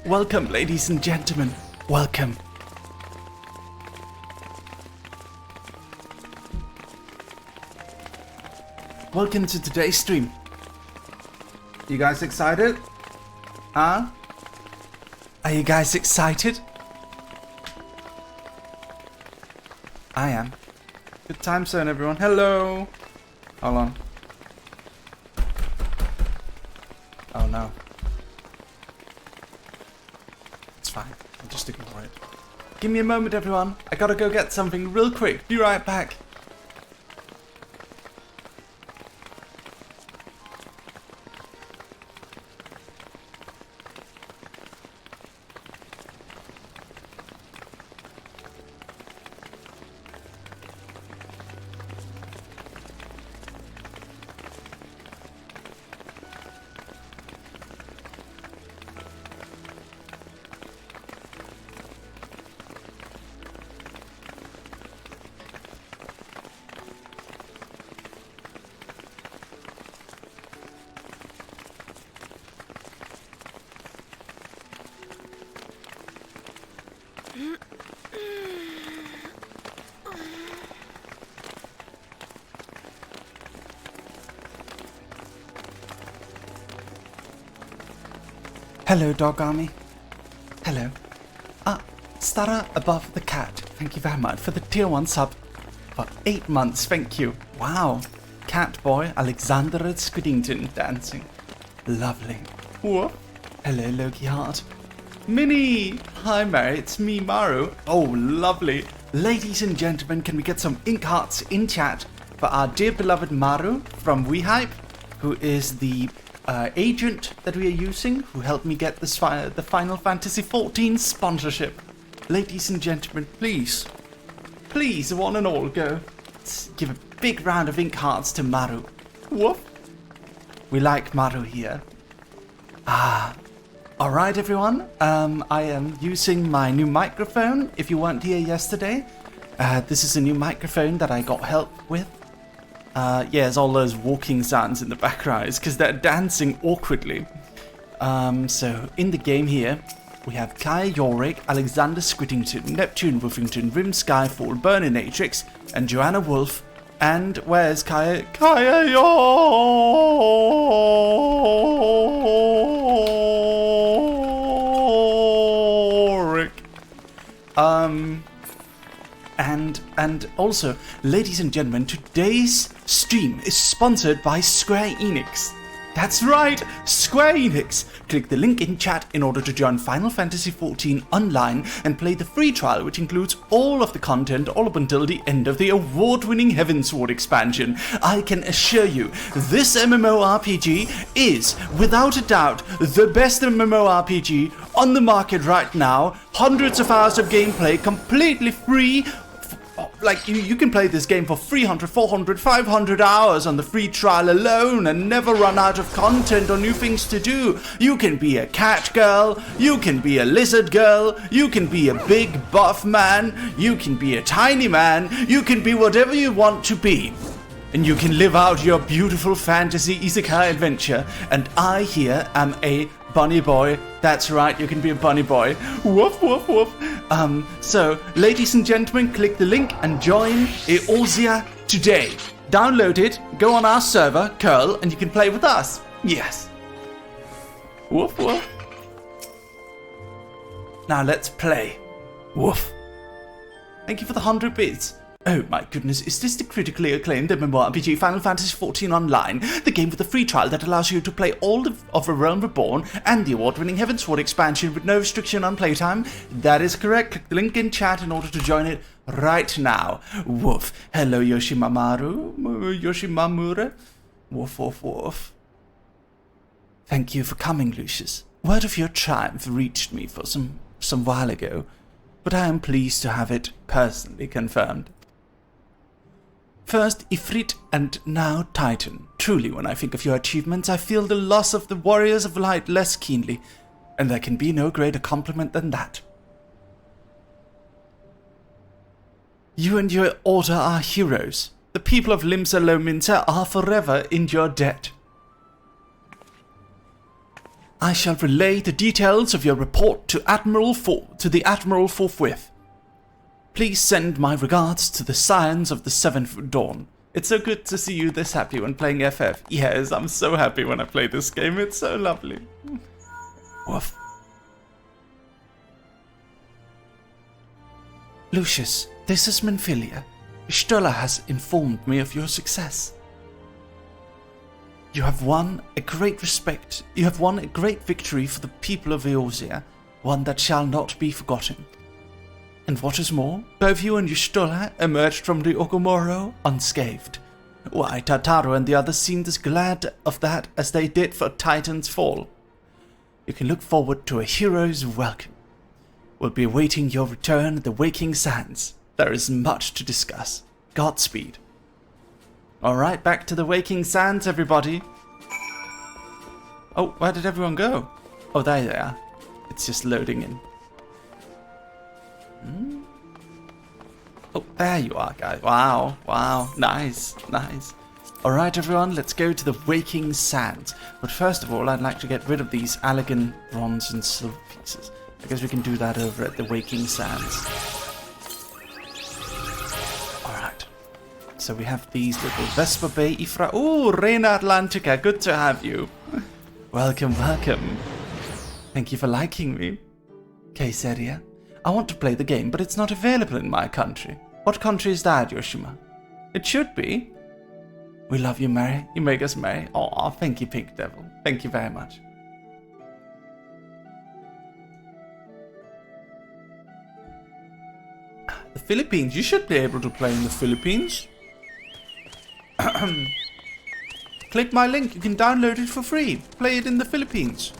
Welcome, ladies and gentlemen. Welcome. Welcome to today's stream. You guys excited? Huh? Are you guys excited? I am. Good time zone, everyone. Hello. Hold on. Oh no. It's fine. I'll just ignore it. Give me a moment, everyone. I gotta go get something real quick. Be right back. Hello, Dog Army. Hello. Stara above the cat. Thank you very much for the tier 1 sub for 8 months. Thank you. Wow. Cat boy Alexander Squidington dancing. Lovely. Whoa. Hello, Loki Heart. Minnie. Hi, Mary. It's me, Maru. Oh, lovely. Ladies and gentlemen, can we get some ink hearts in chat for our dear beloved Maru from WeHype, who is the agent that we are using, who helped me get this the Final Fantasy XIV sponsorship. Ladies and gentlemen, please, one and all, go. Let's give a big round of ink hearts to Maru. Woof. We like Maru here. Alright, everyone. I am using my new microphone. If you weren't here yesterday, this is a new microphone that I got help with. Yeah, there's all those walking sounds in the background. It's because they're dancing awkwardly. So, in the game here, we have Kaya Yorick, Alexander Squittington, Neptune Woofington, Rim Skyfall, Burning Atrix, and Joanna Wolf. And where's Kaya? Kaya Yorick. And also, ladies and gentlemen, today's stream is sponsored by Square Enix. That's right, Square Enix. Click the link in chat in order to join Final Fantasy XIV online and play the free trial, which includes all of the content all up until the end of the award-winning Heavensward expansion. I can assure you, this MMORPG is, without a doubt, the best MMORPG on the market right now. Hundreds of hours of gameplay, completely free. Like, you can play this game for 300, 400, 500 hours on the free trial alone and never run out of content or new things to do. You can be a cat girl, you can be a lizard girl, you can be a big buff man, you can be a tiny man, you can be whatever you want to be. And you can live out your beautiful fantasy isekai adventure. And I here am a bunny boy. That's right, you can be a bunny boy. Woof, woof, woof. So, ladies and gentlemen, click the link and join Eorzea today. Download it, go on our server, Curl, and you can play with us. Yes. Woof, woof. Now let's play. Woof. Thank you for the 100 bits. Oh my goodness, is this the critically acclaimed MMORPG Final Fantasy XIV Online? The game with the free trial that allows you to play all of A Realm Reborn and the award-winning Heavensward expansion with no restriction on playtime? That is correct. Click the link in chat in order to join it right now. Woof. Hello, Yoshimamura. Woof, woof, woof. Thank you for coming, Lucius. Word of your triumph reached me for some while ago, but I am pleased to have it personally confirmed. First Ifrit and now Titan. Truly, when I think of your achievements, I feel the loss of the Warriors of Light less keenly, and there can be no greater compliment than that. You and your order are heroes. The people of Limsa Lominsa are forever in your debt. I shall relay the details of your report to the Admiral forthwith. Please send my regards to the Scions of the Seventh Dawn. It's so good to see you this happy when playing FF. Yes, I'm so happy when I play this game. It's so lovely. Woof. Lucius, this is Minfilia. Stola has informed me of your success. You have won a great victory for the people of Eorzea, one that shall not be forgotten. And what is more, both you and Y'shtola emerged from the Ogomoro unscathed. Why, Tartaro and the others seemed as glad of that as they did for Titan's fall. You can look forward to a hero's welcome. We'll be awaiting your return at the Waking Sands. There is much to discuss. Godspeed. Alright, back to the Waking Sands, everybody. Oh, where did everyone go? Oh, there they are. It's just loading in. Oh, there you are, guys. Wow, wow. Nice, nice. Alright, everyone, let's go to the Waking Sands. But first of all, I'd like to get rid of these elegant bronze and silver pieces. I guess we can do that over at the Waking Sands. Alright. So we have these little Vespa Bay Ifra. Oh, Reina Atlantica, good to have you. Welcome, welcome. Thank you for liking me. Keiseria. I want to play the game, but it's not available in my country. What country is that, Yoshima? It should be. We love you, Mary. You make us merry. Aw, thank you, Pink Devil. Thank you very much. The Philippines. You should be able to play in the Philippines. Click my link. You can download it for free. Play it in the Philippines.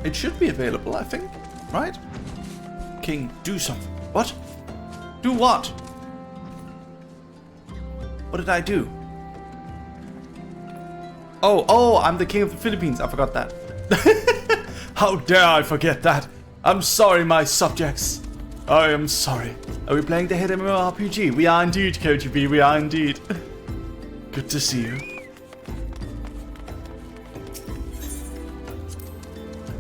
It should be available, I think. Right? King, do something. What? Do what? What did I do? Oh, I'm the king of the Philippines. I forgot that. How dare I forget that? I'm sorry, my subjects. I am sorry. Are we playing the hit MMORPG? We are indeed, Koji B. We are indeed. Good to see you.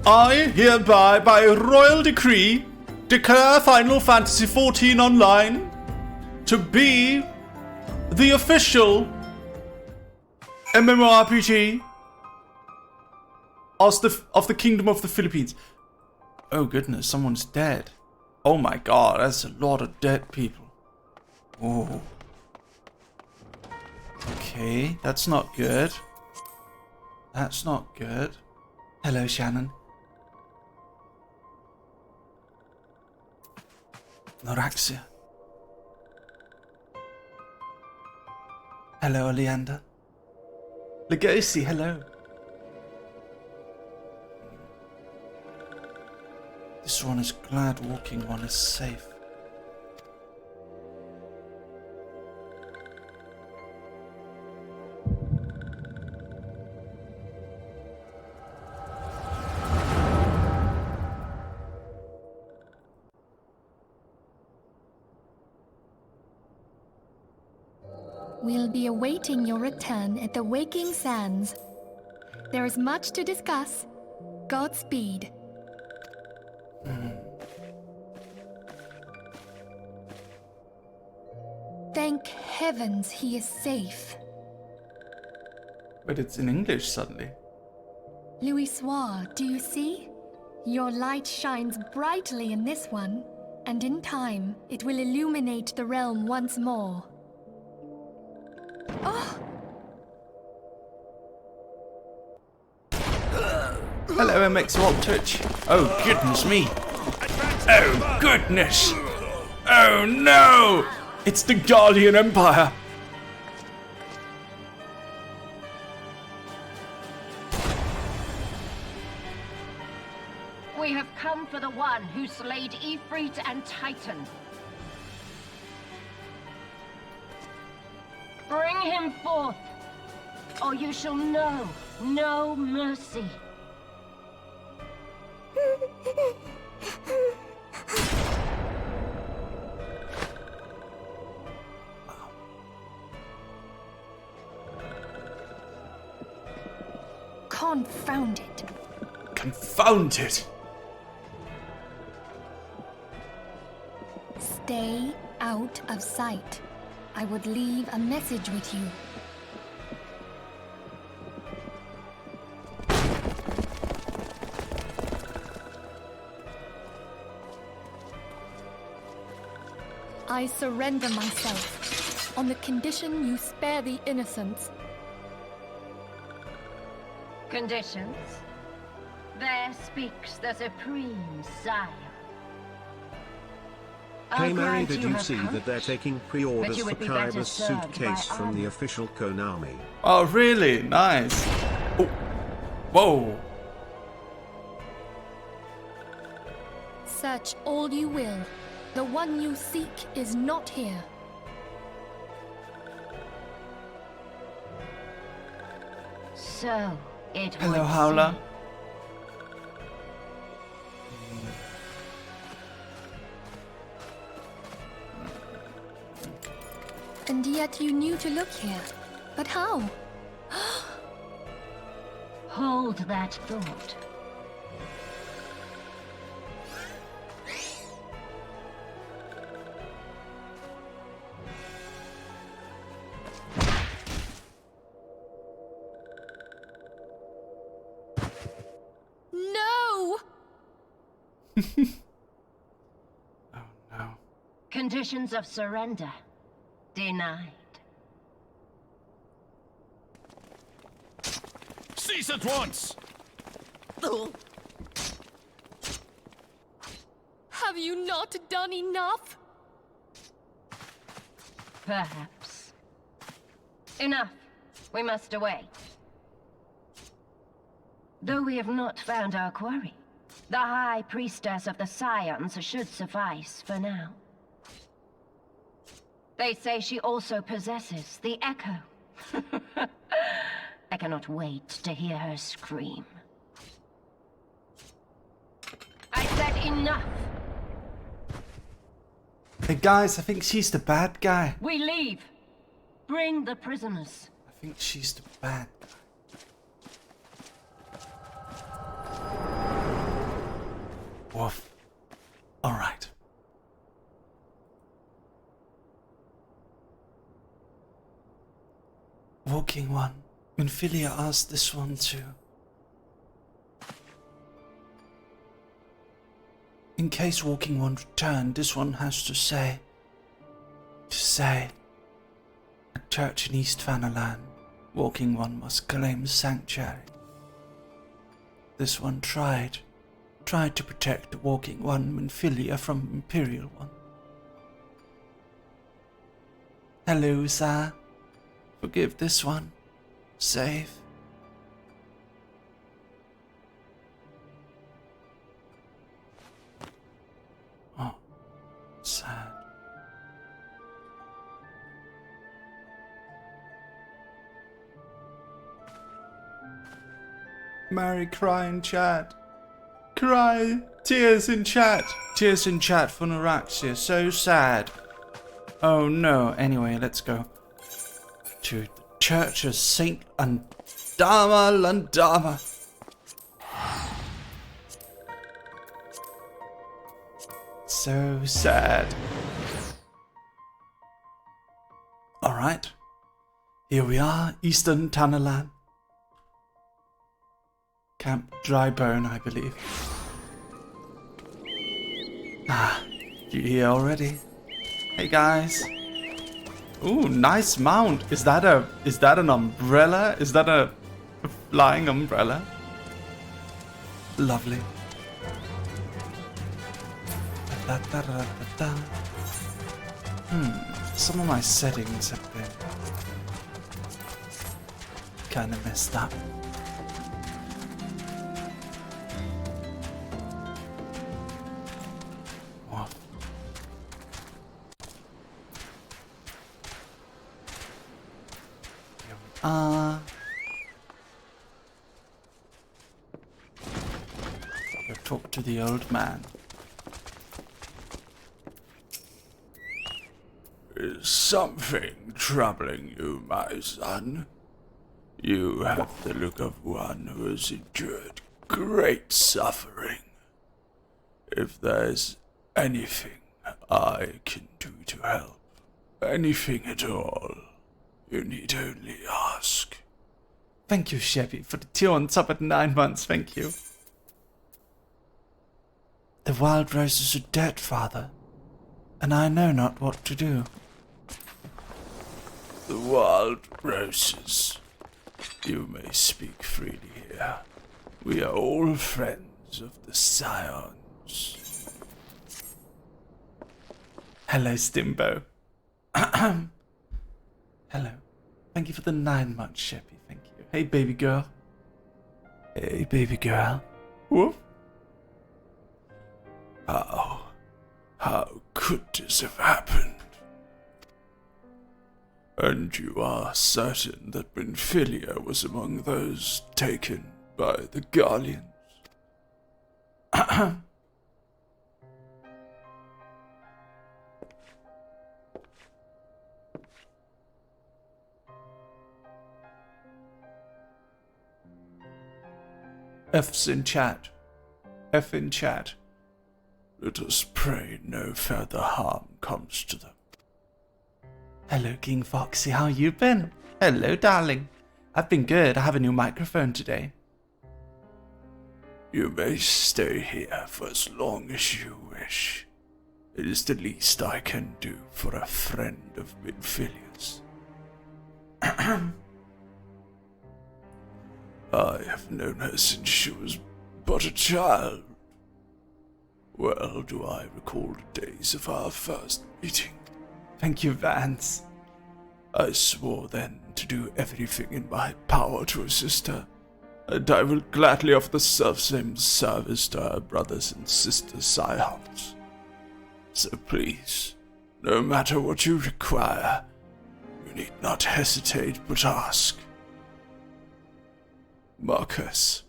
I hereby, by royal decree, declare Final Fantasy XIV Online to be the official MMORPG of the Kingdom of the Philippines. Oh goodness, someone's dead. Oh my god, that's a lot of dead people. Oh. Okay, that's not good. That's not good. Hello, Shannon. Noraxia. Hello, Oleander. Legacy, hello. This one is glad walking, one is safe. We'll be awaiting your return at the Waking Sands. There is much to discuss. Godspeed. Thank heavens he is safe. But it's in English suddenly. Louisoix, do you see? Your light shines brightly in this one, and in time it will illuminate the realm once more. Oh! Hello, MX Walt Twitch. Oh, goodness me. Oh, goodness. Oh, no. It's the Guardian Empire. We have come for the one who slayed Ifrit and Titan. Bring him forth, or you shall know no mercy. Confound it. Confound it! Stay out of sight. I would leave a message with you. I surrender myself, on the condition you spare the innocents. Conditions? There speaks the Supreme Sire. Hey I'll Mary, grant did you you her see that they're punch, taking but pre-orders you for would be better Kaiba's served suitcase by from the honor. official Konami? Oh, really? Nice. Oh. Whoa. Search all you will. The one you seek is not here. So, it Hello, would Howler. And yet you knew to look here. But how? seem. Hold that thought. No! Oh, no. Conditions of surrender. Denied. Cease at once! Have you not done enough? Perhaps. Enough. We must away. Though we have not found our quarry, the High Priestess of the Scions should suffice for now. They say she also possesses the Echo. I cannot wait to hear her scream. I said enough! Hey guys, I think she's the bad guy. We leave! Bring the prisoners. I think she's the bad guy. Woof. Alright. Walking one. Minfilia asked this one too. In case Walking One returned, this one has to say, a church in East Fanaland, Walking One must claim sanctuary. This one tried to protect Walking One Minfilia from Imperial One. Hello, sir. Forgive this one. Save. Oh, sad. Mary, cry in chat. Cry. Tears in chat. Tears in chat for Noraxia. So sad. Oh no. Anyway, let's go to Church of Saint Landama Landama. So sad. Alright. Here we are, Eastern Tanalan. Camp Drybone, I believe. Ah, you here already? Hey guys. Ooh, nice mount. Is that an umbrella? Is that a flying umbrella? Lovely. Some of my settings have been kind of messed up. What? Here we are. Go talk to the old man. Is something troubling you, my son? You have the look of one who has endured great suffering. If there's anything I can do to help, anything at all, you need only ask. Thank you, Chevy, for the tier on top at 9 months, thank you. The wild roses are dead, father, and I know not what to do. The wild roses. You may speak freely here. We are all friends of the Scions. Hello, Stimbo. Hello. Thank you for the 9 months, Sheppy. Thank you. Hey, baby girl. Hey, baby girl. Whoop. How could this have happened? And you are certain that Benfilia was among those taken by the Guardians? F's in chat. F in chat. Let us pray no further harm comes to them. Hello, King Foxy, how you been? Hello, darling. I've been good. I have a new microphone today. You may stay here for as long as you wish. It is the least I can do for a friend of Benfilia's. I have known her since she was but a child. Well do I recall the days of our first meeting. Thank you, Vance. I swore then to do everything in my power to assist her, and I will gladly offer the selfsame service to her brothers and sisters Scions. So please, no matter what you require, you need not hesitate but ask. Marcus,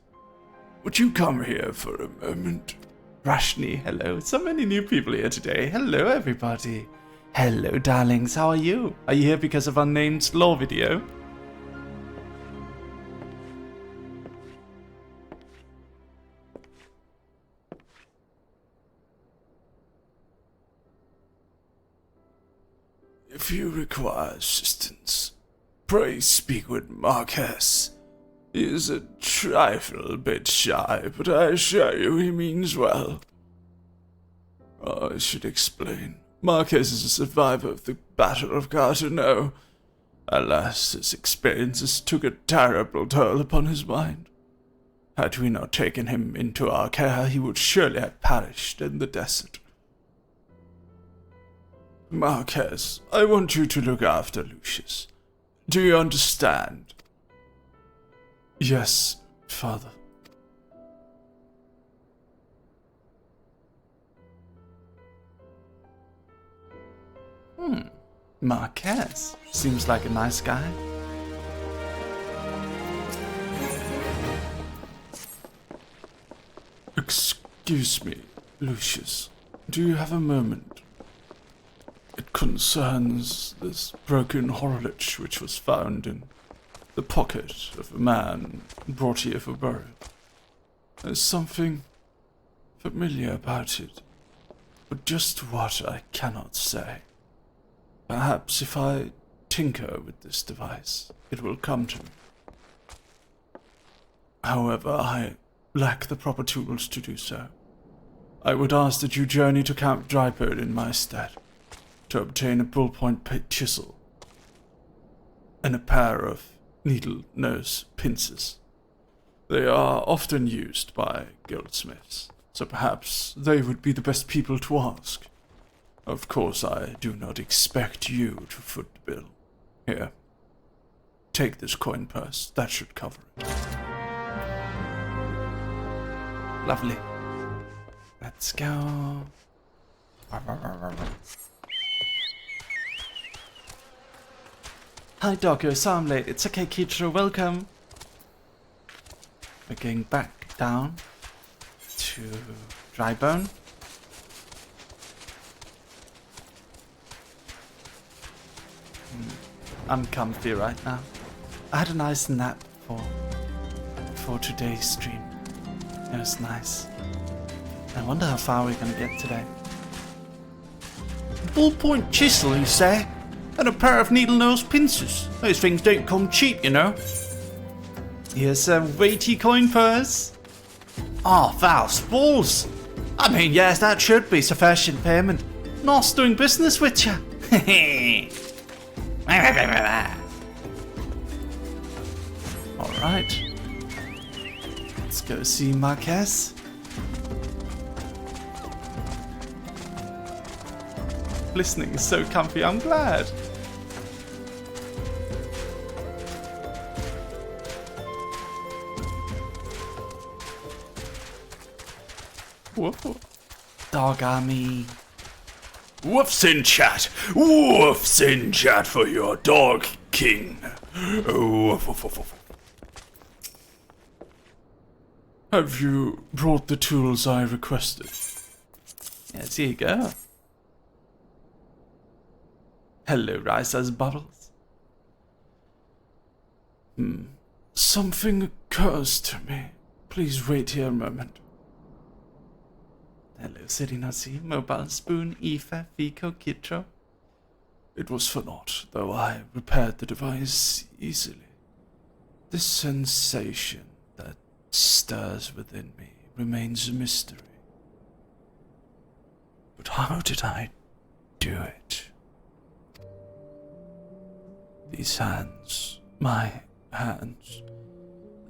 would you come here for a moment? Rashni, hello. So many new people here today. Hello, everybody. Hello, darlings. How are you? Are you here because of our named lore video? If you require assistance, pray speak with Marcus. He is a trifle bit shy, but I assure you he means well. I should explain. Marcus is a survivor of the Battle of Carteneau. Alas, his experiences took a terrible toll upon his mind. Had we not taken him into our care, he would surely have perished in the desert. Marcus, I want you to look after Lucius. Do you understand? Yes, father. Marquez. Seems like a nice guy. Excuse me, Lucius. Do you have a moment? It concerns this broken horologe which was found in the pocket of a man brought here for burial. There's something familiar about it, but just what I cannot say. Perhaps if I tinker with this device, it will come to me. However, I lack the proper tools to do so. I would ask that you journey to Camp Drypod in my stead, to obtain a bullpoint chisel and a pair of needle-nose pincers. They are often used by goldsmiths, so perhaps they would be the best people to ask. Of course, I do not expect you to foot the bill. Here, take this coin purse. That should cover it. Lovely. Let's go. Hi, Doggo. So I'm late. It's okay, Kitro. Welcome. We're going back down to Drybone. I'm comfy right now. I had a nice nap for today's stream. It was nice. I wonder how far we're gonna get today. Ballpoint chisel, you say? And a pair of needle-nose pincers. Those things don't come cheap, you know. Here's a weighty coin purse. Oh, thou's balls. I mean, yes, that should be sufficient payment. Nice doing business with you. Alright. Let's go see Marquez. Listening is so comfy, I'm glad. Whoa. Dog army. Woofs in chat. Woofs in chat for your dog king. Woof, woof, woof, woof. Have you brought the tools I requested? Yes, here you go. Hello, Rice's Bubbles. Something occurs to me. Please wait here a moment. Hello, Serinasi, Mobile Spoon, Aoife, Vico, Kitro. It was for naught, though I repaired the device easily. This sensation that stirs within me remains a mystery. But how did I do it? These hands, my hands,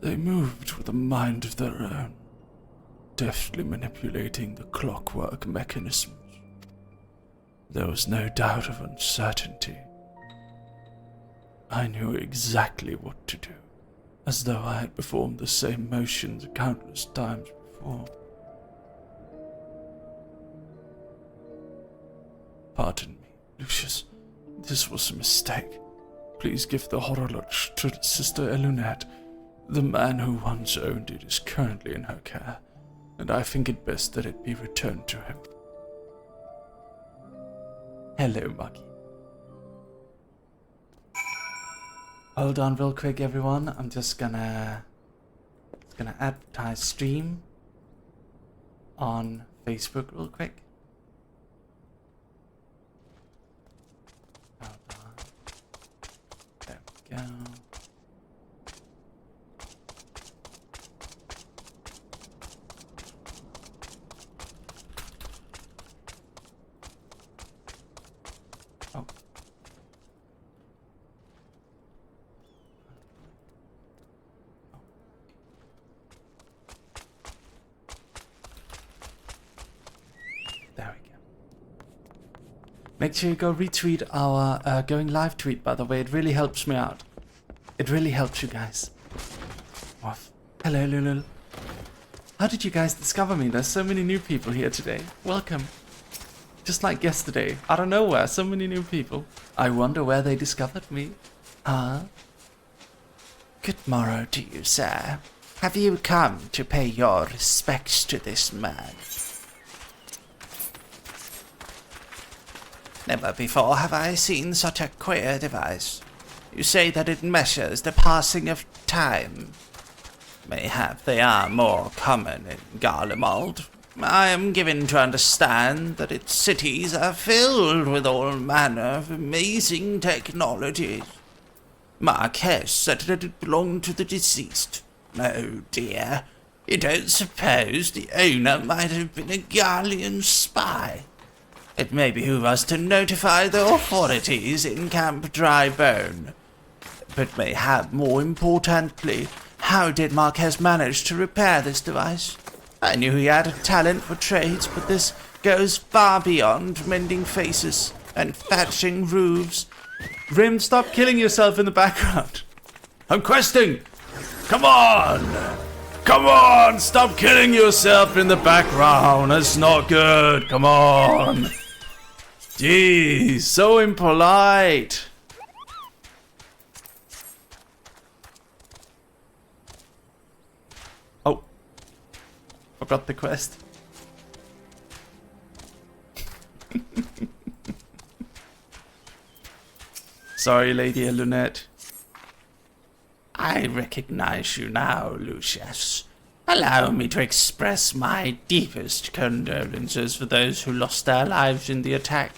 they moved with a mind of their own, deftly manipulating the clockwork mechanisms. There was no doubt of uncertainty. I knew exactly what to do, as though I had performed the same motions countless times before. Pardon me, Lucius. This was a mistake. Please give the horologe to Sister Elunette. The man who once owned it is currently in her care, and I think it best that it be returned to him. Hello, Muggy. Hold on real quick, everyone. I'm just gonna advertise stream on Facebook real quick. Hold on. There we go. Oh. There we go. Make sure you go retweet our going live tweet, by the way. It really helps me out. It really helps you guys. Woof. Hello, Lulu. How did you guys discover me? There's so many new people here today. Welcome. Just like yesterday, out of nowhere, so many new people. I wonder where they discovered me. Huh? Good morrow to you, sir. Have you come to pay your respects to this man? Never before have I seen such a queer device. You say that it measures the passing of time. Mayhap they are more common in Garlemald. I am given to understand that its cities are filled with all manner of amazing technologies. Marquez said that it belonged to the deceased. Oh dear, you don't suppose the owner might have been a Garlean spy? It may behoove us to notify the authorities in Camp Drybone. But mayhap more importantly, how did Marquez manage to repair this device? I knew he had a talent for trades, but this goes far beyond mending faces and thatching roofs. Rim, stop killing yourself in the background. I'm questing! Come on! Come on! Stop killing yourself in the background. That's not good. Come on. Jeez, so impolite. Oh. Forgot the quest. Sorry, Lady Lunette. I recognize you now, Lucius. Allow me to express my deepest condolences for those who lost their lives in the attack.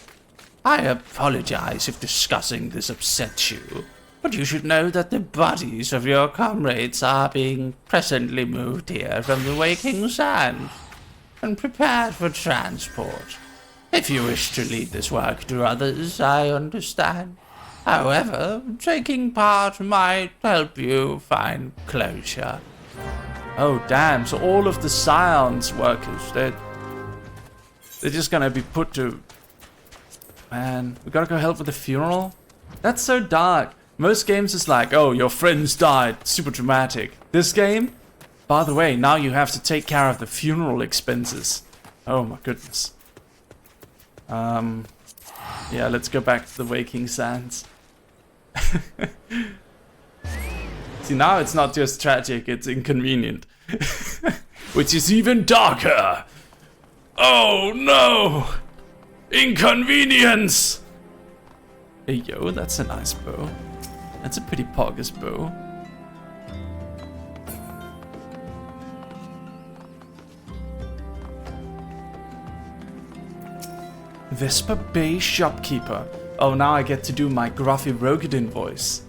I apologize if discussing this upsets you, but you should know that the bodies of your comrades are being presently moved here from the Waking Sands and prepared for transport. If you wish to lead this work to others, I understand. However, taking part might help you find closure. Oh damn, so all of the Scions workers, they're just gonna be put to... Man, we gotta go help with the funeral? That's so dark. Most games is like, oh, your friends died, super dramatic. This game, by the way, now you have to take care of the funeral expenses. Oh my goodness. Yeah, let's go back to the Waking Sands. See, now it's not just tragic, it's inconvenient. Which is even darker. Oh no! Inconvenience! Hey yo, that's a nice bow. That's a pretty poggers bow. Vesper Bay shopkeeper. Oh, now I get to do my gruffy Rogadin voice.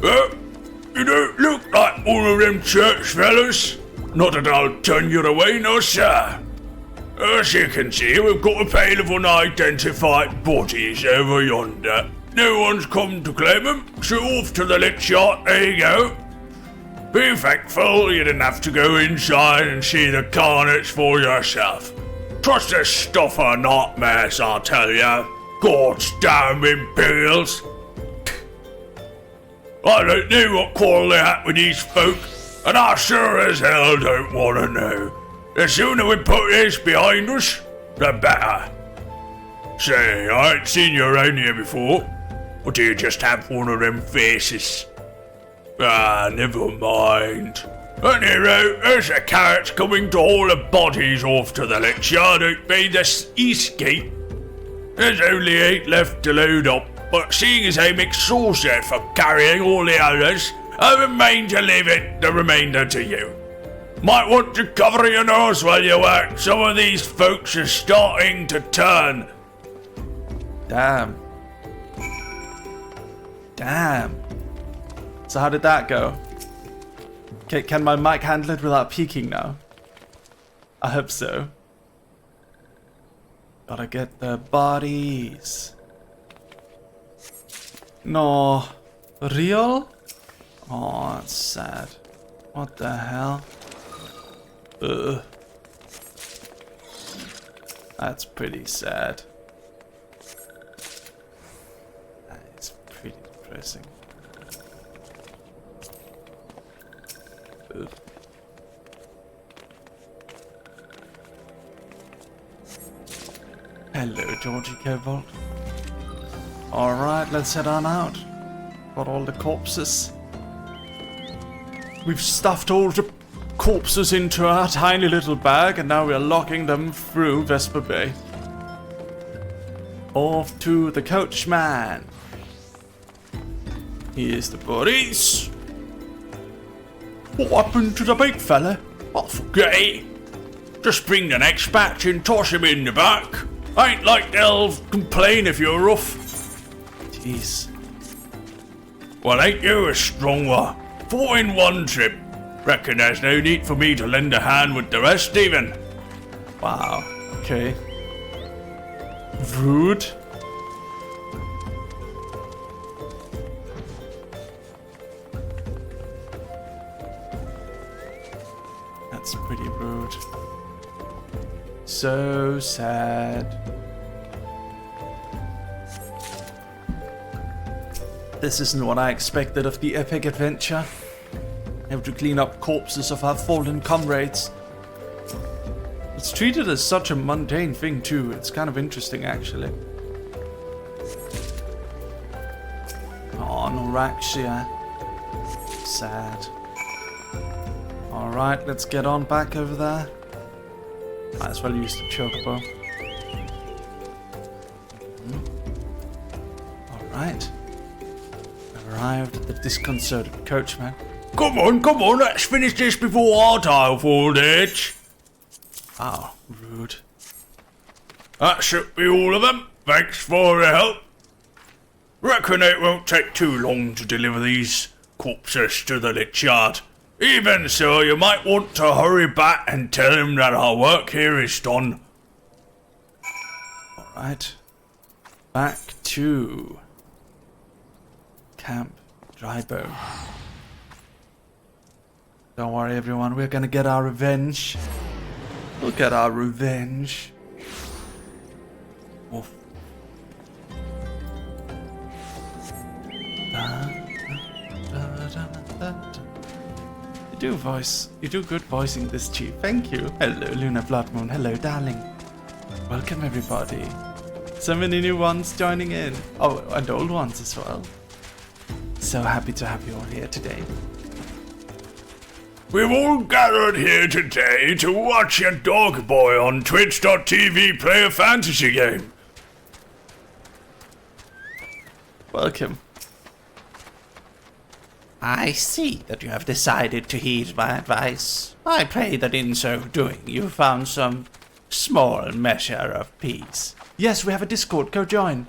You don't look like one of them church fellas. Not that I'll turn you away, no sir. As you can see, we've got a pail of unidentified bodies over yonder. No one's come to claim them, so off to the lit yacht, there you go. Be thankful you didn't have to go inside and see the carnage for yourself. Trust this stuff are nightmares, I'll tell ya. God's damn Imperials. I don't know what quarrel they had with these folk, and I sure as hell don't want to know. The sooner we put this behind us, the better. Say, I ain't seen you around here before. Or do you just have one of them faces? Ah, never mind. Anyway, there's a carrot coming to haul the bodies off to the lecture yard out by the east gate. There's only 8 left to load up, but seeing as I'm exhausted for carrying all the others, I remain to leave it the remainder to you. Might want to cover your nose while you work. Some of these folks are starting to turn. Damn. Damn. So how did that go? Can my mic handle it without peeking now? I hope so. Gotta get the bodies. No. Real? Oh, that's sad. What the hell? Ugh. That's pretty sad. That is pretty depressing. Ugh. Hello, Georgie Cobalt. Alright, let's head on out. Got all the corpses. We've stuffed all the corpses into our tiny little bag, and now we're locking them through Vesper Bay. Off to the coachman. Here's the bodies. What happened to the big fella? I'll forget it. Just bring the next batch and toss him in the back. Ain't like they'll complain if you're rough. Jeez. Well, ain't you a strong one? 4 in 1 trip. Reckon there's no need for me to lend a hand with the rest even. Wow. Okay. Rude. That's pretty rude. So sad. This isn't what I expected of the epic adventure. Have to clean up corpses of our fallen comrades. It's treated as such a mundane thing too. It's kind of interesting actually. Oh, Noraxia. Sad. Alright, let's get on back over there. Might as well use the chocobo. Alright. arrived at the disconcerted coachman. Come on, let's finish this before our tile falls, Edge. Oh, rude. That should be all of them. Thanks for the help. Reckon it won't take too long to deliver these corpses to the lich yard. Even so, you might want to hurry back and tell him that our work here is done. Alright. Back to Camp Drybone. Don't worry everyone, we're gonna get our revenge. We'll get our revenge. Oof. You do good voicing this, Chief. Thank you. Hello, Luna Bloodmoon. Hello, darling. Welcome, everybody. So many new ones joining in. Oh, and old ones as well. So happy to have you all here today. We've all gathered here today to watch your dog boy on Twitch.tv play a fantasy game. Welcome. I see that you have decided to heed my advice. I pray that in so doing you found some small measure of peace. Yes, we have a Discord. Go join.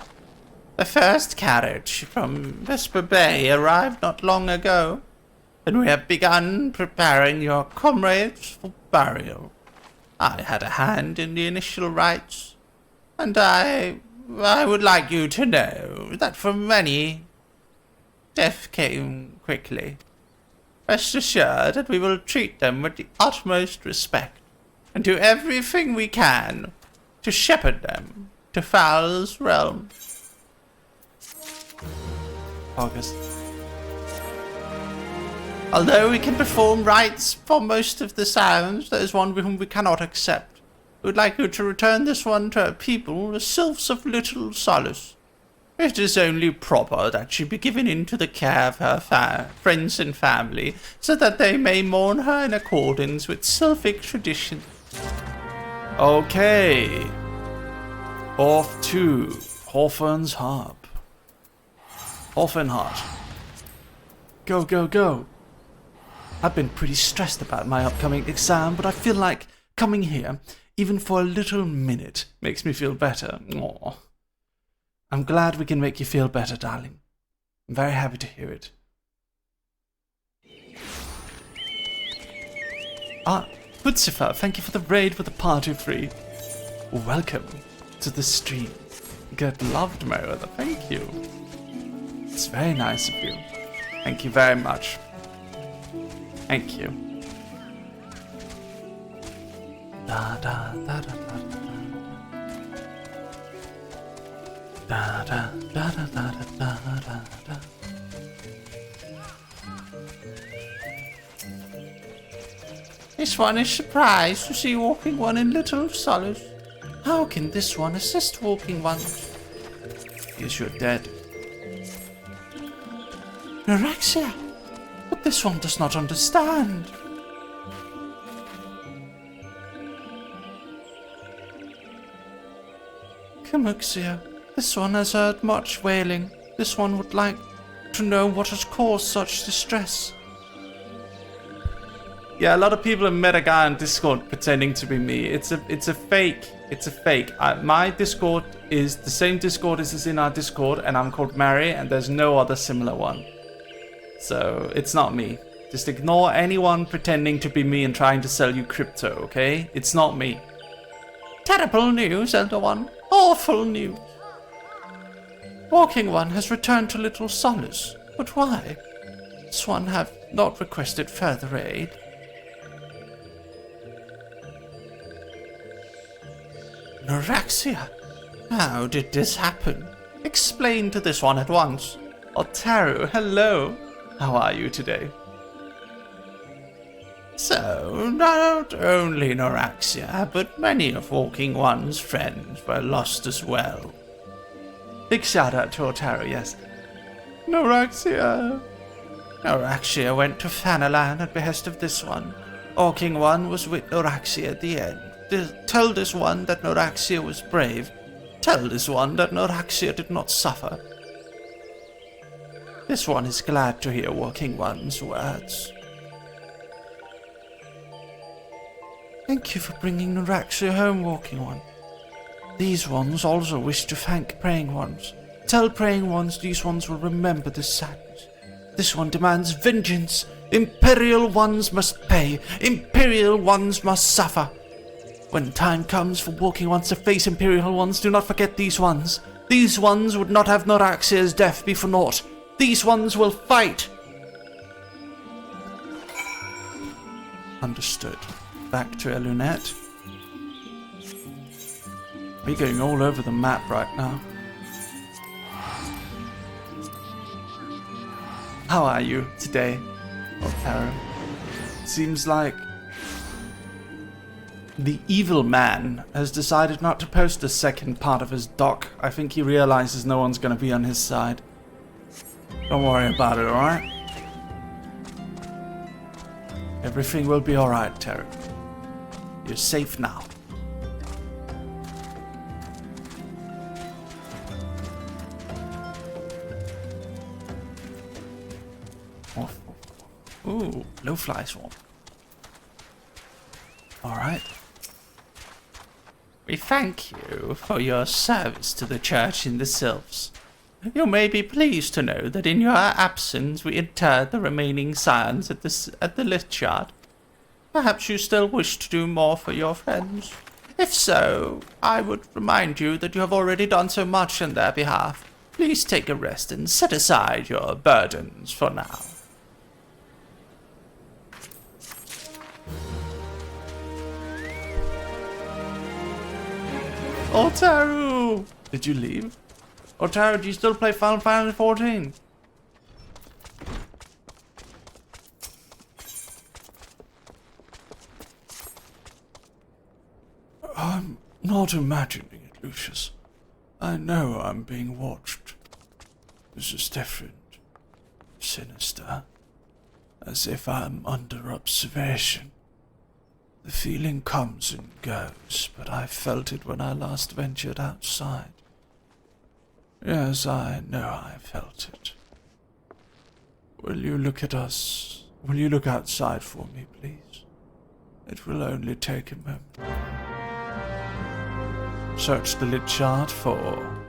The first carriage from Vesper Bay arrived not long ago, and we have begun preparing your comrades for burial. I had a hand in the initial rites, and I would like you to know that for many, death came quickly. Rest assured that we will treat them with the utmost respect, and do everything we can to shepherd them to Fowl's realm. August. Although we can perform rites for most of the sounds, there is one whom we cannot accept. We would like you to return this one to her people, the sylphs of Little Solace. It is only proper that she be given into the care of her friends and family, so that they may mourn her in accordance with sylphic tradition. Okay. Off to Hawthorne's Harp. Hawthorne. Go, go, go. I've been pretty stressed about my upcoming exam, but I feel like coming here, even for a little minute, makes me feel better. Aww. I'm glad we can make you feel better, darling. I'm very happy to hear it. Lucifer, thank you for the raid with the party free. Welcome to the stream. Get loved, Merryweather. Thank you. It's very nice of you. Thank you very much. Thank you. Da da da da da da. Da da da da da da da da. This one is surprised to see Walking One in Little Solace. How can this one assist Walking One? Yes, you're dead. Neuraxia! But this one does not understand. Camuxia, this one has heard much wailing. This one would like to know what has caused such distress. Yeah, a lot of people have met a guy on Discord pretending to be me. It's a fake. It's a fake. My Discord is the same Discord as is in our Discord, and I'm called Mary, and there's no other similar one. So it's not me. Just ignore anyone pretending to be me and trying to sell you crypto, okay? It's not me. Terrible news, Elder One. Awful news. Walking One has returned to Little Solace. But why? This one have not requested further aid. Neuraxia, how did this happen? Explain to this one at once. Otaru, hello. How are you today? So, not only Neuraxia, but many of Walking One's friends were lost as well. Big shout out to Otaru, yes. Neuraxia. Neuraxia went to Fanalan at behest of this one. Walking One was with Neuraxia at the end. Tell this one that Neuraxia was brave. Tell this one that Neuraxia did not suffer. This one is glad to hear Walking One's words. Thank you for bringing Naraxia home, Walking One. These ones also wish to thank Praying Ones. Tell Praying Ones these ones will remember this sadness. This one demands vengeance. Imperial Ones must pay. Imperial Ones must suffer. When time comes for Walking Ones to face Imperial Ones, do not forget these ones. These ones would not have Noraxia's death be for naught. These ones will fight. Understood. Back to Elunette. We're going all over the map right now. How are you today, Otaro? Seems like the evil man has decided not to post the second part of his doc. I think he realizes no one's going to be on his side. Don't worry about it, alright? Everything will be alright, Terry. You're safe now. Ooh, low fly swarm. Alright. We thank you for your service to the church in the Sylphs. You may be pleased to know that in your absence we interred the remaining scions at the lich yard. Perhaps you still wish to do more for your friends. If so, I would remind you that you have already done so much on their behalf. Please take a rest and set aside your burdens for now. Otaru! Did you leave? Otaru, do you still play Final Fantasy 14? I'm not imagining it, Lucius. I know I'm being watched. This is different. Sinister. As if I'm under observation. The feeling comes and goes, but I felt it when I last ventured outside. Yes, I know I felt it. Will you look at us? Will you look outside for me, please? It will only take a moment. Search the lit chart for...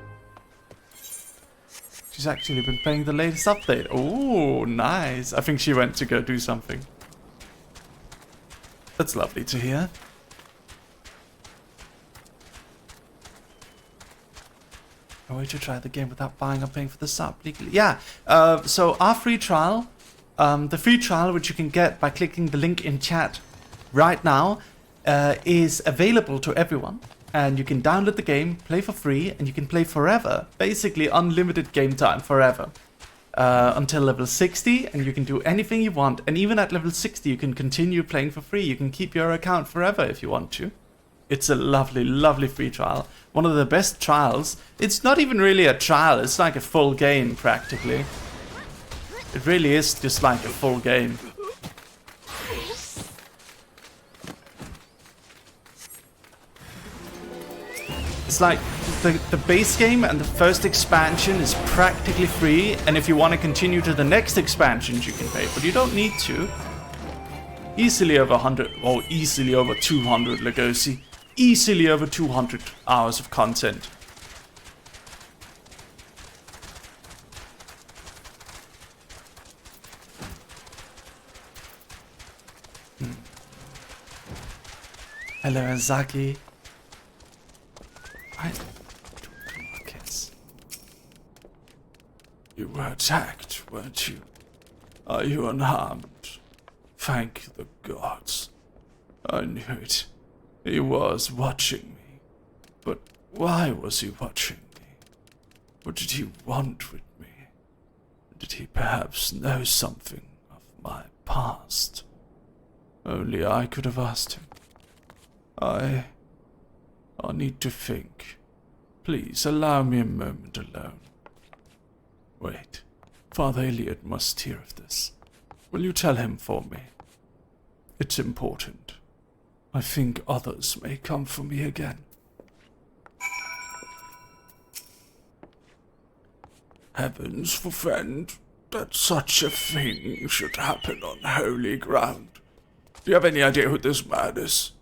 She's actually been playing the latest update. Oh, nice. I think she went to go do something. That's lovely to hear. A way to try the game without buying or paying for the sub legally. Yeah, so our free trial, the free trial, which you can get by clicking the link in chat right now, is available to everyone. And you can download the game, play for free, and you can play forever. Basically unlimited game time forever. Until level 60, and you can do anything you want. And even at level 60, you can continue playing for free. You can keep your account forever if you want to. It's a lovely, lovely free trial. One of the best trials. It's not even really a trial. It's like a full game, practically. It really is just like a full game. It's like the base game and the first expansion is practically free, and if you want to continue to the next expansions you can pay, but you don't need to. Easily over 100, or easily over 200 Legosi. Easily over 200 hours of content. Hello, Azaki. You were attacked, weren't you? Are you unharmed? Thank the gods. I knew it. He was watching me. But why was he watching me? What did he want with me? Did he perhaps know something of my past? Only I could have asked him. I'll need to think. Please allow me a moment alone. Wait, Father Elliot must hear of this. Will you tell him for me? It's important. I think others may come for me again. Heavens forfend. that such a thing should happen on holy ground. Do you have any idea who this man is?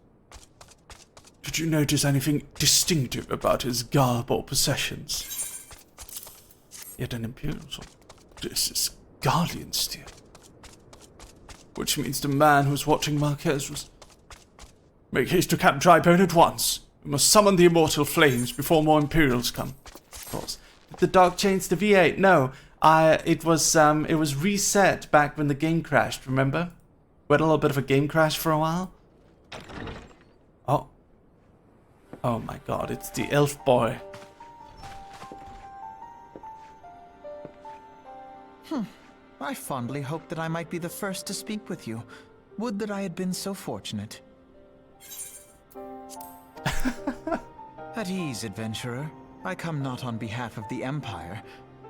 Did you notice anything distinctive about his garb or possessions? Yet an Imperial sword. This is Guardian steel. Which means the man who's watching Marquez was... Make haste to Camp Drybone at once. We must summon the immortal flames before more Imperials come. Of course. Did the dog change to V8? No. It was reset back when the game crashed, remember? We had a little bit of a game crash for a while. Oh. Oh my god, it's the elf boy. I fondly hoped that I might be the first to speak with you. Would that I had been so fortunate. At ease, adventurer. I come not on behalf of the Empire.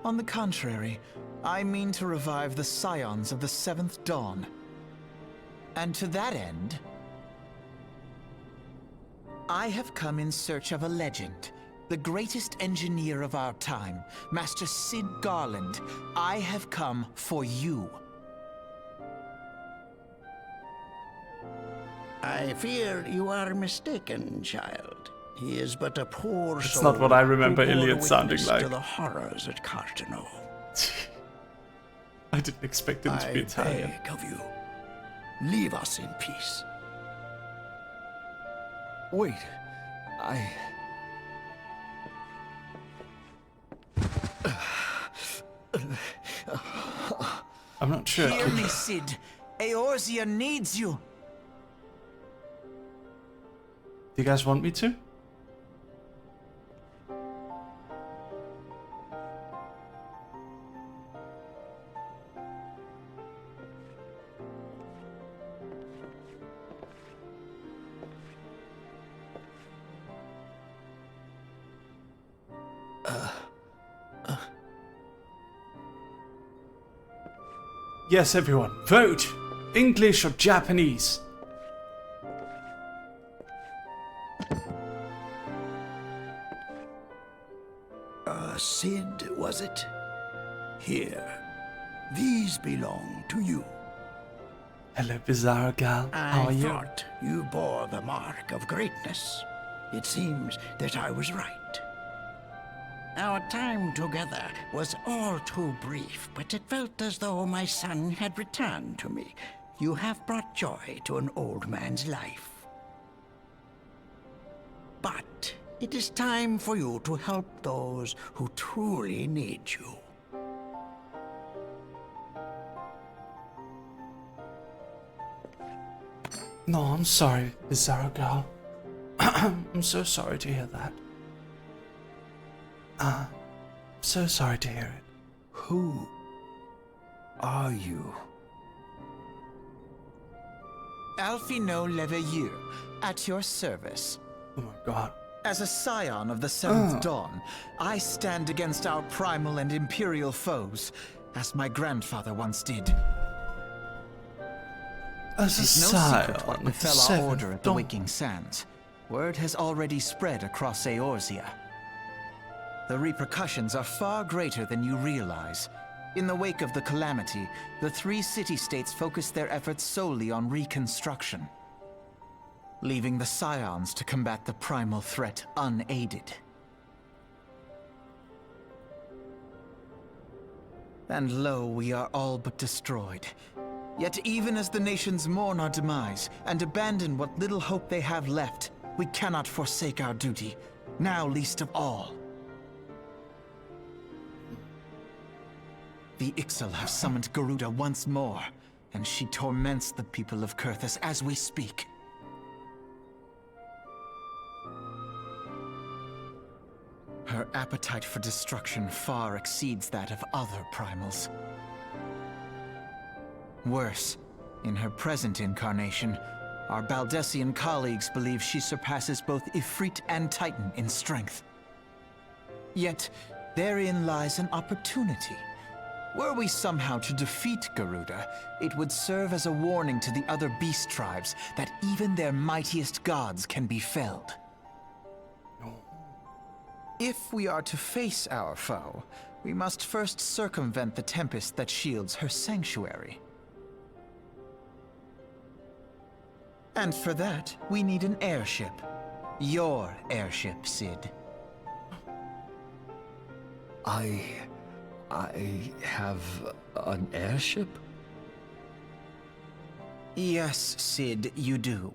On the contrary, I mean to revive the scions of the 7th Dawn. And to that end, I have come in search of a legend. The greatest engineer of our time, Master Sid Garland. I have come for you. I fear you are mistaken, child. He is but a poor It's soul not what I remember who bore Iliad sounding witness like. to the horrors at Cartano. I didn't expect him to be I Italian. beg of you, leave us in peace. Wait, I'm not sure. Hear me, Sid. Eorzea needs you. Do you guys want me to? Yes, everyone, vote! English or Japanese? Sid, was it? Here. These belong to you. Hello, bizarre gal. How are I you? thought you bore the mark of greatness. It seems that I was right. Our time together was all too brief, but it felt as though my son had returned to me. You have brought joy to an old man's life. But it is time for you to help those who truly need you. No, I'm sorry, bizarre gal. I'm so sorry to hear that. So sorry to hear it. Who are you? Alfino Leveilleur, at your service. Oh my god. As a scion of the 7th Dawn, I stand against our primal and imperial foes, as my grandfather once did. As a It's no scion secret what of the befell our Seventh order at the Dawn. Waking Sands. Word has already spread across Eorzea. The repercussions are far greater than you realize. In the wake of the calamity, the 3 city-states focused their efforts solely on reconstruction, leaving the scions to combat the primal threat unaided. And lo, we are all but destroyed. Yet even as the nations mourn our demise and abandon what little hope they have left, we cannot forsake our duty, now least of all. The Ixal have summoned Garuda once more, and she torments the people of Kurthus as we speak. Her appetite for destruction far exceeds that of other primals. Worse, in her present incarnation, our Baldessian colleagues believe she surpasses both Ifrit and Titan in strength. Yet, therein lies an opportunity. Were we somehow to defeat Garuda, it would serve as a warning to the other beast tribes that even their mightiest gods can be felled. If we are to face our foe, we must first circumvent the tempest that shields her sanctuary. And for that, we need an airship. Your airship, Sid. I have an airship? Yes, Sid, you do.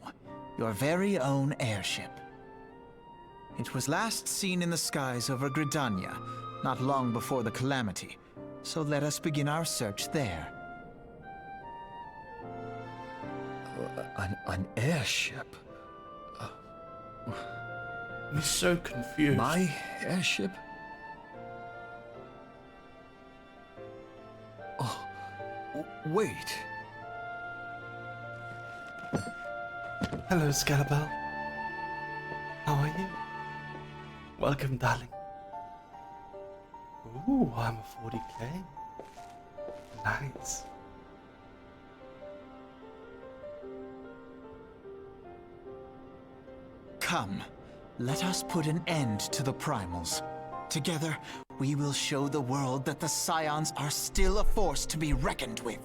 Your very own airship. It was last seen in the skies over Gridania, not long before the calamity. So let us begin our search there. An airship? I'm so confused. My airship? Oh, wait. Hello, Scalabel. How are you? Welcome, darling. Ooh, I'm a 40k. Nice. Come, let us put an end to the primals. Together, we will show the world that the Scions are still a force to be reckoned with.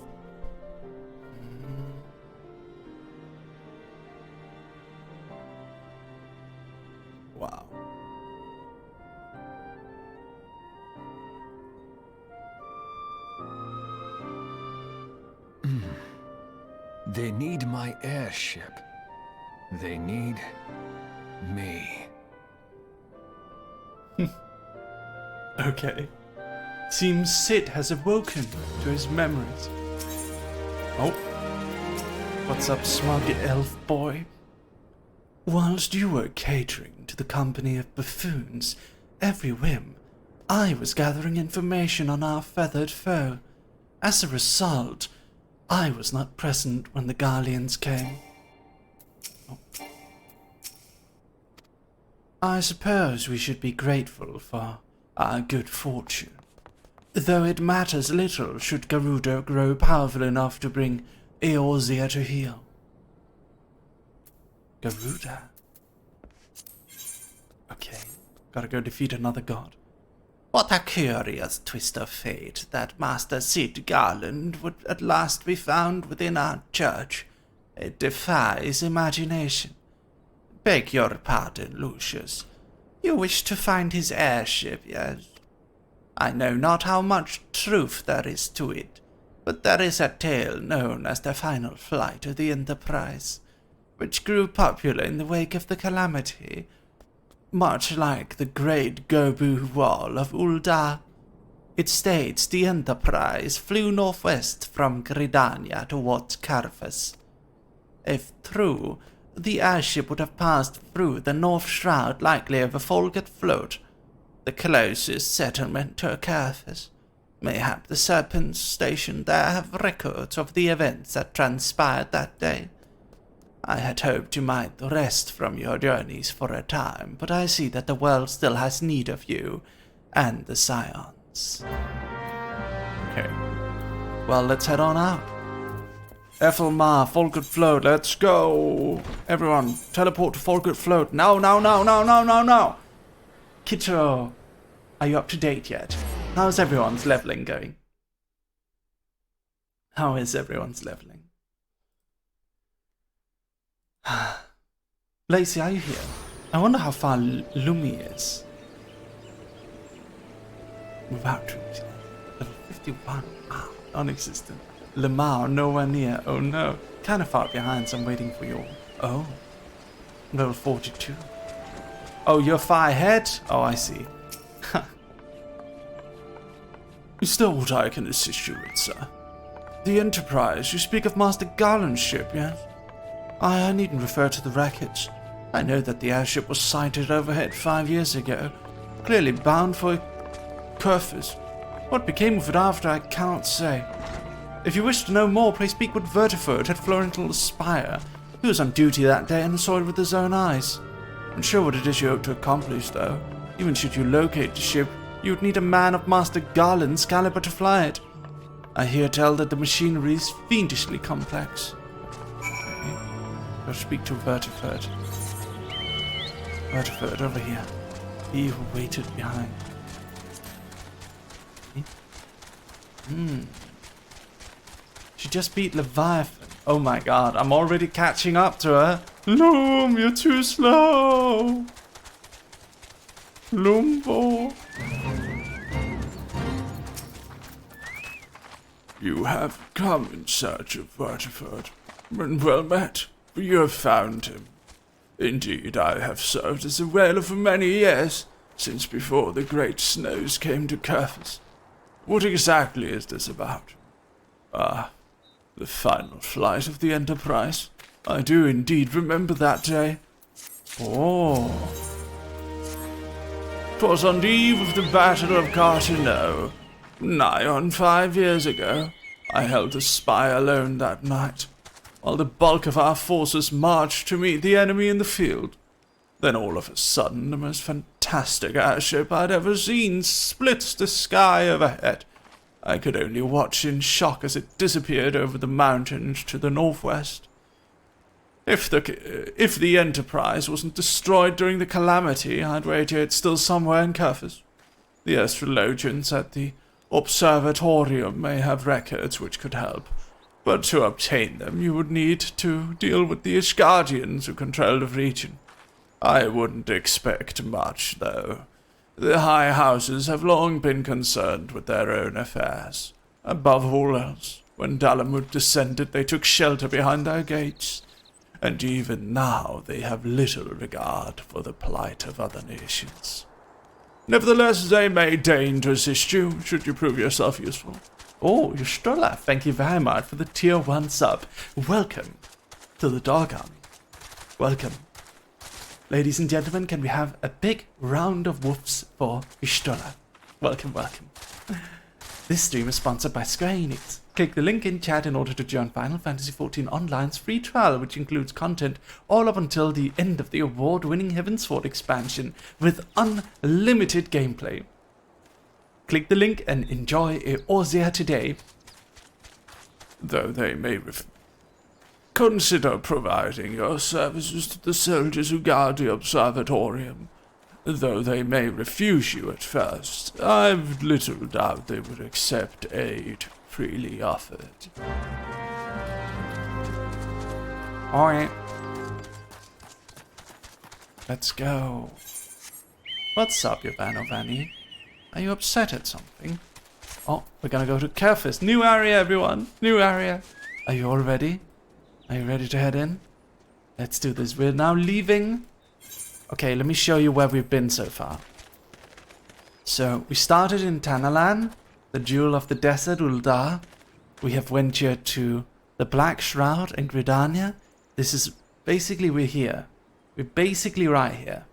Wow. They need my airship. They need me. Okay. Seems Sid has awoken to his memories. Oh. What's up, smug elf boy? Whilst you were catering to the company of buffoons every whim, I was gathering information on our feathered foe. As a result, I was not present when the Garleans came. Oh. I suppose we should be grateful for our good fortune. Though it matters little should Garuda grow powerful enough to bring Eorzea to heel. Garuda? Okay, gotta go defeat another god. What a curious twist of fate that Master Sid Garland would at last be found within our church. It defies imagination. Beg your pardon, Lucius. You wish to find his airship, yes? I know not how much truth there is to it, but there is a tale known as the final flight of the Enterprise, which grew popular in the wake of the calamity, much like the Great Gobu Wall of Ul'dah. It states the Enterprise flew northwest from Gridania towards Carthus. If true, the airship would have passed through the North Shroud, likely of a Folgate float, the closest settlement to Carthus. Mayhap the Serpents stationed there have records of the events that transpired that day. I had hoped you might rest from your journeys for a time, but I see that the world still has need of you and the Scions. Okay. Well, let's head on out. Ethelmar, Folgate Float, let's go! Everyone, teleport to Folgate Float. No, no, no, no, no, no, no! Kitto, are you up to date yet? How's everyone's leveling going? How is everyone's leveling? Lacey, are you here? I wonder how far Lumi is. Move out to level 51. Wow, non-existent. Lamar, nowhere near. Oh no. Kind of far behind, so I'm waiting for your... Oh. Level 42. Oh, you're far ahead? Oh, I see. Is there what I can assist you with, sir? The Enterprise. You speak of Master Garland's ship, yes? I needn't refer to the wreckage. I know that the airship was sighted overhead 5 years ago, clearly bound for Carthus. What became of it after, I cannot say. If you wish to know more, please speak with Vertiford at Florental Spire. He was on duty that day and saw it with his own eyes. I'm sure what it is you hope to accomplish, though. Even should you locate the ship, you would need a man of Master Garland's caliber to fly it. I hear tell that the machinery is fiendishly complex. Go speak to Vertiford. Vertiford, over here. He who waited behind. She just beat Leviathan. Oh my god, I'm already catching up to her. Loom, you're too slow. Lumbo. You have come in search of Vertiford, and well met, for you have found him. Indeed, I have served as a whaler for many years, since before the great snows came to Kerfus. What exactly is this about? Ah, the final flight of the Enterprise. I do indeed remember that day. Oh. 'Twas on the eve of the Battle of Cartino, nigh on 5 years ago. I held the spy alone that night, while the bulk of our forces marched to meet the enemy in the field. Then all of a sudden, the most fantastic airship I'd ever seen splits the sky overhead. I could only watch in shock as it disappeared over the mountains to the northwest. If the Enterprise wasn't destroyed during the calamity, I'd wager it's still somewhere in Kerfus. The astrologians at the Observatorium may have records which could help, but to obtain them you would need to deal with the Ishgardians who control the region. I wouldn't expect much, though. The high houses have long been concerned with their own affairs. Above all else, when Dalamud descended, they took shelter behind their gates, and even now they have little regard for the plight of other nations. Nevertheless, they may deign to assist you, should you prove yourself useful. Oh, Yushtola, thank you very much for the tier 1 sub. Welcome to the Dog Army. Welcome. Ladies and gentlemen, can we have a big round of woofs for Yushtola? Welcome, welcome. This stream is sponsored by Square Enix. Click the link in chat in order to join Final Fantasy XIV Online's free trial, which includes content all up until the end of the award-winning Heavensward expansion with unlimited gameplay. Click the link and enjoy Eorzea today. Though they may consider providing your services to the soldiers who guard the Observatorium. Though they may refuse you at first, I've little doubt they would accept aid freely offered. Alright. Let's go. What's up, Yovanovani? Are you upset at something? Oh, we're gonna go to Kerfus. New area, everyone. New area. Are you all ready? Are you ready to head in? Let's do this. We're now leaving. Okay, let me show you where we've been so far. So, we started in Tanalan, the Jewel of the Desert, Uldar. We have ventured to the Black Shroud in Gridania. This is basically, we're here. We're basically right here.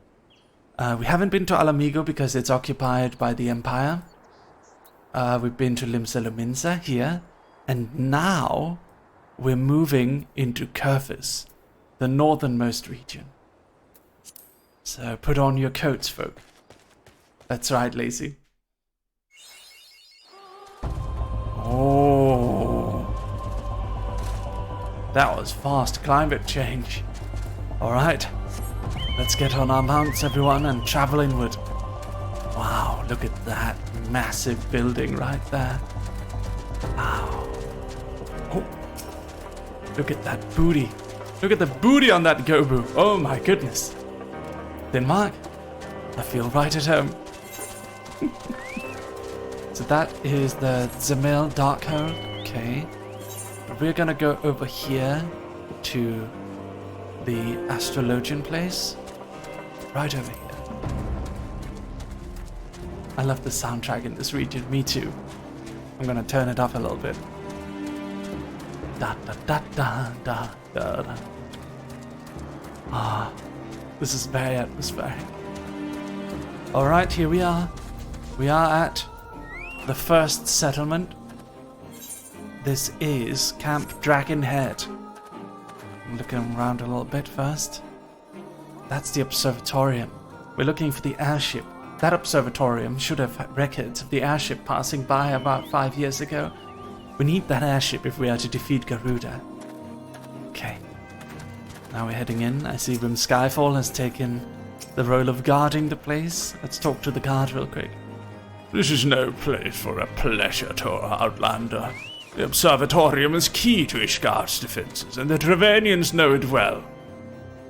We haven't been to Alamigo because it's occupied by the Empire. We've been to Limsa Lominsa here. And now we're moving into Kerfus, the northernmost region. So put on your coats, folk. That's right, Lazy. Oh. That was fast climate change. Alright. Let's get on our mounts, everyone, and travel inward. Wow, look at that massive building right there. Wow. Oh. Look at that booty. Look at the booty on that Gobu. Oh my goodness. Denmark, I feel right at home. So that is the Zemil Darkhold. Okay. But we're gonna go over here to the Astrologian place. Right over here. I love the soundtrack in this region. Me too. I'm gonna turn it up a little bit. Da da da da da da da. Ah. This is very atmospheric. Alright, here we are. We are at the first settlement. This is Camp Dragonhead. I'm looking around a little bit first. That's the observatorium. We're looking for the airship. That observatorium should have records of the airship passing by about 5 years ago. We need that airship if we are to defeat Garuda. Okay. Now we're heading in. I see Rim Skyfall has taken the role of guarding the place. Let's talk to the guard real quick. This is no place for a pleasure tour, Outlander. The observatorium is key to Ishgard's defenses, and the Dravanians know it well.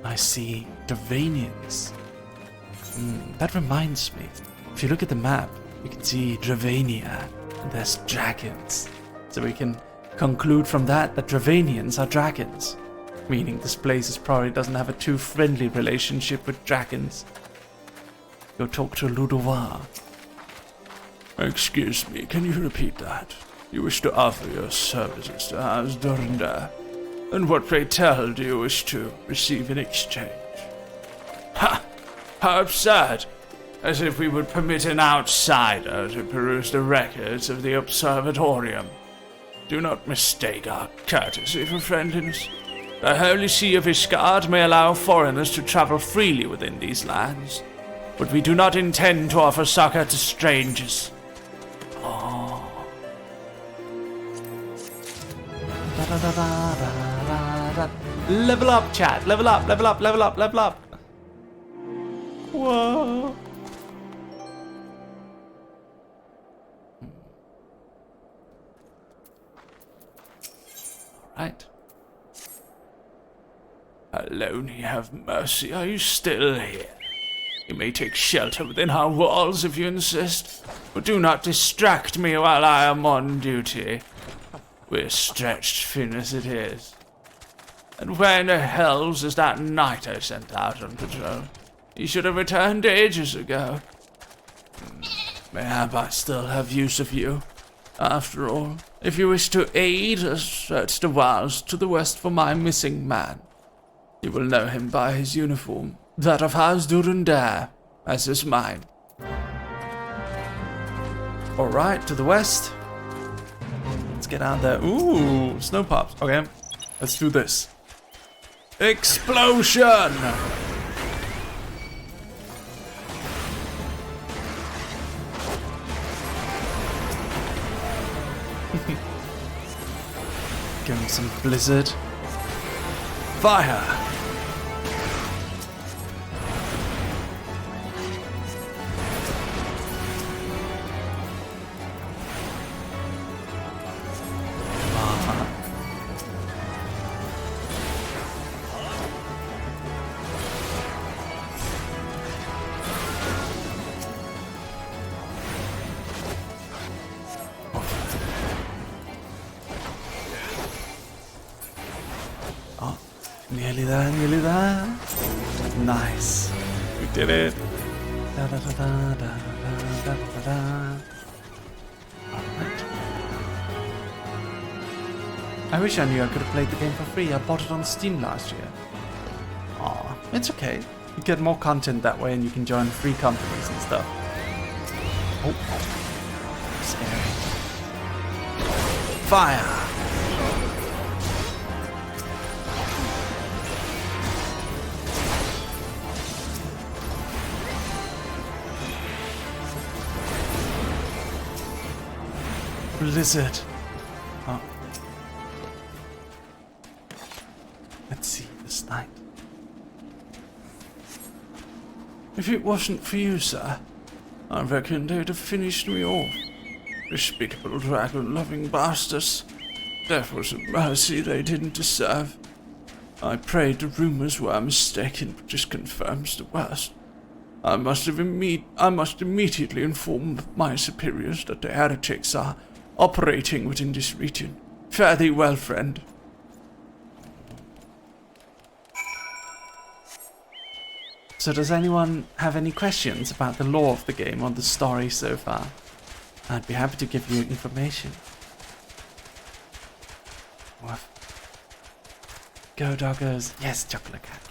I see. Dravanians. That reminds me. If you look at the map, you can see Dravania, and there's dragons. So we can conclude from that Dravanians are dragons. Meaning this place probably doesn't have a too friendly relationship with dragons. Go talk to Ludovar. Excuse me, can you repeat that? You wish to offer your services to House Durandar? And what, pray tell, do you wish to receive in exchange? Ha! How absurd! As if we would permit an outsider to peruse the records of the observatorium. Do not mistake our courtesy for friendliness. The Holy See of Ishgard may allow foreigners to travel freely within these lands, but we do not intend to offer succor to strangers. Level up, chat. Level up, level up, level up, level up. Whoa. Alright. Alone, have mercy, are you still here? You may take shelter within our walls if you insist, but do not distract me while I am on duty. We're stretched thin as it is. And where in the hells is that knight I sent out on patrol? He should have returned ages ago. Mayhap I still have use of you. After all, if you wish to aid us, search the wilds to the west for my missing man. You will know him by his uniform, that of House Durandar, as is mine. Alright, to the west. Let's get out there. Ooh, snow pops. Okay, let's do this. Explosion! Give him some blizzard. Fire! Nearly there, nearly there. Nice. We did it. Da, da, da, da, da, da, da, da. Alright. I wish I knew I could have played the game for free. I bought it on Steam last year. Aw, it's okay. You get more content that way and you can join free companies and stuff. Oh. Scary. Fire! Blizzard. Oh. Let's see this night. If it wasn't for you, sir, I reckon they'd have finished me off. Despicable dragon-loving bastards. Death was a mercy they didn't deserve. I prayed the rumors were mistaken, but just confirms the worst. I must immediately inform my superiors that the heretics are operating within this region. Fare thee well, friend. So does anyone have any questions about the lore of the game or the story so far? I'd be happy to give you information. Woof. Go doggers. Yes, chocolate cat.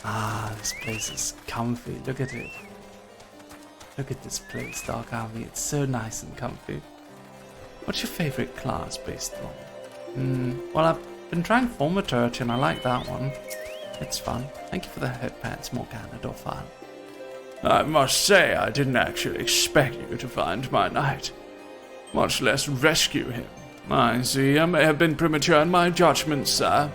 Ah, this place is comfy. Look at it. Look at this place, Dark Army. It's so nice and comfy. What's your favorite class based on? Well, I've been trying Formaturge and I like that one. It's fun. Thank you for the headpants, Morgana Dorfan. I must say I didn't actually expect you to find my knight, much less rescue him. I see I may have been premature in my judgment, sir.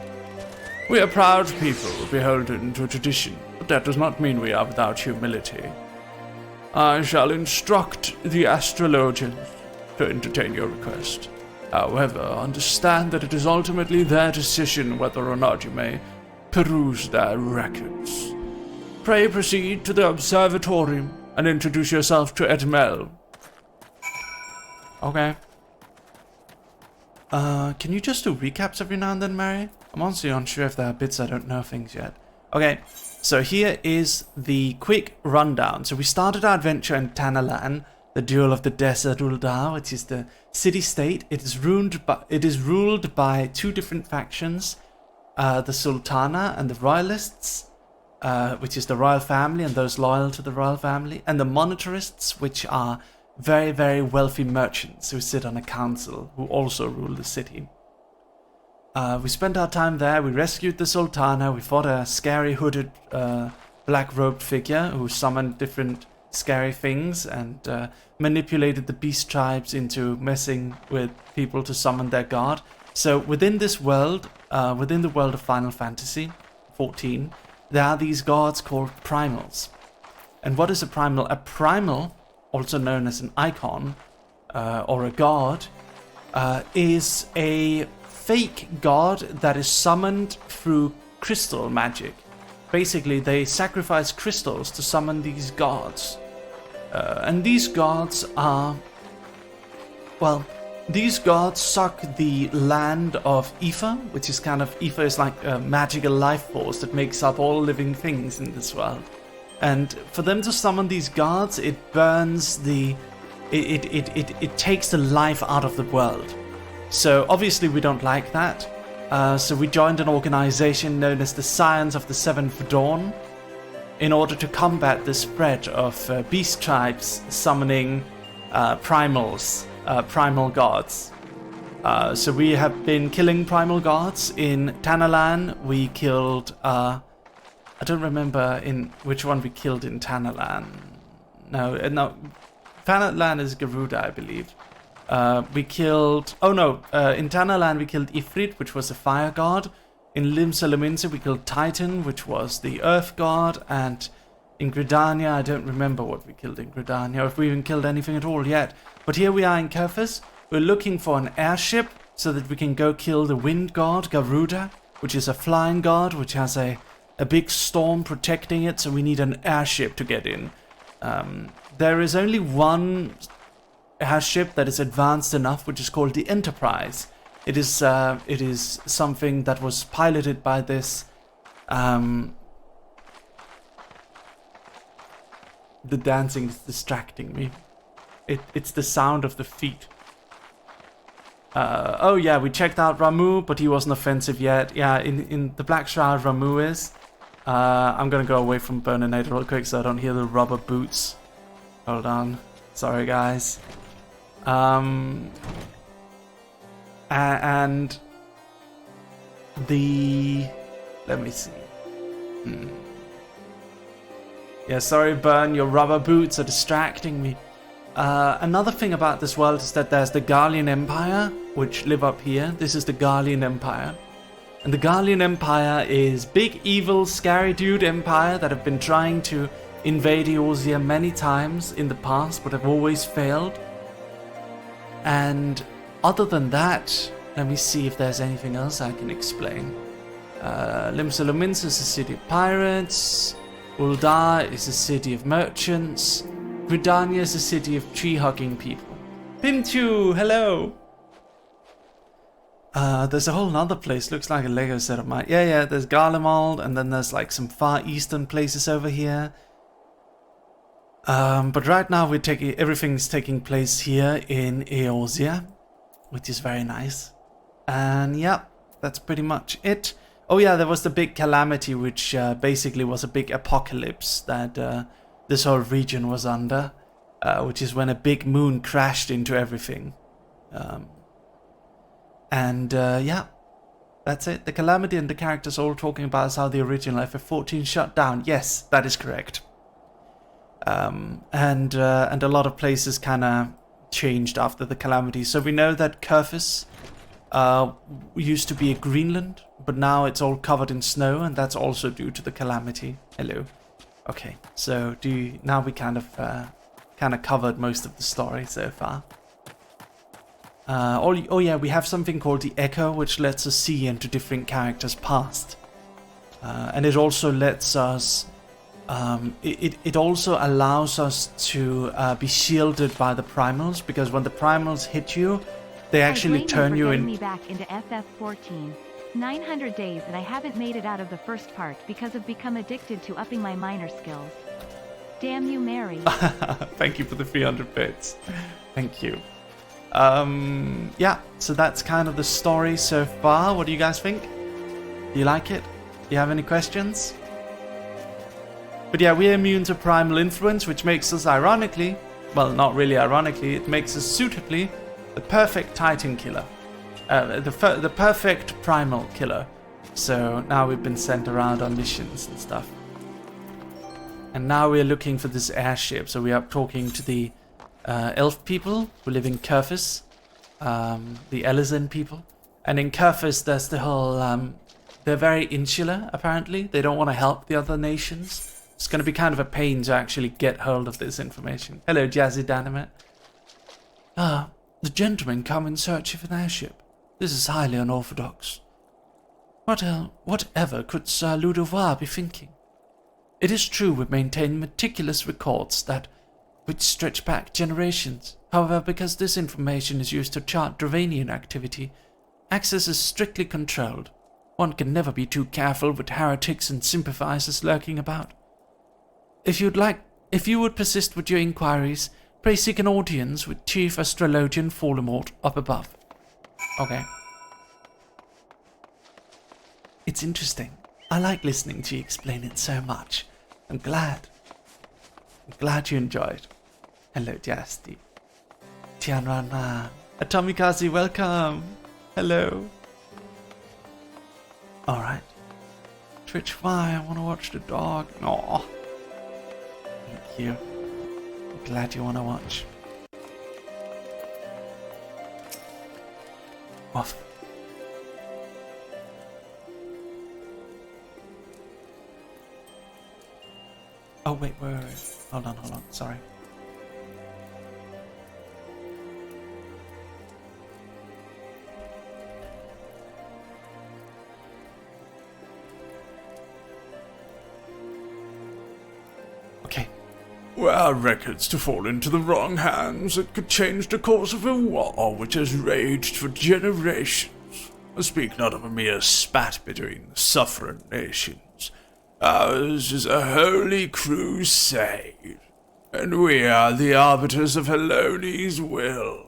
We are proud people, beholden to tradition, but that does not mean we are without humility. I shall instruct the astrologians to entertain your request. However, understand that it is ultimately their decision whether or not you may peruse their records. Pray proceed to the observatorium and introduce yourself to Edmel. Okay. Can you just do recaps every now and then, Mary? I'm honestly unsure if there are bits I don't know things yet. Okay, so here is the quick rundown. So we started our adventure in Tanalan, the Duel of the Desert Uldar, which is the city-state. It is ruled by two different factions, the Sultana and the Royalists, which is the royal family and those loyal to the royal family, and the Monetarists, which are very, very wealthy merchants who sit on a council who also rule the city. We spent our time there, we rescued the Sultana, we fought a scary hooded black-robed figure who summoned different scary things and manipulated the beast tribes into messing with people to summon their god. So within this world, within the world of Final Fantasy XIV, there are these gods called primals. And what is a primal? A primal, also known as an icon or a god, is a fake god that is summoned through crystal magic. Basically, they sacrifice crystals to summon these gods. And these gods are... well, these gods suck the land of Aether, which is kind of... Aether is like a magical life force that makes up all living things in this world. And for them to summon these gods, it burns the... It takes the life out of the world. So obviously we don't like that. So we joined an organization known as the Scions of the Seventh Dawn in order to combat the spread of beast tribes summoning primals, primal gods. So we have been killing primal gods. In Tanalan, we killed... I don't remember in which one we killed in Tanalan. No. Tanalan is Garuda, I believe. We killed... in Tanalan we killed Ifrit, which was a fire god. In Lim-Salaminsa we killed Titan, which was the earth god. And in Gridania, I don't remember what we killed in Gridania, or if we even killed anything at all yet. But here we are in Kerfus. We're looking for an airship so that we can go kill the wind god, Garuda, which is a flying god, which has a big storm protecting it, so we need an airship to get in. There is only one airship that is advanced enough, which is called the Enterprise. It is something that was piloted by this the dancing is distracting me. It's the sound of the feet. Oh yeah, we checked out Ramu, but he wasn't offensive yet. Yeah, in the Black Shroud, Ramu is. I'm gonna go away from Burninator real quick so I don't hear the rubber boots. Hold on. Sorry, guys. And the... let me see. Yeah, sorry, Burn, your rubber boots are distracting me. Another thing about this world is that there's the Garlean Empire, which live up here. This is the Garlean Empire. And the Garlean Empire is big, evil, scary dude empire that have been trying to invade Eorzea many times in the past, but have always failed. And other than that, let me see if there's anything else I can explain. Lim-Salaminsa is a city of pirates. Uldar is a city of merchants. Gridania is a city of tree-hugging people. Pimchu, hello! There's a whole other place, looks like a Lego set of mine. Yeah, there's Garlemald, and then there's like some far eastern places over here. But right now everything's taking place here in Eorzea, which is very nice. And yeah, that's pretty much it. Oh yeah, there was the big calamity, which basically was a big apocalypse that this whole region was under, which is when a big moon crashed into everything. Yeah, that's it. The calamity and the characters all talking about how the original FF14 shut down. Yes, that is correct. And a lot of places kind of changed after the calamity. So we know that Kerfus used to be a Greenland, but now it's all covered in snow, and that's also due to the calamity. Hello. Okay, so now we kind of kind of covered most of the story so far. Oh yeah, we have something called the Echo, which lets us see into different characters' past. And it also lets us... it also allows us to be shielded by the primals, because when the primals hit you, they actually turn you in... me back into FF14. 900 days and I haven't made it out of the first part because I've become addicted to upping my minor skills. Damn you, Mary. Thank you for the 300 bits. Thank you. Yeah, so that's kind of the story so far. What do you guys think? Do you like it? Do you have any questions? But yeah, we're immune to primal influence, which makes us ironically, well, not really ironically, it makes us suitably the perfect Titan killer. The perfect primal killer. So now we've been sent around on missions and stuff. And now we're looking for this airship. So we are talking to the elf people who live in Kerfus, the Elysian people. And in Kerfus, there's the whole... they're very insular, apparently. They don't want to help the other nations. It's going to be kind of a pain to actually get hold of this information. Hello, Jazzy Dynamite. The gentlemen come in search of an airship. This is highly unorthodox. Whatever could Sir Ludovic be thinking? It is true we maintain meticulous records which stretch back generations. However, because this information is used to chart Dravanian activity, access is strictly controlled. One can never be too careful with heretics and sympathizers lurking about. If you would persist with your inquiries, pray seek an audience with Chief Astrologian Voldemort up above. Okay. It's interesting. I like listening to you explain it so much. I'm glad you enjoyed. Hello, Jasty. Tianran. Atomikazi, welcome. Hello. Alright. Twitch Fire, I want to watch the dog. Aw. Thank you. I'm glad you want to watch. Off. Oh, wait. Hold on. Sorry. Okay. Were our records to fall into the wrong hands, it could change the course of a war which has raged for generations. I speak not of a mere spat between sovereign nations. Ours is a holy crusade, and we are the arbiters of Heloni's will.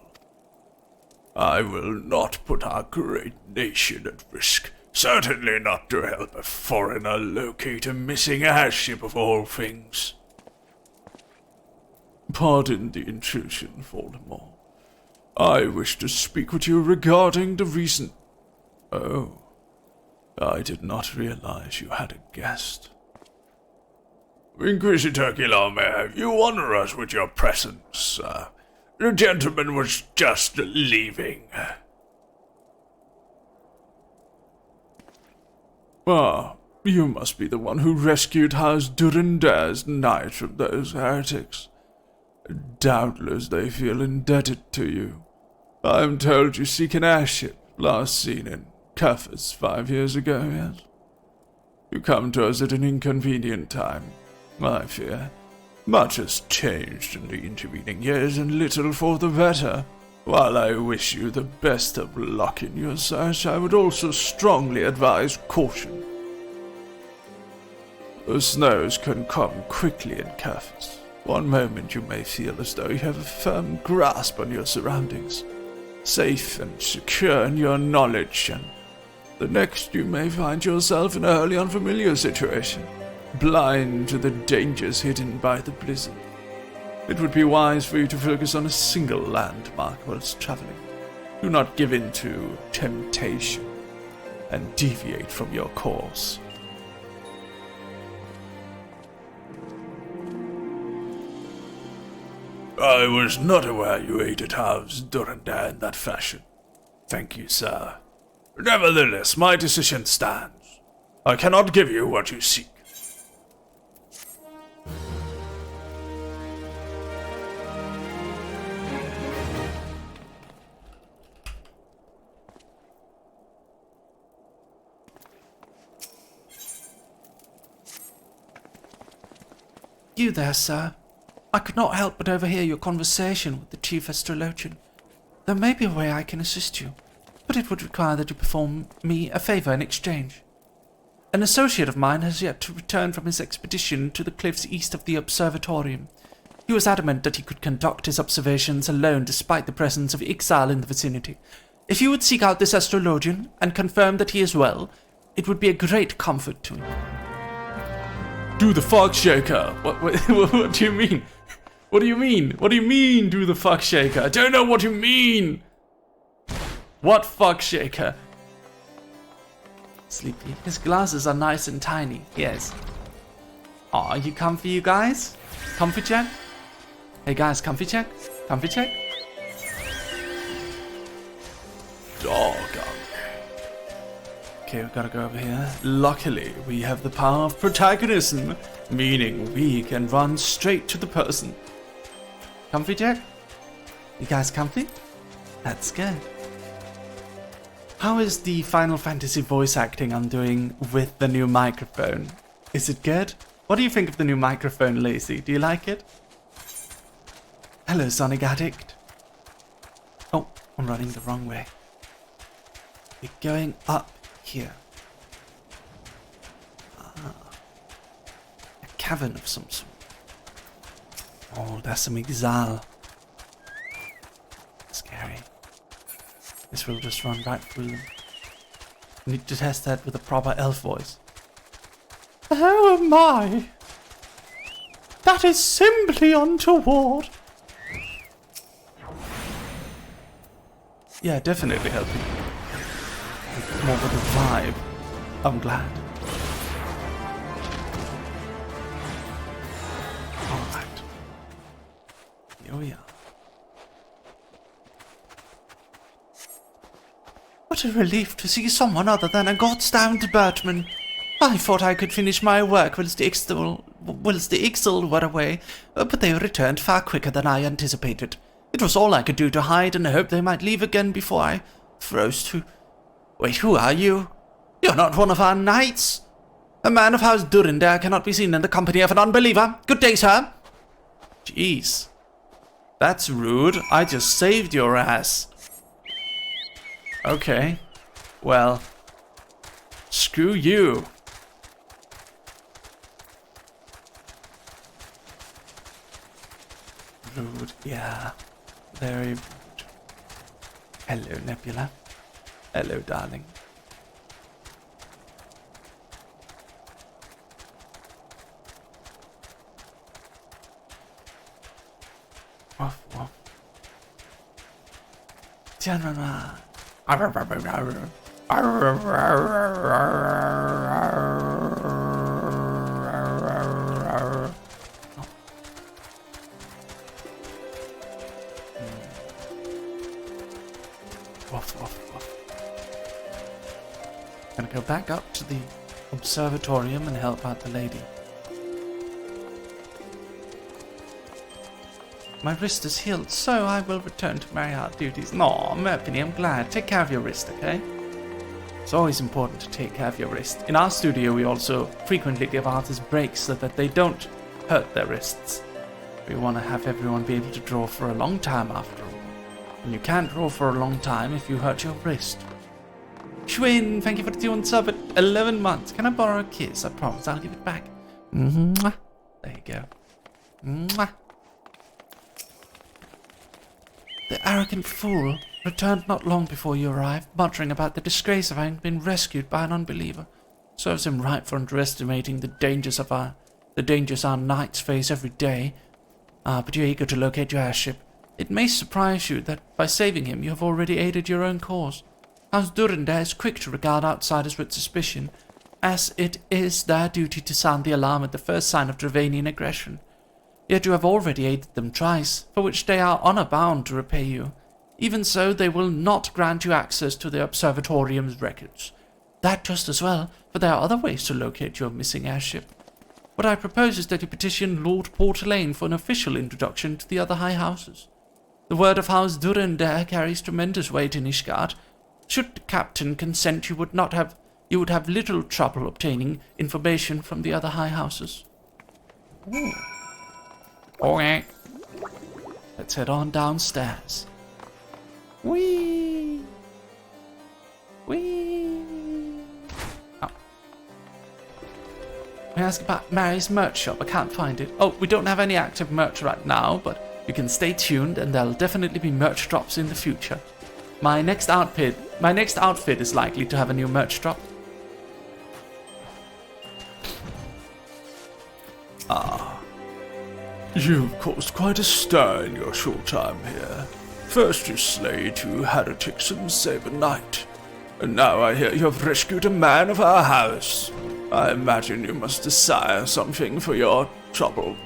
I will not put our great nation at risk, certainly not to help a foreigner locate a missing airship of all things. Pardon the intrusion, Voldemort. I wish to speak with you regarding the recent... Oh, I did not realize you had a guest. Inquisitor Guilherme, you honor us with your presence. The gentleman was just leaving. Ah, you must be the one who rescued House Durandar's knight from those heretics. Doubtless they feel indebted to you. I am told you seek an airship, last seen in Kerfus 5 years ago, yes? You come to us at an inconvenient time, I fear. Much has changed in the intervening years, and little for the better. While I wish you the best of luck in your search, I would also strongly advise caution. The snows can come quickly in Kerfus. One moment you may feel as though you have a firm grasp on your surroundings, safe and secure in your knowledge, and the next you may find yourself in a wholly unfamiliar situation, blind to the dangers hidden by the blizzard. It would be wise for you to focus on a single landmark whilst traveling. Do not give in to temptation and deviate from your course. I was not aware you aided House Durandar in that fashion. Thank you, sir. Nevertheless, my decision stands. I cannot give you what you seek. you there, sir. I could not help but overhear your conversation with the chief astrologian. There may be a way I can assist you, but it would require that you perform me a favor in exchange. An associate of mine has yet to return from his expedition to the cliffs east of the observatorium. He was adamant that he could conduct his observations alone despite the presence of XIV in the vicinity. If you would seek out this astrologian and confirm that he is well, it would be a great comfort to him. Do the fuck shaker. What do you mean? What do you mean? What do you mean, do the fuck shaker? I don't know what you mean. What fuck shaker? Sleepy. His glasses are nice and tiny. Yes. Aw, are you comfy, you guys? Comfy check? Hey guys, comfy check? Comfy check? Dog. Okay, we've got to go over here. Luckily, we have the power of protagonism, meaning we can run straight to the person. Comfy, Jack? You guys comfy? That's good. How is the Final Fantasy voice acting I'm doing with the new microphone? Is it good? What do you think of the new microphone, Lacey? Do you like it? Hello, Sonic Addict. Oh, I'm running the wrong way. We're going up here. A cavern of some sort. Oh, that's some exile. Scary. This will just run right through them. Need to test that with a proper elf voice. Oh my! That is simply untoward! Yeah, definitely helping. More with a vibe. I'm glad. Alright. Here we are. What a relief to see someone other than a godsdamned Bertman. I thought I could finish my work whilst the Ixil were away, but they returned far quicker than I anticipated. It was all I could do to hide and hope they might leave again before I froze to... Wait, who are you? You're not one of our knights. A man of House Durandare cannot be seen in the company of an unbeliever. Good day, sir. Jeez. That's rude. I just saved your ass. Okay. Well. Screw you. Rude. Yeah. Very rude. Hello, Nebula. Hello, darling. Woof, woof. Tianrana. Woof, woof, woof. Gonna go back up to the observatorium and help out the lady. My wrist is healed, so I will return to my art duties. No, Merpini, I'm glad. Take care of your wrist, okay? It's always important to take care of your wrist. In our studio, we also frequently give artists breaks so that they don't hurt their wrists. We want to have everyone be able to draw for a long time after all. And you can't draw for a long time if you hurt your wrist. Schwinn, thank you for the 2 sub at 11 months. Can I borrow a kiss? I promise I'll give it back. Mwah. There you go. Mwah. The arrogant fool returned not long before you arrived, muttering about the disgrace of having been rescued by an unbeliever. Serves him right for underestimating the dangers our knights face every day. But you're eager to locate your airship. It may surprise you that by saving him you have already aided your own cause. House Durandare is quick to regard outsiders with suspicion, as it is their duty to sound the alarm at the first sign of Dravanian aggression. Yet you have already aided them twice, for which they are honor-bound to repay you. Even so, they will not grant you access to the observatorium's records. That just as well, for there are other ways to locate your missing airship. What I propose is that you petition Lord Portelaine for an official introduction to the other high houses. The word of House Durandare carries tremendous weight in Ishgard. Should the captain consent, you would have little trouble obtaining information from the other high houses. Ooh. Okay. Let's head on downstairs. Whee! Whee! Oh. May I ask about Mary's merch shop? I can't find it. Oh, we don't have any active merch right now, but you can stay tuned and there'll definitely be merch drops in the future. My next outfit is likely to have a new merch drop. You've caused quite a stir in your short time here. First you slay 2 heretics and save a knight. And now I hear you have rescued a man of our house. I imagine you must desire something for your troubles.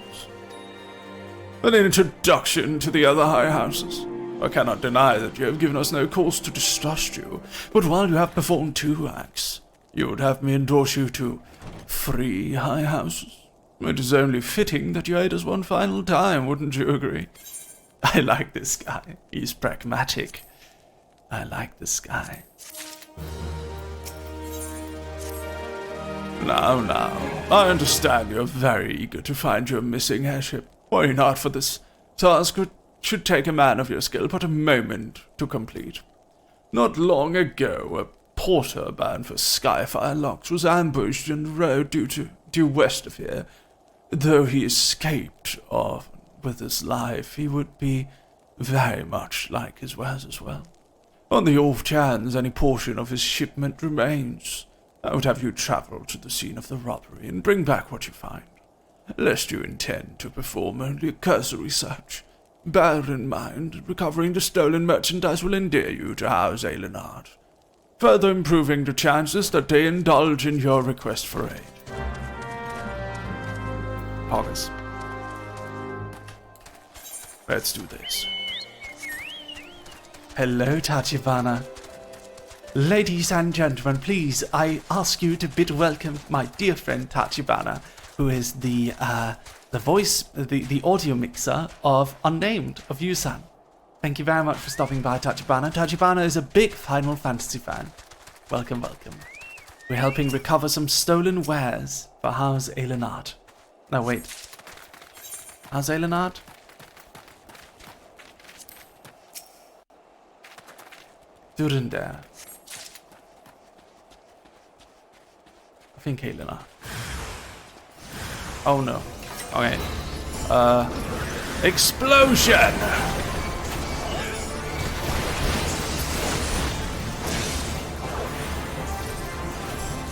An introduction to the other high houses. I cannot deny that you have given us no cause to distrust you, but while you have performed 2 acts, you would have me endorse you to 3 high houses. It is only fitting that you aid us one final time, wouldn't you agree? I like this guy. He's pragmatic. I like this guy. Now, I understand you're very eager to find your missing airship. Worry not, for this task should take a man of your skill but a moment to complete. Not long ago, a porter bound for Skyfire Locks was ambushed in the road due west of here. Though he escaped off with his life, he would be very much like his wares as well. On the off chance any portion of his shipment remains, I would have you travel to the scene of the robbery and bring back what you find, lest you intend to perform only a cursory search. Bear in mind, recovering the stolen merchandise will endear you to House Aelinard, further improving the chances that they indulge in your request for aid. Poggers. Let's do this. Hello, Tachibana. Ladies and gentlemen, please, I ask you to bid welcome my dear friend Tachibana, who is the voice, the audio mixer of Unnamed, of Yusan. Thank you very much for stopping by, Tachibana. Tachibana is a big Final Fantasy fan. Welcome, welcome. We're helping recover some stolen wares for House Aelinard. No, wait. House Aelinard? Durender. I think Aelinard. Oh no. Okay. Explosion!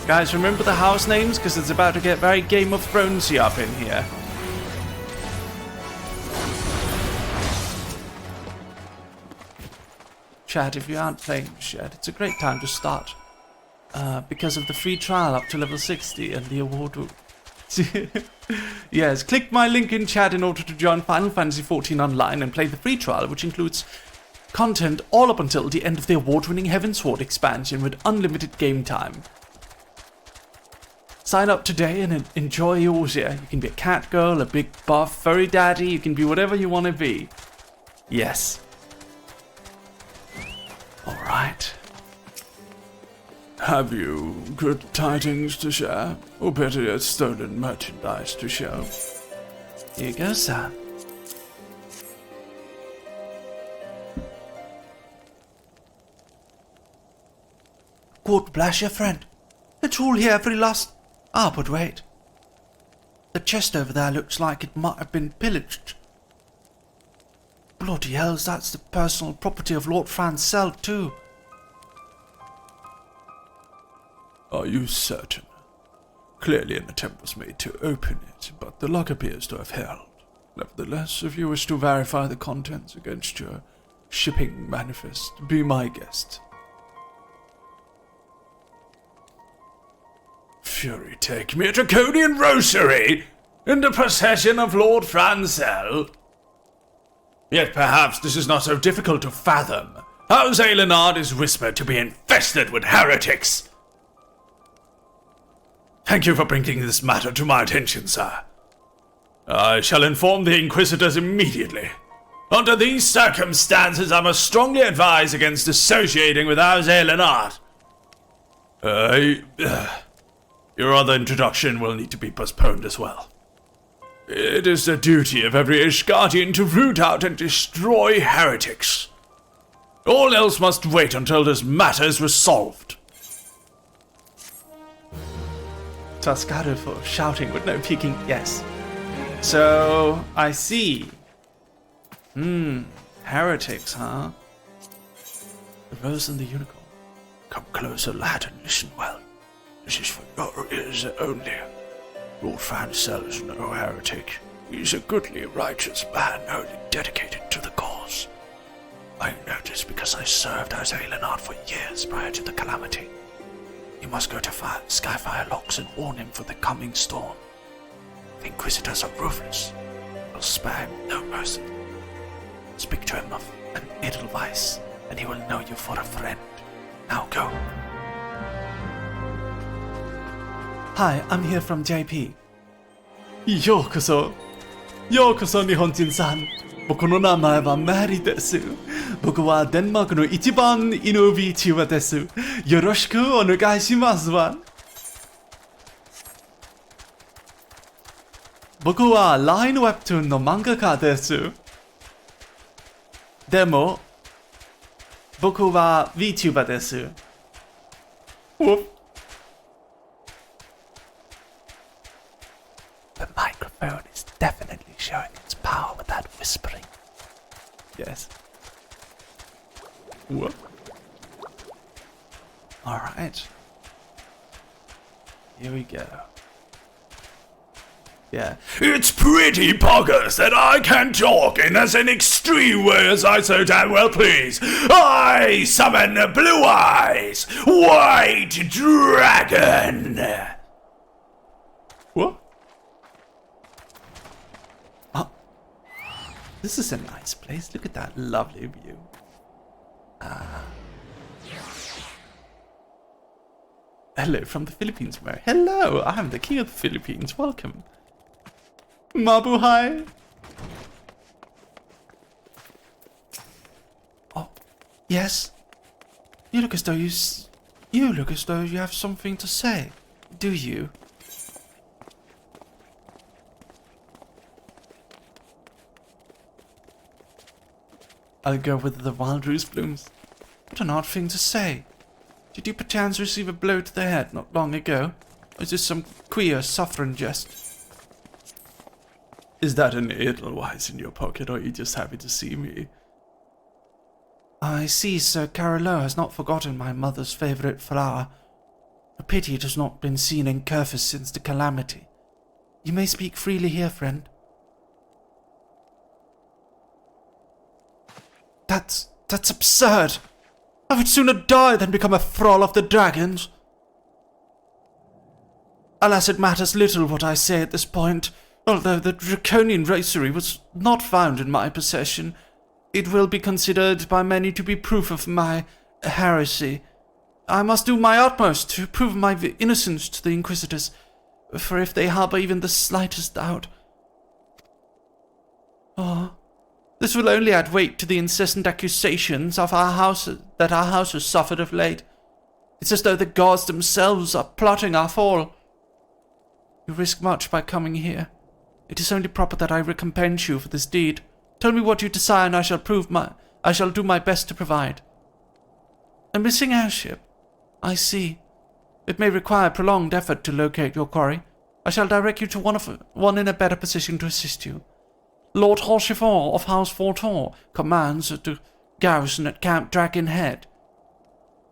Guys, remember the house names? Because it's about to get very Game of Thrones-y up in here. Chat, if you aren't playing yet, it's a great time to start. Because of the free trial up to level 60 and the award. Yes, click my link in chat in order to join Final Fantasy XIV Online and play the free trial, which includes content all up until the end of the award-winning Heavensward expansion with unlimited game time. Sign up today and enjoy yours here. You can be a cat girl, a big buff, furry daddy, you can be whatever you want to be. Yes. Alright. Have you good tidings to share? Or better yet, stolen merchandise to show? Here you go, sir. God bless you, friend. It's all here, every last... Ah, but wait. The chest over there looks like it might have been pillaged. Bloody hells, that's the personal property of Lord Francel, too. Are you certain? Clearly an attempt was made to open it, but the lock appears to have held. Nevertheless, if you wish to verify the contents against your shipping manifest, be my guest. Fury take me, a draconian rosary, in the possession of Lord Francel. Yet perhaps this is not so difficult to fathom. House Aelinard is whispered to be infested with heretics. Thank you for bringing this matter to my attention, sir. I shall inform the Inquisitors immediately. Under these circumstances, I must strongly advise against associating with House Aelinard. Your other introduction will need to be postponed as well. It is the duty of every Ishgardian to root out and destroy heretics. All else must wait until this matter is resolved. Toscado for shouting with no peeking. Yes. So, I see. Heretics, huh? The Rose and the Unicorn. Come closer, lad, and listen well. This is for your ears only. Lord Francel is no heretic. He's a goodly, righteous man, wholly dedicated to the cause. I know this because I served as Aelinard for years prior to the calamity. You must go to Skyfire Locks and warn him for the coming storm. The Inquisitors are ruthless. Will spare him no mercy. Speak to him of an Edelweiss, and he will know you for a friend. Now go. Hi, I'm here from JP. Yokoso. Yokoso, Nihonjin-san. Boku no namae wa Mary desu. Boku wa Denmark no ichiban inu vtuber desu. Yoroshiku onegai shimasu wa. Boku wa LINE webtoon no mangaka desu. Demo, boku wa vtuber desu. Whoop. The microphone is definitely showing its power with that whispering. Yes. Whoop. Alright. Here we go. Yeah. It's pretty bogus that I can talk in as an extreme way as I so damn well please. I summon Blue Eyes, White Dragon. What? Oh. This is a nice place. Look at that lovely view. Hello from the Philippines, Mary. Hello, I'm the king of the Philippines. Welcome. Mabuhay. Oh, yes. You look as though you have something to say. Do you? I'll go with the wild rose blooms. What an odd thing to say. Did you perchance receive a blow to the head not long ago? Or is this some queer, sovereign jest? Is that an Edelweiss in your pocket, or are you just happy to see me? I see Sir Carolo has not forgotten my mother's favourite flower. A pity it has not been seen in Kerfus since the calamity. You may speak freely here, friend. That's absurd! I would sooner die than become a thrall of the dragons. Alas, it matters little what I say at this point. Although the draconian rosary was not found in my possession, it will be considered by many to be proof of my heresy. I must do my utmost to prove my innocence to the Inquisitors, for if they harbour even the slightest doubt... Oh, this will only add weight to the incessant accusations of our house that our house has suffered of late. It's as though the gods themselves are plotting our fall. You risk much by coming here. It is only proper that I recompense you for this deed. Tell me what you desire, and I shall do my best to provide. A missing airship? I see. It may require prolonged effort to locate your quarry. I shall direct you to one in a better position to assist you. Lord Rochefort of House Fortor commands the garrison at Camp Dragon Head.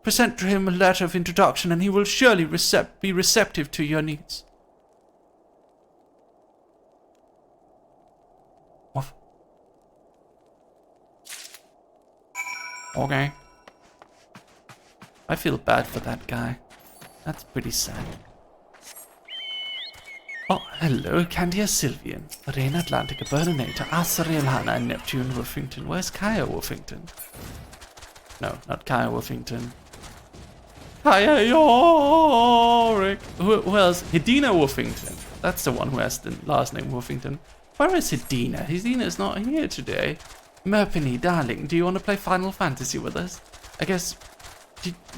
Present to him a letter of introduction, and he will surely be receptive to your needs. What? Okay. I feel bad for that guy. That's pretty sad. Oh, hello, Candia Sylvian, Rain Atlantica Burninator, Asariel Hanna, and Neptune Woofington. Where's Kaya Woofington? No, not Kaya Woofington. Kaya Yorick! Who else? Hedina Woofington. That's the one who has the last name Woofington. Where is Hedina? Hedina's not here today. Merpenny, darling, do you want to play Final Fantasy with us? I guess...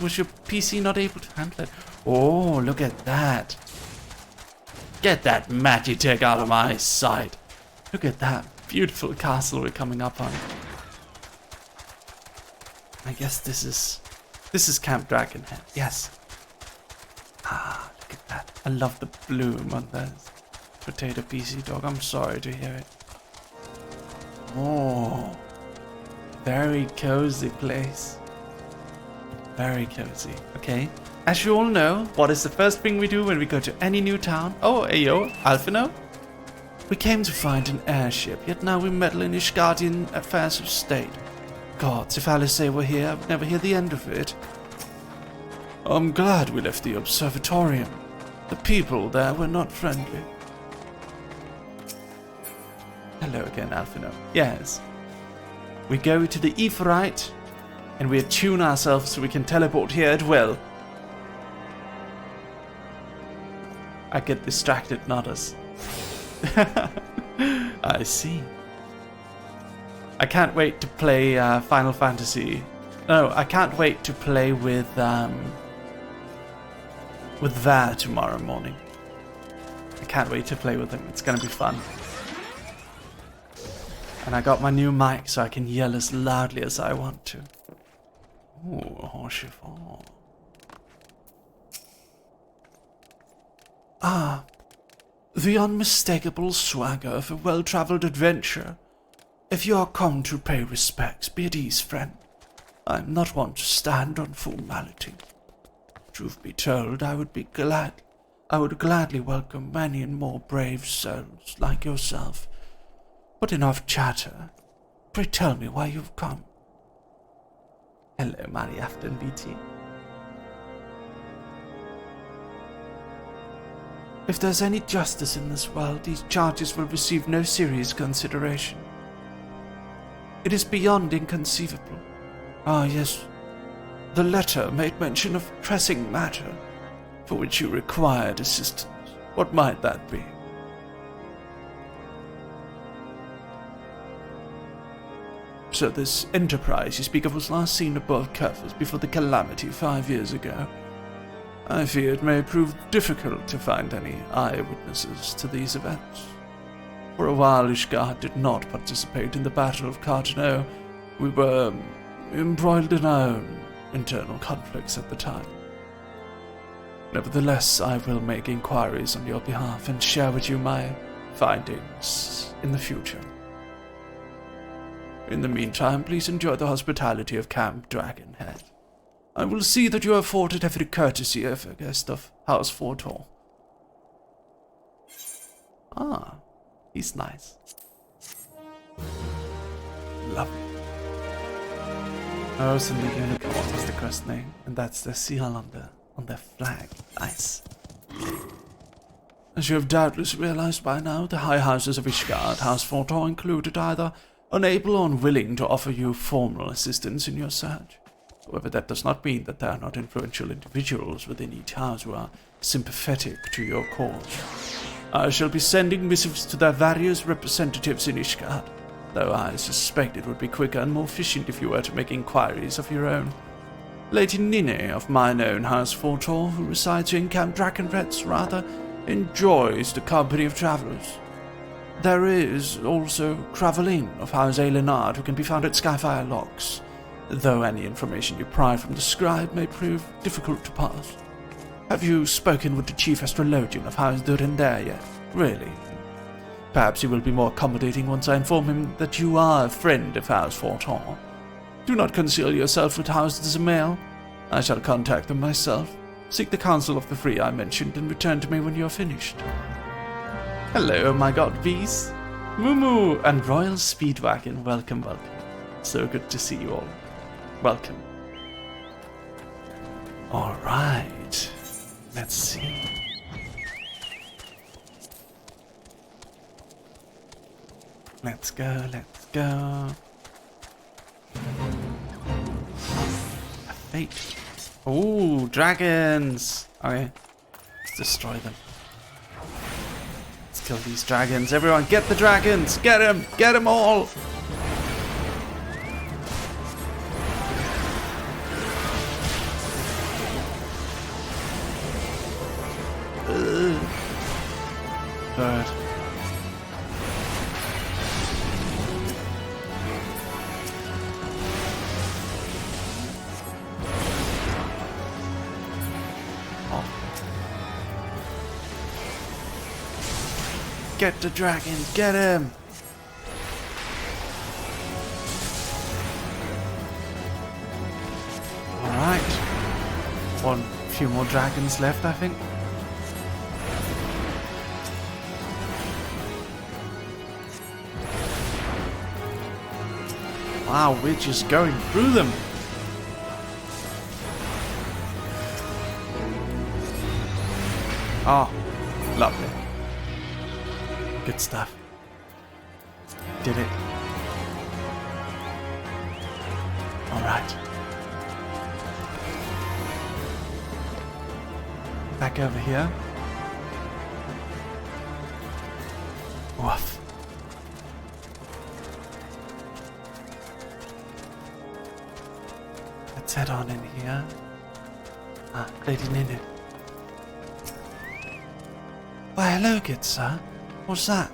was your PC not able to handle it? Oh, look at that. Get that Magitech out of my sight. Look at that beautiful castle we're coming up on. I guess this is Camp Dragonhead. Yes. Ah, look at that. I love the bloom on the potato PC dog. I'm sorry to hear it. Oh, very cozy place. Very cozy. Okay. As you all know, what is the first thing we do when we go to any new town? Oh, ayo, Alphino? We came to find an airship, yet now we meddle in Ishgardian affairs of state. Gods, if Alice were here, I would never hear the end of it. I'm glad we left the observatorium. The people there were not friendly. Hello again, Alphino. Yes. We go to the Ephorite, and we attune ourselves so we can teleport here at will. I get distracted, Nodders. I see. I can't wait to play Final Fantasy. No, I can't wait to play with Var tomorrow morning. I can't wait to play with him. It's gonna be fun. And I got my new mic so I can yell as loudly as I want to. Ooh, chiffon. Ah, the unmistakable swagger of a well-traveled adventurer. If you are come to pay respects, be at ease, friend. I am not one to stand on formality. Truth be told, I would gladly welcome many and more brave souls like yourself. But enough chatter. Pray tell me why you've come. Hello, Mary Afton BT. If there's any justice in this world, these charges will receive no serious consideration. It is beyond inconceivable. Ah, yes. The letter made mention of pressing matter, for which you required assistance. What might that be? So this enterprise you speak of was last seen above Curfews before the calamity 5 years ago. I fear it may prove difficult to find any eyewitnesses to these events. For a while, Ishgard did not participate in the Battle of Cartano. We were embroiled in our own internal conflicts at the time. Nevertheless, I will make inquiries on your behalf and share with you my findings in the future. In the meantime, please enjoy the hospitality of Camp Dragonhead. I will see that you are afforded every courtesy of a guest of House Fortor. Ah, he's nice. Lovely. Rose and the Unicorn is the quest name, and that's the seal on their flag. Nice. As you have doubtless realized by now, the high houses of Ishgard, House Fortor included, either unable or unwilling to offer you formal assistance in your search. However, that does not mean that there are not influential individuals within each house who are sympathetic to your cause. I shall be sending missives to their various representatives in Ishgard, though I suspect it would be quicker and more efficient if you were to make inquiries of your own. Lady Nine of mine own House Fortor, who resides in Camp Dragonhead, rather enjoys the company of travelers. There is also Craveline of House Elinard, who can be found at Skyfire Locks, though any information you pry from the scribe may prove difficult to pass. Have you spoken with the chief astrologian of House Durendare yet? Really? Perhaps he will be more accommodating once I inform him that you are a friend of House Fortor. Do not conceal yourself with House Zemail. I shall contact them myself. Seek the Council of the Free I mentioned and return to me when you are finished. Hello, my god bees. Mumu and Royal Speedwagon, welcome, welcome. So good to see you all. Welcome. Alright. Let's see. Let's go, let's go. A fate. Ooh, dragons! Okay, let's destroy them. Let's kill these dragons. Everyone, get the dragons! Get them! Get them all! bird. Oh. Get the dragon, get him! Alright. Few more dragons left, I think. Wow, we're just going through them. Oh, lovely. Good stuff. Did it. Alright. Back over here. Woof. Let's head on in here. Ah, Lady Ninu. Why, hello, good sir. What's that?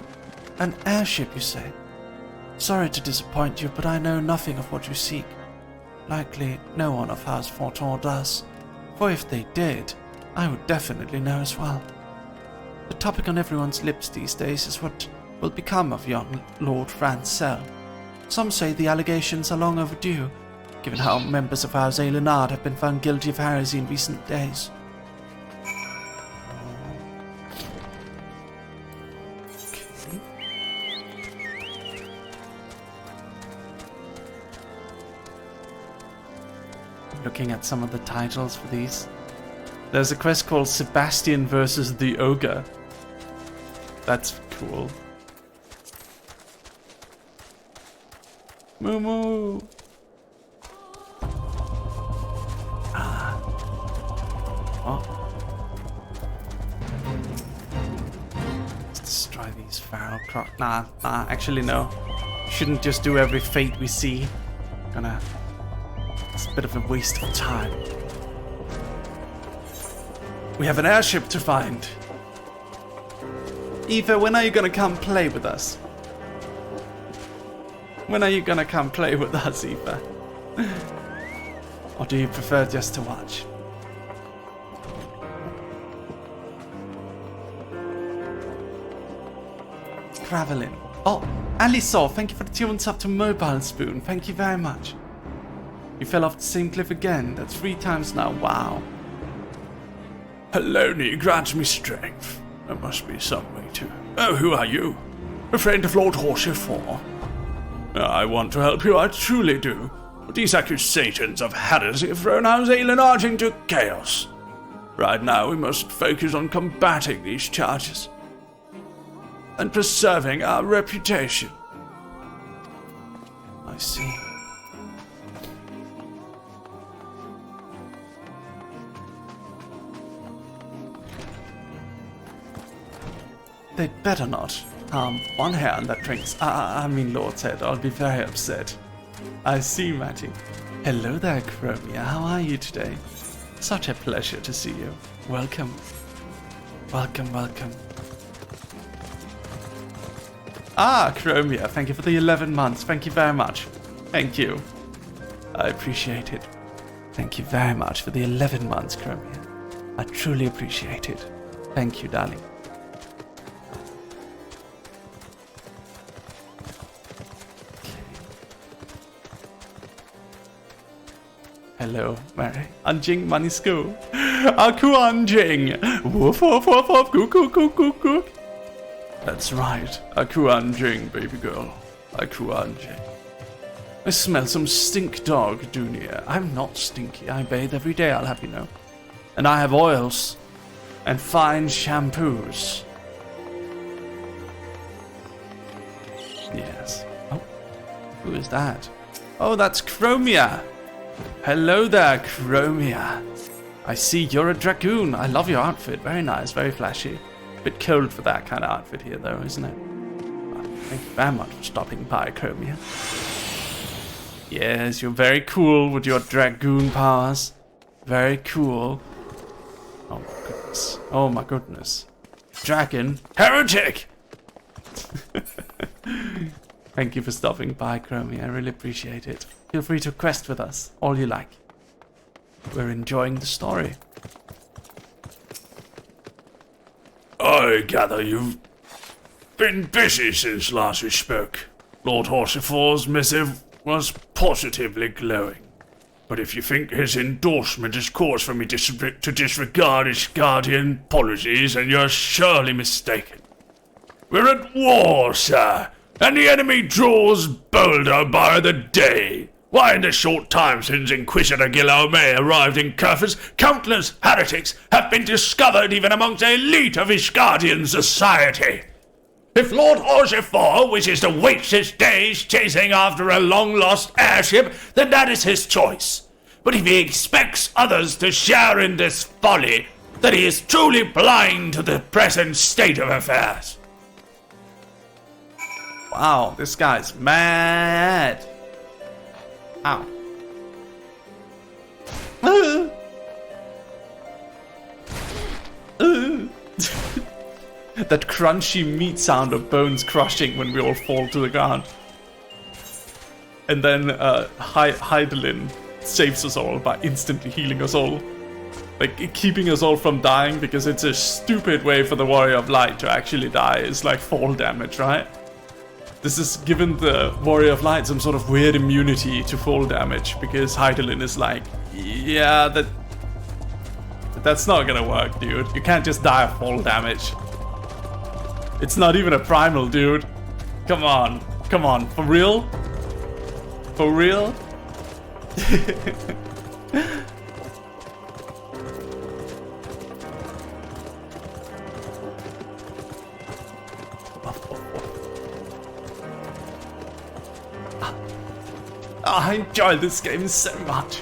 An airship, you say? Sorry to disappoint you, but I know nothing of what you seek. Likely, no one of House Fortor does. For if they did, I would definitely know as well. The topic on everyone's lips these days is what will become of young Lord Francel. Some say the allegations are long overdue, given how members of House Aelinard have been found guilty of heresy in recent days. Looking at some of the titles for these. There's a quest called Sebastian versus the Ogre. That's cool. Moo moo. Ah. Oh. Let's destroy these feral croc. Nah, actually no. Shouldn't just do every fate we see. It's a bit of a waste of time. We have an airship to find. Eva, when are you gonna come play with us? When are you gonna come play with us, Eva? Or do you prefer just to watch? Traveling. Oh, Alisol, thank you for the tunes up to Mobile Spoon. Thank you very much. You fell off the same cliff again. That's 3 times now. Wow. Hello, grants me strength. There must be some way to... Oh, who are you? A friend of Lord Horsefort. I want to help you, I truly do. But these accusations of heresy have thrown House Aelinard into chaos. Right now we must focus on combating these charges. And preserving our reputation. I see. They'd better not harm one hand that drinks. I mean Lord's head. I'll be very upset. I see, Matty. Hello there, Chromia. How are you today? Such a pleasure to see you. Welcome. Welcome, welcome. Ah, Chromia, thank you for the 11 months. Thank you very much. Thank you. I appreciate it. Thank you very much for the 11 months, Chromia. I truly appreciate it. Thank you, darling. Hello, Mary. Anjing Manisko. Aku Anjing. Woof, woof, woof, woof. Gook, gook, gook, gook, gook. That's right. Aku Anjing, baby girl. Aku Anjing. I smell some stink dog, Dunia. I'm not stinky. I bathe every day, I'll have you know. And I have oils. And fine shampoos. Yes. Oh. Who is that? Oh, that's Chromia. Hello there, Chromia. I see you're a dragoon. I love your outfit. Very nice, very flashy. Bit cold for that kind of outfit here, though, isn't it? Well, thank you very much for stopping by, Chromia. Yes, you're very cool with your dragoon powers. Very cool. Oh my goodness. Oh my goodness. dragon. Heretic! Thank you for stopping by, Chromie. I really appreciate it. Feel free to quest with us, all you like. We're enjoying the story. I gather you've been busy since last we spoke. Lord Horsifor's missive was positively glowing. But if you think his endorsement is cause for me to disregard his guardian policies, then you're surely mistaken. We're at war, sir, and the enemy draws bolder by the day. Why, in the short time since Inquisitor Guillaume arrived in Kerfus, countless heretics have been discovered even amongst the elite of his guardian society. If Lord Horsifor wishes to waste his days chasing after a long-lost airship, then that is his choice. But if he expects others to share in this folly, then he is truly blind to the present state of affairs. Wow, this guy's mad. Ow. That crunchy meat sound of bones crushing when we all fall to the ground. And then Heidelin saves us all by instantly healing us all. Like, keeping us all from dying, because it's a stupid way for the Warrior of Light to actually die. It's like fall damage, right? This is given the Warrior of Light some sort of weird immunity to fall damage, because Heidelin is like, yeah, that's not gonna work, dude. You can't just die of fall damage. It's not even a primal, dude. Come on. Come on. For real? For real? I enjoy this game so much.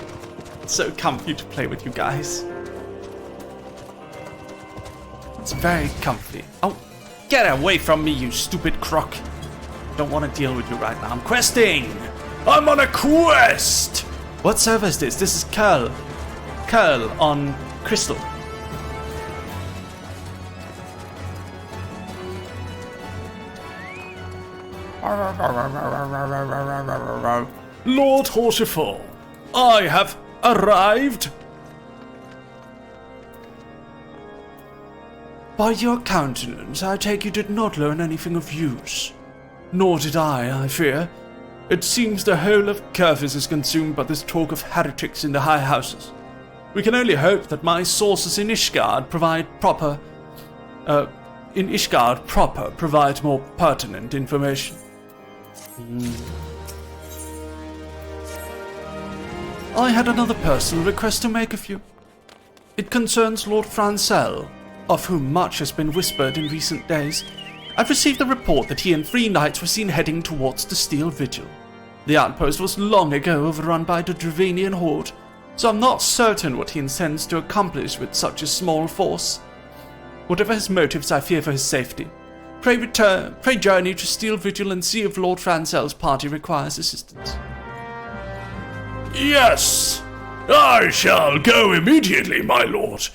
It's so comfy to play with you guys. It's very comfy. Oh, get away from me, you stupid croc. Don't want to deal with you right now. I'm questing. I'm on a quest. What server is this? This is Curl. Curl on Crystal. Lord Horsifor, I have arrived. By your countenance, I take you did not learn anything of use. Nor did I fear. It seems the whole of Kerfus is consumed by this talk of heretics in the high houses. We can only hope that my sources in Ishgard provide more pertinent information. I had another personal request to make of you. It concerns Lord Francel, of whom much has been whispered in recent days. I've received a report that he and 3 knights were seen heading towards the Steel Vigil. The outpost was long ago overrun by the Dravanian horde, so I'm not certain what he intends to accomplish with such a small force. Whatever his motives, I fear for his safety. Pray journey to Steel Vigil and see if Lord Francel's party requires assistance. Yes, I shall go immediately, my lord.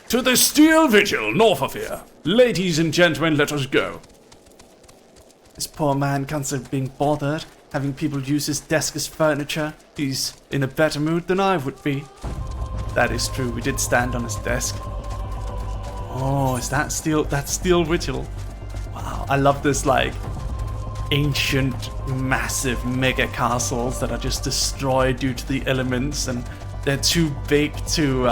To the Steel Vigil, north of here. Ladies and gentlemen, let us go. This poor man can't stop being bothered, having people use his desk as furniture. He's in a better mood than I would be. That is true, we did stand on his desk. Oh, is that Steel Vigil? Wow, I love this, like, ancient, massive mega castles that are just destroyed due to the elements, and they're too big to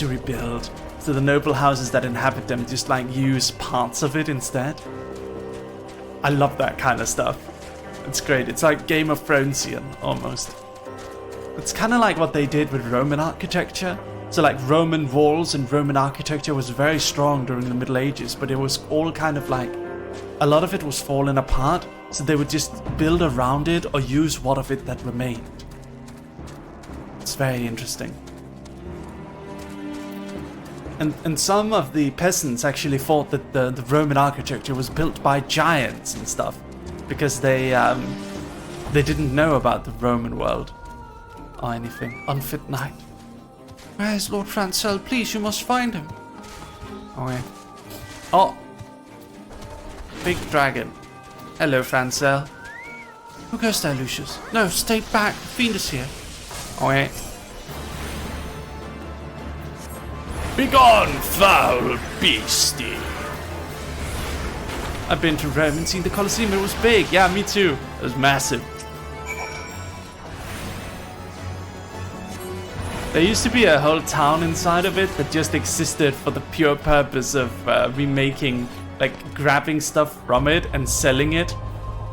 rebuild. So the noble houses that inhabit them just like use parts of it instead. I love that kind of stuff. It's great. It's like Game of Thronesian almost. It's kind of like what they did with Roman architecture. So like Roman walls and Roman architecture was very strong during the Middle Ages, but it was all kind of like, a lot of it was falling apart, so they would just build around it or use what of it that remained. It's very interesting. And some of the peasants actually thought that the Roman architecture was built by giants and stuff, because they didn't know about the Roman world or anything. Unfit knight. Where is Lord Francel? Please, you must find him. Okay. Oh. Big dragon. Hello, Francel. Who goes there, Lucius? No, stay back. The fiend is here. Okay. Begone, foul beastie! I've been to Rome and seen the Colosseum. It was big. Yeah, me too. It was massive. There used to be a whole town inside of it that just existed for the pure purpose of remaking, like grabbing stuff from it and selling it.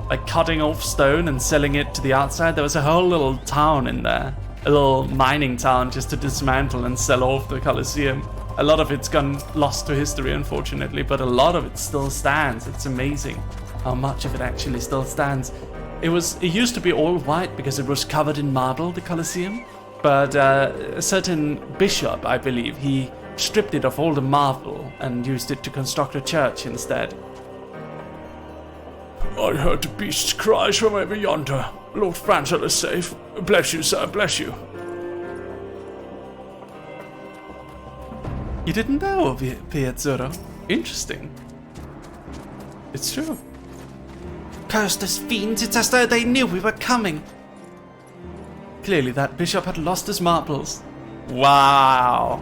Like cutting off stone and selling it to the outside. There was a whole little town in there. A little mining town just to dismantle and sell off the Colosseum. A lot of it's gone lost to history, unfortunately, but a lot of it still stands. It's amazing how much of it actually still stands. It used to be all white because it was covered in marble, the Colosseum. But a certain bishop, I believe, he stripped it of all the marble and used it to construct a church instead. I heard the beast's cries from over yonder. Lord Francel is safe. Bless you, sir, bless you. You didn't know, Piazzuro? Interesting. It's true. Cursed as fiends, it's as though they knew we were coming. Clearly that bishop had lost his marbles. Wow.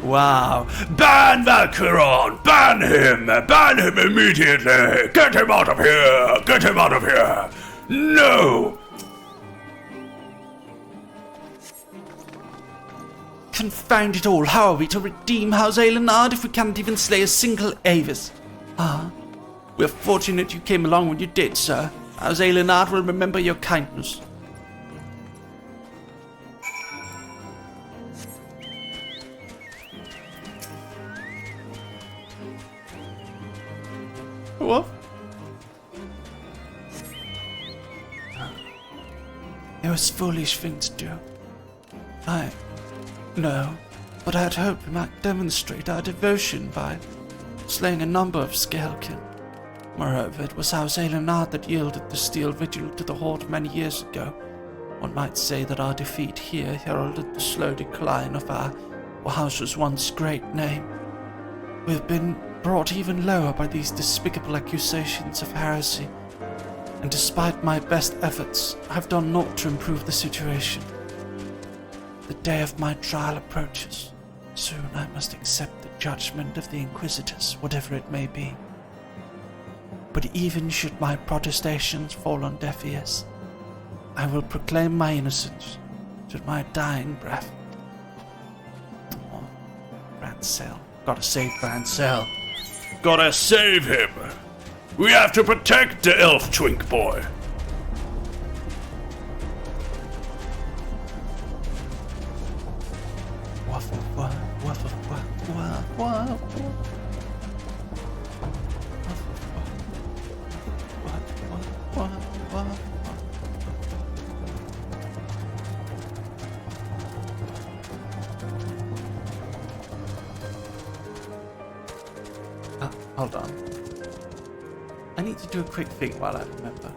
Wow. Ban Valkyron! Ban him! Ban him immediately! Get him out of here! Get him out of here! No! Confound it all, how are we to redeem House Aelinard if we can't even slay a single Avis? Ah, we're fortunate you came along when you did, sir. House Aelinard will remember your kindness. What? It was a foolish thing to do. No, but I had hoped we might demonstrate our devotion by slaying a number of Scalekin. Moreover, it was House Aelinard that yielded the steel vigil to the Horde many years ago. One might say that our defeat here heralded the slow decline of our house's once great name. We have been brought even lower by these despicable accusations of heresy, and despite my best efforts, I have done naught to improve the situation. The day of my trial approaches. Soon I must accept the judgment of the Inquisitors, whatever it may be. But even should my protestations fall on deaf ears, I will proclaim my innocence to my dying breath. Oh, Francel. Gotta save Francel. Gotta save him! We have to protect the elf twink boy! Hold on. I need to do a quick thing while I remember.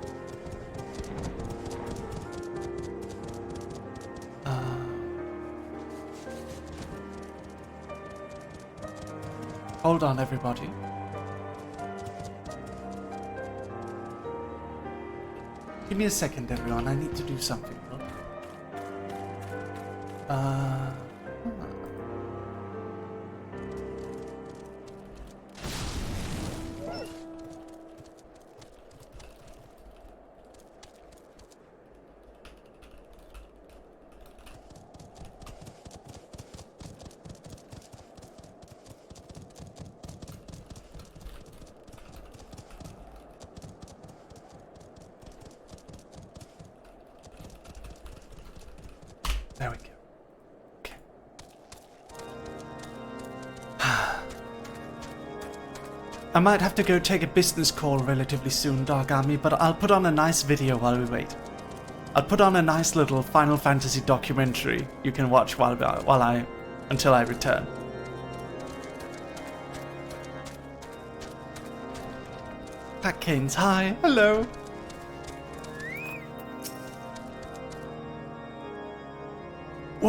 Hold on, everybody. Give me a second, everyone. I need to do something. There we go. Okay. I might have to go take a business call relatively soon, Dark Army, but I'll put on a nice video while we wait. I'll put on a nice little Final Fantasy documentary you can watch until I return. Pat Canes, hi, hello.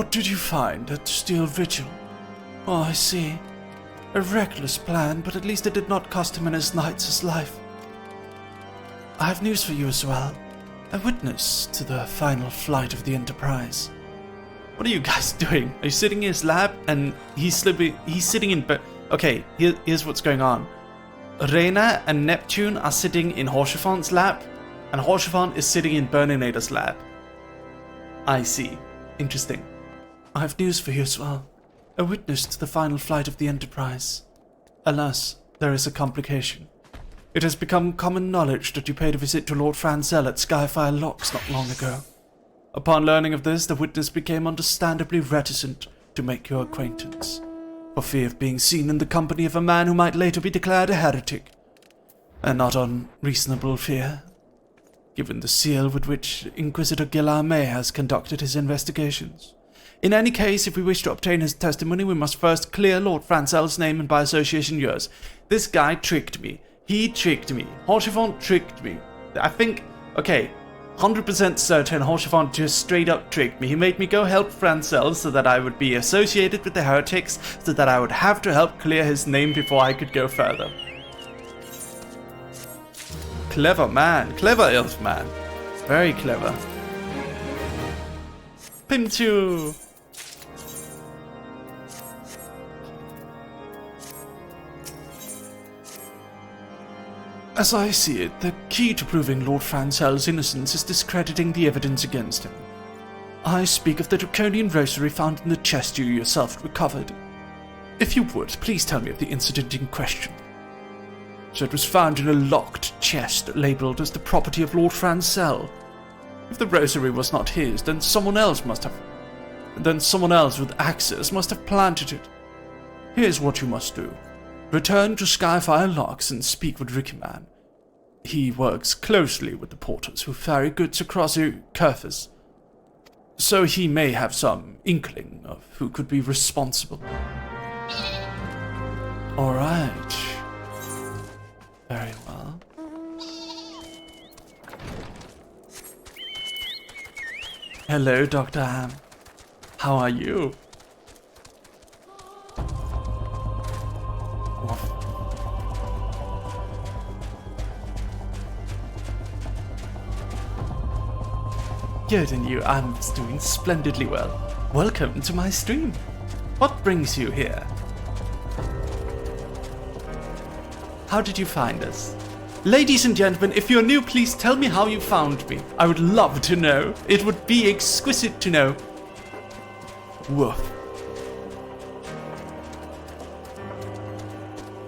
what did you find at Steel Vigil? Oh, I see. A reckless plan, but at least it did not cost him and his knights his life. I have news for you as well. A witness to the final flight of the Enterprise. What are you guys doing? Are you sitting in his lab and he's sitting in... Okay, here's what's going on. Reyna and Neptune are sitting in Haurchefant's lab, and Haurchefant is sitting in Burninator's lab. I see. Interesting. I have news for you as well. A witness to the final flight of the Enterprise. Alas, there is a complication. It has become common knowledge that you paid a visit to Lord Franzel at Skyfire Locks not long ago. Upon learning of this, the witness became understandably reticent to make your acquaintance, for fear of being seen in the company of a man who might later be declared a heretic. A not unreasonable fear, given the seal with which Inquisitor Guillaume has conducted his investigations. In any case, if we wish to obtain his testimony, we must first clear Lord Franzel's name and by association yours. This guy tricked me. He tricked me. Haurchefant tricked me. I think, okay, 100% certain Haurchefant just straight up tricked me. He made me go help Franzel so that I would be associated with the heretics, so that I would have to help clear his name before I could go further. Clever man. Clever elf man. Very clever. Pinchu! As I see it, the key to proving Lord Franzel's innocence is discrediting the evidence against him. I speak of the draconian rosary found in the chest you yourself recovered. If you would, please tell me of the incident in question. So it was found in a locked chest labelled as the property of Lord Franzel. If the rosary was not his, then someone else with access must have planted it. Here's what you must do. Return to Skyfire Locks and speak with Rickyman. He works closely with the porters who ferry goods across the Curfes, so he may have some inkling of who could be responsible. Alright. Very well. Hello, Dr. Ham. How are you? Good, and you? I'm doing splendidly well. Welcome to my stream. What brings you here? How did you find us? Ladies and gentlemen, if you're new, please tell me how you found me. I would love to know. It would be exquisite to know. Woof.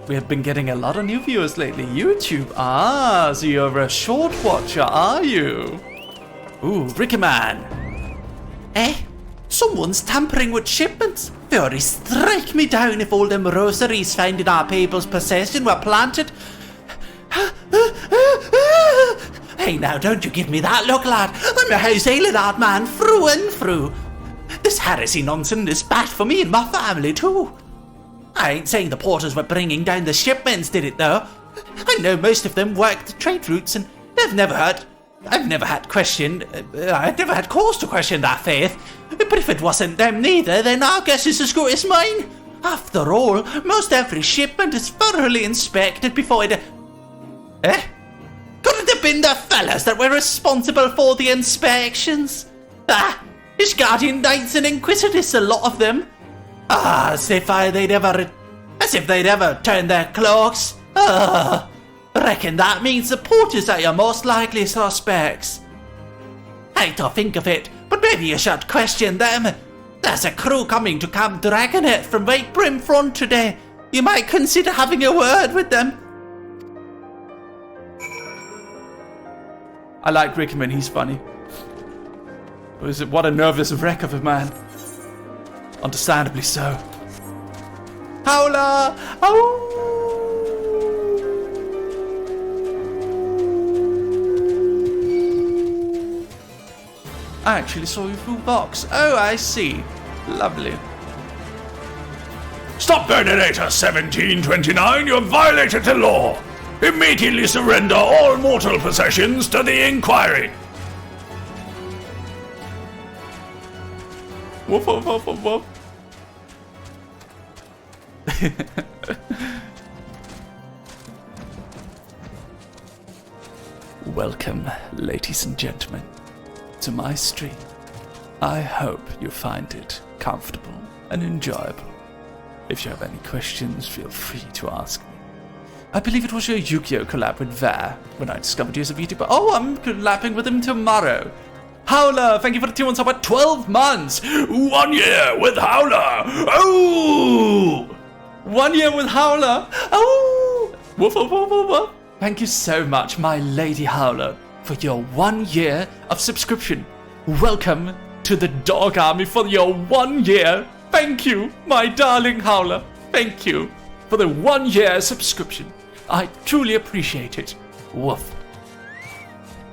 We have been getting a lot of new viewers lately. YouTube. Ah, so you're a short watcher, are you? Ooh, Rickyman. Eh? Someone's tampering with shipments. Fury strike me down if all them rosaries found in our people's possession were planted. Hey now, don't you give me that look, lad. I'm a house lad man through and through. This heresy nonsense is bad for me and my family too. I ain't saying the porters were bringing down the shipments did it though. I know most of them work the trade routes and I've never had cause to question that faith. But if it wasn't them neither, then our guess is as good as mine. After all, most every shipment is thoroughly inspected before it... Eh? Could it have been the fellas that were responsible for the inspections? Ah, his guardian knights and inquisitors, a lot of them. Ah, as if they'd ever turned their cloaks. Ah, reckon that means the porters are your most likely suspects. Hate to think of it, but maybe you should question them. There's a crew coming to Camp Dragonet from Wake Brimfront today. You might consider having a word with them. I like Rickman, he's funny. What a nervous wreck of a man. Understandably so. Howler! Oh! I actually saw you through box. Oh, I see. Lovely. Stop, Burninator 1729! You have violated the law! Immediately surrender all mortal possessions to the Inquiry! Woof, woof, woof, woof, woof. Welcome, ladies and gentlemen, to my stream. I hope you find it comfortable and enjoyable. If you have any questions, feel free to ask me. I believe it was your Yu-Gi-Oh! Collab with Ver when I discovered you as a VTuber. Oh, I'm collabing with him tomorrow. Howler, thank you for the tier 1 sub at 12 months. 1 year with Howler. Oh! 1 year with Howler. Oh! Woof, woof, woof, woof, woof. Thank you so much, my lady Howler, for your 1 year of subscription. Welcome to the dog army for your 1 year. Thank you, my darling Howler. Thank you for the 1 year subscription. I truly appreciate it. Woof.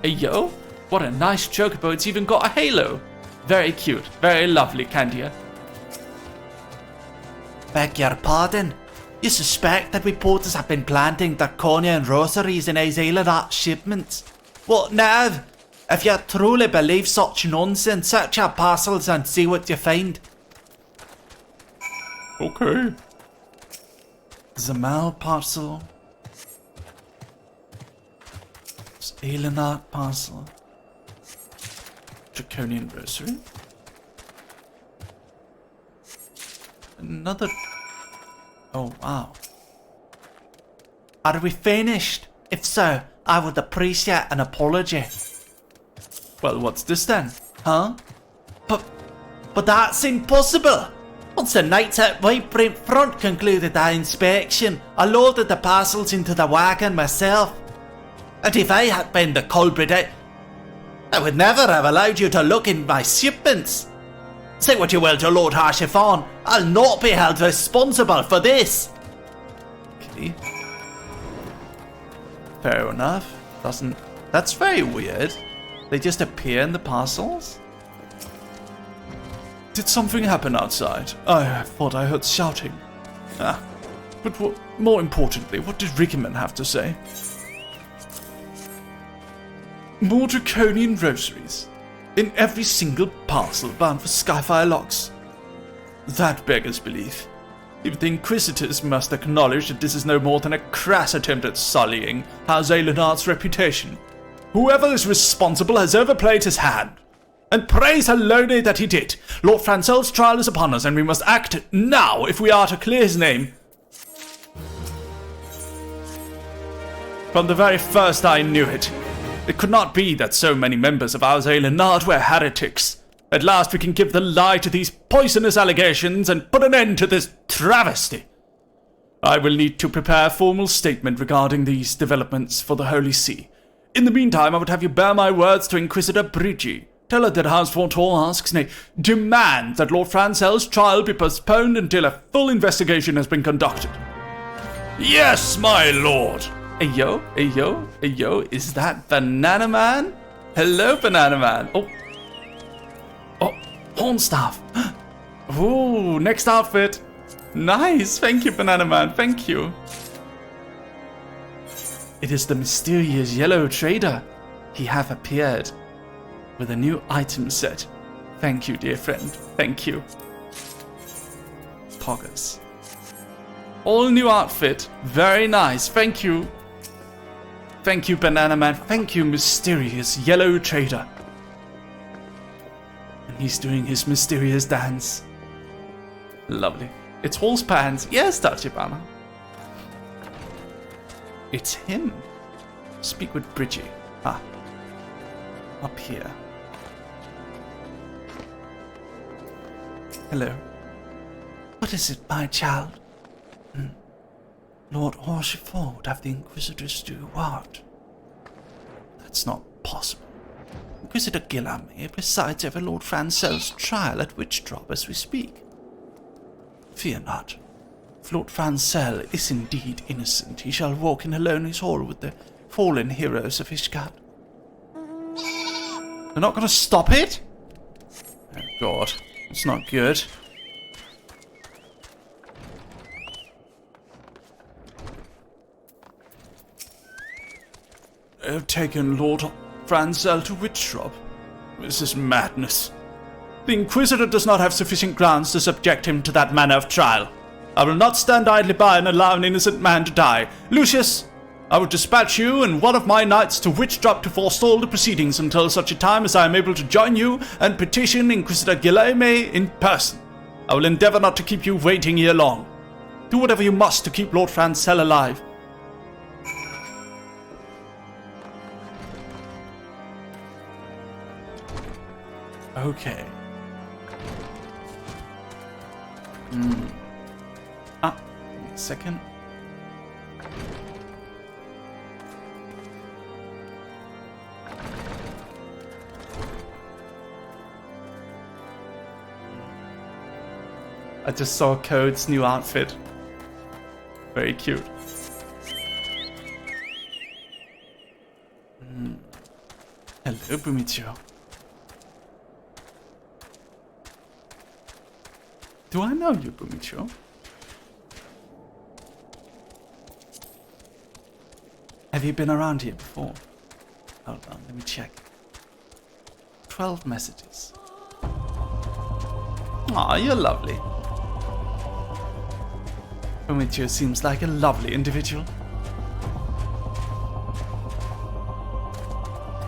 Hey, yo, what a nice chocobo. It's even got a halo. Very cute, very lovely, Candia. Beg your pardon. You suspect that we porters have been planting Draconia and rosaries in Azailarat shipments? What now? If you truly believe such nonsense, search our parcels and see what you find. Okay. Zamal parcel. Aelinart parcel. Draconian rosary. Another. Oh, wow. Are we finished? If so, I would appreciate an apology. Well, what's this then? Huh? But that's impossible! Once the knights at Whiteprint Front concluded our inspection, I loaded the parcels into the wagon myself. And if I had been the culprit, I would never have allowed you to look in my shipments. Say what you will to Lord Harshifon, I'll not be held responsible for this. Okay. Fair enough. That's very weird. They just appear in the parcels? Did something happen outside? I thought I heard shouting. But more importantly, what did Rickman have to say? More draconian rosaries. In every single parcel bound for Skyfire locks. That beggars belief. Even the Inquisitors must acknowledge that this is no more than a crass attempt at sullying Azaelinart's reputation. Whoever is responsible has overplayed his hand. And praise Halone that he did. Lord Francel's trial is upon us, and we must act now if we are to clear his name. From the very first I knew it. It could not be that so many members of Azaelinart were heretics. At last we can give the lie to these poisonous allegations and put an end to this travesty. I will need to prepare a formal statement regarding these developments for the Holy See. In the meantime, I would have you bear my words to Inquisitor Brigi. Tell her that House Fortor asks, nay, demands that Lord Francel's trial be postponed until a full investigation has been conducted. Yes, my lord. Ayo, ayo, ayo, is that Banana Man? Hello, Banana Man. Oh, Hornstaff. Ooh, next outfit. Nice, thank you, Banana Man, thank you. It is the mysterious yellow trader. He have appeared with a new item set. Thank you, dear friend, thank you. Poggers. All new outfit, very nice, thank you. Thank you, Banana Man. Thank you, mysterious yellow trader. And he's doing his mysterious dance. Lovely. It's horse pants. Yes, Tachibana. It's him. Speak with Bridgie. Up here. Hello. What is it, my child? Lord Horsefort would have the Inquisitors do what? That's not possible. Inquisitor Guillaume presides over Lord Francel's trial at Witch Drop as we speak. Fear not. If Lord Francel is indeed innocent, he shall walk in Halone's hall with the fallen heroes of Ishgard. They're not going to stop it? Oh god, it's not good. They have taken Lord Francel to Witch Drop. This is madness. The Inquisitor does not have sufficient grounds to subject him to that manner of trial. I will not stand idly by and allow an innocent man to die. Lucius, I will dispatch you and one of my knights to Witchdrop to forestall the proceedings until such a time as I am able to join you and petition Inquisitor BILIBILI in person. I will endeavor not to keep you waiting here long. Do whatever you must to keep Lord Francel alive. Okay. Give me a second. I just saw Code's new outfit. Very cute. Hello, Bumicho. Do I know you, Bumicho? Have you been around here before? Hold on, let me check. 12 messages. Aw, you're lovely. Bumicho seems like a lovely individual.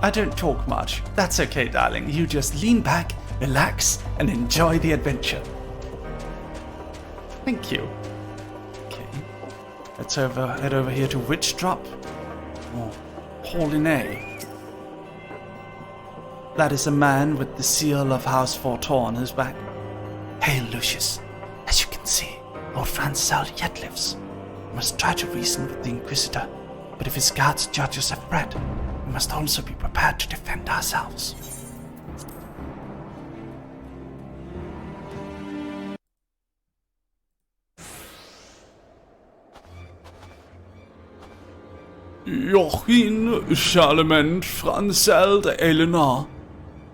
I don't talk much. That's okay, darling. You just lean back, relax, and enjoy the adventure. Thank you. Okay. Let's head over here to Witchdrop. Oh, Pauline. That is a man with the seal of House Fortor on his back. Hail, Lucius. As you can see, Lord Francel yet lives. We must try to reason with the Inquisitor, but if his guards judge us a threat, we must also be prepared to defend ourselves. Joachim Charlemagne Francel de Eleanor,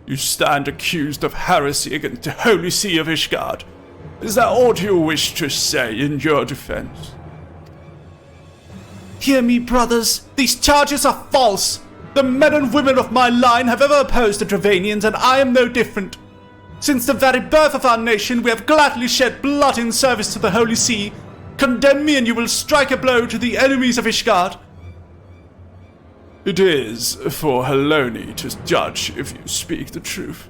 you stand accused of heresy against the Holy See of Ishgard. Is that all you wish to say in your defense? Hear me, brothers. These charges are false. The men and women of my line have ever opposed the Dravanians, and I am no different. Since the very birth of our nation, we have gladly shed blood in service to the Holy See. Condemn me and you will strike a blow to the enemies of Ishgard. It is for Heloni to judge if you speak the truth.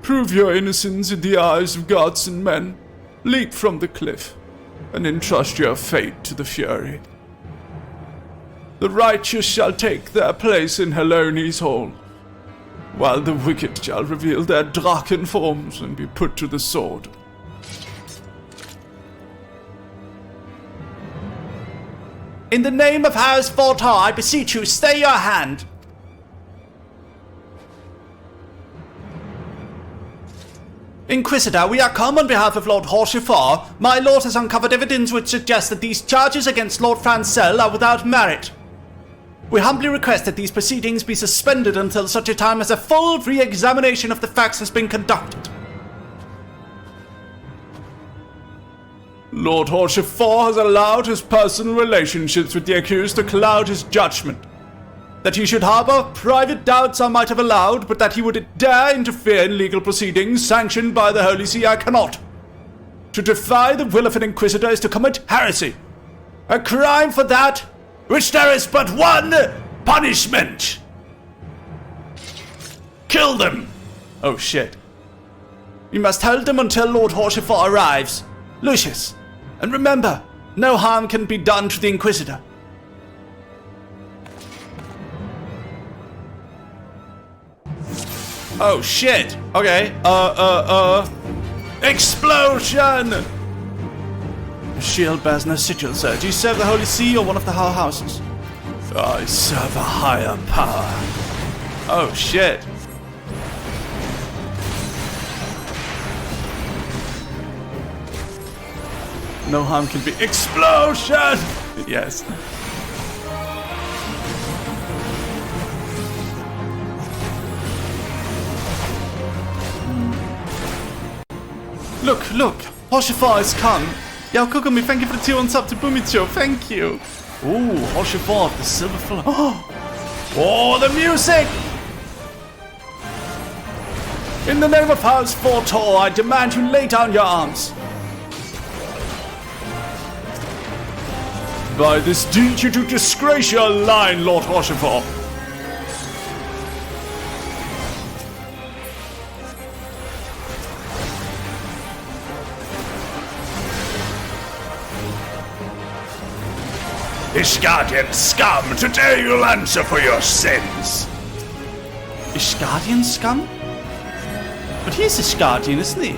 Prove your innocence in the eyes of gods and men, leap from the cliff, and entrust your fate to the Fury. The righteous shall take their place in Heloni's hall, while the wicked shall reveal their Draken forms and be put to the sword. In the name of House Fortor, I beseech you, stay your hand. Inquisitor, we are come on behalf of Lord Rochefort. My lord has uncovered evidence which suggests that these charges against Lord Francel are without merit. We humbly request that these proceedings be suspended until such a time as a full re-examination of the facts has been conducted. Lord Rochefort has allowed his personal relationships with the accused to cloud his judgment. That he should harbor private doubts I might have allowed, but that he would dare interfere in legal proceedings sanctioned by the Holy See I cannot. To defy the will of an Inquisitor is to commit heresy. A crime for that which there is but one punishment. Kill them! Oh shit. We must hold them until Lord Rochefort arrives. Lucius, and remember, no harm can be done to the Inquisitor. Oh shit! Okay, explosion! The shield bears no sigil, sir. Do you serve the Holy See or one of the High Houses? I serve a higher power. Oh shit. No harm can be explosion! Yes. Look, look! Rochefort has come! Yo, Kukumi, thank you for the 2 on sub to Bumicho, thank you! Ooh, Rochefort, the silver flower. Oh, the music! In the name of House Fortor, I demand you lay down your arms. By this deed you do disgrace your line, Lord Rochefort. Iscardian scum, today you'll answer for your sins. Iscardian scum? But he's Iscardian, isn't he?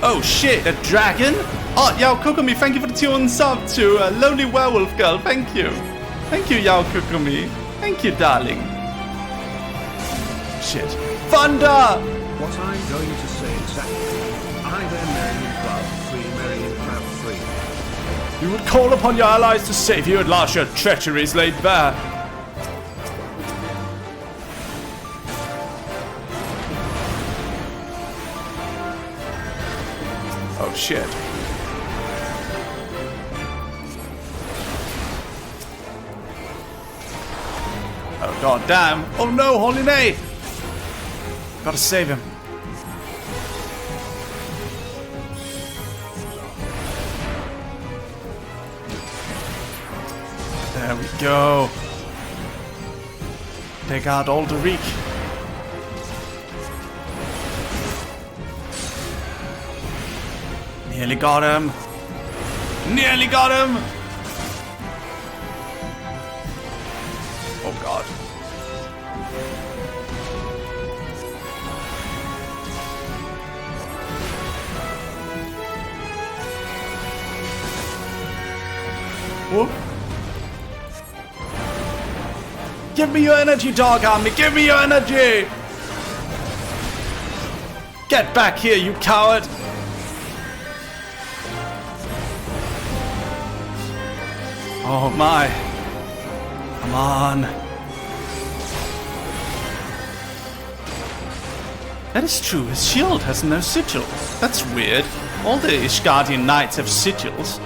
Oh shit, a dragon? Oh, Yao Kukumi, thank you for the 2 sub to Lonely Werewolf Girl, thank you. Thank you, Yao Kukumi. Thank you, darling. Shit. Thunder! What I'm going to say exactly. I then Merry Proud Free, Merry Proud Free. You would call upon your allies to save you at last, your treachery is laid bare. Oh shit. Oh god damn. Oh no, Holy Nay! Gotta save him. There we go. Take out Alderic. Nearly got him. Nearly got him. Oh god. Whoop. Give me your energy, dog army. Give me your energy. Get back here, you coward. Oh my. Come on. That is true, his shield has no sigil. That's weird. All the Ishgardian knights have sigils.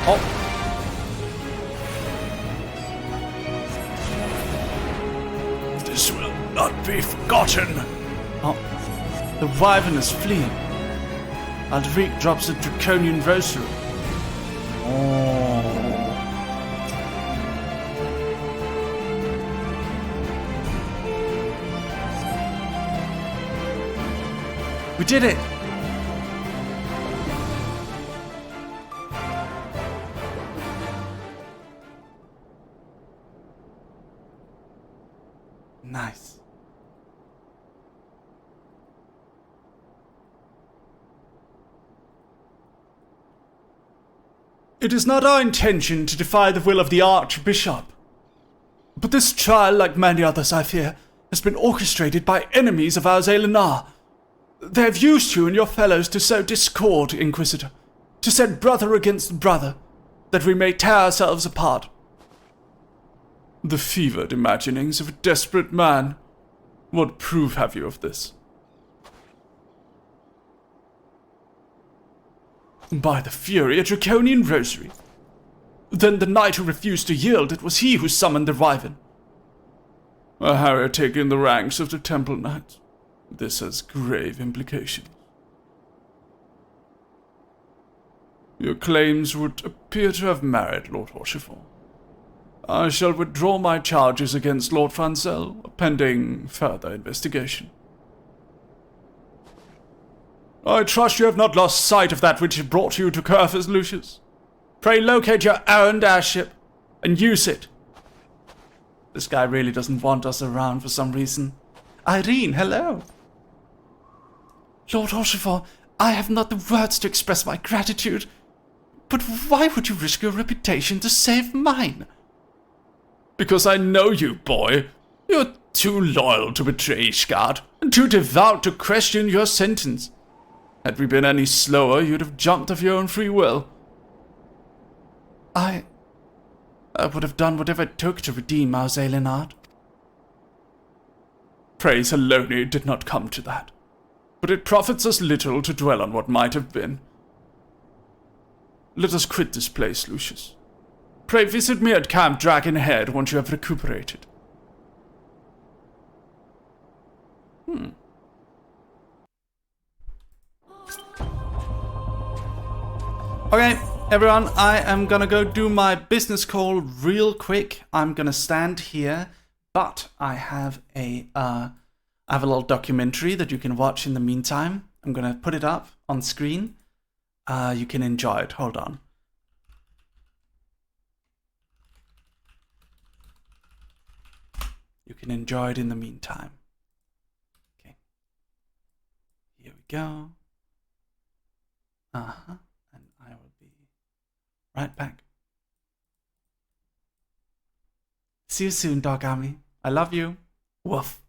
Oh. This will not be forgotten. Oh. The wyvern is fleeing. Alderic drops a draconian rosary. Oh. We did it! Nice. It is not our intention to defy the will of the Archbishop. But this trial, like many others I fear, has been orchestrated by enemies of our Zelenar. They have used you and your fellows to sow discord, Inquisitor, to set brother against brother, that we may tear ourselves apart. The fevered imaginings of a desperate man. What proof have you of this? By the fury, a draconian rosary. Then the knight who refused to yield, it was he who summoned the wyvern. A heretic in the ranks of the Temple Knights. This has grave implications. Your claims would appear to have merit, Lord Rochefort. I shall withdraw my charges against Lord Francel, pending further investigation. I trust you have not lost sight of that which brought you to Curthus, Lucius. Pray locate your errand airship and use it. This guy really doesn't want us around for some reason. Irene, hello. Lord Rochefort, I have not the words to express my gratitude. But why would you risk your reputation to save mine? Because I know you, boy. You're too loyal to betray Ishgard, and too devout to question your sentence. Had we been any slower, you'd have jumped of your own free will. I would have done whatever it took to redeem our Zelenard. Praise Heloni did not come to that. But it profits us little to dwell on what might have been. Let us quit this place, Lucius. Pray visit me at Camp Dragonhead once you have recuperated. Okay, everyone, I am gonna go do my business call real quick. I'm gonna stand here, but I have a little documentary that you can watch in the meantime. I'm gonna put it up on screen. You can enjoy it. Hold on. You can enjoy it in the meantime. Okay. Here we go. And I will be right back. See you soon, Dog Army. I love you. Woof.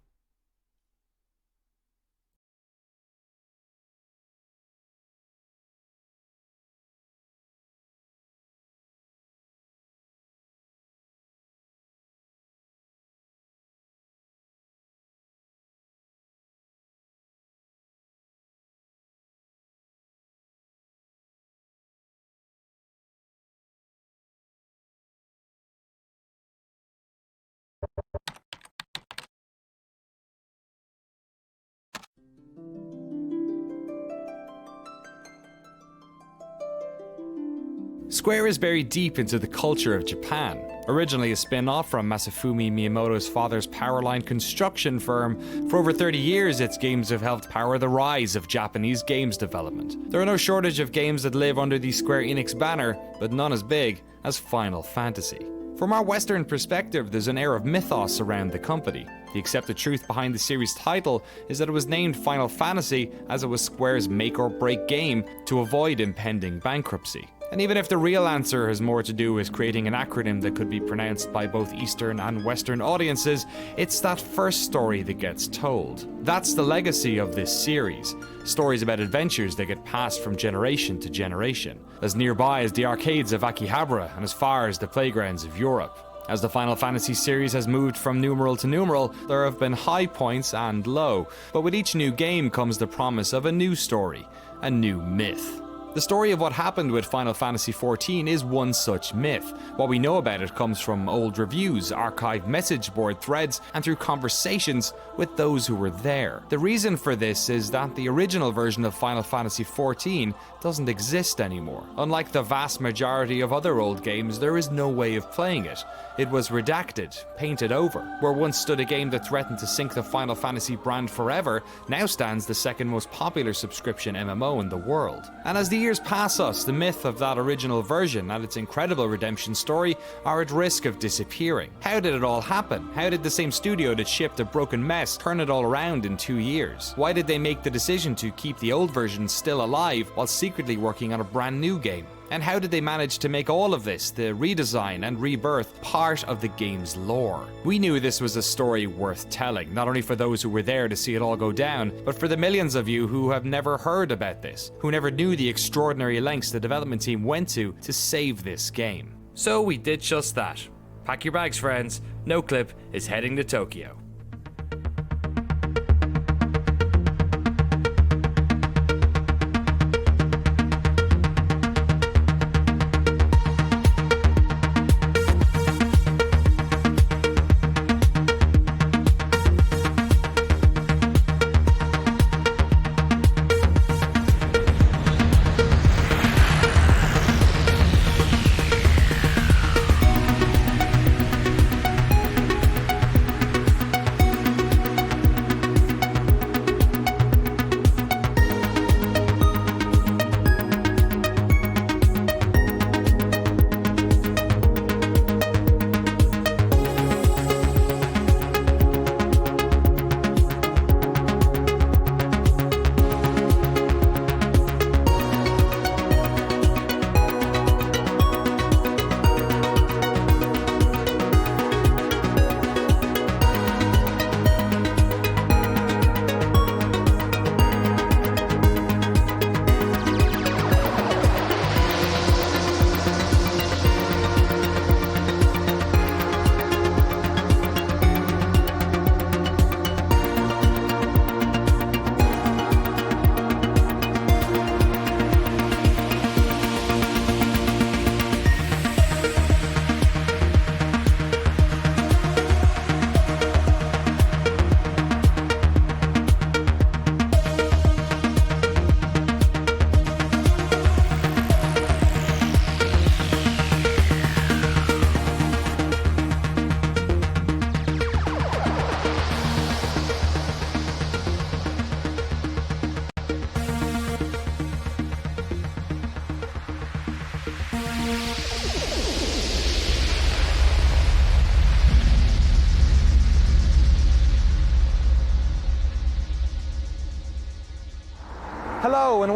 Square is buried deep into the culture of Japan. Originally a spin-off from Masafumi Miyamoto's father's powerline construction firm, for over 30 years its games have helped power the rise of Japanese games development. There are no shortage of games that live under the Square Enix banner, but none as big as Final Fantasy. From our Western perspective, there's an air of mythos around the company. The accepted truth behind the series' title is that it was named Final Fantasy as it was Square's make-or-break game to avoid impending bankruptcy. And even if the real answer has more to do with creating an acronym that could be pronounced by both Eastern and Western audiences, it's that first story that gets told. That's the legacy of this series. Stories about adventures that get passed from generation to generation, as nearby as the arcades of Akihabara and as far as the playgrounds of Europe. As the Final Fantasy series has moved from numeral to numeral, there have been high points and low, but with each new game comes the promise of a new story, a new myth. The story of what happened with Final Fantasy XIV is one such myth. What we know about it comes from old reviews, archived message board threads, and through conversations with those who were there. The reason for this is that the original version of Final Fantasy XIV doesn't exist anymore. Unlike the vast majority of other old games, there is no way of playing it. It was redacted, painted over. Where once stood a game that threatened to sink the Final Fantasy brand forever, now stands the second most popular subscription MMO in the world. And as the years pass us, the myth of that original version and its incredible redemption story are at risk of disappearing. How did it all happen? How did the same studio that shipped a broken mess turn it all around in 2 years? Why did they make the decision to keep the old version still alive while secretly working on a brand new game? And how did they manage to make all of this, the redesign and rebirth, part of the game's lore? We knew this was a story worth telling, not only for those who were there to see it all go down, but for the millions of you who have never heard about this, who never knew the extraordinary lengths the development team went to save this game. So we did just that. Pack your bags, friends. NoClip is heading to Tokyo.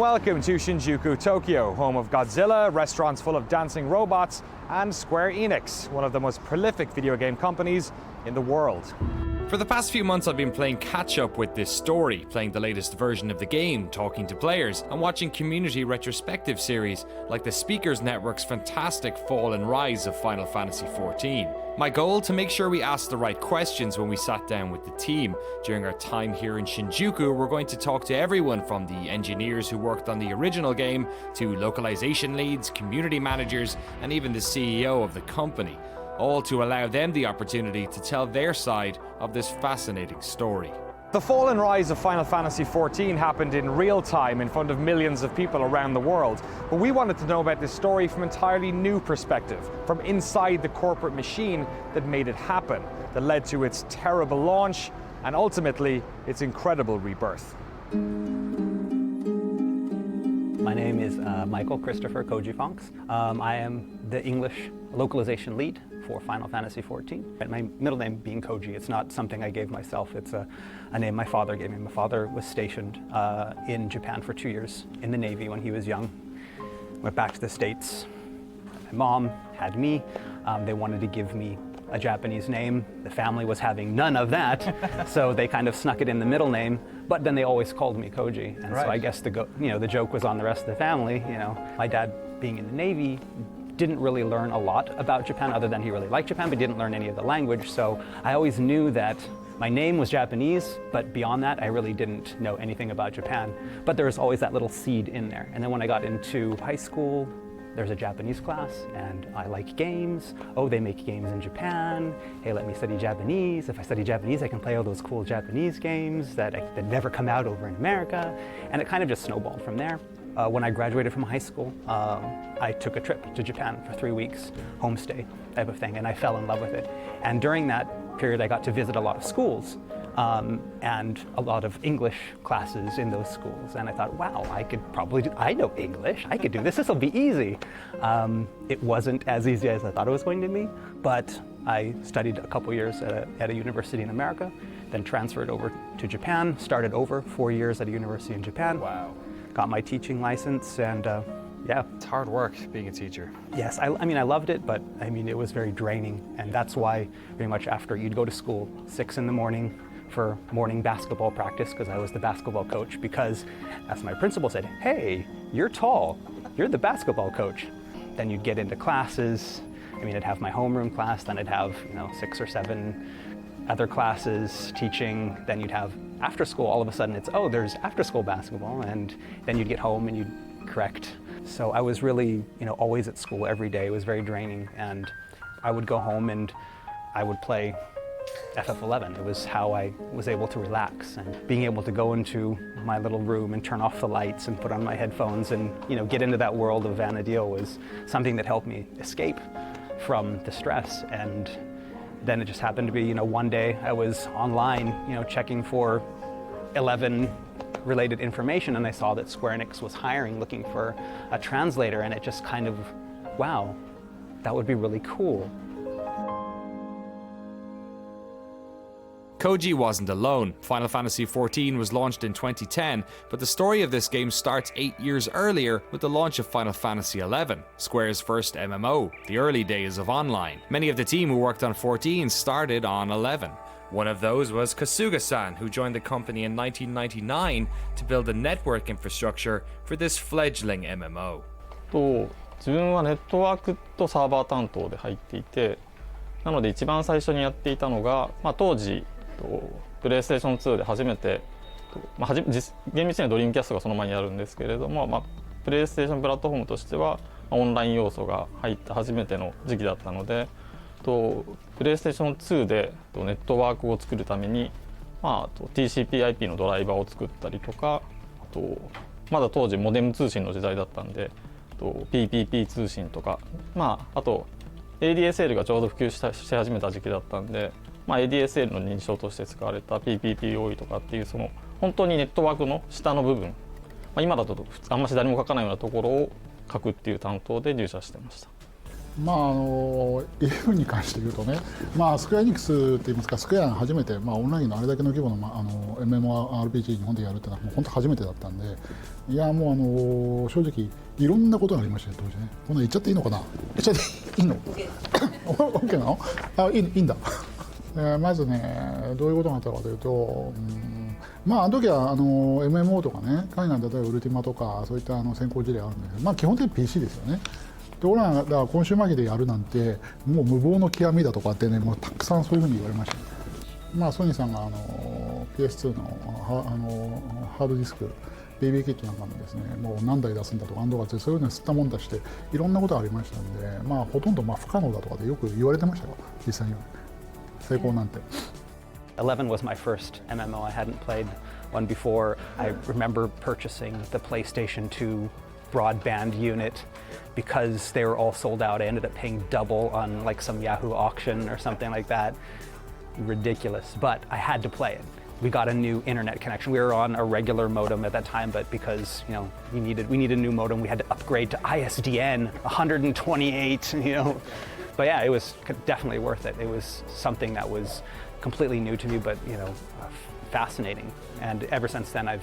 welcome to Shinjuku, Tokyo, home of Godzilla, restaurants full of dancing robots, and Square Enix, one of the most prolific video game companies in the world. For the past few months I've been playing catch-up with this story, playing the latest version of the game, talking to players, and watching community retrospective series like the Speakers Network's fantastic Fall and Rise of Final Fantasy XIV. My goal, to make sure we asked the right questions when we sat down with the team. During our time here in Shinjuku, we're going to talk to everyone from the engineers who worked on the original game, to localization leads, community managers, and even the CEO of the company. All to allow them the opportunity to tell their side of this fascinating story. The fall and rise of Final Fantasy XIV happened in real time in front of millions of people around the world, but we wanted to know about this story from an entirely new perspective, from inside the corporate machine that made it happen, that led to its terrible launch and ultimately its incredible rebirth. My name is Michael Christopher Koji Fonks. I am the English localization lead for Final Fantasy XIV. My middle name being Koji, it's not something I gave myself, it's a name my father gave me. My father was stationed in Japan for 2 years in the Navy when he was young. Went back to the States. My mom had me. They wanted to give me a Japanese name. The family was having none of that, so they kind of snuck it in the middle name, but then they always called me Koji. And so I guess the joke was on the rest of the family. My dad being in the Navy didn't really learn a lot about Japan other than he really liked Japan, but didn't learn any of the language. So I always knew that my name was Japanese, but beyond that, I really didn't know anything about Japan. But there was always that little seed in there. And then when I got into high school, there's a Japanese class, and I like games. Oh, they make games in Japan. Hey, let me study Japanese. If I study Japanese, I can play all those cool Japanese games that never come out over in America. And it kind of just snowballed from there. When I graduated from high school, I took a trip to Japan for 3 weeks, homestay type of thing, and I fell in love with it. And during that period, I got to visit a lot of schools and a lot of English classes in those schools. And I thought, wow, I know English, I could do this, will be easy. It wasn't as easy as I thought it was going to be, but I studied a couple years at a university in America, then transferred over to Japan, started over 4 years at a university in Japan. Wow. Got my teaching license, and yeah. It's hard work being a teacher. Yes, I mean, I loved it, but I mean, it was very draining. And that's why pretty much after you'd go to school, 6 in the morning for morning basketball practice, because I was the basketball coach, because as my principal said, hey, you're tall, you're the basketball coach. Then you'd get into classes. I mean, I'd have my homeroom class, then I'd have 6 or 7 other classes, teaching, then you'd have after school, all of a sudden it's, oh, there's after school basketball, and then you'd get home and you'd correct. So I was really, always at school every day. It was very draining, and I would go home and I would play FF11. It was how I was able to relax, and being able to go into my little room and turn off the lights and put on my headphones and, get into that world of Vana'diel was something that helped me escape from the stress. And then it just happened to be, one day I was online, checking for 11 related information, and I saw that Square Enix was looking for a translator, and it just kind of, wow, that would be really cool. Koji wasn't alone. Final Fantasy XIV was launched in 2010, but the story of this game starts 8 years earlier with the launch of Final Fantasy XI, Square's first MMO, the early days of online. Many of the team who worked on 14 started on 11. One of those was Kasuga-san, who joined the company in 1999 to build a network infrastructure for this fledgling MMO. 自分はネットワークとサーバー担当で入っていて、なので一番最初にやっていたのが、当時プレイステーション2で初めて、厳密にはドリームキャストがその前にあるんですけれども、プレイステーションプラットフォームとしてはオンライン要素が入った初めての時期だったので、プレイステーション2でネットワークを作るために、TCP/IP のドライバーを作ったりとか、まだ当時モデム通信の時代だったんで、PPP 通信とか、あと ADSL がちょうど普及し始めた時期だったんで、ADSL の認証として使われた PPPoE とかっていう本当にネットワークの下の部分、今だとあんまし誰も書かないようなところを書くっていう担当で入社してました。まあ11に関して言うとね、まあスクエアエニックスって言いますか、スクエアが初めて、まあ、オンラインのあれだけの規模の、MMORPG 日本でやるっていうのはもう本当初めてだったんで、いやもう正直いろんなことがありましたね当時ね。こんな言っちゃっていいのかな？言っちゃっていいの？OK なの？あ、いいんだ。まずね、どういうことがあったかというと、まああの時はMMO とかね、海外で例えばウルティマとかそういった先行事例あるんですけど、まあ基本的に PC ですよね。で俺らが今週末期でやるなんてもう無謀の極みだとかってね、もうたくさんそういうふうに言われました、ね。まあソニーさんがPS2 のハードディスク BB キットなんかもですね、もう何台出すんだとか、そういうのを吸ったもんだしていろんなことがありましたんで、まあほとんど不可能だとかでよく言われてましたよ、実際には。成功なんて。XI was my first MMO. I hadn't played one before. I remember purchasing the PlayStation 2 broadband unit because they were all sold out. I ended up paying double on like some Yahoo auction or something like that. Ridiculous, but I had to play it. We got a new internet connection. We were on a regular modem at that time, but because we needed a new modem, we had to upgrade to ISDN 128. But yeah, it was definitely worth it. It was something that was completely new to me, but fascinating. And ever since then, I've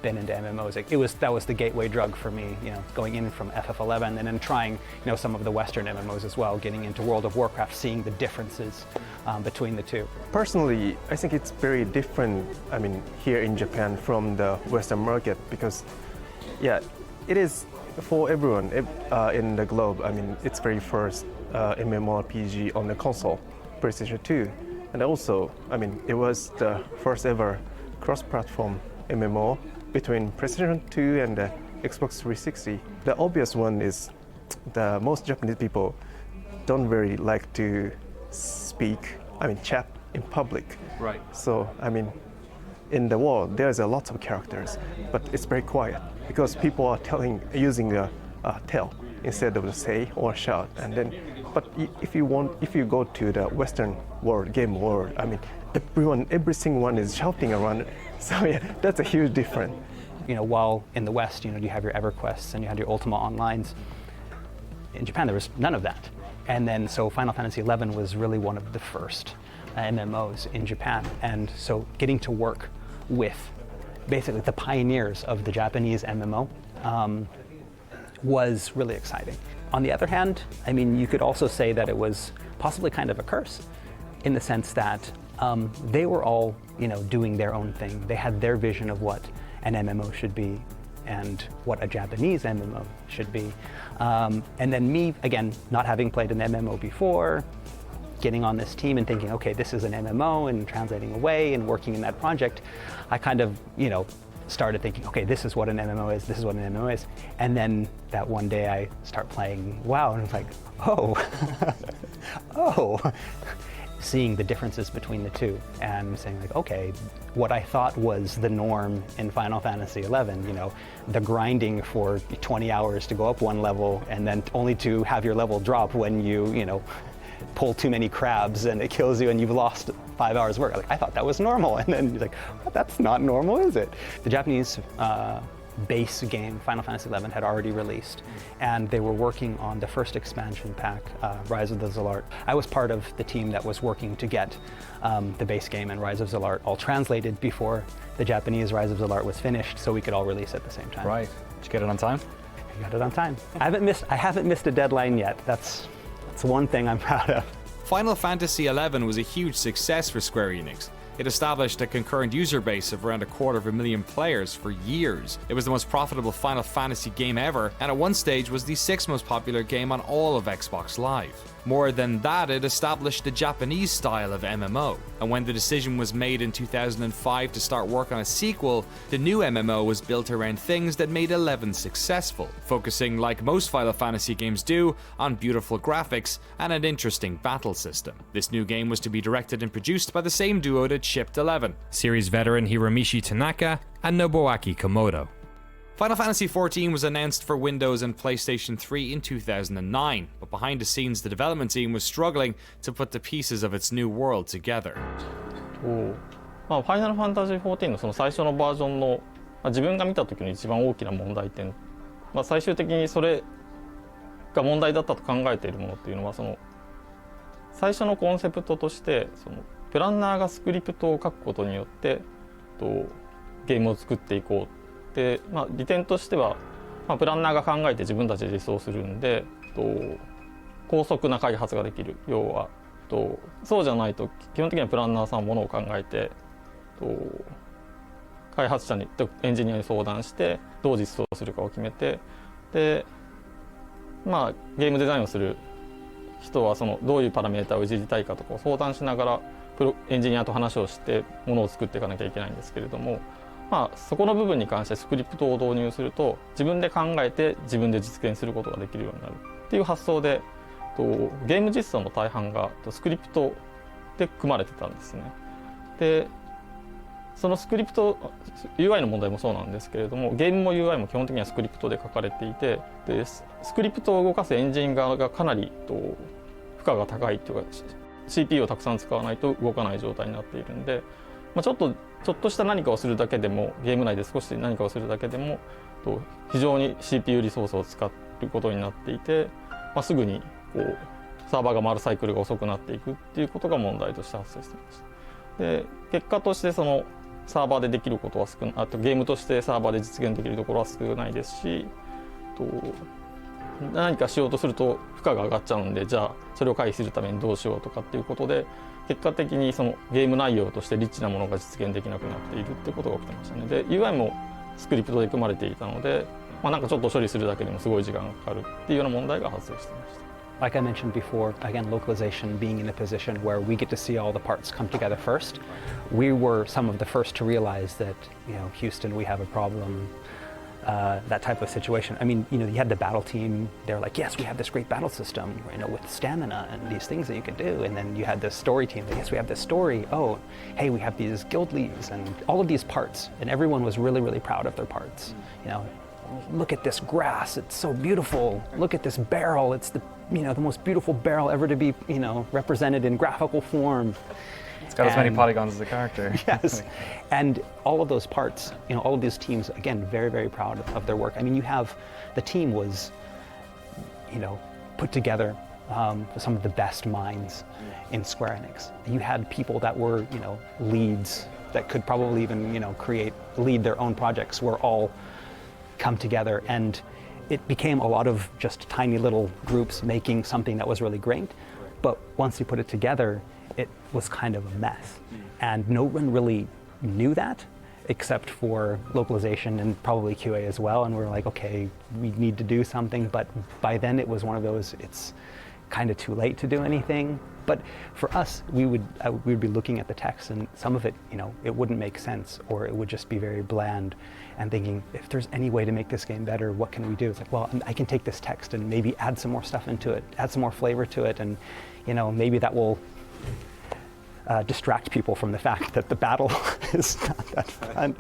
been into MMOs. That was the gateway drug for me. Going in from FF11 and then trying some of the Western MMOs as well. Getting into World of Warcraft, seeing the differences between the two. Personally, I think it's very different. I mean, here in Japan from the Western market because, yeah, it is for everyone in the globe. I mean, it's very first MMORPG on the console, PlayStation 2. And also, I mean, it was the first ever cross-platform MMO between PlayStation 2 and Xbox 360. The obvious one is that most Japanese people don't really like to chat in public. Right. So, I mean, in the world, there's a lot of characters, but it's very quiet because people are using a tell instead of the say or shout. But if you go to the Western world, game world, I mean, every single one is shouting around. So yeah, that's a huge difference. While in the West, you have your EverQuests and you had your Ultima Onlines. In Japan, there was none of that. And then, so Final Fantasy XI was really one of the first MMOs in Japan. And so getting to work with basically the pioneers of the Japanese MMO was really exciting. On the other hand, I mean, you could also say that it was possibly kind of a curse in the sense that they were all, doing their own thing. They had their vision of what an MMO should be and what a Japanese MMO should be. And then me, again, not having played an MMO before, getting on this team and thinking, okay, this is an MMO and translating away and working in that project, I kind of, started thinking, okay, this is what an MMO is, this is what an MMO is. And then that one day I start playing WoW and it's like, oh, seeing the differences between the two and saying like, okay, what I thought was the norm in Final Fantasy XI, the grinding for 20 hours to go up one level and then only to have your level drop when you, pull too many crabs and it kills you and you've lost 5 hours work. I thought that was normal. And then you're like, well, that's not normal, is it? The Japanese base game, Final Fantasy XI, had already released, and they were working on the first expansion pack, Rise of the Zalart. I was part of the team that was working to get the base game and Rise of Zalart all translated before the Japanese Rise of Zalart was finished, so we could all release at the same time. Right. Did you get it on time? I got it on time. I haven't missed a deadline yet. That's one thing I'm proud of. Final Fantasy XI was a huge success for Square Enix. It established a concurrent user base of around 250,000 players for years. It was the most profitable Final Fantasy game ever, and at one stage was the 6th most popular game on all of Xbox Live. More than that, it established the Japanese style of MMO, and when the decision was made in 2005 to start work on a sequel, the new MMO was built around things that made 11 successful, focusing, like most Final Fantasy games do, on beautiful graphics and an interesting battle system. This new game was to be directed and produced by the same duo that shipped 11, series veteran Hiromichi Tanaka and Nobuaki Komodo. Final Fantasy XIV was announced for Windows and PlayStation 3 in 2009, but behind the scenes the development team was struggling to put the pieces of its new world together. ファイナルファンタジー14のその最初のバージョンの、自分が見た時の一番大きな問題点、最終的にそれが問題だったと考えているものっていうのは、その最初のコンセプトとしてそのプランナーがスクリプトを書くことによってゲームを作っていこうで、利点としては、プランナーが考えて自分たちで実装するんで高速な開発ができる。要はそうじゃないと基本的にはプランナーさんはものを考えて開発者にエンジニアに相談してどう実装するかを決めて、でゲームデザインをする人はそのどういうパラメータをいじりたいかとかを相談しながらエンジニアと話をしてものを作っていかなきゃいけないんですけれども、そこの部分に関してスクリプトを導入すると自分で考えて自分で実現することができるようになるっていう発想で、ゲーム実装の大半がスクリプトで組まれてたんですね。でそのスクリプト UI の問題もそうなんですけれども、ゲームも UI も基本的にはスクリプトで書かれていて、でスクリプトを動かすエンジン側がかなり負荷が高いというか CPU をたくさん使わないと動かない状態になっているんで、ちょっとした何かをするだけでも、ゲーム内で少し何かをするだけでも非常に CPU リソースを使うことになっていて、すぐにサーバーが回るサイクルが遅くなっていくっていうことが問題として発生していました。で結果としてそのサーバーでできることは少ない、あとゲームとしてサーバーで実現できるところは少ないですし、何かしようとすると負荷が上がっちゃうんで、じゃあそれを回避するためにどうしようとかっていうことで、結果的にそのゲーム内容としてリッチなものが実現できなくなっているっていうことが起きてましたね。で UI もスクリプトで組まれていたので、なんかちょっと処理するだけでもすごい時間がかかるっていうような問題が発生していました。Like I mentioned before, again, localization being in a position where we get to see all the parts come together first. We were some of the first to realize that, Houston, we have a problem, that type of situation. I mean, you had the battle team, they're like, yes, we have this great battle system, with stamina and these things that you can do. And then you had the story team, yes, we have this story. Oh, hey, we have these guild leads and all of these parts. And everyone was really, really proud of their parts. Look at this grass, it's so beautiful. Look at this barrel, it's the most beautiful barrel ever to be, represented in graphical form. It's got as many polygons as the character. Yes, and all of those parts, all of these teams, again, very, very proud of their work. I mean, the team was, put together some of the best minds in Square Enix. You had people that were, leads that could probably even, lead their own projects, were all come together, and it became a lot of just tiny little groups making something that was really great. But once you put it together, it was kind of a mess. And no one really knew that, except for localization and probably QA as well. And we're like, okay, we need to do something. But by then it was one of those, it's kind of too late to do anything. But for us, we would be looking at the text, and some of it, it wouldn't make sense, or it would just be very bland, and thinking, if there's any way to make this game better, what can we do? It's like, well, I can take this text and maybe add some more stuff into it, add some more flavor to it, and maybe that will distract people from the fact that the battle is not that fun.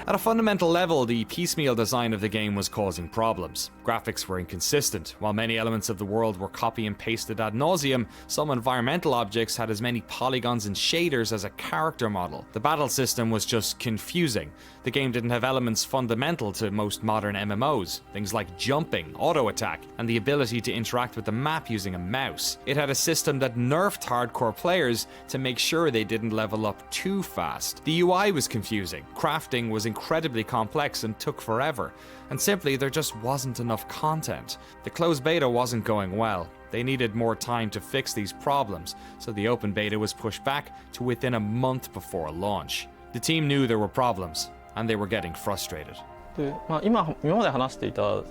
At a fundamental level, the piecemeal design of the game was causing problems. Graphics were inconsistent. While many elements of the world were copy and pasted ad nauseum, some environmental objects had as many polygons and shaders as a character model. The battle system was just confusing. The game didn't have elements fundamental to most modern MMOs, things like jumping, auto-attack, and the ability to interact with the map using a mouse. It had a system that nerfed hardcore players to make sure they didn't level up too fast. The UI was confusing, crafting was incredibly complex and took forever, and simply there just wasn't enough content. The closed beta wasn't going well. They needed more time to fix these problems, so the open beta was pushed back to within a month before launch. The team knew there were problems, and they were getting frustrated. で、今まで話していた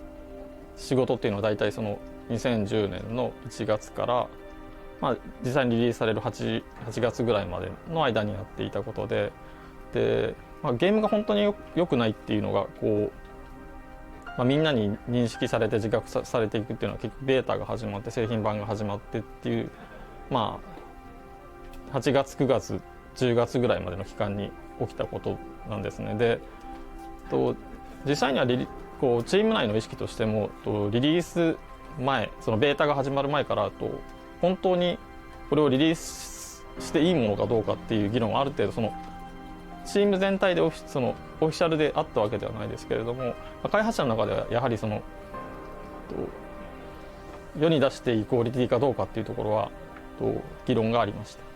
仕事っていうのは大体その2010年の1月から、実際にリリースされる 8月ぐらいまでの間にやっていたことで、ゲームが本当に良くないっていうのがみんなに認識されて自覚されていくっていうのは結局ベータが始まって製品版が始まってっていう8月9月10月ぐらいまでの期間に起きたことなんですね。で実際にはチーム内の意識としてもリリース前、そのベータが始まる前から本当にこれをリリースしていいものかどうかっていう議論はある程度そのチーム全体でオフィシャルであったわけではないですけれども、開発者の中ではやはり世に出してイコーリティかどうかっていうところは議論がありました。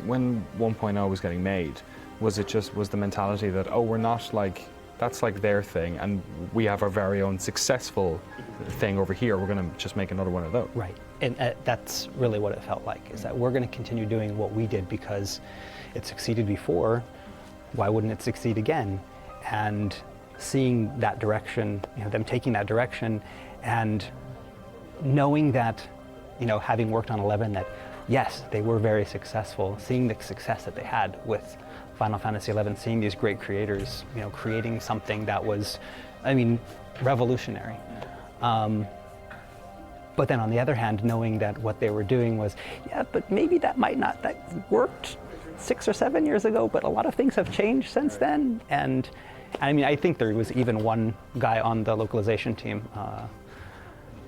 When 1.0 was getting made, was the mentality that, oh, we're not like, that's like their thing and we have our very own successful thing over here, we're going to just make another one of those? Right, and that's really what it felt like, is that we're going to continue doing what we did because it succeeded before, why wouldn't it succeed again? And seeing that direction, them taking that direction, and knowing that, having worked on 11, that yes, they were very successful, seeing the success that they had with Final Fantasy XI, seeing these great creators, creating something that was, revolutionary. But then on the other hand, knowing that what they were doing was, yeah, but maybe that worked 6 or 7 years ago, but a lot of things have changed since then. And I think there was even one guy on the localization team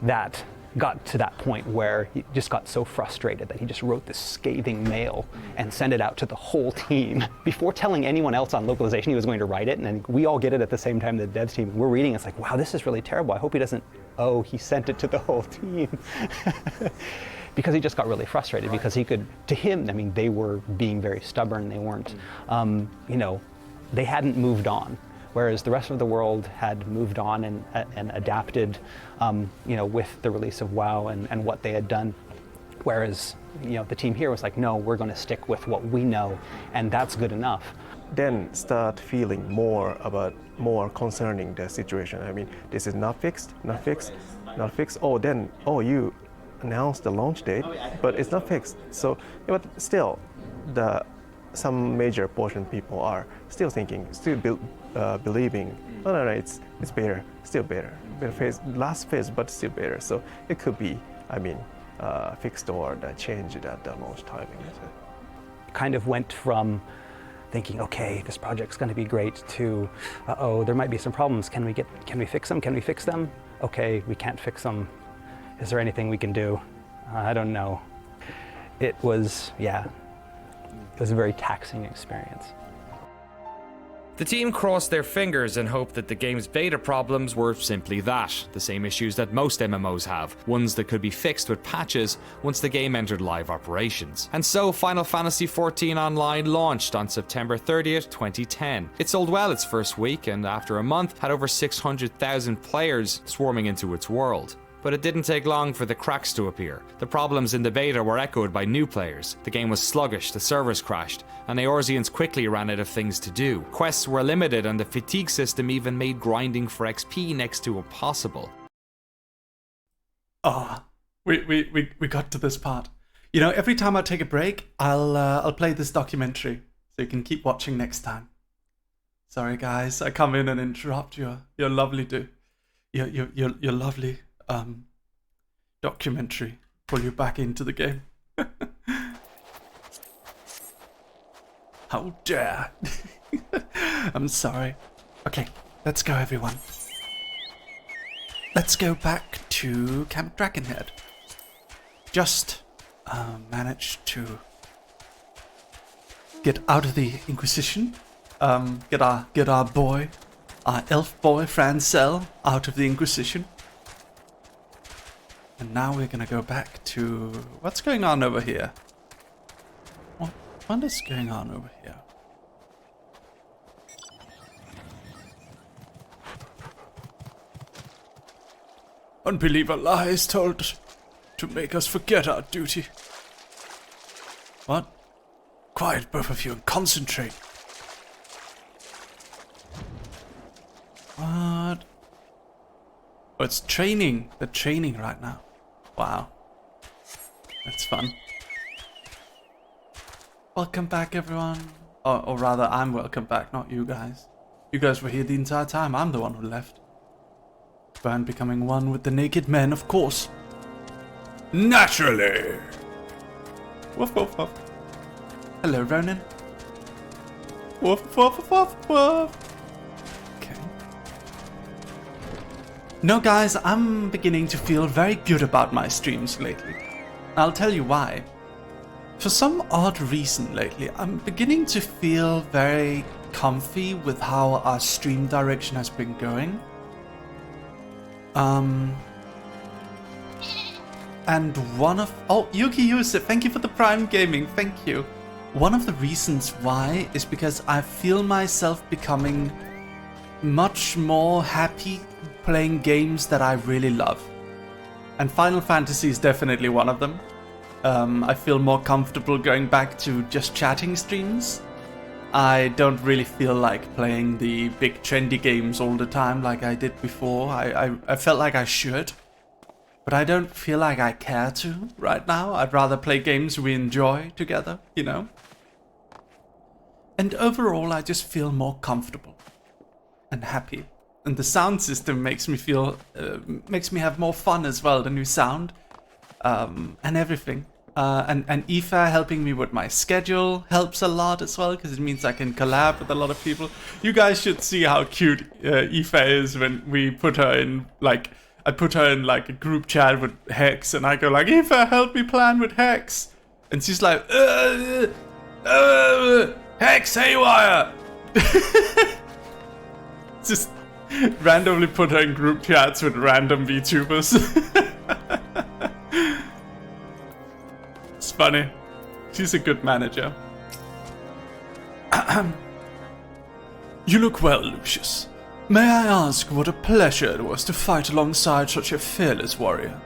that got to that point where he just got so frustrated that he just wrote this scathing mail and sent it out to the whole team before telling anyone else on localization he was going to write it. And then we all get it at the same time, the devs team. We're reading, it's like, wow, this is really terrible. I hope he doesn't, oh, he sent it to the whole team. Because he just got really frustrated because he could, to him, they were being very stubborn. They weren't, they hadn't moved on. Whereas the rest of the world had moved on and adapted, with the release of WoW and what they had done. Whereas, the team here was like, no, we're going to stick with what we know, and that's good enough. Then start feeling more concerning the situation. This is not fixed. Oh, you announced the launch date, but it's not fixed. So, but still, some major portion of people are still thinking, believing, no, it's better, still better. Last phase, but still better. So it could be, fixed or changed at the launch timing. Kind of went from thinking, okay, this project's going to be great, to, there might be some problems. Can we fix them? Can we fix them? Okay, we can't fix them. Is there anything we can do? I don't know. It was a very taxing experience. The team crossed their fingers and hoped that the game's beta problems were simply that, the same issues that most MMOs have, ones that could be fixed with patches once the game entered live operations. And so Final Fantasy XIV Online launched on September 30th, 2010. It sold well its first week and after a month had over 600,000 players swarming into its world. But it didn't take long for the cracks to appear. The problems in the beta were echoed by new players. The game was sluggish, the servers crashed, and Eorzeans quickly ran out of things to do. Quests were limited and the fatigue system even made grinding for XP next to impossible. We got to this part. Every time I take a break, I'll play this documentary so you can keep watching next time. Sorry guys, I come in and interrupt your lovely your lovely documentary, pull you back into the game. How dare. I'm sorry. Okay, let's go everyone. Let's go back to Camp Dragonhead. Just managed to get out of the Inquisition. Get our boy, our elf boy Francel, out of the Inquisition. And now we're gonna go back to... What's going on over here? What is going on over here? Unbeliever lies told to make us forget our duty. What? Quiet, both of you, and concentrate. What? Oh, it's training. They're training right now. Wow. That's fun. Welcome back, everyone. Or rather, I'm welcome back, not you guys. You guys were here the entire time. I'm the one who left. Burn becoming one with the naked men, of course. Naturally. Woof, woof, woof. Hello, Ronan. Woof, woof, woof, woof. No guys, I'm beginning to feel very good about my streams lately. I'll tell you why. For some odd reason lately, I'm beginning to feel very comfy with how our stream direction has been going. And one of... Oh, Yuki Yusuf, thank you for the Prime Gaming, thank you. One of the reasons why is because I feel myself becoming much more happy playing games that I really love. And Final Fantasy is definitely one of them. I feel more comfortable going back to just chatting streams. I don't really feel like playing the big trendy games all the time like I did before. I felt like I should. But I don't feel like I care to right now. I'd rather play games we enjoy together, you know? And overall, I just feel more comfortable and happy. And the sound system makes me feel, makes me have more fun as well, the new sound, and everything. And Aoife helping me with my schedule helps a lot as well, because it means I can collab with a lot of people. You guys should see how cute Aoife is when we put her in, like, I put her in like a group chat with Hex, and I go like, Aoife, help me plan with Hex. And she's like, Hex haywire! Just randomly put her in group chats with random VTubers. It's funny. She's a good manager. You look well, Lucius. May I ask what a pleasure it was to fight alongside such a fearless warrior?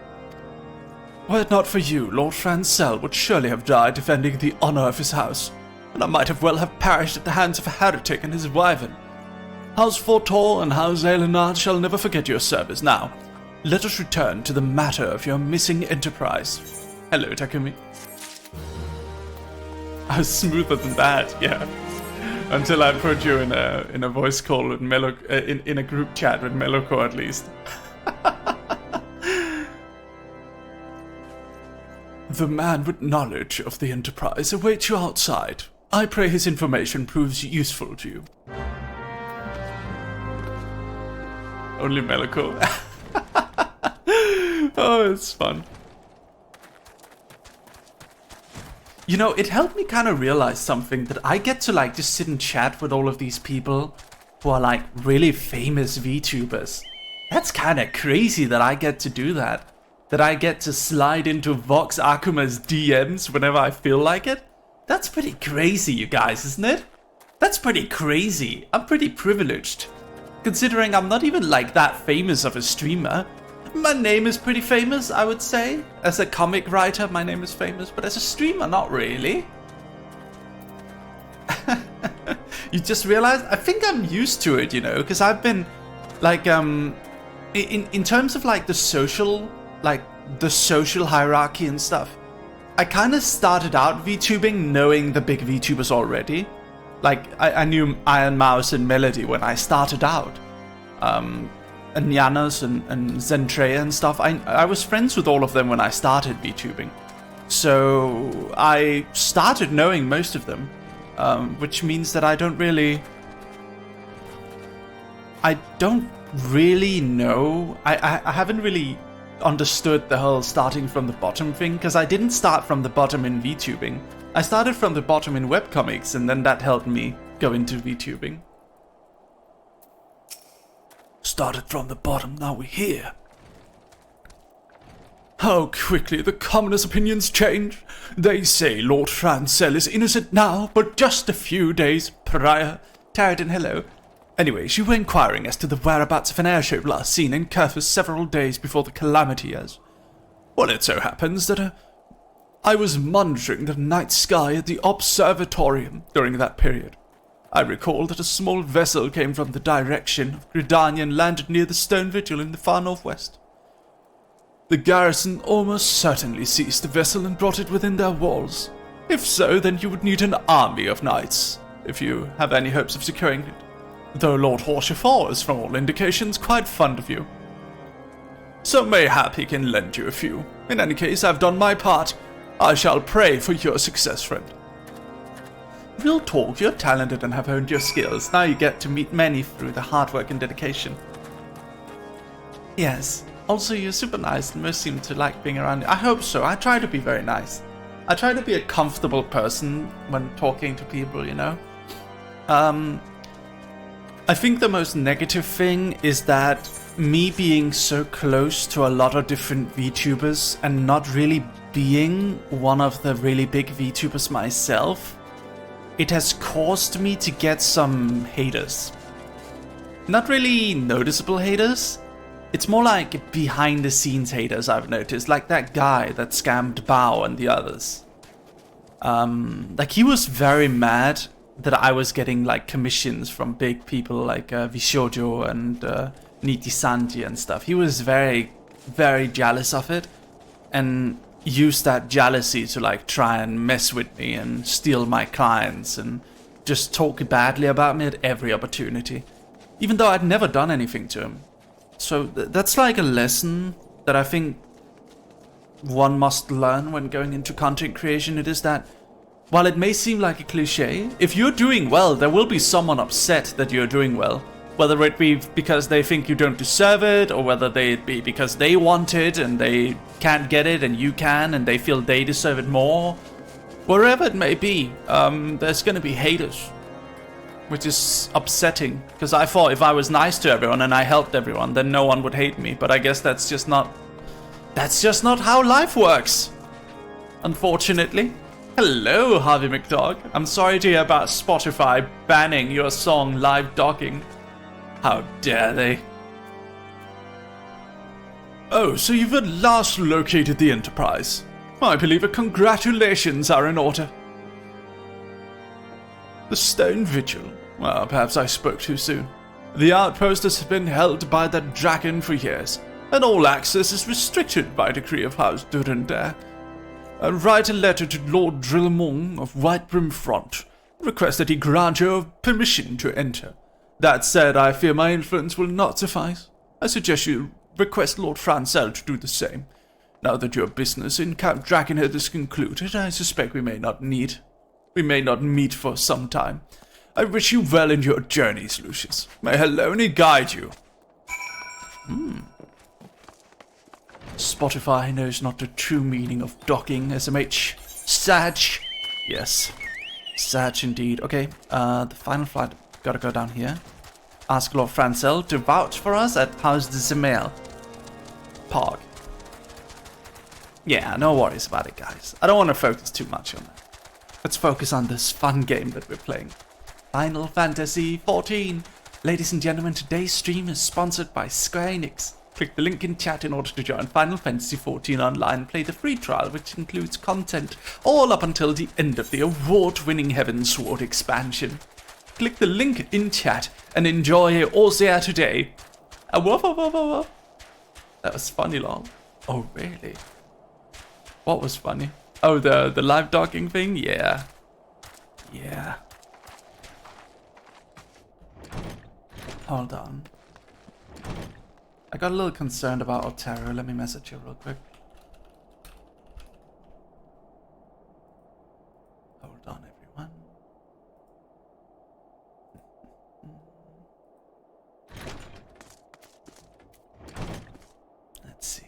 Were it not for you, Lord Francel would surely have died defending the honor of his house, and I might have well have perished at the hands of a heretic and his wyvern. House Fortor and House Aelinard shall never forget your service. Now, let us return to the matter of your missing enterprise. Hello, Takumi. I was smoother than that, yeah. Until I put you in a voice call with in a group chat with Meloko at least. The man with knowledge of the Enterprise awaits you outside. I pray his information proves useful to you. Only Meloko. Oh, it's fun. You know, it helped me kind of realize something, that I get to like just sit and chat with all of these people who are like really famous VTubers. That's kind of crazy that I get to do that. That I get to slide into Vox Akuma's DMs whenever I feel like it. That's pretty crazy, you guys, isn't it? That's pretty crazy. I'm pretty privileged. Considering I'm not even like that famous of a streamer. My name is pretty famous, I would say. As a comic writer, my name is famous, but as a streamer, not really. You just realized? I think I'm used to it, you know, because I've been, like, in terms of, like, the social hierarchy and stuff, I kind of started out VTubing knowing the big VTubers already. Like, I knew Iron Mouse and Melody when I started out. And Janos and Zentreya and stuff. I was friends with all of them when I started VTubing. So I started knowing most of them, which means that I don't really know. I haven't really understood the whole starting from the bottom thing, because I didn't start from the bottom in VTubing. I started from the bottom in webcomics, and then that helped me go into VTubing. Started from the bottom, now we're here. How quickly the commoners' opinions change. They say Lord Francel is innocent now, but just a few days prior. Tarradin, hello. Anyways, you were inquiring as to the whereabouts of an airship last seen in Kerfus several days before the calamity as... Well, it so happens that I was monitoring the night sky at the observatorium during that period. I recall that a small vessel came from the direction of Gridania and landed near the stone vigil in the far northwest. The garrison almost certainly seized the vessel and brought it within their walls. If so, then you would need an army of knights, if you have any hopes of securing it. Though Lord Horsefort is, from all indications, quite fond of you. So mayhap he can lend you a few. In any case, I've done my part. I shall pray for your success, friend. Real talk, you're talented and have honed your skills. Now you get to meet many through the hard work and dedication. Yes. Also, you're super nice and most seem to like being around you. I hope so. I try to be very nice. I try to be a comfortable person when talking to people, you know? I think the most negative thing is that me being so close to a lot of different VTubers and not really being one of the really big VTubers myself, it has caused me to get some haters. Not really noticeable haters. It's more like behind the scenes haters I've noticed, like that guy that scammed Bao and the others. Like he was very mad that I was getting like commissions from big people like Vishojo and Niti-Sanji and stuff. He was very, very jealous of it and used that jealousy to like try and mess with me and steal my clients and just talk badly about me at every opportunity, even though I'd never done anything to him. So that's like a lesson that I think one must learn when going into content creation. It is that while it may seem like a cliche, if you're doing well, there will be someone upset that you're doing well. Whether it be because they think you don't deserve it, or whether it be because they want it and they can't get it and you can, and they feel they deserve it more. Wherever it may be, there's gonna be haters. Which is upsetting, because I thought if I was nice to everyone and I helped everyone, then no one would hate me. But I guess that's just not how life works, unfortunately. Hello, Harvey McDog. I'm sorry to hear about Spotify banning your song Live Docking. How dare they? Oh, so you've at last located the Enterprise. I believe congratulations are in order. The Stone Vigil. Well, perhaps I spoke too soon. The outpost has been held by the dragon for years, and all access is restricted by decree of House Durandare. I write a letter to Lord Drillamong of Whitebrim Front, request that he grant you permission to enter. That said, I fear my influence will not suffice. I suggest you request Lord Francel to do the same. Now that your business in Camp Dragonhead is concluded, I suspect we may not meet for some time. I wish you well in your journeys, Lucius. May Heloni guide you. Spotify knows not the true meaning of docking, SMH. Sag. Yes. Sag indeed. Okay, the final flight. Gotta go down here. Ask Lord Francel to vouch for us at House de Zemel. Park. Yeah, no worries about it, guys. I don't want to focus too much on that. Let's focus on this fun game that we're playing. Final Fantasy XIV. Ladies and gentlemen, today's stream is sponsored by Square Enix. Click the link in chat in order to join Final Fantasy XIV Online and play the free trial, which includes content all up until the end of the award-winning Heavensward expansion. Click the link in chat and enjoy Orzea today. That was funny, lol. Oh, really? What was funny? Oh, the live docking thing? Yeah. Yeah. Hold on. I got a little concerned about Otero. Let me message you real quick. Hold on, everyone. Let's see.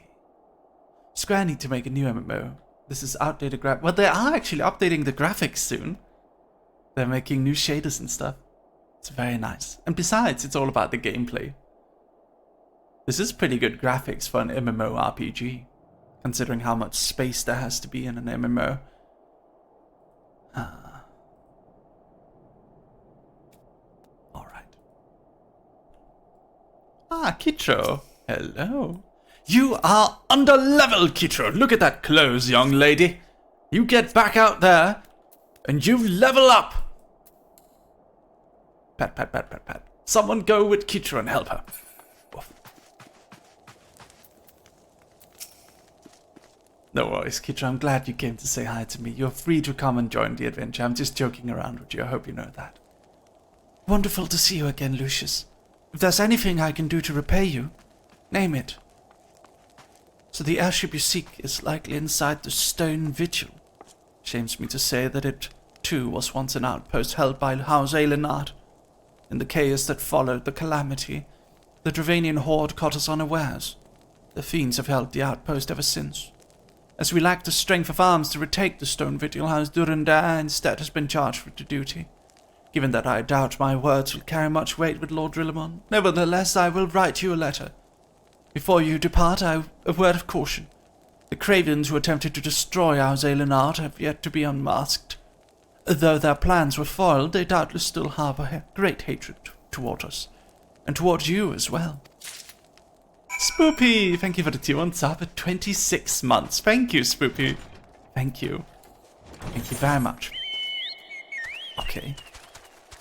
Square need to make a new MMO. This is outdated well, they are actually updating the graphics soon. They're making new shaders and stuff. It's very nice. And besides, it's all about the gameplay. This is pretty good graphics for an MMORPG, considering how much space there has to be in an MMO. Alright. Kitro. Hello. You are under-leveled, Kitro. Look at that clothes, young lady. You get back out there, and you level up. Pat, pat, pat, pat, pat. Someone go with Kitro and help her. Woof. No worries, Kitro. I'm glad you came to say hi to me. You're free to come and join the adventure. I'm just joking around with you. I hope you know that. Wonderful to see you again, Lucius. If there's anything I can do to repay you, name it. So the airship you seek is likely inside the Stone Vigil. Shames me to say that it, too, was once an outpost held by House Aelinard. In the chaos that followed the calamity, the Dravanian horde caught us unawares. The fiends have held the outpost ever since. As we lack the strength of arms to retake the Stone Vigil, House Durandare instead has been charged with the duty. Given that I doubt my words will carry much weight with Lord Drillamon, nevertheless I will write you a letter. Before you depart, a word of caution. The cravens who attempted to destroy our Zelenard have yet to be unmasked. Though their plans were foiled, they doubtless still harbor great hatred toward us. And toward you as well. Spoopy! Thank you for the 2-1 sub for 26 months. Thank you, Spoopy. Thank you. Thank you very much. Okay.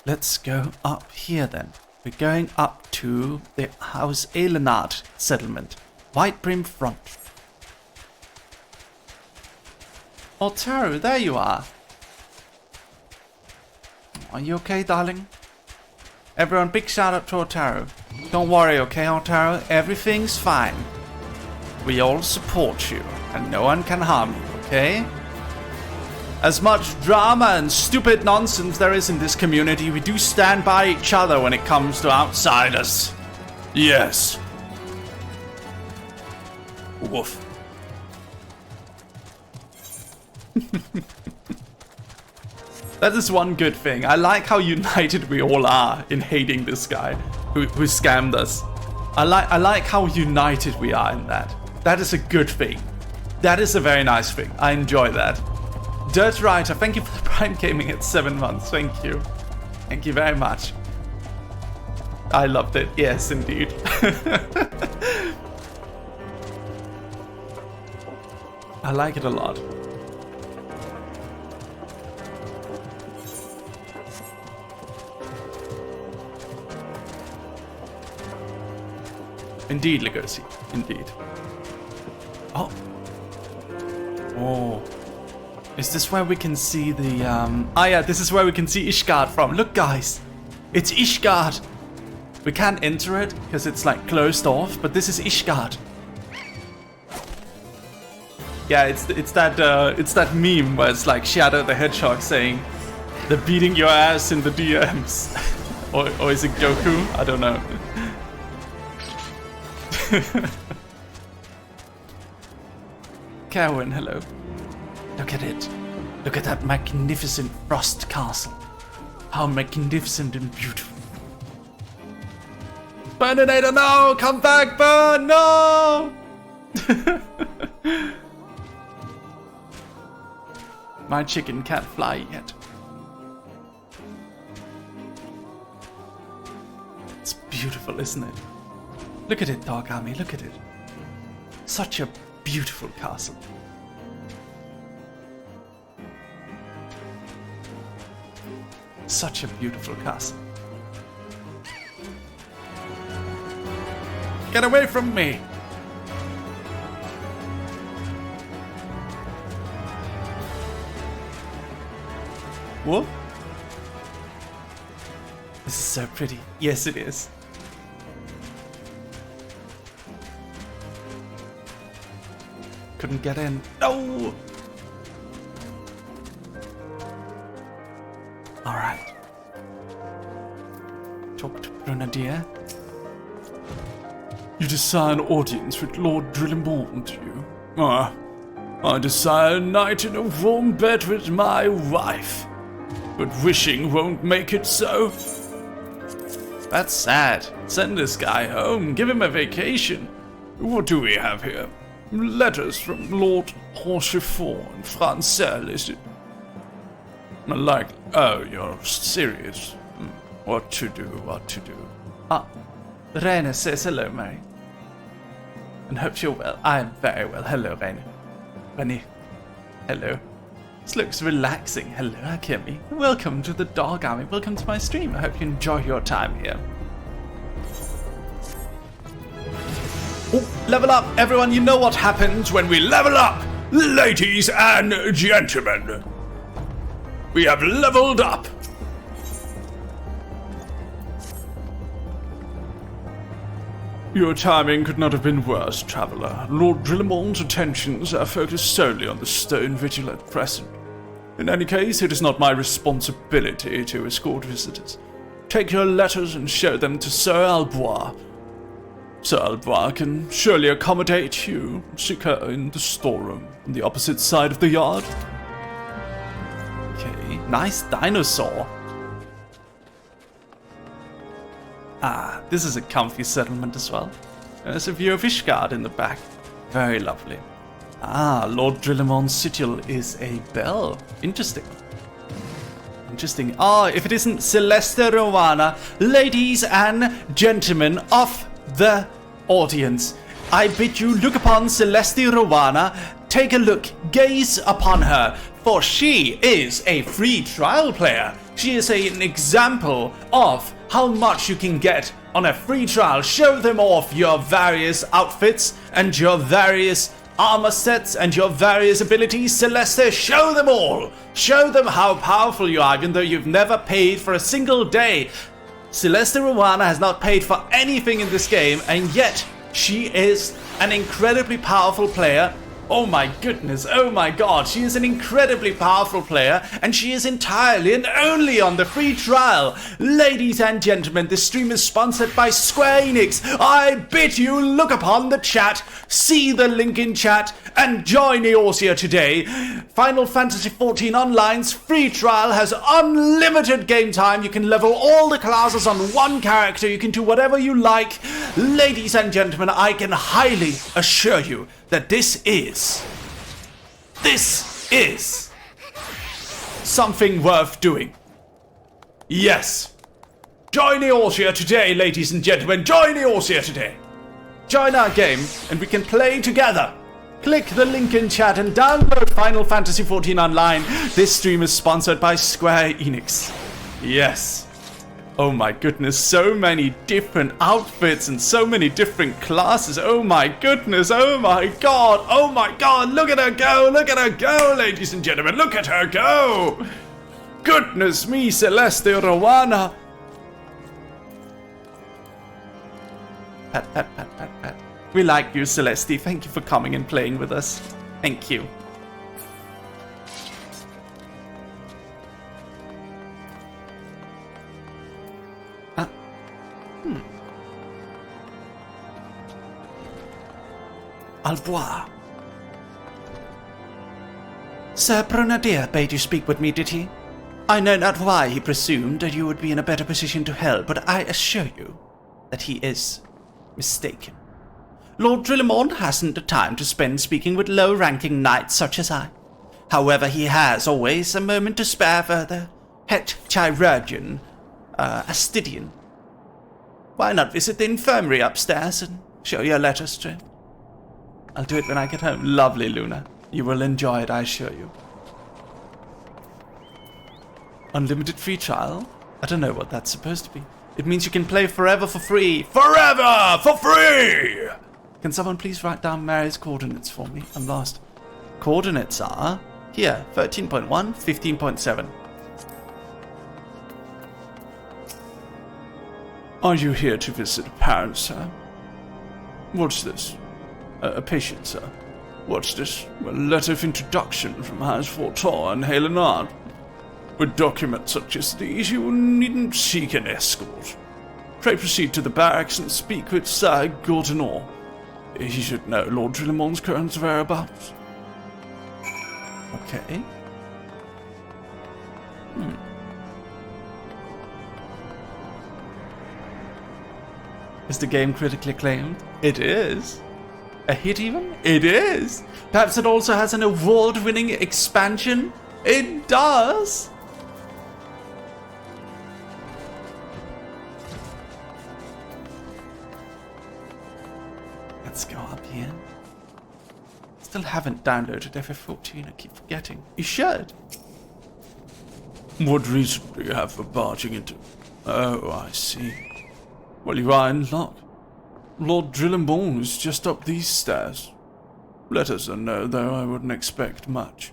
Let's go up here then. We're going up to the House Elenard settlement. White Brim Front. Otaru, there you are. Are you okay, darling? Everyone, big shout out to Otaru. Don't worry, okay, Otaru? Everything's fine. We all support you, and no one can harm you, okay? As much drama and stupid nonsense there is in this community, we do stand by each other when it comes to outsiders. Yes. Woof. That is one good thing. I like how united we all are in hating this guy who scammed us. I like how united we are in that. That is a good thing. That is a very nice thing. I enjoy that. Dirt Writer, thank you for the Prime Gaming at 7 months. Thank you. Thank you very much. I loved it. Yes, indeed. I like it a lot. Indeed, Legacy. Indeed. Oh. Oh. Is this where we can see the, Ah yeah, this is where we can see Ishgard from. Look, guys. It's Ishgard. We can't enter it, because it's, like, closed off, but this is Ishgard. Yeah, it's that meme where it's, like, Shadow the Hedgehog saying, "They're beating your ass in the DMs." or is it Goku? I don't know. Kerwin, hello. Look at it. Look at that magnificent frost castle. How magnificent and beautiful. Burninator, no! Come back, Burn! No! My chicken can't fly yet. It's beautiful, isn't it? Look at it, Dog Army, look at it. Such a beautiful castle. Such a beautiful castle. Get away from me! What? This is so pretty. Yes, it is. Couldn't get in. No! Alright. Talk to Grenadier. You desire an audience with Lord Drillimborn, do you? I desire a night in a warm bed with my wife. But wishing won't make it so. That's sad. Send this guy home. Give him a vacation. What do we have here? Letters from Lord Rochefort and Francel, is it? Like, oh, you're serious. What to do, what to do. Ah, Raina says hello, Mary. And hopes you're well. I am very well. Hello, Raina. Bunny. Hello. This looks relaxing. Hello, Akemi. Welcome to the Dog Army. Welcome to my stream. I hope you enjoy your time here. Oh, level up, everyone. You know what happens when we level up, ladies and gentlemen. We have leveled up. Your timing could not have been worse, traveller. Lord Drillimborn's attentions are focused solely on the stone vigil at present. In any case, it is not my responsibility to escort visitors. Take your letters and show them to Sir Albois. Sir Albois can surely accommodate you. Seek her in the storeroom on the opposite side of the yard. Okay, nice dinosaur. Ah, this is a comfy settlement as well. There's a view of Ishgard in the back. Very lovely. Ah, Lord Drillimon's sigil is a bell. Interesting. Interesting. Ah, if it isn't Celeste Rowana, ladies and gentlemen of the audience, I bid you look upon Celeste Rowana, take a look, gaze upon her, for she is a free trial player. She is an example of how much you can get on a free trial. Show them off your various outfits and your various armor sets and your various abilities. Celeste, show them all. Show them how powerful you are, even though you've never paid for a single day. Celeste Rowana has not paid for anything in this game, and yet she is an incredibly powerful player. Oh my goodness, oh my god, she is an incredibly powerful player, and she is entirely and only on the free trial. Ladies and gentlemen, this stream is sponsored by Square Enix. I bid you look upon the chat, see the link in chat, and join Eorzea today. Final Fantasy XIV Online's free trial has unlimited game time. You can level all the classes on one character. You can do whatever you like. Ladies and gentlemen, I can highly assure you that this is something worth doing. Yes. Join Eorzea today, ladies and gentlemen. Join Eorzea today. Join our game, and we can play together. Click the link in chat and download Final Fantasy XIV Online. This stream is sponsored by Square Enix. Yes. Oh my goodness, so many different outfits and so many different classes. Oh my goodness, oh my god, look at her go, ladies and gentlemen, look at her go. Goodness me, Celeste Rowana. Pat, pat, pat, pat, pat. We like you, Celeste. Thank you for coming and playing with us. Thank you. Au revoir. Sir Bronadier bade you speak with me, did he? I know not why he presumed that you would be in a better position to help, but I assure you that he is mistaken. Lord Drillimon hasn't the time to spend speaking with low-ranking knights such as I. However, he has always a moment to spare for the het chirurgeon, Astidian. Why not visit the infirmary upstairs and show your letters to him? I'll do it when I get home. Lovely, Luna. You will enjoy it, I assure you. Unlimited free trial? I don't know what that's supposed to be. It means you can play forever for free. Forever for free! Can someone please write down Mary's coordinates for me? I'm lost. Coordinates are here, 13.1, 15.7. Are you here to visit a parent, sir? What's this? A patient, sir. What's this? A letter of introduction from Hans Fortor and Helenard. With documents such as these, you needn't seek an escort. Pray proceed to the barracks and speak with Sir Gordenor. He should know Lord Drillimon's current whereabouts. Okay. Is the game critically acclaimed? It is. A hit even? It is. Perhaps it also has an award-winning expansion? It does. Let's go up here. Still haven't downloaded FF14, I keep forgetting. You should. What reason do you have for barging into... Oh, I see. Well, you are in luck. Lord Drillimon is just up these stairs. Let us know, though I wouldn't expect much.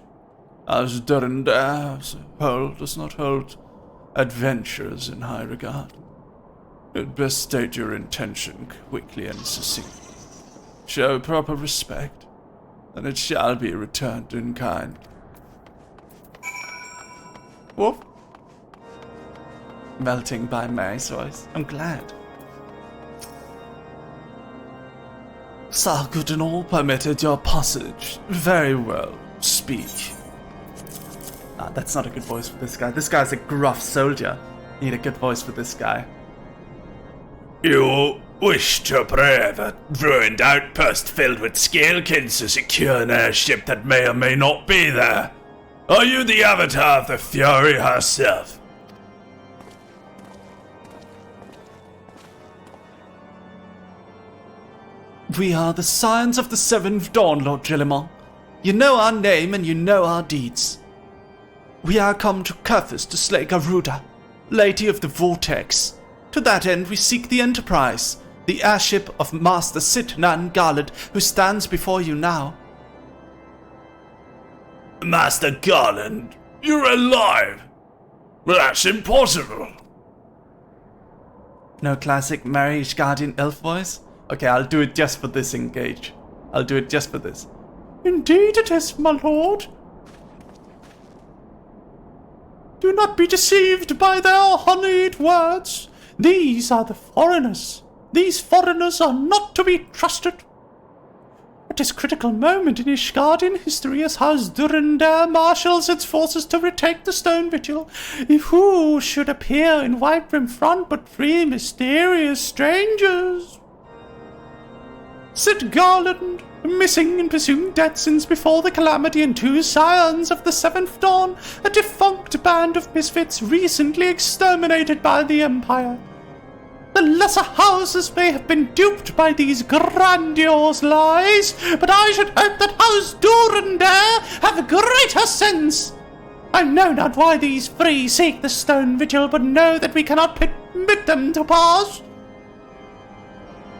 As Durandar as a whole does not hold adventurers in high regard. You'd best state your intention quickly and succinctly. Show proper respect, and it shall be returned in kind. Whoop. Melting by Mary's voice. I'm glad. Sir Gordenor permitted your passage. Very well. Speak. Ah, that's not a good voice for this guy. This guy's a gruff soldier. Need a good voice for this guy. You wish to brave a ruined outpost filled with scalekins to secure an airship that may or may not be there? Are you the avatar of the Fury herself? We are the Scions of the Seventh Dawn, Lord Gillimon. You know our name and you know our deeds. We are come to Curthus to slay Garuda, Lady of the Vortex. To that end we seek the Enterprise, the airship of Master Sitnan Garland, who stands before you now. Master Garland, you're alive! Well, that's impossible. No classic Marriage Guardian elf voice? Okay, I'll do it just for this engage. I'll do it just for this. Indeed it is, my lord. Do not be deceived by their honeyed words. These are the foreigners. These foreigners are not to be trusted. At this critical moment in Ishgardian history, as House Durandar marshals its forces to retake the Stone Vigil, if who should appear in Whitebrim front but 3 mysterious strangers? Sid Garland, missing and pursuing death since before the calamity, and 2 Scions of the Seventh Dawn, a defunct band of misfits recently exterminated by the Empire. The lesser houses may have been duped by these grandiose lies, but I should hope that House Durandar have greater sense. I know not why these 3 seek the Stone Vigil, but know that we cannot permit them to pass.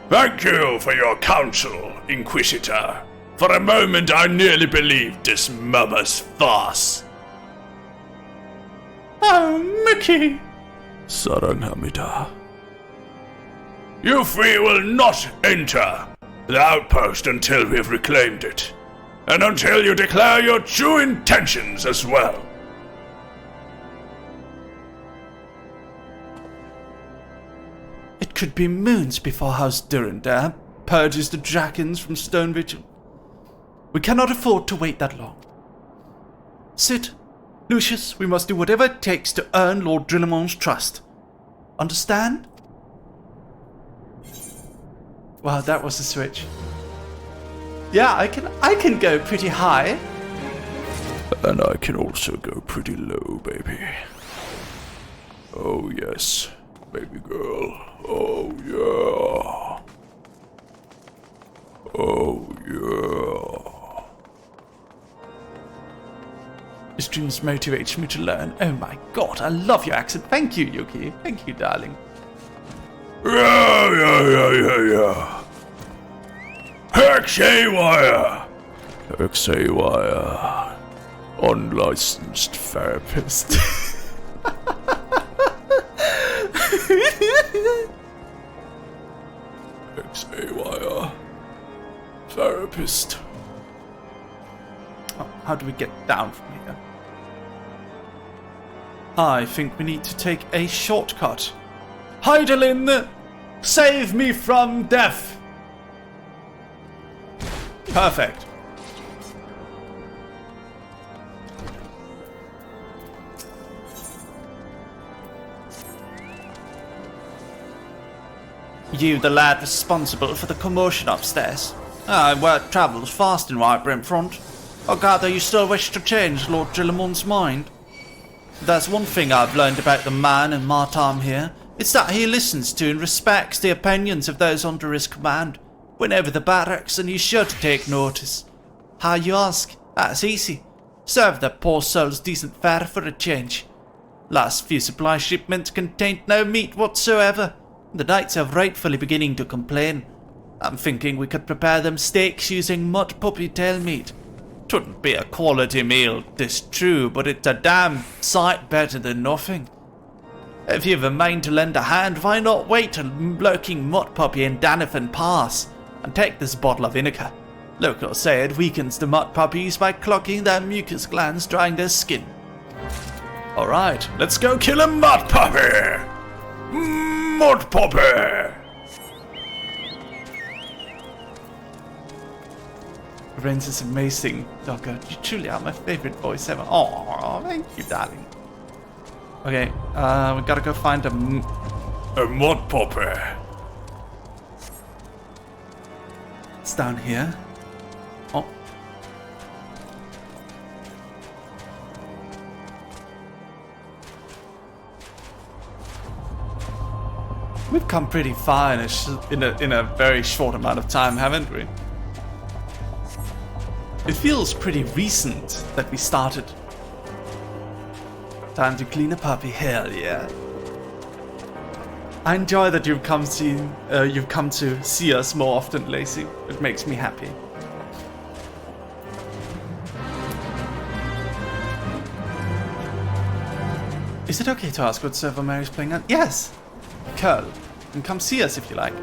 Thank you for your counsel, Inquisitor. For a moment I nearly believed this mummer's farce. Oh, Mickey! Saranghamida. You 3 will not enter the outpost until we have reclaimed it, and until you declare your true intentions as well. It could be moons before House Durandar purges the dragons from Stone Vigil. We cannot afford to wait that long. Sid, Lucius, we must do whatever it takes to earn Lord Gillimon's trust. Understand? Wow, that was a switch. Yeah, I can go pretty high. And I can also go pretty low, baby. Oh yes, baby girl. Oh yeah. Oh yeah. This dreams motivates me to learn. Oh my god, I love your accent. Thank you, Yuki. Thank you, darling. Yeah. XIV. XIV. Unlicensed therapist. XIV. Therapist. Oh, how do we get down from here? I think we need to take a shortcut. Heidelin, save me from death! Perfect. You, the lad responsible for the commotion upstairs. Word travels fast in Whitebrim front. I gather you still wish to change Lord Gillimon's mind. There's one thing I've learned about the man in my time here. It's that he listens to and respects the opinions of those under his command, whenever the barracks, and he's sure to take notice. How you ask? That's easy. Serve the poor souls decent fare for a change. Last few supply shipments contained no meat whatsoever. The knights are rightfully beginning to complain. I'm thinking we could prepare them steaks using mud puppy tail meat. 'Twouldn't be a quality meal, 'tis true, but it's a damn sight better than nothing. If you've a mind to lend a hand, why not wait till lurking mud puppy and Danathan pass, and take this bottle of vinegar. Locals say it weakens the mud puppies by clogging their mucus glands, drying their skin. Alright, let's go kill a mud puppy! Mud puppy! Renz is amazing, Docker. You truly are my favorite voice ever. Oh, thank you, darling. Okay, we gotta go find a mud puppy. down here. Oh. We've come pretty far in a very short amount of time, haven't we? It feels pretty recent that we started. Time to clean a puppy, hell yeah. I enjoy that you've come to see us more often, Lacey. It makes me happy. Is it okay to ask what server Mary's playing on? Yes! Curl. And come see us if you like.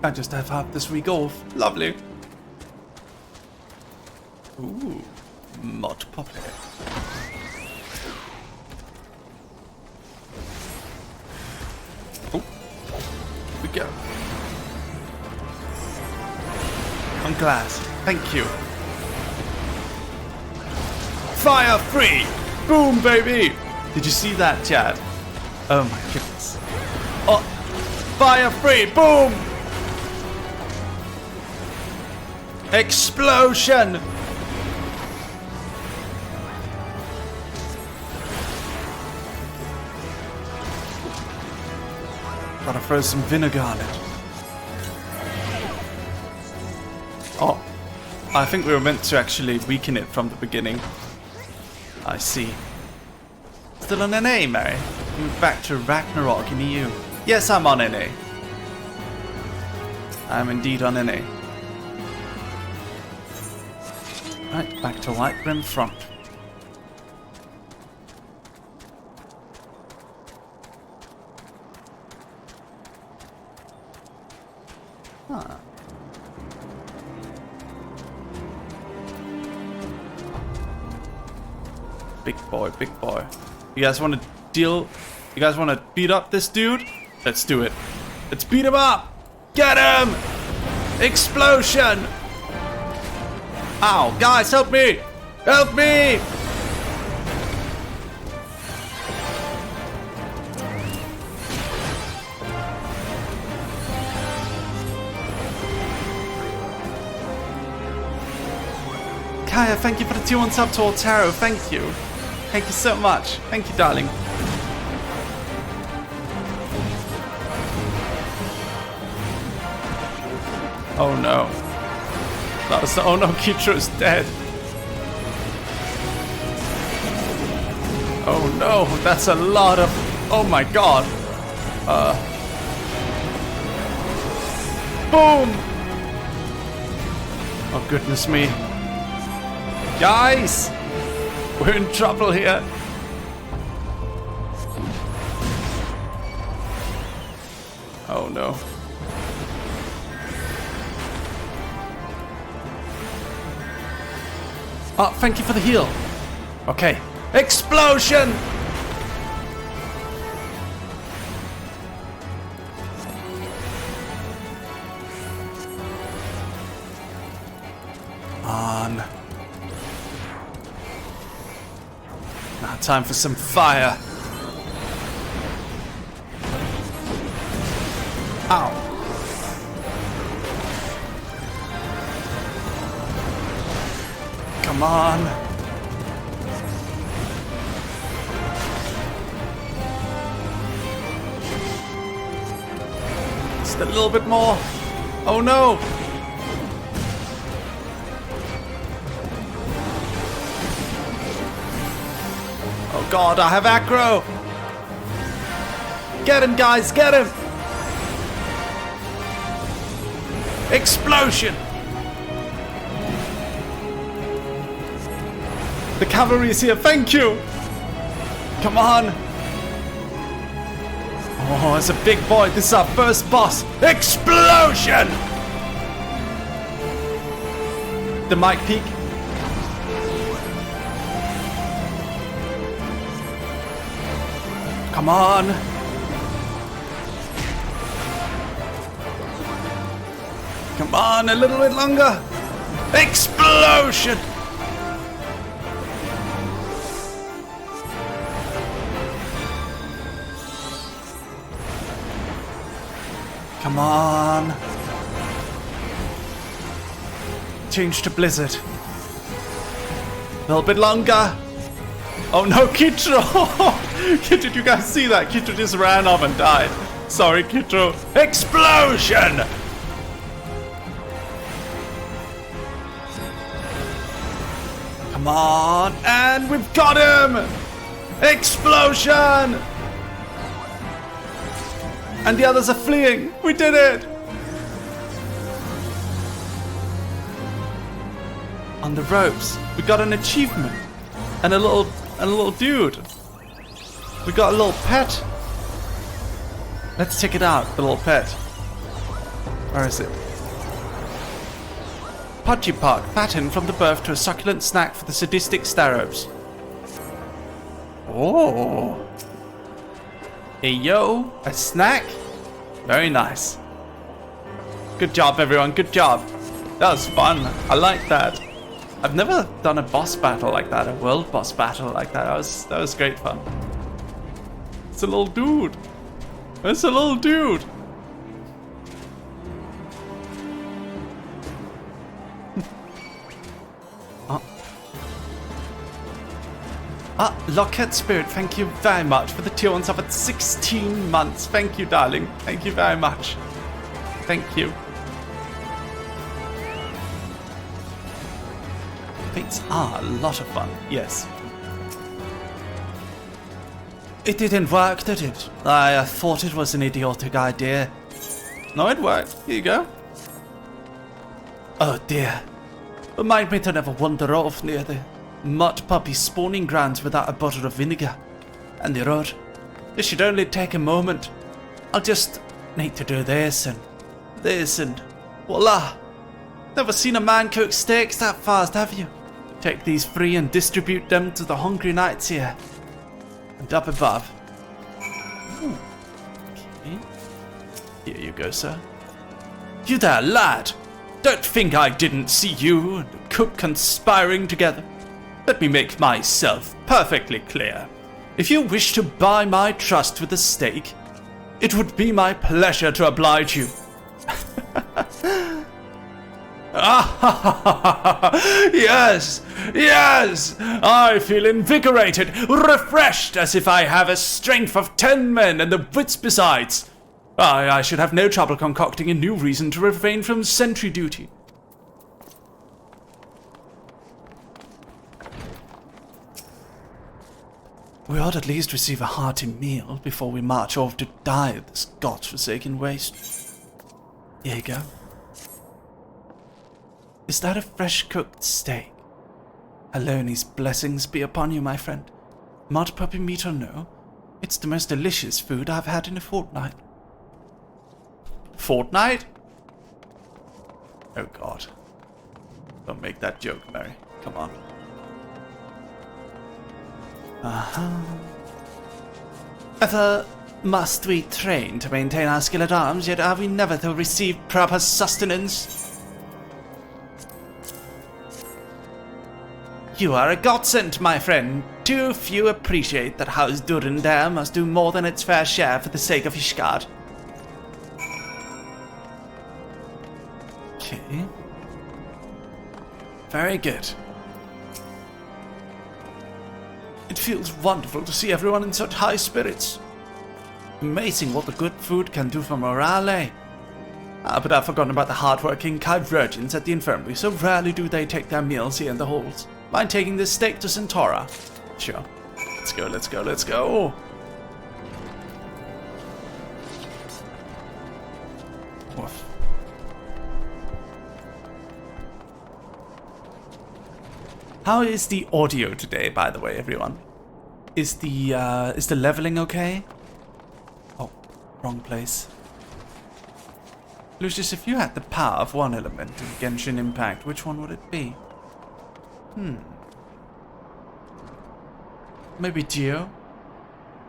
I just have half this week off. Lovely. Ooh, mod poppy. Oh, here we go. On glass. Thank you. Fire free! Boom, baby! Did you see that, Chad? Oh my goodness. Oh, fire free! Boom! Explosion! Gotta throw some vinegar on it. Oh, I think we were meant to actually weaken it from the beginning. I see. Still on NA, Mary? Move back to Ragnarok in EU. Yes, I'm on NA. I'm indeed on NA. Right, back to White Rim Front. Huh. Big boy, big boy. You guys want to deal? You guys want to beat up this dude? Let's do it. Let's beat him up! Get him! Explosion! Ow, guys, help me! Help me! Kaya, thank you for the 2-1 sub to Altaro. Thank you. Thank you so much. Thank you, darling. Oh no. Oh no, Kitro's dead. Oh no, that's a lot of... Oh my god. Boom! Oh goodness me. Guys! We're in trouble here. Oh no. Oh, thank you for the heal. Okay. Explosion! On. Now time for some fire. Ow. Come on. Just a little bit more. Oh no. Oh god, I have aggro. Get him, guys, get him. Explosion. The cavalry is here, thank you! Come on! Oh, it's a big boy, this is our first boss! Explosion! The mic peak. Come on! Come on, a little bit longer! Explosion! Come on. Change to Blizzard. A little bit longer. Oh no, Kitro! Did you guys see that? Kitro just ran off and died. Sorry, Kitro. Explosion! Come on, and we've got him! Explosion! And the others are fleeing. We did it! On the ropes, we got an achievement. And a little dude. We got a little pet. Let's check it out, the little pet. Where is it? Podgy Park, fattened from the birth to a succulent snack for the sadistic starobes. Oh. Hey yo, a snack? Very nice. Good job everyone, good job. That was fun, I like that. I've never done a boss battle like that, a world boss battle like that. That was great fun. It's a little dude. It's a little dude. Lockhead Spirit, thank you very much for the tier 1 sub at 16 months. Thank you, darling. Thank you very much. Thank you. Fates are a lot of fun, yes. It didn't work, did it? I thought it was an idiotic idea. No, it worked. Here you go. Oh dear. Remind me to never wander off near the mud puppy spawning grounds without a bottle of vinegar. And the road. This should only take a moment. I'll just need to do this and voila. Never seen a man cook steaks that fast, have you? Take these free and distribute them to the hungry knights here. And up above. Ooh. Okay. Here you go, sir. You there, lad! Don't think I didn't see you and the cook conspiring together. Let me make myself perfectly clear. If you wish to buy my trust with a steak, it would be my pleasure to oblige you. Yes, yes, I feel invigorated, refreshed, as if I have a strength of 10 men and the wits besides. I should have no trouble concocting a new reason to refrain from sentry duty. We ought at least receive a hearty meal before we march off to die of this godforsaken waste. Here you go. Is that a fresh-cooked steak? Aloni's blessings be upon you, my friend. Mud puppy meat or no, it's the most delicious food I've had in a fortnight. Fortnight? Oh god. Don't make that joke, Mary. Come on. Ever must we train to maintain our skill at arms, yet are we never to receive proper sustenance? You are a godsend, my friend. Too few appreciate that House Durandare must do more than its fair share for the sake of Ishgard. Okay. Very good. It feels wonderful to see everyone in such high spirits. Amazing what the good food can do for morale. But I've forgotten about the hard-working virgins at the infirmary. So rarely do they take their meals here in the halls. Mind taking this steak to Centaura? Sure. Let's go, let's go, let's go. Woof. How is the audio today, by the way, everyone? Is the leveling okay? Oh, wrong place. Lucius, if you had the power of one element in Genshin Impact, which one would it be? Maybe Geo?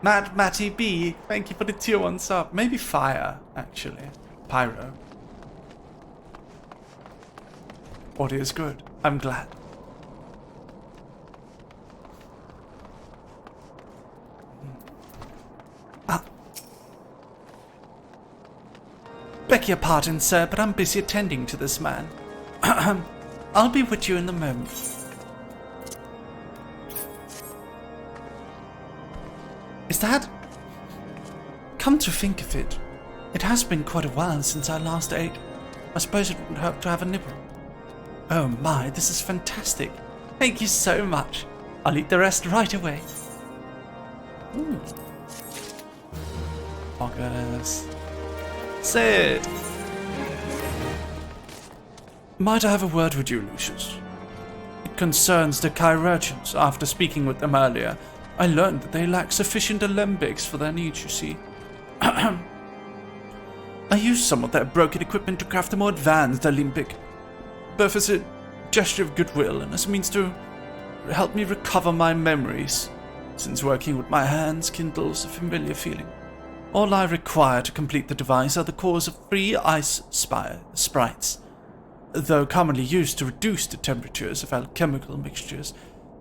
Matty B, thank you for the tier 1 sub. Maybe fire, actually. Pyro. Audio is good. I'm glad. Beg your pardon, sir, but I'm busy attending to this man. I'll be with you in a moment. Is that... Come to think of it, it has been quite a while since I last ate. I suppose it wouldn't hurt to have a nibble. Oh my, this is fantastic. Thank you so much. I'll eat the rest right away. Poggers. Sit! Might I have a word with you, Lucius? It concerns the chirurgeons. After speaking with them earlier, I learned that they lack sufficient alembics for their needs, you see. I used some of their broken equipment to craft a more advanced alembic, both as a gesture of goodwill and as a means to help me recover my memories, since working with my hands kindles a familiar feeling. All I require to complete the device are the cores of 3 ice sprites. Though commonly used to reduce the temperatures of alchemical mixtures,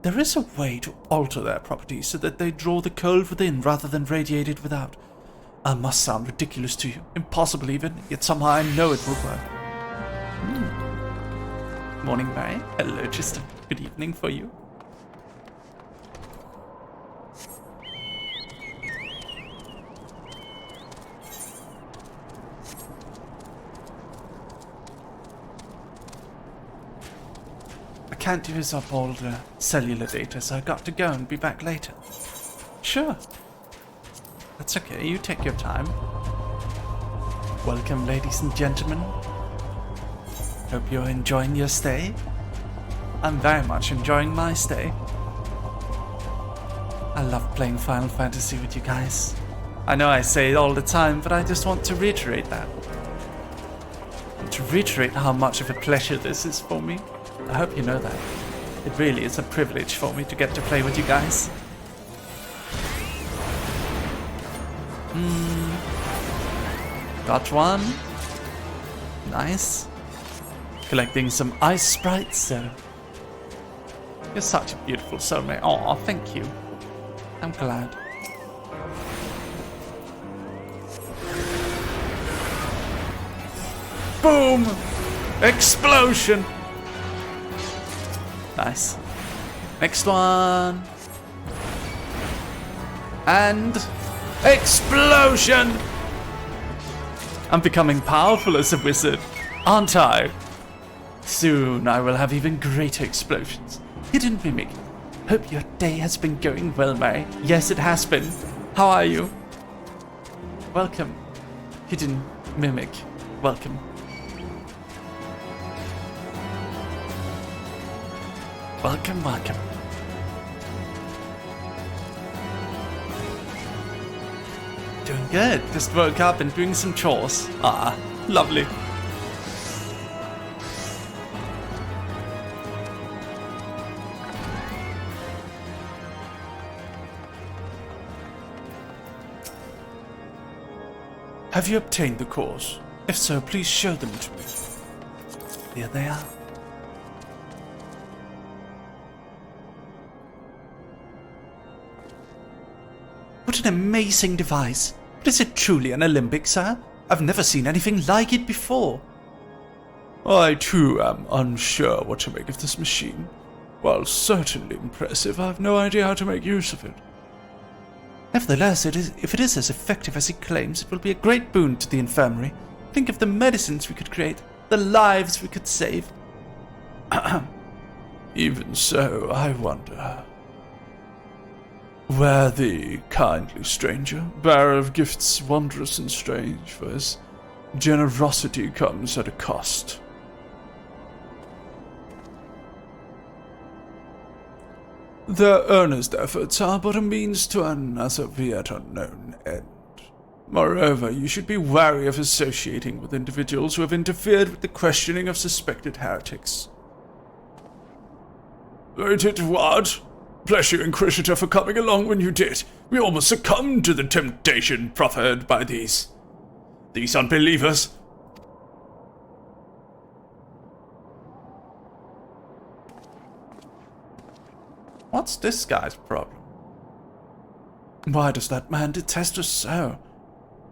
there is a way to alter their properties so that they draw the cold within rather than radiate it without. I must sound ridiculous to you, impossible even, yet somehow I know it will work. Morning, Mary. Hello, just a good evening for you. I can't use up all the cellular data, so I got to go and be back later. Sure. That's okay, you take your time. Welcome, ladies and gentlemen. Hope you're enjoying your stay. I'm very much enjoying my stay. I love playing Final Fantasy with you guys. I know I say it all the time, but I just want to reiterate that. And to reiterate how much of a pleasure this is for me. I hope you know that. It really is a privilege for me to get to play with you guys. Got one. Nice. Collecting some ice sprites, so... You're such a beautiful soulmate. Aw, thank you. I'm glad. Boom! Explosion! Nice. Next one. And... explosion! I'm becoming powerful as a wizard, aren't I? Soon I will have even greater explosions. Hidden Mimic. Hope your day has been going well, Mary. Yes, it has been. How are you? Welcome, Hidden Mimic. Welcome. Welcome, welcome. Doing good. Just woke up and doing some chores. Ah, lovely. Have you obtained the cores? If so, please show them to me. Here they are. What an amazing device. But is it truly an alembic, sir? I've never seen anything like it before. I too am unsure what to make of this machine. While certainly impressive, I have no idea how to make use of it. Nevertheless, if it is as effective as he claims, it will be a great boon to the infirmary. Think of the medicines we could create, the lives we could save. Even so, I wonder... Where the kindly stranger, bearer of gifts wondrous and strange, for his generosity comes at a cost. Their earnest efforts are but a means to an as of yet unknown end. Moreover, you should be wary of associating with individuals who have interfered with the questioning of suspected heretics. Waited what? Bless you, Inquisitor, for coming along when you did. We almost succumbed to the temptation proffered by these unbelievers. What's this guy's problem? Why does that man detest us so?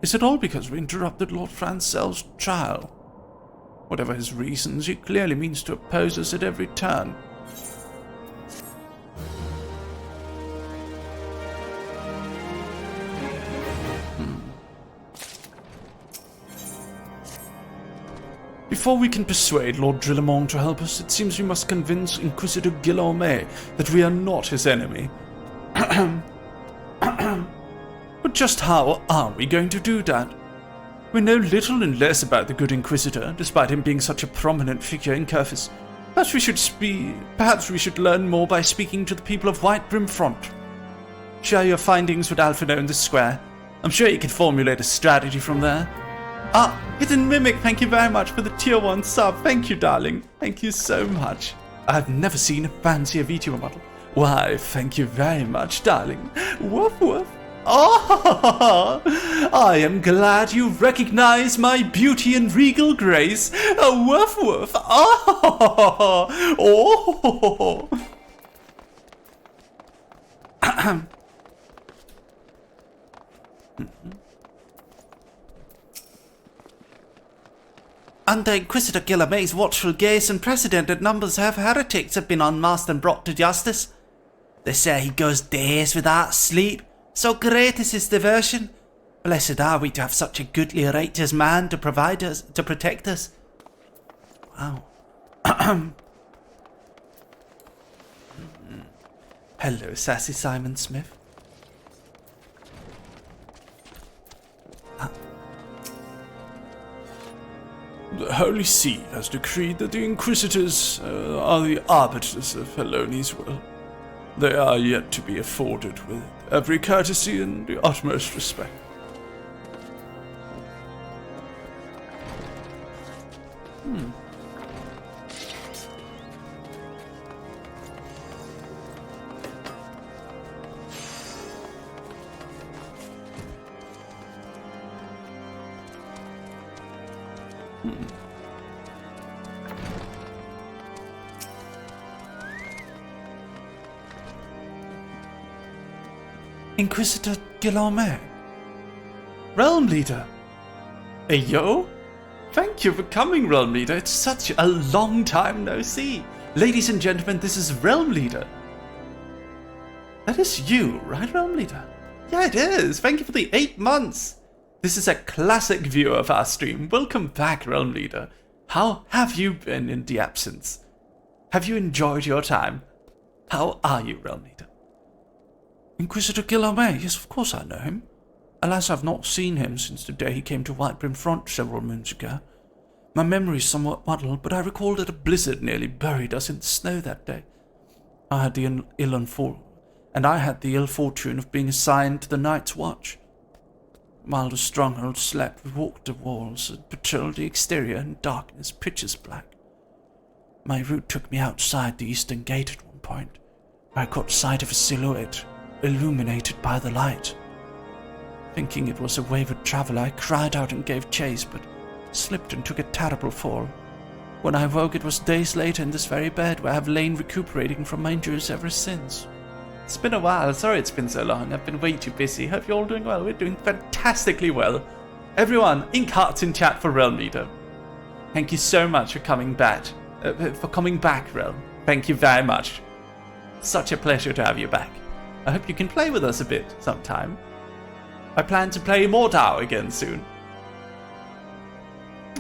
Is it all because we interrupted Lord Francel's trial? Whatever his reasons, he clearly means to oppose us at every turn. Before we can persuade Lord Drillamont to help us, it seems we must convince Inquisitor Guillaume that we are not his enemy. But just how are we going to do that? We know little and less about the good Inquisitor, despite him being such a prominent figure in Kerfis. Perhaps we should learn more by speaking to the people of White Brim Front. Share your findings with Alphino in the square. I'm sure you can formulate a strategy from there. Ah, Hidden Mimic, thank you very much for the tier 1 sub. Thank you, darling. Thank you so much. I've never seen a fancier VTuber model. Why, thank you very much, darling. Woof woof. Oh, I am glad you recognize my beauty and regal grace. Woof woof. Oh, oh. Under Inquisitor Guillaume's watchful gaze, unprecedented numbers of heretics have been unmasked and brought to justice. They say he goes days without sleep. So great is his devotion. Blessed are we to have such a goodly righteous man to provide us, to protect us. Wow. Hello, sassy Simon Smith. The Holy See has decreed that the Inquisitors are the arbiters of Feloni's will. They are yet to be afforded with every courtesy and the utmost respect. Inquisitor Guillaume. Realm Leader. Hey, yo. Thank you for coming, Realm Leader. It's such a long time no see. Ladies and gentlemen, this is Realm Leader. That is you, right, Realm Leader? Yeah, it is. Thank you for the 8 months. This is a classic viewer of our stream. Welcome back, Realm Leader. How have you been in the absence? Have you enjoyed your time? How are you, Realm Leader? Inquisitor Guillaume, yes, of course I know him. Alas, I've not seen him since the day he came to White Brim Front several moons ago. My memory is somewhat muddled, but I recall that a blizzard nearly buried us in the snow that day. I had the ill fortune of being assigned to the Night's Watch. While the stronghold slept, we walked the walls and patrolled the exterior in darkness, pitch black. My route took me outside the eastern gate at one point, where I caught sight of a silhouette illuminated by the light. Thinking it was a wayward traveler, I cried out and gave chase, but slipped and took a terrible fall. When I awoke, it was days later in this very bed, where I have lain recuperating from my injuries ever since. It's been a while. Sorry it's been so long. I've been way too busy. Hope you're all doing well. We're doing fantastically well. Everyone, ink hearts in chat for Realm Leader. Thank you so much for coming back. Realm. Thank you very much. Such a pleasure to have you back. I hope you can play with us a bit sometime. I plan to play Mordau again soon.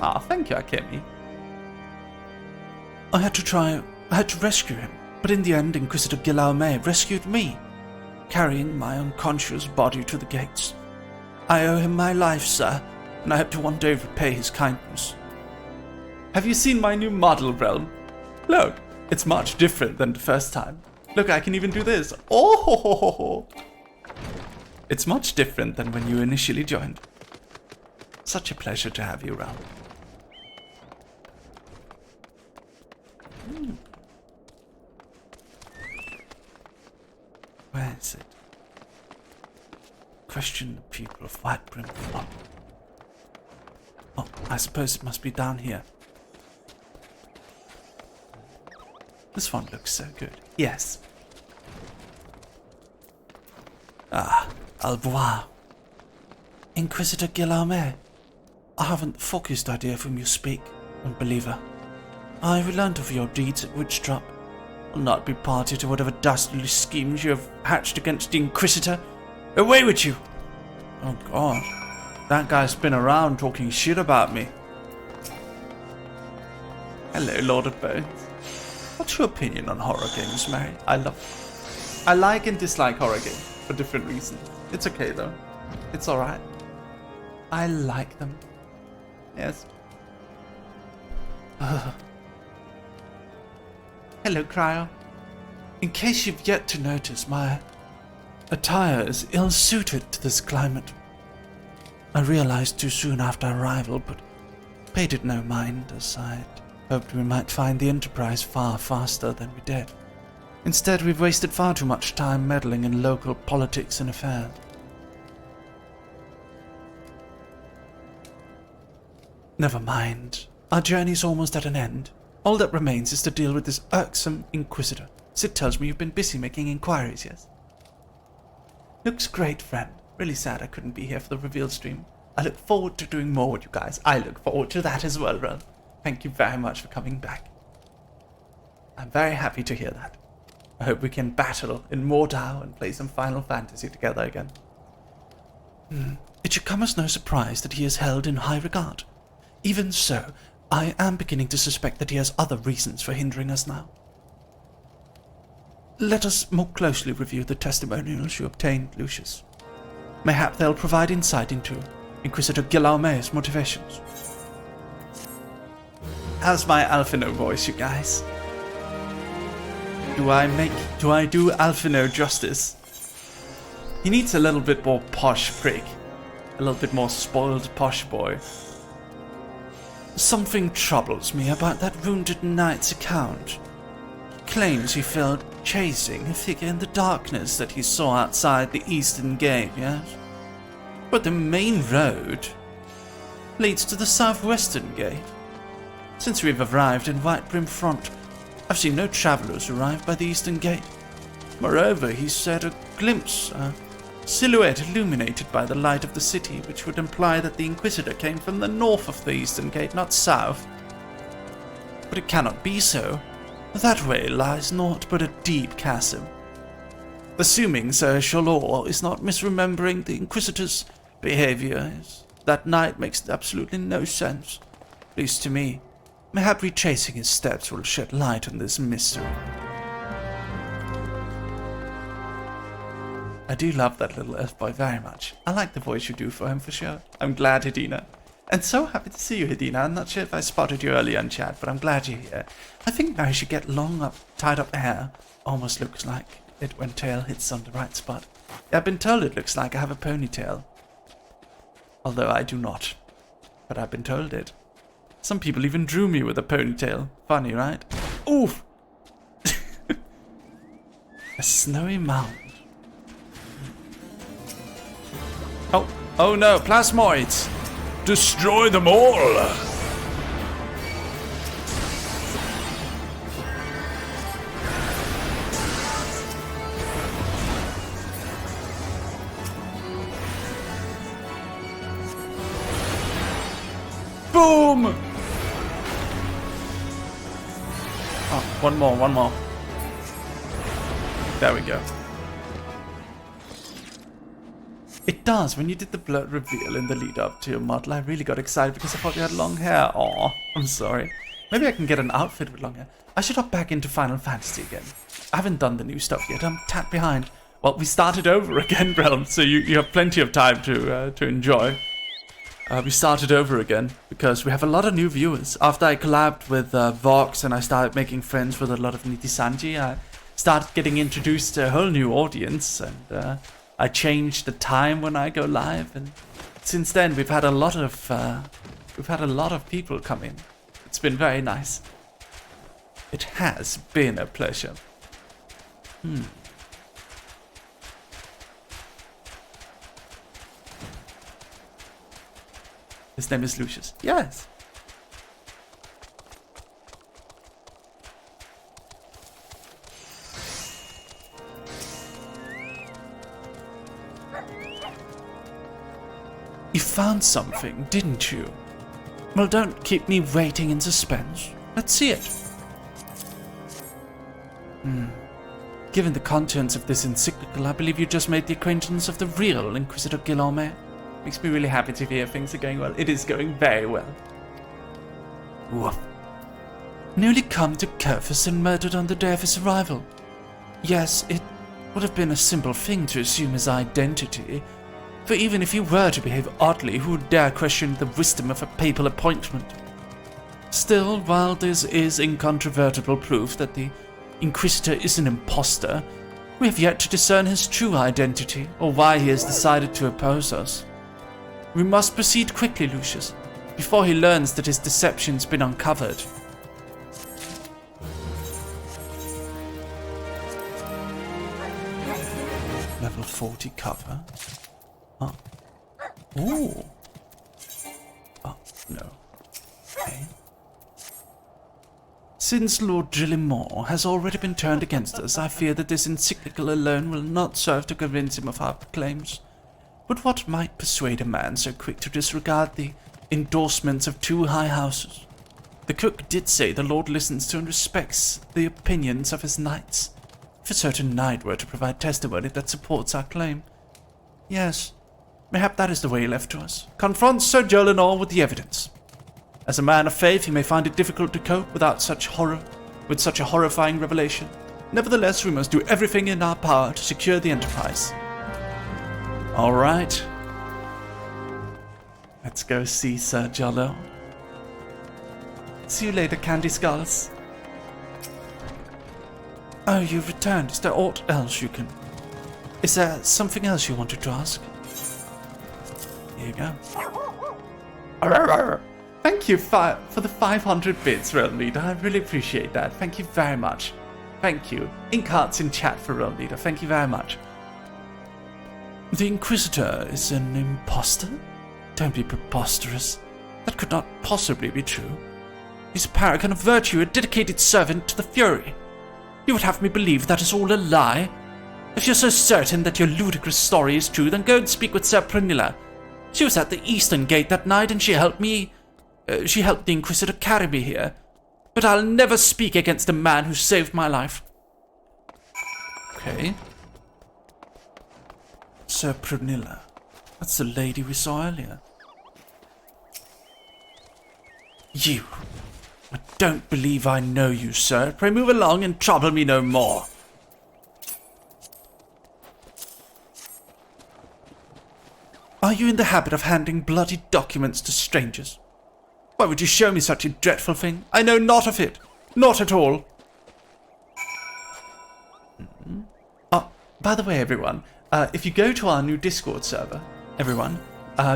Ah, thank you, Akemi. I had to rescue him, but in the end, Inquisitor Guillaume rescued me, carrying my unconscious body to the gates. I owe him my life, sir, and I hope to one day repay his kindness. Have you seen my new model, Realm? Look, it's much different than the first time. Look, I can even do this. Oh! It's much different than when you initially joined. Such a pleasure to have you around. Where is it? Question the people of White Brim Front. Oh, I suppose it must be down here. This one looks so good. Yes. Ah, au revoir. Inquisitor Guillaume, I haven't the foggiest idea of whom you speak, unbeliever. I have learned of your deeds at Witchdrop. I'll not be party to whatever dastardly schemes you have hatched against the Inquisitor. Away with you! Oh god, that guy's been around talking shit about me. Hello, Lord of Bones. What's your opinion on horror games, Mary? I like and dislike horror games for different reasons. It's okay though. It's alright. I like them. Yes. Hello, Cryo. In case you've yet to notice, my attire is ill-suited to this climate. I realized too soon after arrival, but paid it no mind, as I'd hoped we might find the Enterprise far faster than we did. Instead, we've wasted far too much time meddling in local politics and affairs. Never mind. Our journey's almost at an end. All that remains is to deal with this irksome Inquisitor. Sid tells me you've been busy making inquiries, yes? Looks great, friend. Really sad I couldn't be here for the reveal stream. I look forward to doing more with you guys. I look forward to that as well, Ron. Thank you very much for coming back. I'm very happy to hear that. I hope we can battle in Mordau and play some Final Fantasy together again. It should come as no surprise that he is held in high regard. Even so, I am beginning to suspect that he has other reasons for hindering us now. Let us more closely review the testimonials you obtained, Lucius. Mayhap they'll provide insight into Inquisitor Guillaume's motivations. How's my Alphino voice, you guys? Do I do Alphino justice? He needs a little bit more posh prick. A little bit more spoiled posh boy. Something troubles me about that wounded knight's account. He claims he felt chasing a figure in the darkness that he saw outside the eastern gate, yes? But the main road leads to the southwestern gate. Since we've arrived in White Brim Front, I've seen no travellers arrive by the eastern gate. Moreover, he said a glimpse, a silhouette illuminated by the light of the city, which would imply that the Inquisitor came from the north of the eastern gate, not south. But it cannot be so. That way lies naught but a deep chasm. Assuming Sir Shalor is not misremembering the Inquisitor's behaviour, that night makes absolutely no sense, at least to me. Mayhap retracing his steps will shed light on this mystery. I do love that little elf boy very much. I like the voice you do for him for sure. I'm glad, Hedina. And so happy to see you, Hedina. I'm not sure if I spotted you earlier in chat, but I'm glad you're here. I think Mary should get long tied up hair. Almost looks like it when tail hits on the right spot. Yeah, I've been told it looks like I have a ponytail. Although I do not. But I've been told it. Some people even drew me with a ponytail. Funny, right? Oof! A snowy mound. Oh no, plasmoids! Destroy them all! Boom! Oh, one more. There we go. It does. When you did the blurred reveal in the lead up to your model, I really got excited because I thought you had long hair. Aw, I'm sorry. Maybe I can get an outfit with long hair. I should hop back into Final Fantasy again. I haven't done the new stuff yet. I'm a tad behind. Well, we started over again, Realm, so you have plenty of time to enjoy. We started over again because we have a lot of new viewers. After I collabed with Vox and I started making friends with a lot of Nitisanji, I started getting introduced to a whole new audience, and I changed the time when I go live, and since then we've had a lot of people come in. It's been very nice. It has been a pleasure. His name is Lucius. Yes. found something, didn't you? Well, don't keep me waiting in suspense. Let's see it. Given the contents of this encyclical, I believe you just made the acquaintance of the real Inquisitor Guillaume. Makes me really happy to hear things are going well. It is going very well. Woof. Newly come to Kerfus and murdered on the day of his arrival. Yes, it would have been a simple thing to assume his identity, for even if he were to behave oddly, who would dare question the wisdom of a papal appointment? Still, while this is incontrovertible proof that the Inquisitor is an impostor, we have yet to discern his true identity, or why he has decided to oppose us. We must proceed quickly, Lucius, before he learns that his deception's been uncovered. Level 40 cover. Oh. Ooh. Oh, no. Okay. Since Lord Gillimore has already been turned against us, I fear that this encyclical alone will not serve to convince him of our claims. But what might persuade a man so quick to disregard the endorsements of two high houses? The cook did say the Lord listens to and respects the opinions of his knights. If a certain knight were to provide testimony that supports our claim, yes, mayhap that is the way left to us. Confront Sir Jolinor with the evidence. As a man of faith, he may find it difficult to cope with such a horrifying revelation. Nevertheless, we must do everything in our power to secure the enterprise. All right. Let's go see Sir Jollo. See you later, Candy Skulls. Oh, you've returned. Is there aught else you can... Is there something else you wanted to ask? Here you go. Thank you for the 500 bits, Realm Leader. I really appreciate that. Thank you very much. Thank you. Ink hearts in chat for Realm Leader. Thank you very much. The Inquisitor is an impostor? Don't be preposterous. That could not possibly be true. He's a paragon of virtue, a dedicated servant to the Fury. You would have me believe that is all a lie? If you're so certain that your ludicrous story is true, then go and speak with Sir Pranilla. She was at the Eastern Gate that night and she helped me... she helped the Inquisitor carry me here. But I'll never speak against a man who saved my life. Okay. Sir Pranilla. That's the lady we saw earlier. You. I don't believe I know you, sir. Pray move along and trouble me no more. Are you in the habit of handing bloody documents to strangers? Why would you show me such a dreadful thing? I know not of it. Not at all. Oh, by the way, everyone, if you go to our new Discord server, everyone,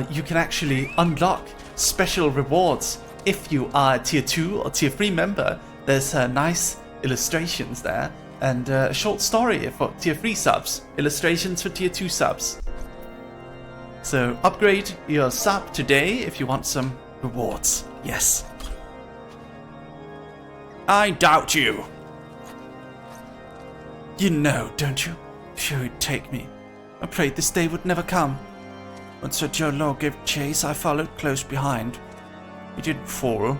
you can actually unlock special rewards if you are a tier 2 or tier 3 member. There's nice illustrations there and a short story for tier 3 subs, illustrations for tier 2 subs. So upgrade your sub today if you want some rewards. Yes. I doubt you. You know, don't you? Sure you'd take me. I prayed this day would never come. When Sir Jolor gave chase, I followed close behind. He didn't fall.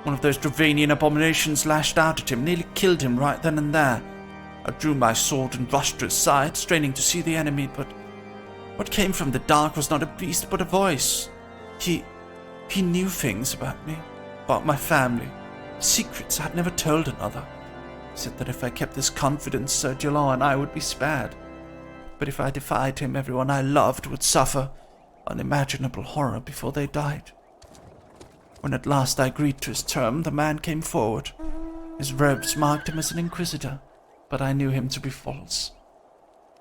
One of those Dravanian abominations lashed out at him, nearly killed him right then and there. I drew my sword and rushed to his side, straining to see the enemy, but what came from the dark was not a beast, but a voice. He knew things about me, about my family, secrets I'd never told another. He said that if I kept this confidence, Sir Jolor and I would be spared. But if I defied him, everyone I loved would suffer unimaginable horror before they died. When at last I agreed to his term, the man came forward. His robes marked him as an inquisitor, but I knew him to be false.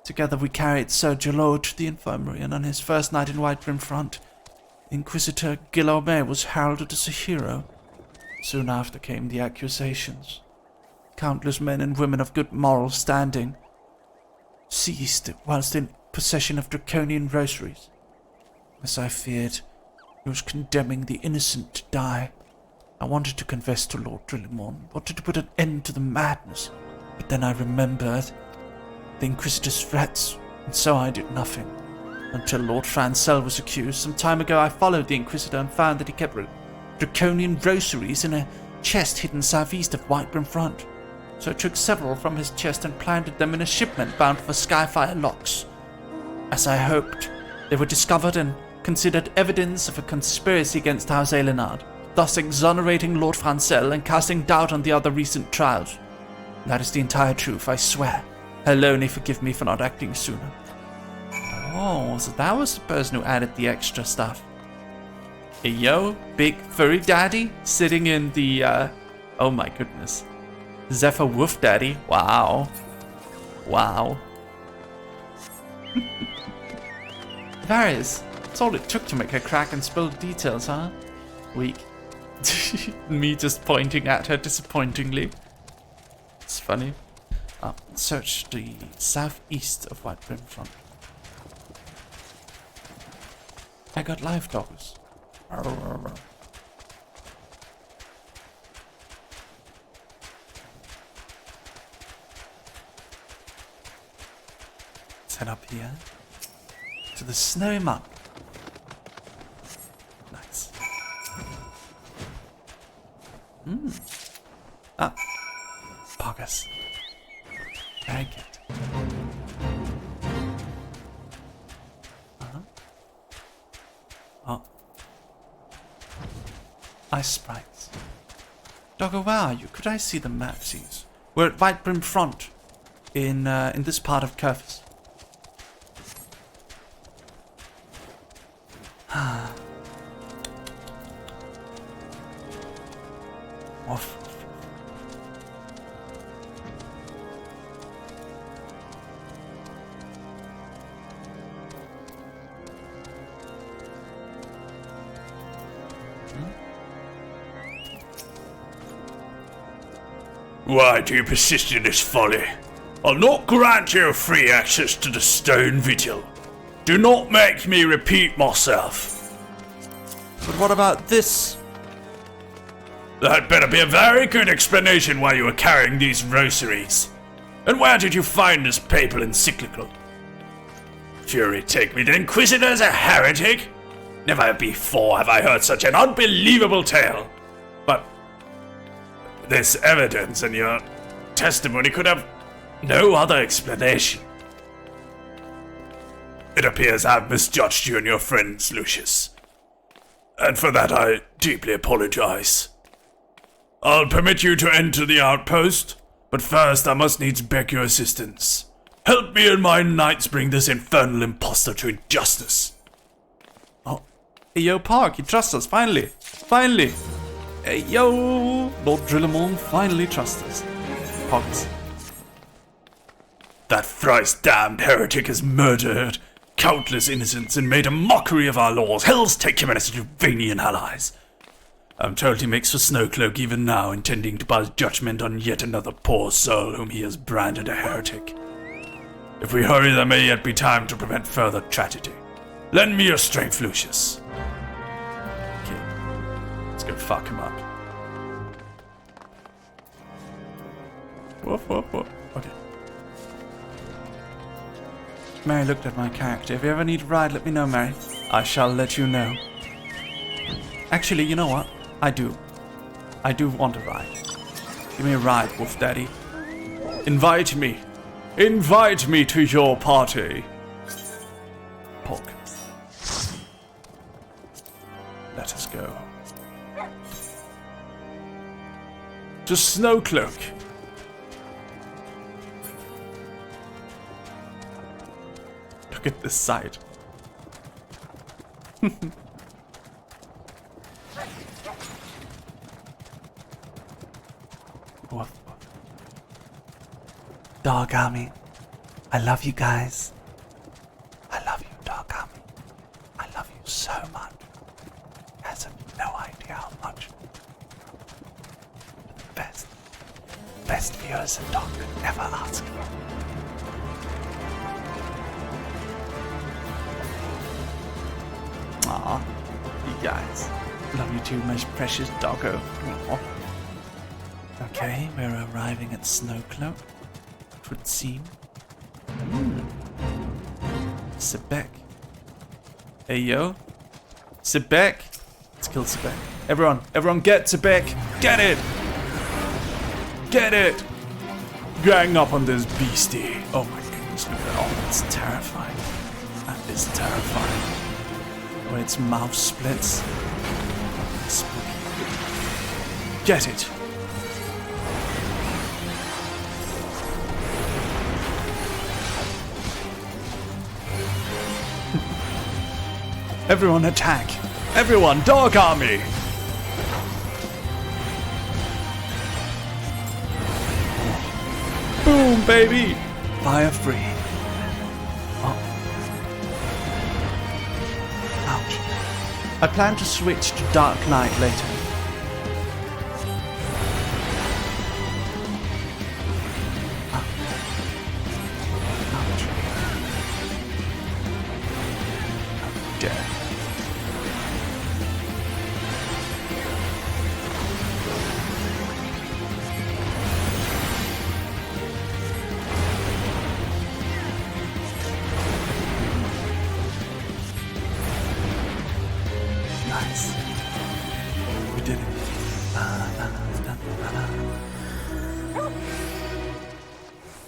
Together we carried Sir Jolor to the infirmary, and on his first night in Whitegrim Front, Inquisitor Guillaume was heralded as a hero. Soon after came the accusations. Countless men and women of good moral standing seized whilst in possession of draconian rosaries. As I feared, he was condemning the innocent to die. I wanted to confess to Lord Drillimon, wanted to put an end to the madness, but then I remembered the Inquisitor's threats, and so I did nothing. until Lord Francel was accused. Some time ago I followed the Inquisitor and found that he kept draconian rosaries in a chest hidden southeast of Whitebrim Front. So I took several from his chest and planted them in a shipment bound for Skyfire Locks. As I hoped, they were discovered and considered evidence of a conspiracy against House Elenard, thus exonerating Lord Francel and casting doubt on the other recent trials. That is the entire truth, I swear. Helone, forgive me for not acting sooner. Oh, so that was the person who added the extra stuff. Hey, yo, big furry daddy sitting in the, oh my goodness. Zephyr Wolf Daddy. Wow. Wow. Varys, that's all it took to make her crack and spill the details, huh? Weak. Me just pointing at her disappointingly. It's funny. Search the southeast of Whitebrim Front. I got live dogs. Let's head up here to the Snowy Monk. Nice. Poggers. Very good. Oh. Ice sprites. Doggo, where are you? Could I see the map, please? We're at Whitebrim Front in this part of Curvis. Off. Why do you persist in this folly? I'll not grant you free access to the stone vigil. Do not make me repeat myself. But what about this? That better be a very good explanation why you were carrying these rosaries. And where did you find this papal encyclical? Fury take me, the Inquisitor's a heretic? Never before have I heard such an unbelievable tale. But this evidence and your testimony could have no other explanation. It appears I've misjudged you and your friends, Lucius. And for that I deeply apologize. I'll permit you to enter the outpost, but first I must needs beg your assistance. Help me and my knights bring this infernal impostor to justice. Oh, hey, yo, Park, you trust us, finally. Finally. Hey, yo, Lord Drillamon finally trusts us. Pogs. That thrice-damned heretic has murdered countless innocents and made a mockery of our laws. Hells take him and his Juvenian allies. I'm told he makes for Snowcloak even now, intending to pass judgment on yet another poor soul whom he has branded a heretic. If we hurry, there may yet be time to prevent further tragedy. Lend me your strength, Lucius. Okay, let's go fuck him up. Woof, woof, woof. Okay. Mary looked at my character. If you ever need a ride, let me know, Mary. I shall let you know. Actually, you know what? I do. I do want a ride. Give me a ride, Wolf Daddy. Invite me. Invite me to your party. Pork. Let us go. To Snowcloak. Look at this sight. Woof, woof. Dog Army, I love you guys. I love you, Dog Army. I love you so much. You guys have no idea how much. You're the best viewers a dog could ever ask for. Aw, you guys. Love you too, my precious doggo. Aww. Okay, we're arriving at Snowcloak, it would seem. Sebek. Hey, yo. Sebek. Let's kill Sebek. Everyone get Sebek. Get it. Get it. Gang up on this beastie. Oh my goodness, look at that. Oh, that's terrifying. That is terrifying. When its mouth splits. Spooky. Get it. Everyone attack. Everyone, dog army. Boom, baby. Fire free. Oh. Ouch. I plan to switch to dark light later. Nice. We did it.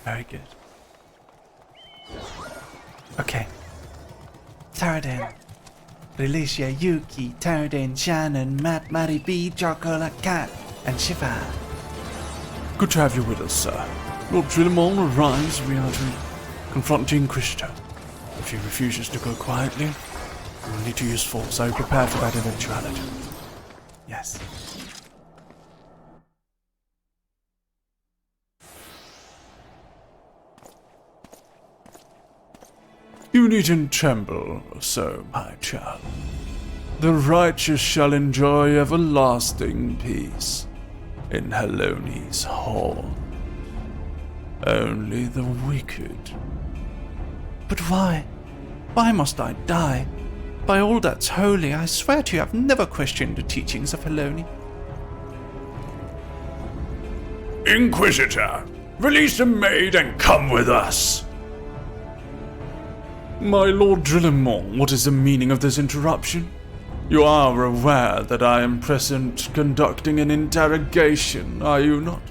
Very good. Okay. Taraden. Relicia, Yuki, Taraden, Shannon, Matt, Matty B, Chocolate Cat, and Shiva. Good to have you with us, sir. Lord Drillimon arrives. We are to confront the Inquisitor. If he refuses to go quietly, we will need to use force. Are you prepared for that eventuality? Yes. You needn't tremble so, my child. The righteous shall enjoy everlasting peace in Haloni's hall. Only the wicked. But why? Why must I die? By all that's holy, I swear to you I've never questioned the teachings of Haloni. Inquisitor, release the maid and come with us. My Lord Drillimon, what is the meaning of this interruption? You are aware that I am present conducting an interrogation, are you not?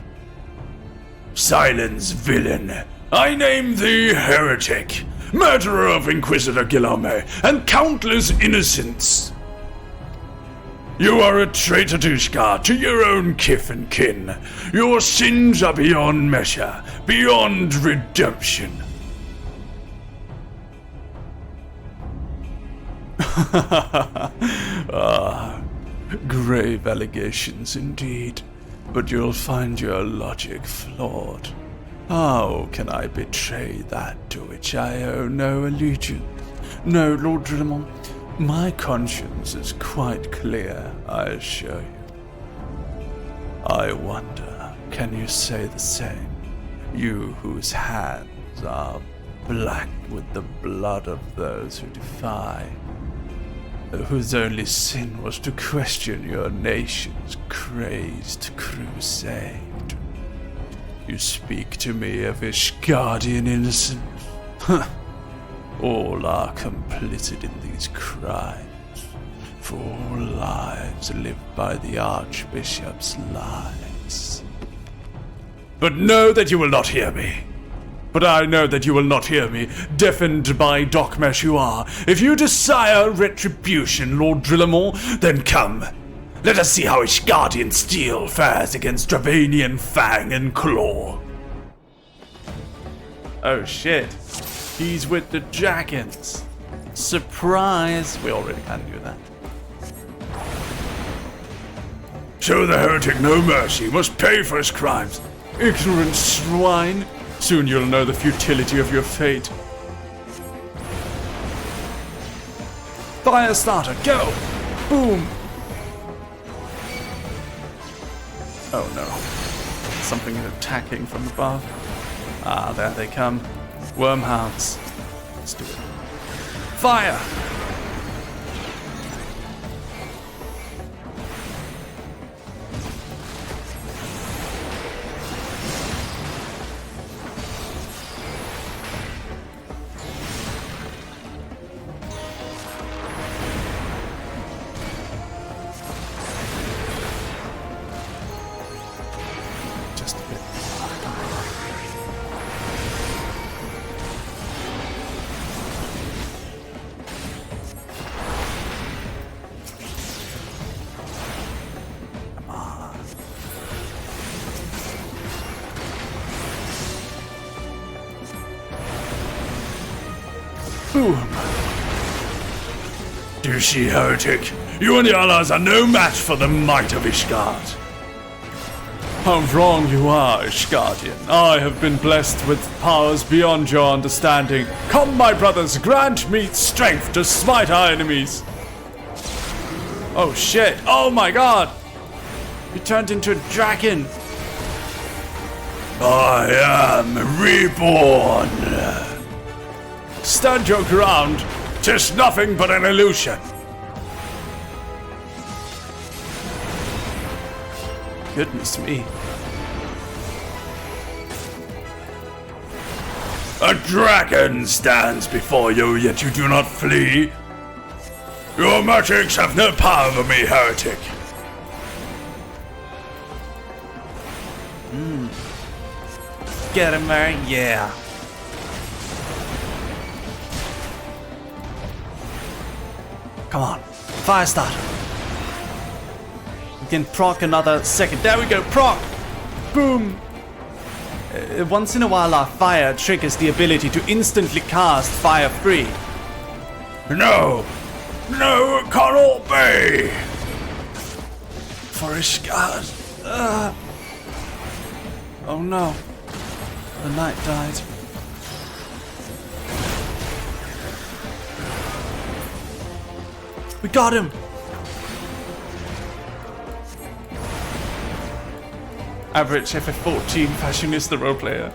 Silence, villain. I name thee heretic, murderer of Inquisitor Guillaume and countless innocents. You are a traitor to Ishgard, to your own kith and kin. Your sins are beyond measure, beyond redemption. Grave allegations indeed, but you'll find your logic flawed. How can I betray that to which I owe no allegiance? No, Lord Drillimon, my conscience is quite clear, I assure you. I wonder, can you say the same? You whose hands are black with the blood of those who defy, whose only sin was to question your nation's crazed crusade. You speak to me of Ishgardian innocence? All are complicit in these crimes, for all lives lived by the Archbishop's lies. But know that you will not hear me. But I know that you will not hear me, deafened by Docmesh you are. If you desire retribution, Lord Drillimon, then come. Let us see how Ishgardian steel fares against Dravanian fang and claw. Oh shit. He's with the dragons. Surprise! We already can do that. Show the heretic no mercy, must pay for his crimes. Ignorant swine! Soon you'll know the futility of your fate. Fire starter, go! Boom! Oh no. Something attacking from above. Ah, there they come. Wormhounds. Let's do it. Fire! Boom. Do you see, heretic? You and the allies are no match for the might of Ishgard. How wrong you are, Ishgardian. I have been blessed with powers beyond your understanding. Come, my brothers, grant me strength to smite our enemies. Oh shit, oh my god! He turned into a dragon. I am reborn. Stand your ground. 'Tis nothing but an illusion. Goodness me. A dragon stands before you, yet you do not flee. Your magics have no power over me, heretic. Get him, Mary. Yeah. Come on. Fire starter. We can proc another second. There we go. Proc. Boom. Once in a while our fire triggers the ability to instantly cast Fire Free. No. No, it cannot be. For Ishgard. Oh no. The knight died. We got him! Average FF14 fashionista roleplayer.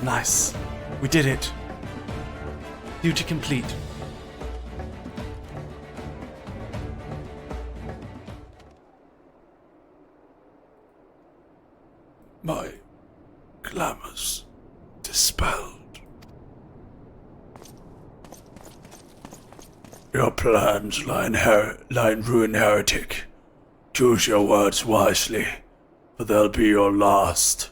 Nice. We did it. Duty complete. My glamours dispelled. Your plans lie in ruin, heretic. Choose your words wisely, for they'll be your last.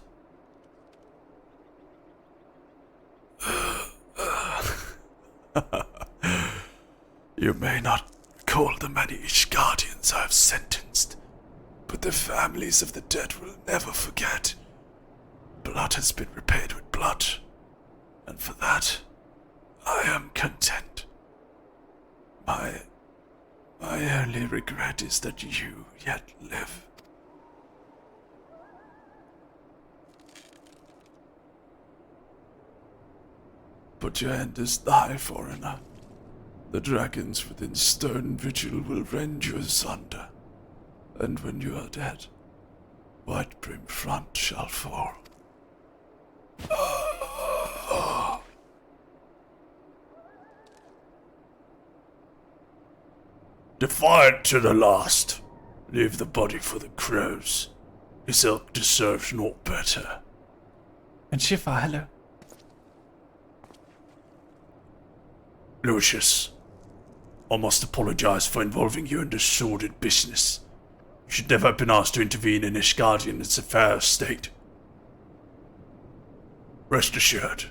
You may not recall the many Ishgardians I have sentenced, but the families of the dead will never forget. Blood has been repaid with blood, and for that, I am content. My only regret is that you yet live. But your end is nigh, foreigner. The dragons within stone vigil will rend you asunder, and when you are dead, White Brim Front shall fall. Defiant to the last, leave the body for the crows. His ilk deserves naught better. And Shifa, hello. Lucius, I must apologize for involving you in this sordid business. You should never have been asked to intervene in Ishgardian's affairs state. Rest assured,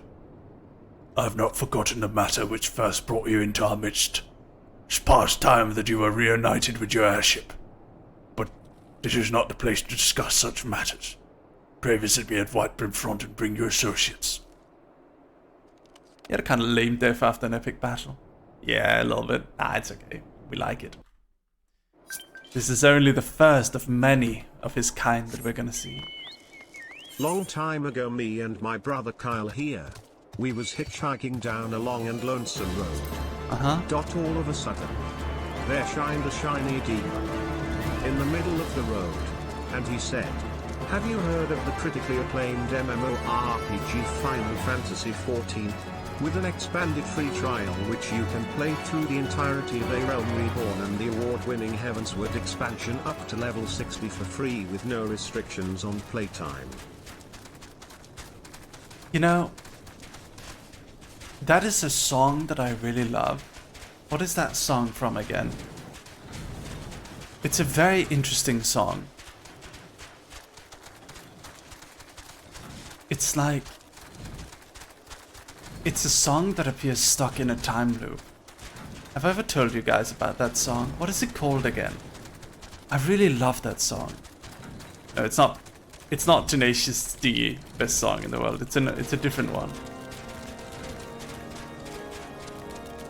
I have not forgotten the matter which first brought you into our midst. It's past time that you were reunited with your airship. But this is not the place to discuss such matters. Pray visit me at White Brim Front and bring your associates. You had a kind of lame death after an epic battle. Yeah, a little bit. Nah, it's okay. We like it. This is only the first of many of his kind that we're gonna see. Long time ago, me and my brother Kyle here, we was hitchhiking down a long and lonesome road. All of a sudden, there shined a shiny demon in the middle of the road, and he said, "Have you heard of the critically acclaimed MMORPG Final Fantasy XIV? With an expanded free trial which you can play through the entirety of A Realm Reborn and the award-winning Heavensward expansion up to level 60 for free with no restrictions on playtime." You know, that is a song that I really love. What is that song from again? It's a very interesting song. It's like... it's a song that appears stuck in a time loop. Have I ever told you guys about that song? What is it called again? I really love that song. No, it's not. It's not Tenacious D, best song in the world. It's a different one.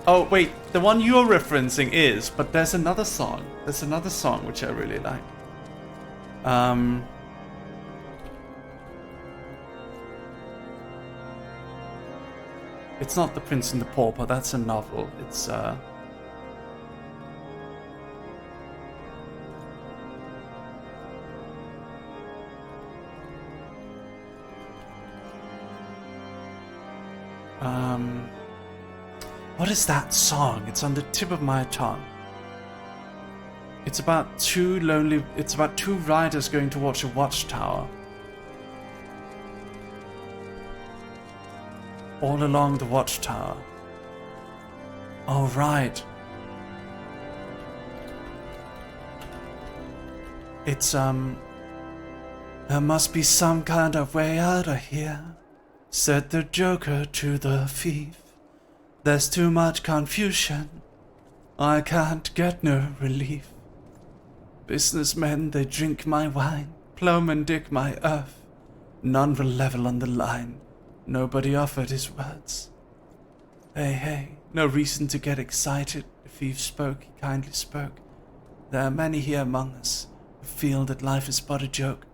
Oh wait, the one you're referencing is, but there's another song. There's another song which I really like. It's not The Prince and the Pauper. That's a novel. It's what is that song? It's on the tip of my tongue. It's about two riders going towards a watchtower. All along the watchtower. Oh, right. It's, there must be some kind of way out of here, said the Joker to the thief. There's too much confusion, I can't get no relief. Businessmen, they drink my wine, plowmen dig my earth. None will level on the line, nobody offered his words. Hey, hey, no reason to get excited. The thief spoke, he kindly spoke. There are many here among us who feel that life is but a joke.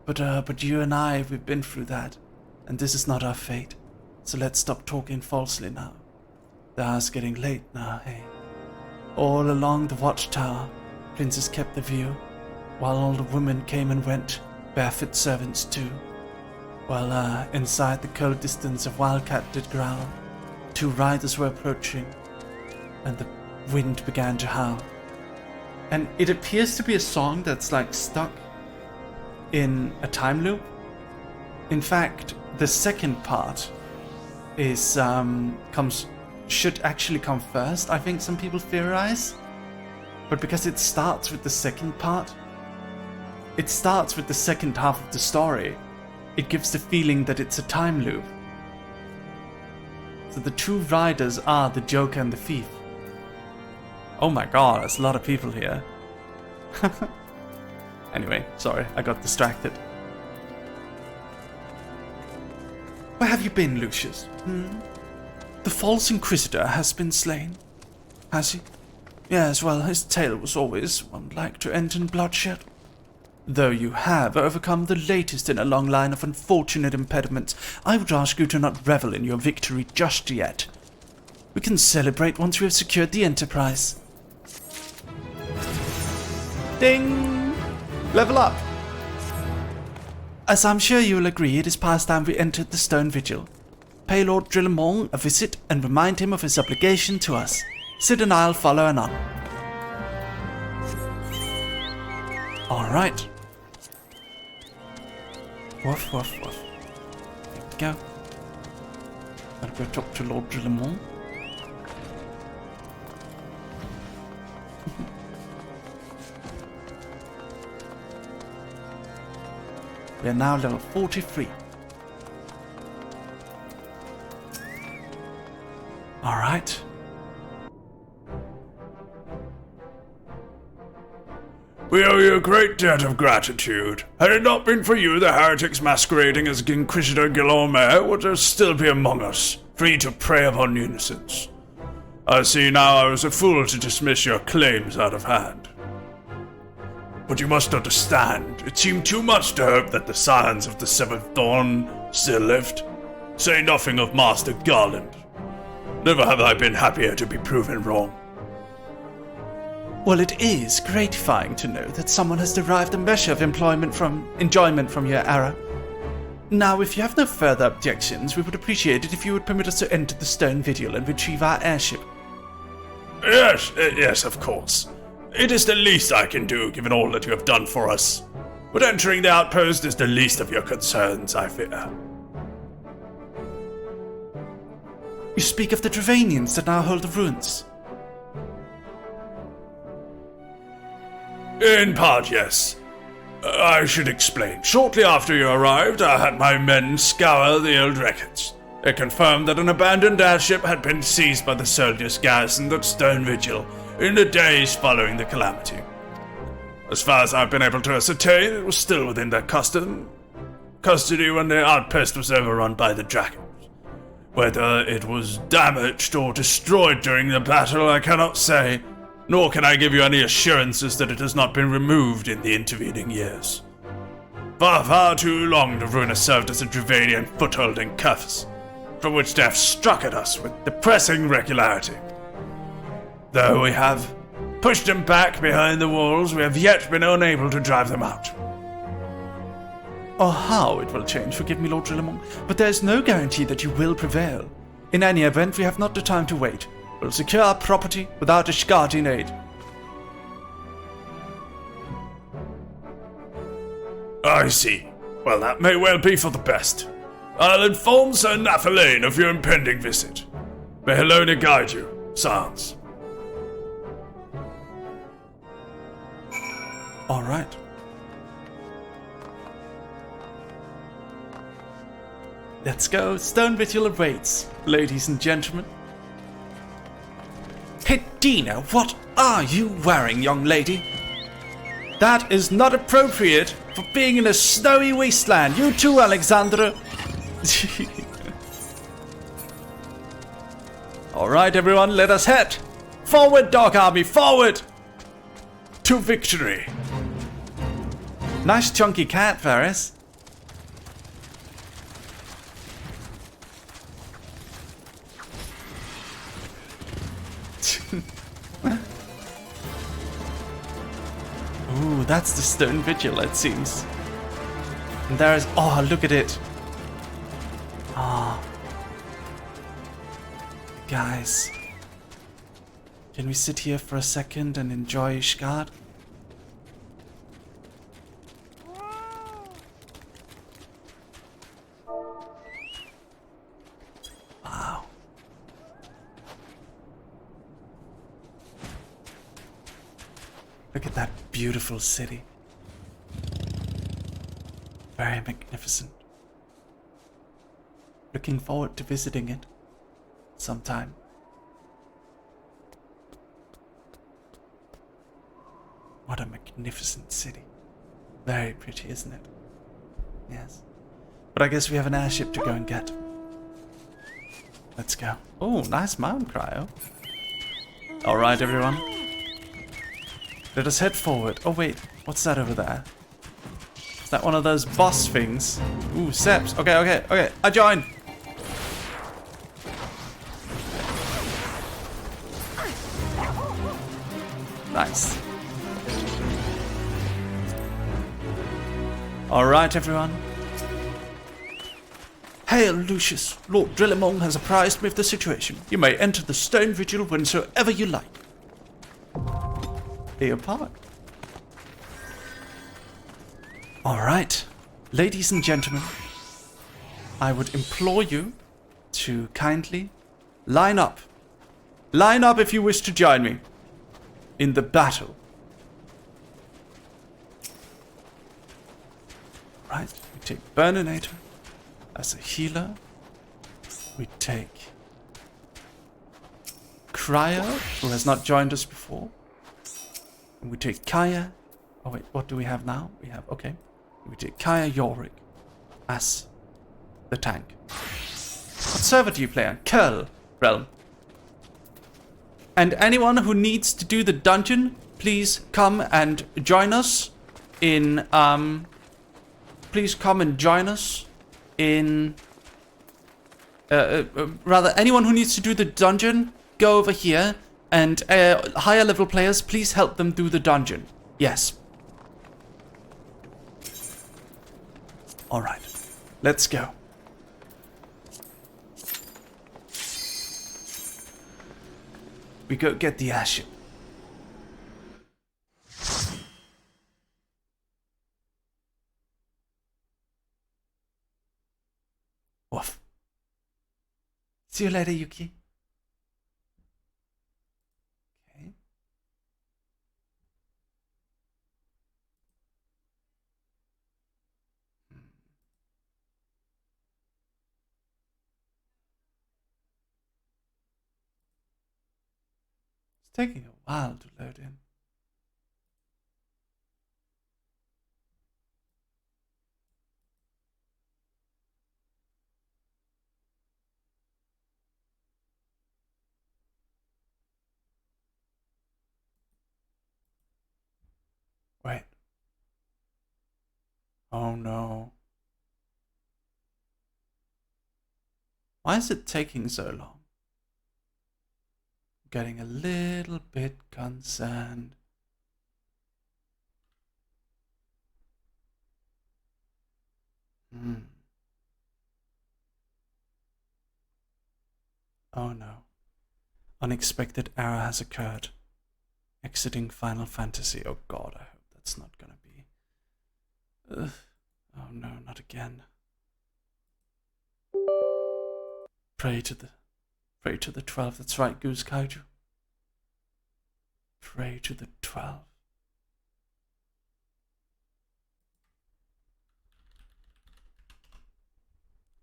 But you and I, we've been through that, and this is not our fate. So let's stop talking falsely now. The hour's getting late now, hey. All along the watchtower, princes kept the view, while all the women came and went, barefoot servants too. While inside the cold distance a wildcat did growl. Two riders were approaching, and the wind began to howl. And it appears to be a song that's like stuck in a time loop. In fact, the second part is should actually come first, I think some people theorize. But because it starts with the second part, it starts with the second half of the story, it gives the feeling that it's a time loop. So the two riders are the Joker and the thief. Oh my god, there's a lot of people here. Anyway, sorry, I got distracted. Where have you been, Lucius? The false Inquisitor has been slain. Has he? Yes, well, his tale was always one like to end in bloodshed. Though you have overcome the latest in a long line of unfortunate impediments, I would ask you to not revel in your victory just yet. We can celebrate once we have secured the Enterprise. Ding! Level up! As I'm sure you will agree, it is past time we entered the Stone Vigil. Pay Lord Drillamon a visit and remind him of his obligation to us. Sid and I'll follow anon. Alright. Woof, woof, woof. There we go. Gotta go talk to Lord Drillamon. We are now level 43. Alright. We owe you a great debt of gratitude. Had it not been for you, the heretics masquerading as Inquisitor Guillaume would still be among us, free to prey upon innocents. I see now I was a fool to dismiss your claims out of hand. But you must understand, it seemed too much to hope that the Scions of the Seventh Dawn still lived. Say nothing of Master Garland. Never have I been happier to be proven wrong. Well, it is gratifying to know that someone has derived a measure of enjoyment from your error. Now, if you have no further objections, we would appreciate it if you would permit us to enter the Stone Vigil and retrieve our airship. Yes, of course. It is the least I can do, given all that you have done for us. But entering the outpost is the least of your concerns, I fear. You speak of the Dravanians that now hold the ruins. In part, yes. I should explain. Shortly after you arrived, I had my men scour the old records. They confirmed that an abandoned airship had been seized by the soldiers garrisoned at Stone Vigil in the days following the calamity. As far as I've been able to ascertain, it was still within their custody when the outpost was overrun by the dragons. Whether it was damaged or destroyed during the battle, I cannot say, nor can I give you any assurances that it has not been removed in the intervening years. Far too long the ruin has served as a Dravanian foothold in cuffs, from which they have struck at us with depressing regularity. Though we have pushed them back behind the walls, we have yet been unable to drive them out. Or how it will change, forgive me, Lord Drillamon, but there is no guarantee that you will prevail. In any event, we have not the time to wait. We'll secure our property without Ishgardian aid. I see. Well, that may well be for the best. I'll inform Sir Nathalane of your impending visit. May Helona guide you, Sans. All right. Let's go. Stone Ritual awaits, ladies and gentlemen. Hedina, what are you wearing, young lady? That is not appropriate for being in a snowy wasteland. You too, Alexandra. All right, everyone, let us head. Forward, Dog Army, forward! To victory. Nice chunky cat, Varys. Ooh, that's the stone vigil, it seems. And there is... Oh, look at it. Ah. Guys. Can we sit here for a second and enjoy Ishgard? Wow. Look at that beautiful city. Very magnificent. Looking forward to visiting it sometime. What a magnificent city. Very pretty, isn't it? Yes. But I guess we have an airship to go and get. Let's go. Oh, nice mountain cryo. Alright, everyone. Let us head forward. Oh, wait. What's that over there? Is that one of those boss things? Ooh, Seps. Okay. I join. Nice. Alright, everyone. Hail, Lucius. Lord Drillamon has apprised me of the situation. You may enter the stone vigil whensoever you like. Here, park. Alright. Ladies and gentlemen, I would implore you to kindly line up. Line up if you wish to join me in the battle. Right, we take Burninator as a healer. We take Cryo, who has not joined us before. And we take Kaya. Oh wait, what do we have now? We have, okay. We take Kaya Yorick as the tank. What server do you play on? Curl Realm. And anyone who needs to do the dungeon, please come and join us in, rather, anyone who needs to do the dungeon, go over here, and higher level players, please help them do the dungeon. Yes. Alright, let's go. We go get the airship. Woof. See you later, Yuki. Okay. It's taking a while to load in. Oh no. Why is it taking so long? I'm getting a little bit concerned. Oh no. Unexpected error has occurred. Exiting Final Fantasy. Oh god, I hope that's not gonna be... Ugh. Oh no, not again. Pray to the 12. That's right, Goose Kaiju. Pray to the 12.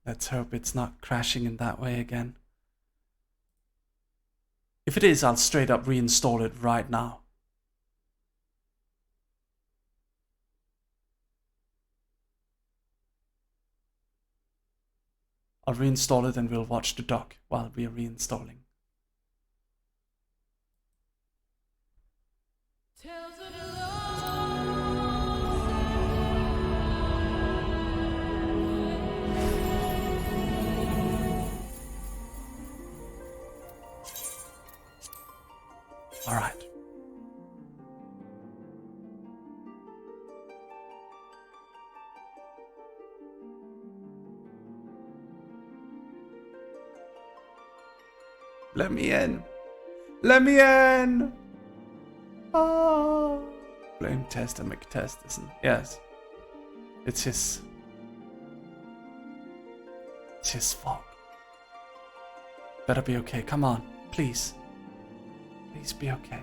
Let's hope it's not crashing in that way again. If it is, I'll straight up reinstall it right now. I'll reinstall it and we'll watch the doc while we are reinstalling. All right. Let me in. Let me in. Oh. Blame Tester McTest, isn't it? Yes. It's his fault. Better be okay. Come on, please. Please be okay.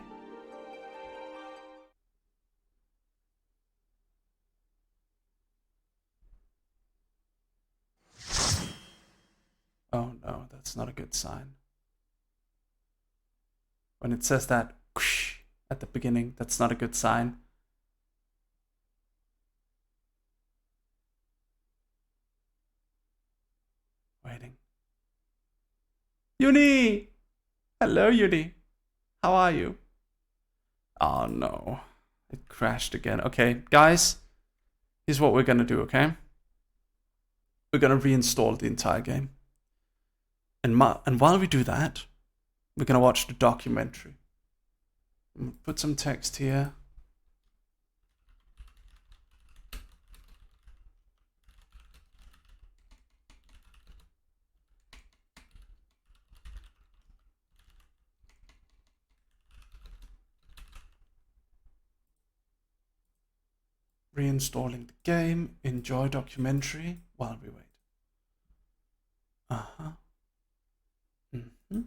Oh no, that's not a good sign. When it says that whoosh at the beginning, that's not a good sign. Waiting. Uni! Hello, Uni. How are you? Oh no, it crashed again. Okay, guys, here's what we're gonna do, okay? We're gonna reinstall the entire game. And while we do that, we're gonna watch the documentary. Put some text here. Reinstalling the game. Enjoy documentary while we wait. Uh-huh. Mm-hmm.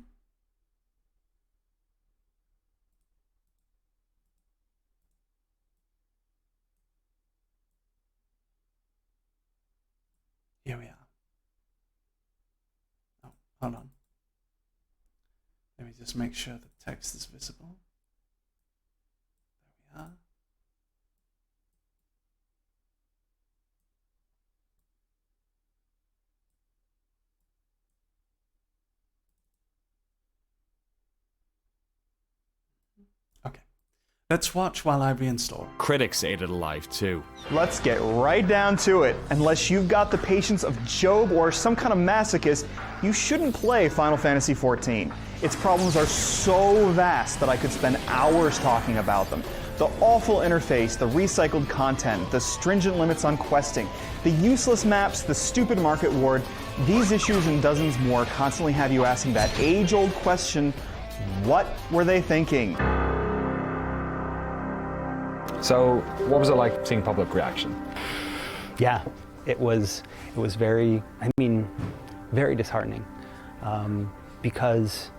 Here we are. Oh, hold on. Let me just make sure the text is visible. There we are. Let's watch while I reinstall. Critics ate it alive too. Let's get right down to it. Unless you've got the patience of Job or some kind of masochist, you shouldn't play Final Fantasy XIV. Its problems are so vast that I could spend hours talking about them. The awful interface, the recycled content, the stringent limits on questing, the useless maps, the stupid market ward, these issues and dozens more constantly have you asking that age-old question, what were they thinking? So, what was it like seeing public reaction? Yeah, it was very, very disheartening, because,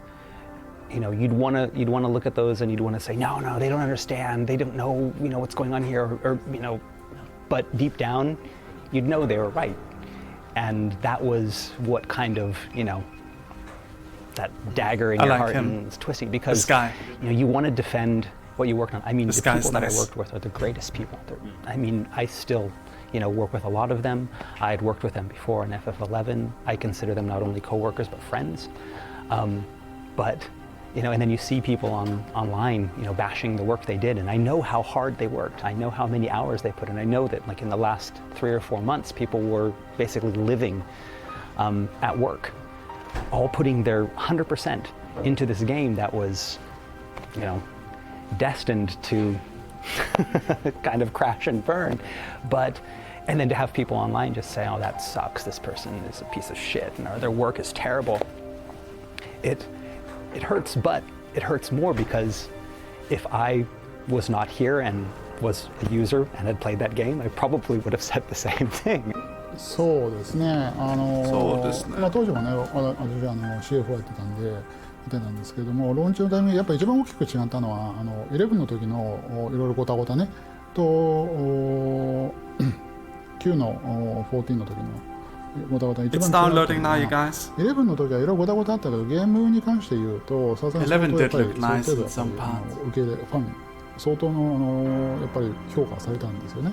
you know, you'd want to look at those and you'd want to say, no, they don't understand, they don't know, what's going on here, or but deep down, you'd know they were right, and that was what kind of, that dagger in your heart and it's twisty, because you want to defend what you worked on. The people that I worked with are the greatest people. I still, work with a lot of them. I had worked with them before in FF11. I consider them not only co-workers, but friends. But, you know, and then you see people online, you know, bashing the work they did, and I know how hard they worked. I know how many hours they put in. I know that, like, in the last 3 or 4 months, people were basically living at work, all putting their 100% into this game that was, you know, destined to kind of crash and burn. And then to have people online just say, oh, that sucks, this person is a piece of shit, and their work is terrible. It hurts, but it hurts more because if I was not here and was a user and had played that game, I probably would have said the same thing. そうですね。まあ当時もね、私CF をやってたんで見てたんですけれども、ローンチのタイミングやっぱ一番大きく違ったのは11の時のいろいろごたごたねと9の14の時のごたごた一番違ったのは It's downloading now, you guys. 11の時はいろいろごたごたあったけどゲームに関して言うとさすがに相当やっぱり受け入れファン相当のやっぱり評価されたんですよね。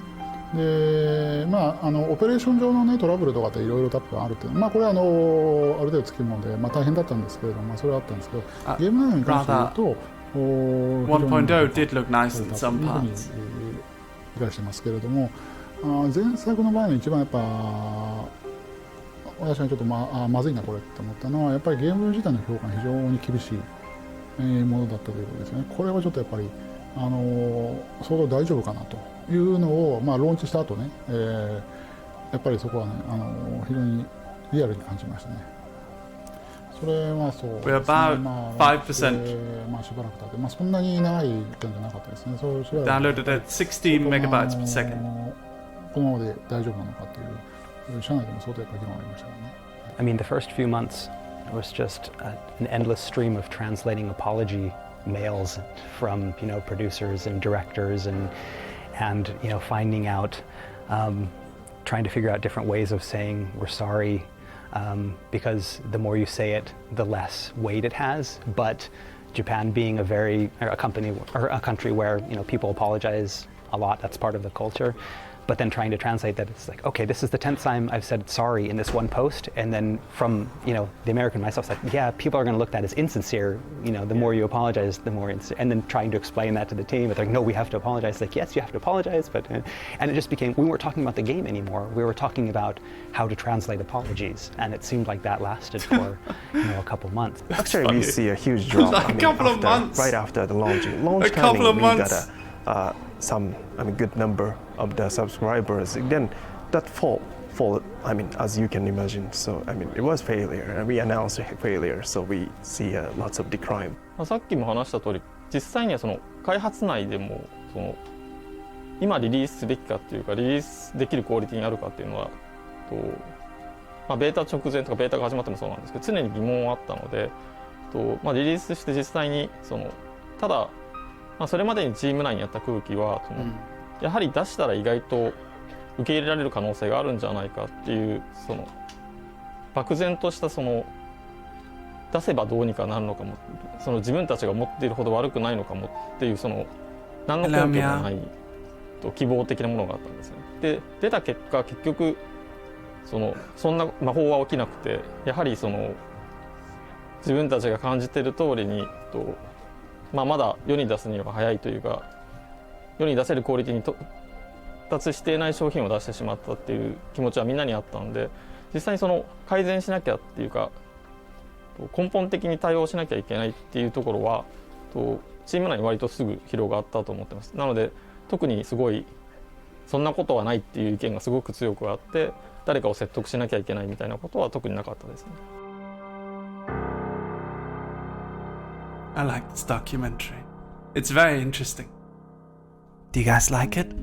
でまあオペレーション上のねトラブルとかっていろいろ多分あるってまあこれはある程度つきものでまあ大変だったんですけれどもそれはあったんですけどゲーム内容に関して言うと 1.0 did look nice in some parts. 理解してますけれども前作の場合の一番やっぱ私はちょっとまずいなこれって思ったのはやっぱりゲーム自体の評価が非常に厳しいものだったということですね。これはちょっとやっぱり相当大丈夫かなというのを、まあ、ローンチした後ね、やっぱりそこはね非常にリアルに感じましたね。それはそうですね。まあしばらく経って、まあ、そんなに長い時間じゃなかったですね。Downloaded at 16 megabytes per second. このままで大丈夫なのかっていう社内でも相当やっぱり議論ありましたからね。I mean, the first few months was just an endless stream of translating apology mails from, you know, producers and directors and you know, finding out, trying to figure out different ways of saying we're sorry, because the more you say it, the less weight it has. But Japan being a country where, you know, people apologize a lot, that's part of the culture. But then trying to translate that, it's like, okay, this is the 10th time I've said sorry in this one post, and then from, you know, the American myself, it's like, yeah, people are going to look at that as insincere. You know, the more you apologize, the more insincere. And then trying to explain that to the team, it's like, no, we have to apologize. It's like, yes, you have to apologize, but and it just became we weren't talking about the game anymore. We were talking about how to translate apologies, and it seemed like that lasted for you know a couple months. Actually, we see a huge drop. Like a couple of months. Right after the launch. A couple of months. We got some good number of the subscribers. Then that fall. I mean, as you can imagine. So I mean, it was failure, and we announced a failure. So we see lots of decline. さっきも話した通り、実際にはその開発内でもその今リリースすべきかっていうかリリースできるクオリティにあるかっていうのはまあ、ベータ直前とかベータが始まってもそうなんですけど常に疑問はあったのでまあ、リリースして実際にただ、まあ、それまでにチーム内にあった空気はやはり出したら意外と受け入れられる可能性があるんじゃないかっていう漠然とした出せばどうにかなるのかも自分たちが思っているほど悪くないのかもっていう何の根拠もない希望的なものがあったんですね。で出た結果結局そんな魔法は起きなくてやはり自分たちが感じている通りにまあ、まだ世に出すには早いというか世に出せるクオリティに達していない商品を出してしまったっていう気持ちはみんなにあったので実際に改善しなきゃっていうか根本的に対応しなきゃいけないっていうところはチーム内に割とすぐ広がったと思ってます。なので特にすごいそんなことはないっていう意見がすごく強くあって誰かを説得しなきゃいけないみたいなことは特になかったですね。I like this documentary. It's very interesting. Do you guys like it?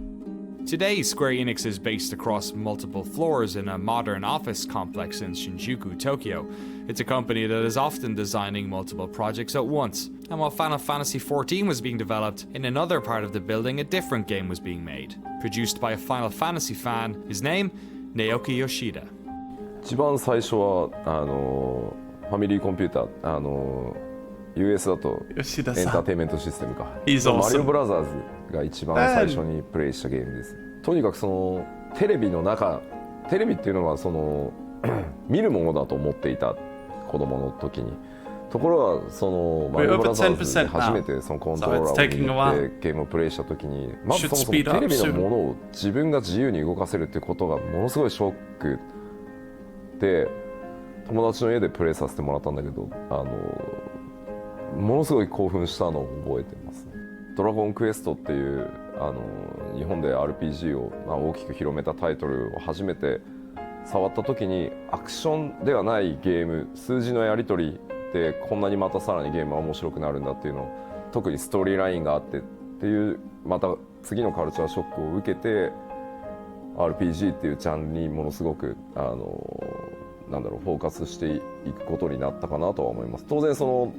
Today, Square Enix is based across multiple floors in a modern office complex in Shinjuku, Tokyo. It's a company that is often designing multiple projects at once. And while Final Fantasy XIV was being developed, in another part of the building a different game was being made. Produced by a Final Fantasy fan, his name, Naoki Yoshida. 一番最初はファミリーコンピューターUS だとエンターテインメントシステムかマリオブラザーズが一番最初にプレイしたゲームです。とにかくテレビの中テレビっていうのは見るものだと思っていた子供の時にところがそのマリオブラザーズで初めてそのコントローラーを握ってゲームをプレイした時にまずそもそもテレビのものを自分が自由に動かせるってことがものすごいショックで、友達の家でプレイさせてもらったんだけどものすごい興奮したのを覚えてますね。ドラゴンクエストっていう日本で RPG を大きく広めたタイトルを初めて触った時にアクションではないゲーム、数字のやり取りでこんなにまたさらにゲームは面白くなるんだっていうのを、特にストーリーラインがあってっていうまた次のカルチャーショックを受けて RPG っていうジャンルにものすごくなんだろうフォーカスしていくことになったかなとは思います。当然その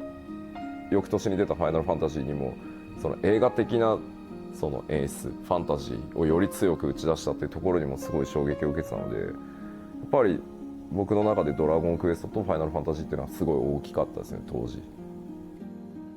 翌年に出たファイナルファンタジーにもその映画的なその演出ファンタジーをより強く打ち出したっていうところにもすごい衝撃を受けてたので、やっぱり僕の中でドラゴンクエストとファイナルファンタジーっていうのはすごい大きかったですね、当時。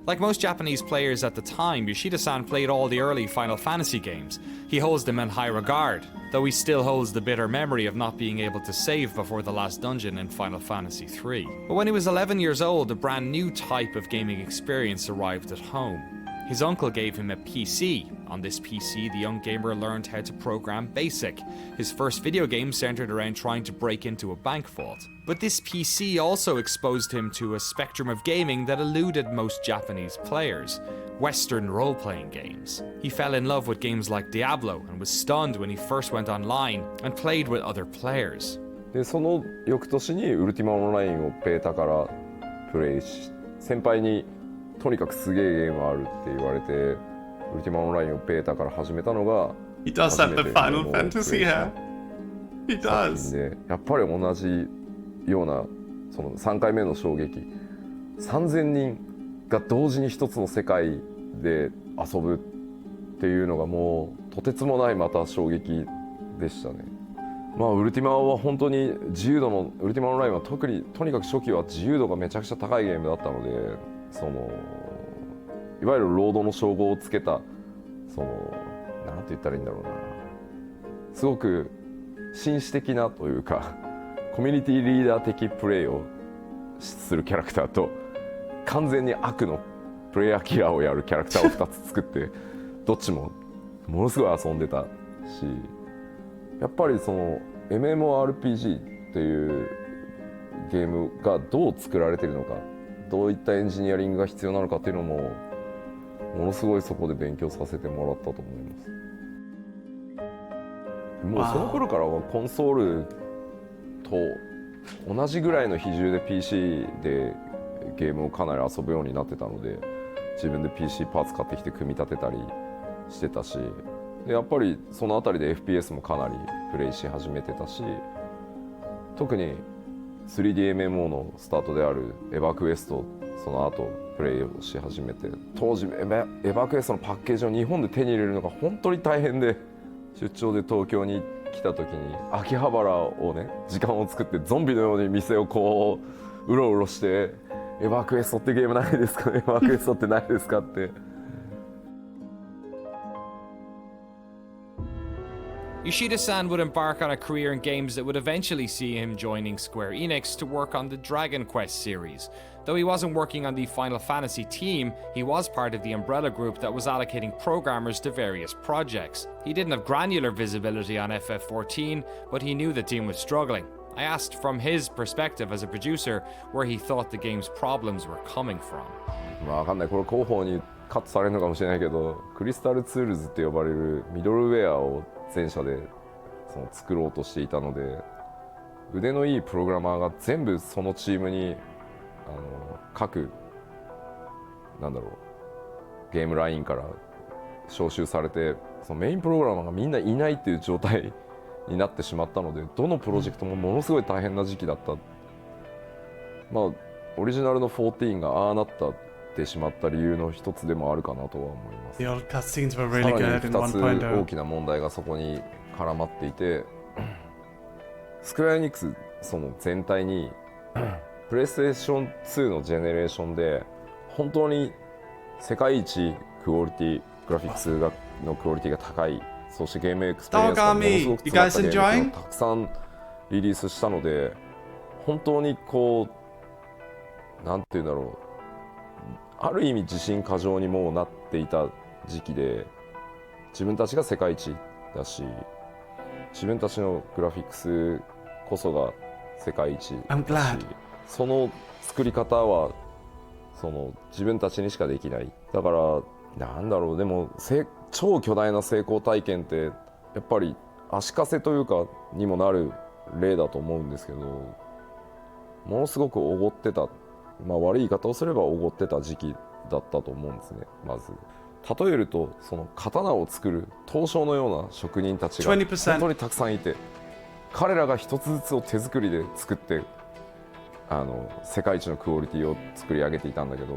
Like most Japanese players at the time, Yoshida-san played all the early Final Fantasy games. He holds them in high regard, though he still holds the bitter memory of not being able to save before the last dungeon in Final Fantasy III. But when he was 11 years old, a brand new type of gaming experience arrived at home. His uncle gave him a PC. On this PC, the young gamer learned how to program BASIC. His first video game centered around trying to break into a bank vault. But this PC also exposed him to a spectrum of gaming that eluded most Japanese players: Western role-playing games. He fell in love with games like Diablo and was stunned when he first went online and played with other players. でその翌年にウルティマオンラインをベータからプレイし、先輩にとにかくすげえゲームあるって言われてウルティマオンラインをベータから始めたのが He does have the Final Fantasy hair. He does. でやっぱり同じようなその3回目の衝撃、3000人が同時に一つの世界で遊ぶっていうのがもうとてつもないまた衝撃でしたね。まあウルティマは本当に自由度のウルティマオンラインは特にとにかく初期は自由度がめちゃくちゃ高いゲームだったので、そのいわゆるロードの称号をつけたそのなんて言ったらいいんだろうな、すごく紳士的なというかコミュニティリーダー的プレイをするキャラクターと完全に悪のプレイヤーキラーをやるキャラクターを2つ作ってどっちもものすごい遊んでたし、やっぱりその MMORPG っていうゲームがどう作られているのか、どういったエンジニアリングが必要なのかっていうのもものすごいそこで勉強させてもらったと思います。もうその頃からはコンソールと同じぐらいの比重で PC でゲームをかなり遊ぶようになってたので、自分で PC パーツ買ってきて組み立てたりしてたし、でやっぱりそのあたりで FPS もかなりプレイし始めてたし、特に 3DMMO のスタートであるエヴァクエスト、その後プレイをし始めて、当時エヴァクエストのパッケージを日本で手に入れるのが本当に大変で、出張で東京に来た時に秋葉原をね時間を作ってゾンビのように店をこううろうろしてエヴァクエストってゲームないですかね、エヴァクエストってないですかって。Yoshida-san would embark on a career in games that would eventually see him joining Square Enix to work on the Dragon Quest series. Though he wasn't working on the Final Fantasy team, he was part of the umbrella group that was allocating programmers to various projects. He didn't have granular visibility on FF14, but he knew the team was struggling. I asked from his perspective as a producer where he thought the game's problems were coming from. まあわかんない、これ広報にカットされるのかもしれないけど、クリスタルツールズって呼ばれるミドルウェアを全社でその作ろうとしていたので、腕のいいプログラマーが全部そのチームに各なんだろうゲームラインから招集されて、そのメインプログラマーがみんないないっていう状態になってしまったので、どのプロジェクトもものすごい大変な時期だった。まあオリジナルの14がああなってしまった理由の一つでもあるかなとは思います。The old cutscenes were really good in 2つ大きな問題がそこに絡まっていて、スクエアエニックスその全体にプレイステーション2のジェネレーションで本当に世界一クオリティ、グラフィックスのクオリティが高い、そしてゲームエクスペリエンスがものすごく詰まったゲームをたくさんリリースしたので、本当にこうなんていうんだろう、ある意味自信過剰にもうなっていた時期で、自分たちが世界一だし、自分たちのグラフィックスこそが世界一だし、その作り方はその自分たちにしかできない。だからなんだろう、でも超巨大な成功体験ってやっぱり足かせというかにもなる例だと思うんですけど、ものすごくおごってた、まあ悪い言い方をすればおごってた時期だったと思うんですね。まず例えると、その刀を作る刀匠のような職人たちが本当にたくさんいて、彼らが一つずつを手作りで作って世界一のクオリティを作り上げていたんだけど、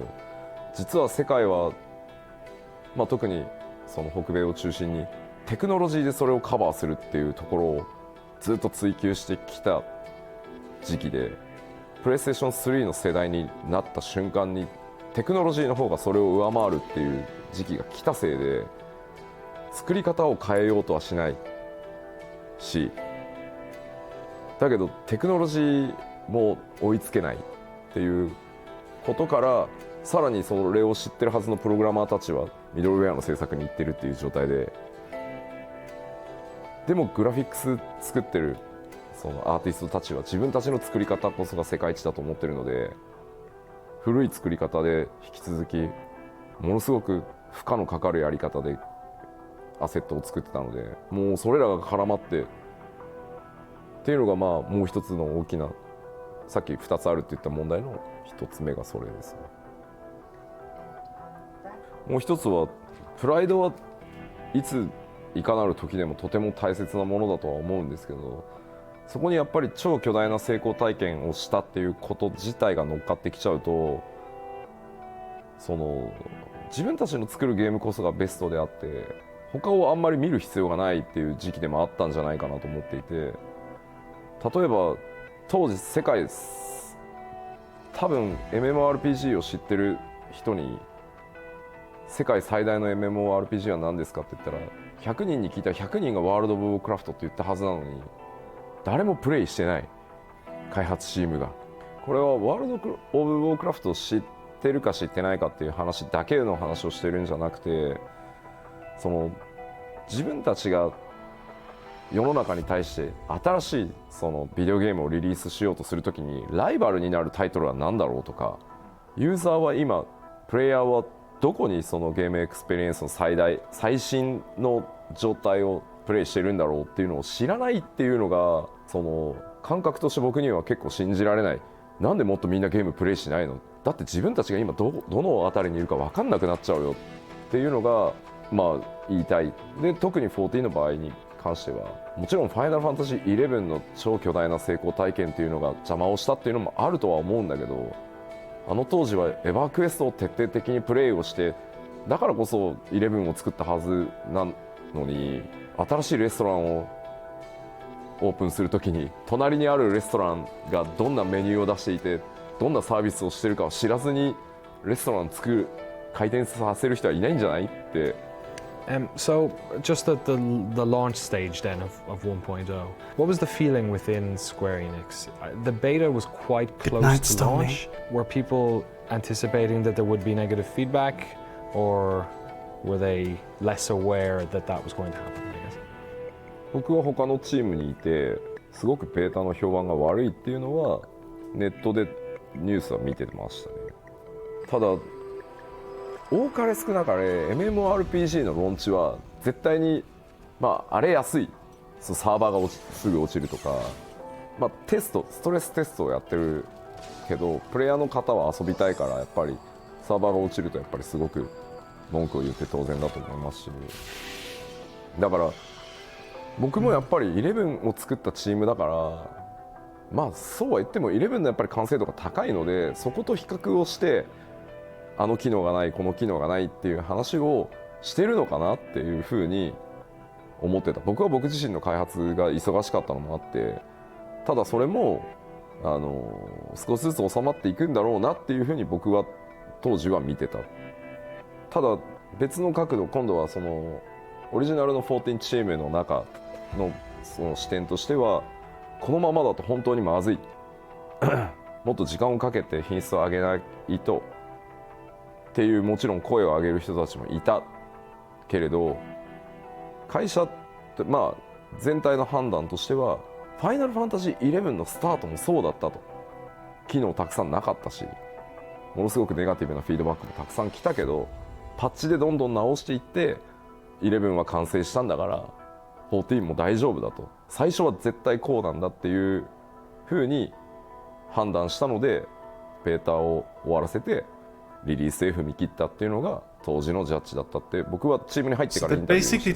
実は世界は、まあ、特にその北米を中心にテクノロジーでそれをカバーするっていうところをずっと追求してきた時期で、プレイステーション3の世代になった瞬間にテクノロジーの方がそれを上回るっていう時期が来たせいで、作り方を変えようとはしないし、だけどテクノロジーも追いつけないっていうことから、さらにそれを知ってるはずのプログラマーたちはミドルウェアの制作に行ってるっていう状態で、でもグラフィックス作ってるそのアーティストたちは自分たちの作り方こそが世界一だと思ってるので、古い作り方で引き続きものすごく負荷のかかるやり方でアセットを作ってたので、もうそれらが絡まってっていうのが、まあもう一つの大きな、さっき2つあるって言った問題の1つ目がそれですね。もう一つは、プライドはいついかなる時でもとても大切なものだとは思うんですけど、そこにやっぱり超巨大な成功体験をしたっていうこと自体が乗っかってきちゃうと、その自分たちの作るゲームこそがベストであって、他をあんまり見る必要がないっていう時期でもあったんじゃないかなと思っていて、例えば当時世界多分 MMORPG を知ってる人に世界最大の MMORPG は何ですかって言ったら、100人に聞いたら100人がワールド・オブ・ウォークラフトって言ったはずなのに、誰もプレイしてない、開発チームが。これはワールド・オブ・ウォークラフトを知ってるか知ってないかっていう話だけの話をしてるんじゃなくて、その自分たちが世の中に対して新しいそのビデオゲームをリリースしようとするときに、ライバルになるタイトルは何だろうとか、ユーザーは今、プレイヤーはどこにそのゲームエクスペリエンスの最新の状態をプレイしてるんだろうっていうのを知らないっていうのが、その感覚として僕には結構信じられない。なんでもっとみんなゲームプレイしないの？だって自分たちが今どの辺りにいるか分かんなくなっちゃうよっていうのが、まあ言いたい。で、特に14の場合に関しては、もちろんファイナルファンタジー11の超巨大な成功体験っていうのが邪魔をしたっていうのもあるとは思うんだけど、あの当時はエヴァークエストを徹底的にプレイをして、だからこそ11を作ったはずなのに、新しいレストランをオープンするときに隣にあるレストランがどんなメニューを出していて、どんなサービスをしてるかを知らずにレストラン開店させる人はいないんじゃないって。So, just at the launch stage then of 1.0, what was the feeling within Square Enix? The beta was quite close to launch. Were people anticipating that there would be negative feedback, or were they less aware that that was going to happen, I guess? 僕は他のチームにいて、すごくベータの評判が悪いっていうのはネットでニュースは見てましたね。ただ多かれ少なかれ MMORPG のローンチは絶対に、まあ、荒れやすい、サーバーがすぐ落ちるとか、まあ、ストレステストをやってるけど、プレイヤーの方は遊びたいからやっぱりサーバーが落ちるとやっぱりすごく文句を言って当然だと思いますし、だから僕もやっぱり11を作ったチームだから、まあそうは言っても11のやっぱり完成度が高いので、そこと比較をしてあの機能がないこの機能がないっていう話をしてるのかなっていうふうに思ってた。僕は僕自身の開発が忙しかったのもあって、ただそれも少しずつ収まっていくんだろうなっていうふうに僕は当時は見てた。ただ別の角度、今度はそのオリジナルの14チームの中のその視点としては、このままだと本当にまずいもっと時間をかけて品質を上げないとっていうもちろん声を上げる人たちもいたけれど、会社ってまあ全体の判断としてはファイナルファンタジー11のスタートもそうだったと。機能たくさんなかったし、ものすごくネガティブなフィードバックもたくさん来たけど、パッチでどんどん直していって11は完成したんだから14も大丈夫だと、最初は絶対こうなんだっていう風に判断したのでベータを終わらせてリリースへ踏み切ったっていうのが当時のジャッジだったって僕はチームに入ってからインタビューして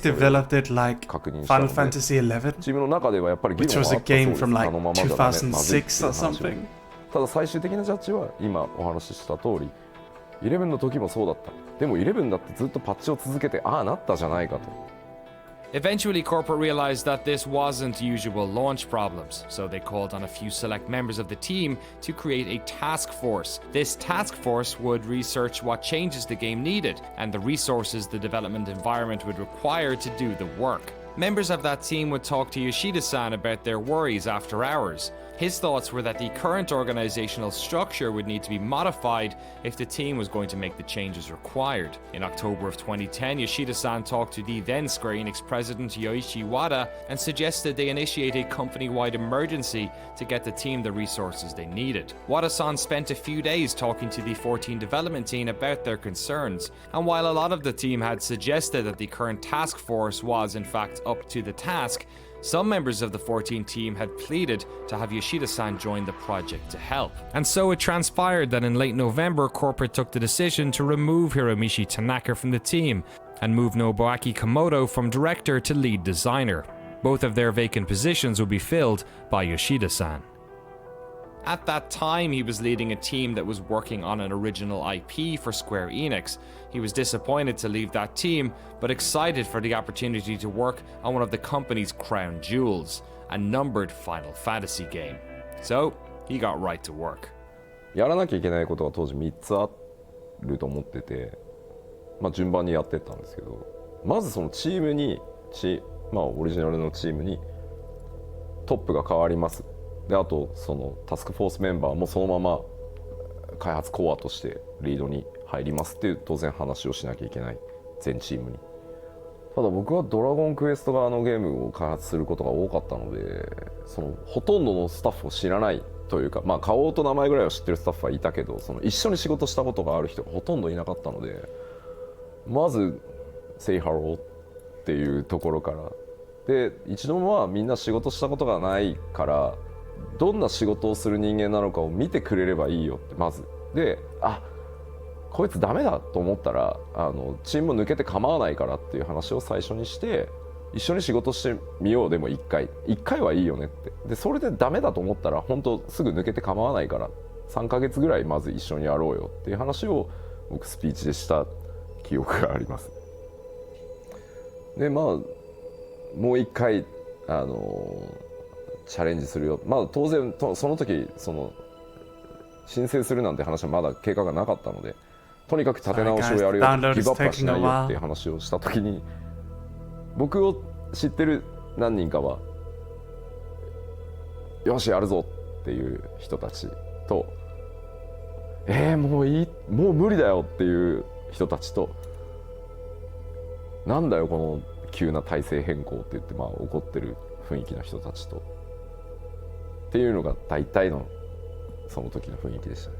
確認したので、チームの中ではやっぱり議論はあったそうです。あのままじゃダメ、まずいっていう話を。ただ最終的なジャッジは今お話しした通り11の時もそうだった。でも11だってずっとパッチを続けてああなったじゃないかと。Eventually, corporate realized that this wasn't usual launch problems, so they called on a few select members of the team to create a task force. This task force would research what changes the game needed and the resources the development environment would require to do the work. Members of that team would talk to Yoshida-san about their worries after hours. His thoughts were that the current organizational structure would need to be modified if the team was going to make the changes required. In October of 2010, Yoshida-san talked to the then Square Enix president Yoichi Wada and suggested they initiate a company-wide emergency to get the team the resources they needed. Wada-san spent a few days talking to the 14 development team about their concerns, and while a lot of the team had suggested that the current task force was in fact up to the task, some members of the 14 team had pleaded to have Yoshida-san join the project to help. And so it transpired that in late November, corporate took the decision to remove Hiromichi Tanaka from the team and move Nobuaki Komodo from director to lead designer. Both of their vacant positions would be filled by Yoshida-san. At that time, he was leading a team that was working on an original IP for Square Enix. He was disappointed to leave that team, but excited for the opportunity to work on one of the company's crown jewels, a numbered Final Fantasy game. So, he got right to work. やらなきゃいけないことが当時3つあると思ってて、順番にやってったんですけど、まずそのチームに、オリジナルのチームにトップが変わります。であとそのタスクフォースメンバーもそのまま開発コアとしてリードに入りますっていう当然話をしなきゃいけない全チームに。ただ僕はドラゴンクエスト側のゲームを開発することが多かったので、そのほとんどのスタッフを知らないというか、顔と名前ぐらいは知ってるスタッフはいたけど、その一緒に仕事したことがある人がほとんどいなかったので、まず「Say hello」っていうところからで、一度もみんな仕事したことがないからどんな仕事をする人間なのかを見てくれればいいよってまずで、こいつダメだと思ったらチームも抜けて構わないからっていう話を最初にして、一緒に仕事してみよう。でも1回はいいよねって。でそれでダメだと思ったら本当すぐ抜けて構わないから3ヶ月ぐらいまず一緒にやろうよっていう話を僕スピーチでした記憶があります。でもう1回チャレンジするよ。当然その時申請するなんて話はまだ計画がなかったので、とにかく立て直しをやるよ、ギブアップはしないよっていう話をした時に、僕を知ってる何人かはよしやるぞっていう人たちと、もう無理だよっていう人たちと、なんだよこの急な体制変更って言って怒ってる雰囲気の人たちとっていうのが大体のその時の雰囲気でしたね。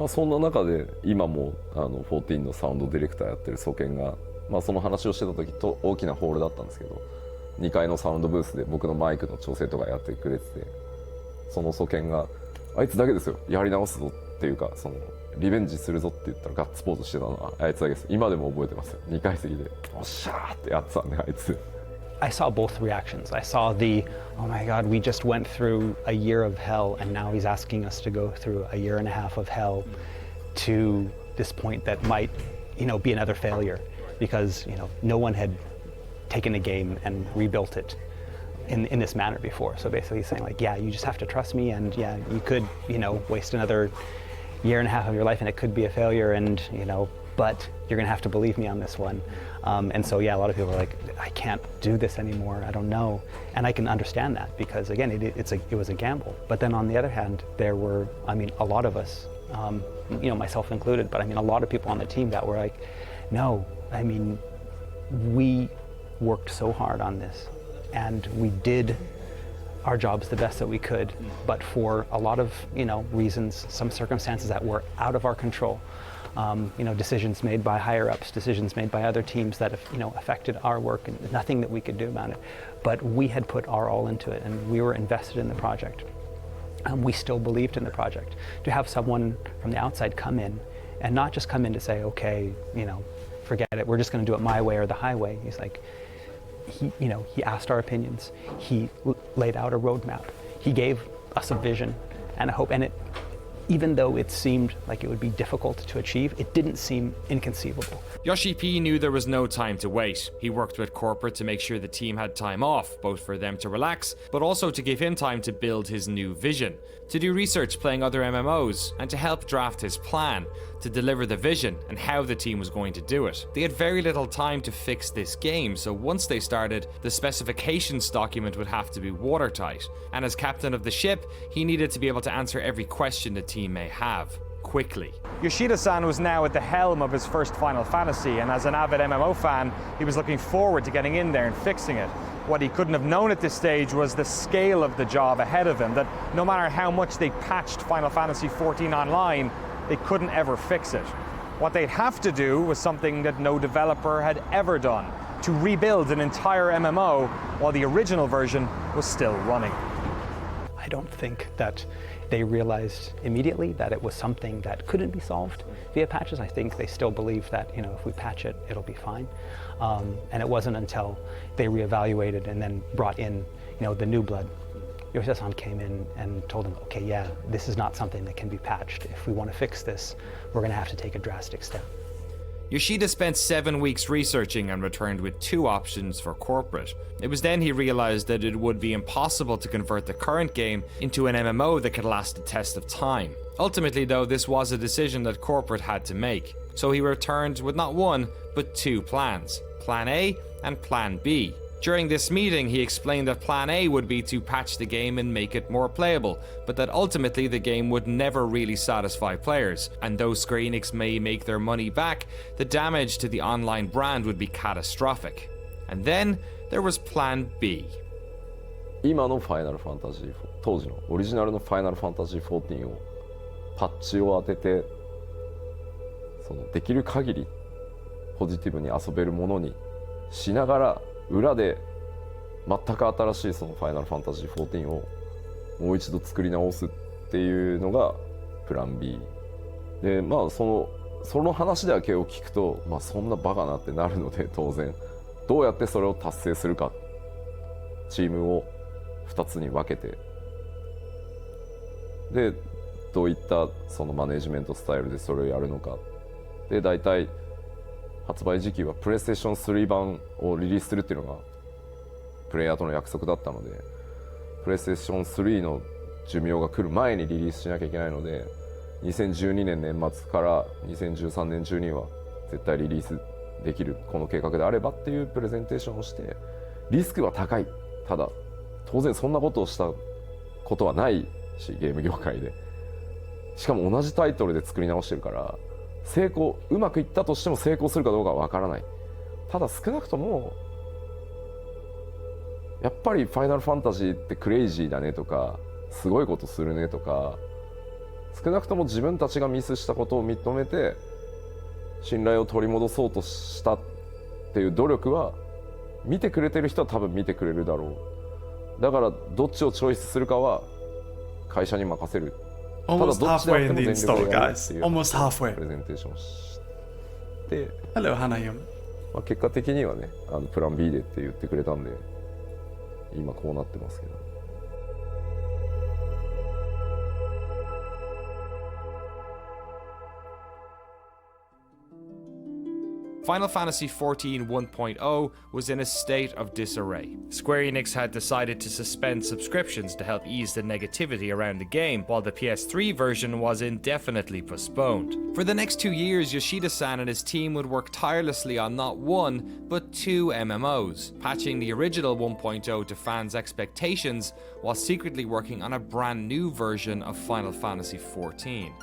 そんな中で今も14のサウンドディレクターやってるソケンが、その話をしてた時と大きなホールだったんですけど、2階のサウンドブースで僕のマイクの調整とかやってくれてて、そのソケンがあいつだけですよやり直すぞっていうか、そのリベンジするぞって言ったらガッツポーズしてたのはあいつだけです。今でも覚えてますよ。2階席でおっしゃーってやってたんで、あいつ。I saw both reactions. I saw the, oh my God, we just went through a year of hell and now he's asking us to go through a year and a half of hell, to this point that might, be another failure because, no one had taken a game and rebuilt it in this manner before. So basically saying like, yeah, you just have to trust me, and yeah, you could, waste another year and a half of your life and it could be a failure, and but you're gonna have to believe me on this one. And so yeah, a lot of people are like, I can't do this anymore, I don't know. And I can understand that, because again, it was a gamble. But then on the other hand, there were, a lot of us, myself included, but a lot of people on the team that were like, no, we worked so hard on this and we did our jobs the best that we could, but for a lot of reasons, some circumstances that were out of our control, decisions made by higher ups, decisions made by other teams that affected our work, and nothing that we could do about it. But we had put our all into it, and we were invested in the project. We still believed in the project. To have someone from the outside come in, and not just come in to say, okay, forget it, we're just going to do it my way or the highway. He's like, he asked our opinions. He laid out a roadmap. He gave us a vision and a hope. And even though it seemed like it would be difficult to achieve, it didn't seem inconceivable. Yoshi P knew there was no time to wait. He worked with corporate to make sure the team had time off, both for them to relax, but also to give him time to build his new vision, to do research playing other MMOs, and to help draft his plan, to deliver the vision and how the team was going to do it. They had very little time to fix this game, so once they started, the specifications document would have to be watertight, and as captain of the ship, he needed to be able to answer every question the team may have, quickly. Yoshida-san was now at the helm of his first Final Fantasy, and as an avid MMO fan, he was looking forward to getting in there and fixing it. What he couldn't have known at this stage was the scale of the job ahead of him, that no matter how much they patched Final Fantasy XIV Online, they couldn't ever fix it. What they'd have to do was something that no developer had ever done, to rebuild an entire MMO while the original version was still running. I don't think that they realized immediately that it was something that couldn't be solved via patches. I think they still believe that, if we patch it, it'll be fine. And it wasn't until they reevaluated and then brought in, the new blood. Yoshida-san came in and told them, okay, yeah, this is not something that can be patched. If we want to fix this, we're going to have to take a drastic step. Yoshida spent 7 weeks researching and returned with 2 options for corporate. It was then he realized that it would be impossible to convert the current game into an MMO that could last the test of time. Ultimately though, this was a decision that corporate had to make. So he returned with not 1, but 2 plans. Plan A and Plan B. During this meeting, he explained that Plan A would be to patch the game and make it more playable, but that ultimately the game would never really satisfy players, and though Square Enix may make their money back, the damage to the online brand would be catastrophic. And then there was Plan B. 今のファイナルファンタジー4、当時のオリジナルのファイナルファンタジー14をパッチを当てて、できる限りポジティブに遊べるものにしながら、裏で全く新しいそのファイナルファンタジー14をもう一度作り直すっていうのがプラン B で、その話だけを聞くと、そんなバカなってなるので、当然どうやってそれを達成するか、チームを2つに分けて、でどういったそのマネジメントスタイルでそれをやるのかで、大体発売時期はプレイステーション3版をリリースするっていうのがプレイヤーとの約束だったので、プレイステーション3の寿命が来る前にリリースしなきゃいけないので、2012年年末から2013年中には絶対リリースできるこの計画であればっていうプレゼンテーションをして、リスクは高い、ただ当然そんなことをしたことはないし、ゲーム業界でしかも同じタイトルで作り直してるから、うまくいったとしても成功するかどうかはわからない。ただ少なくともやっぱりファイナルファンタジーってクレイジーだねとか、すごいことするねとか、少なくとも自分たちがミスしたことを認めて信頼を取り戻そうとしたっていう努力は、見てくれてる人は多分見てくれるだろう。だからどっちをチョイスするかは会社に任せる。Almost halfway in the install, guys. Almost halfway. プレゼンテーションして、Hello, Hanayum. 結果的にはね、プラン B でって言ってくれたんで、今こうなってますけど。Final Fantasy XIV 1.0 was in a state of disarray. Square Enix had decided to suspend subscriptions to help ease the negativity around the game, while the PS3 version was indefinitely postponed. For the next 2 years, Yoshida-san and his team would work tirelessly on not one, but 2 MMOs, patching the original 1.0 to fans' expectations, while secretly working on a brand new version of Final Fantasy XIV.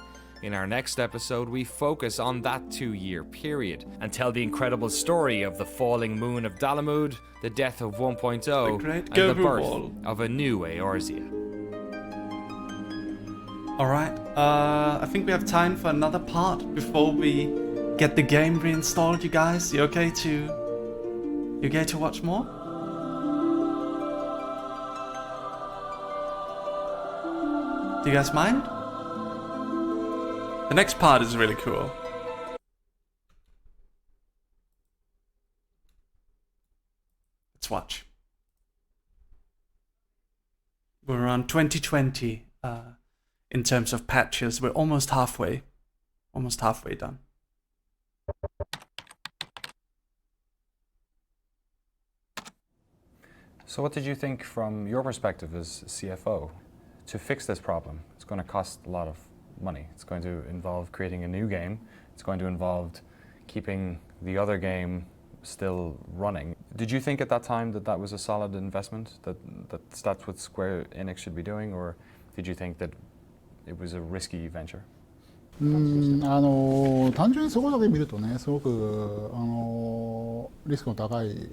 In our next episode, we focus on that 2-year period and tell the incredible story of the falling moon of Dalamud, the death of 1.0, and the birth of a new Eorzea. Alright, I think we have time for another part before we get the game reinstalled, you guys. You okay to watch more? Do you guys mind? The next part is really cool. Let's watch. We're on 2020 in terms of patches. We're almost halfway done. So what did you think from your perspective as CFO to fix this problem? It's going to cost a lot of money. It's going to involve creating a new game. It's going to involve keeping the other game still running. Did you think at that time that that was a solid investment, that that's what Square Enix should be doing, or did you think that it was a risky venture? 単純にそこだけ見るとね、すごくリスクの高い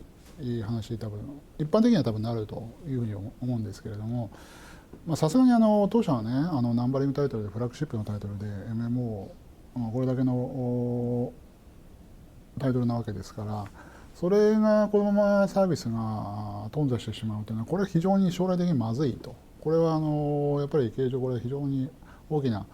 話に多分一般的には多分なるというふうに思うんですけれども、さすがに当社はね、ナンバリングタイトルでフラッグシップのタイトルで MMO、これだけのタイトルなわけですから、それがこのままサービスが頓挫してしまうというのは、これは非常に将来的にまずいと。これはやっぱり経営上これ非常に大きな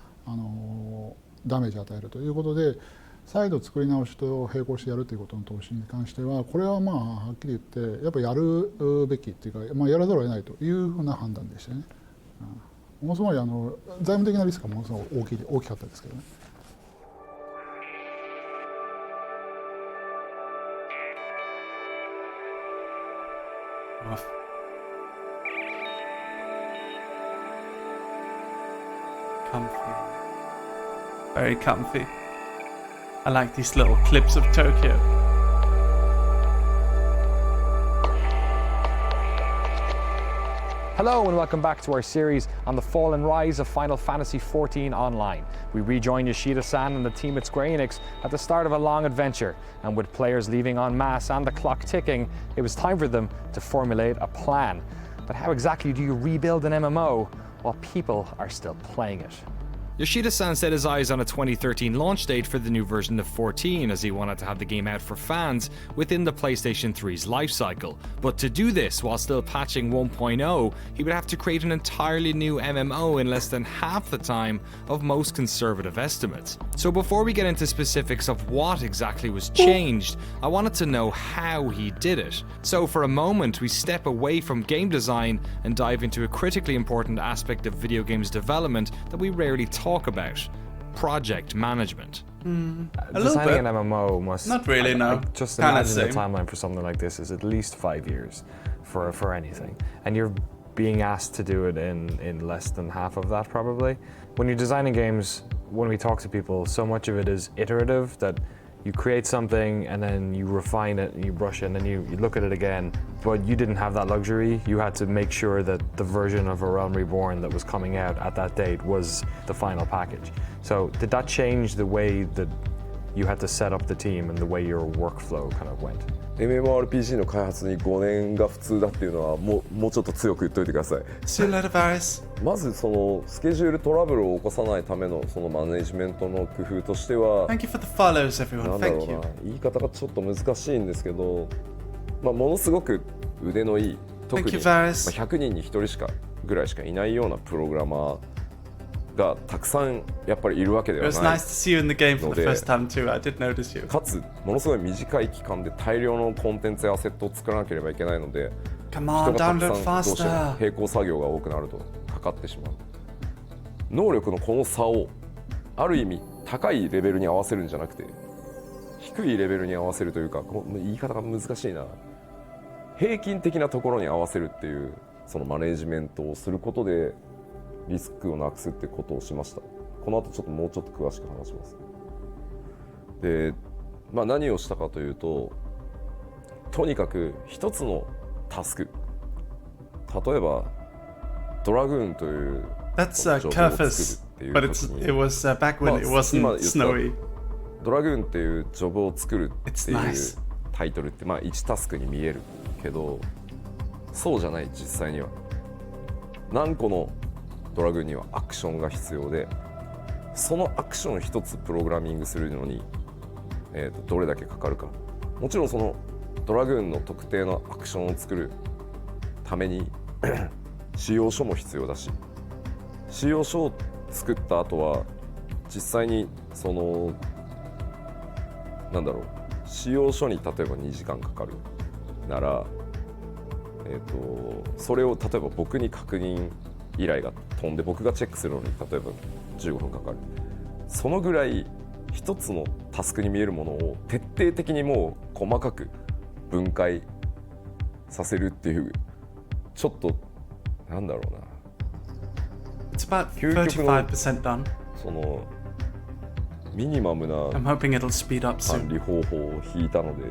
ダメージを与えるということで、再度作り直しと並行してやるということの投資に関しては、これははっきり言ってやっぱりやるべきっていうか、やらざるを得ないというふうな判断でしたね。ものすごい財務的なリスクがものすごく大きかったですけどね。Comfy. Very comfy. I like these little clips of Tokyo. Hello and welcome back to our series on the fall and rise of Final Fantasy XIV Online. We rejoin Yoshida-san and the team at Square Enix at the start of a long adventure, and with players leaving en masse and the clock ticking, it was time for them to formulate a plan. But how exactly do you rebuild an MMO while people are still playing it? Yoshida-san set his eyes on a 2013 launch date for the new version of 14, as he wanted to have the game out for fans within the PlayStation 3's lifecycle. But to do this while still patching 1.0, he would have to create an entirely new MMO in less than half the time of most conservative estimates. So before we get into specifics of what exactly was changed, I wanted to know how he did it. So for a moment, we step away from game design and dive into a critically important aspect of video games development that we rarely talk about: project management. Designing an MMO must... Not really, no. Just imagine the timeline for something like this is at least 5 years for anything. And you're being asked to do it in less than half of that, probably. When you're designing games, when we talk to people, so much of it is iterative, that you create something and then you refine it and you brush it and then you look at it again. But you didn't have that luxury. You had to make sure that the version of A Realm Reborn that was coming out at that date was the final package. So did that change the way that you had to set up the team and the way your workflow kind of went? MMORPG の開発に5年が普通だっていうのはもうちょっと強く言っといてください。まずそのスケジュールトラブルを起こさないためのそのマネジメントの工夫としては、Thank you for the follows, everyone. なんだろうな、言い方がちょっと難しいんですけど、ものすごく腕のいい、特に100人に1人ぐらいしかいないようなプログラマーがたくさんやっぱりいるわけではないので、かつものすごい短い期間で大量のコンテンツやアセットを作らなければいけないので、人がたくさんどうしても並行作業が多くなるとかかってしまう。能力のこの差をある意味高いレベルに合わせるんじゃなくて、低いレベルに合わせるというか、言い方が難しいな、平均的なところに合わせるっていうそのマネージメントをすることでリスクをなくすってことをしました。この後ちょっともうちょっと詳しく話します。で、何をしたかというと、とにかく一つのタスク、例えばドラグーンという That's Curfus, but it was back when it wasn't snowy. ドラグーンっていうジョブを作るっていうタイトルって1タスクに見えるけど、そうじゃない。実際には何個のドラグーンにはアクションが必要で、そのアクション一つプログラミングするのに、どれだけかかるか。もちろんそのドラグーンの特定のアクションを作るために仕様書も必要だし、仕様書を作った後は実際にその仕様書に例えば2時間かかるなら、それを例えば僕に確認依頼が飛んで僕がチェックするのに例えば15分かかる。そのぐらい一つのタスクに見えるものを徹底的にもう細かく分解させるっていう、ちょっとIt's about 35% done. そのミニマムな I'm hoping it'll speed up soon. 管理方法を引いたので、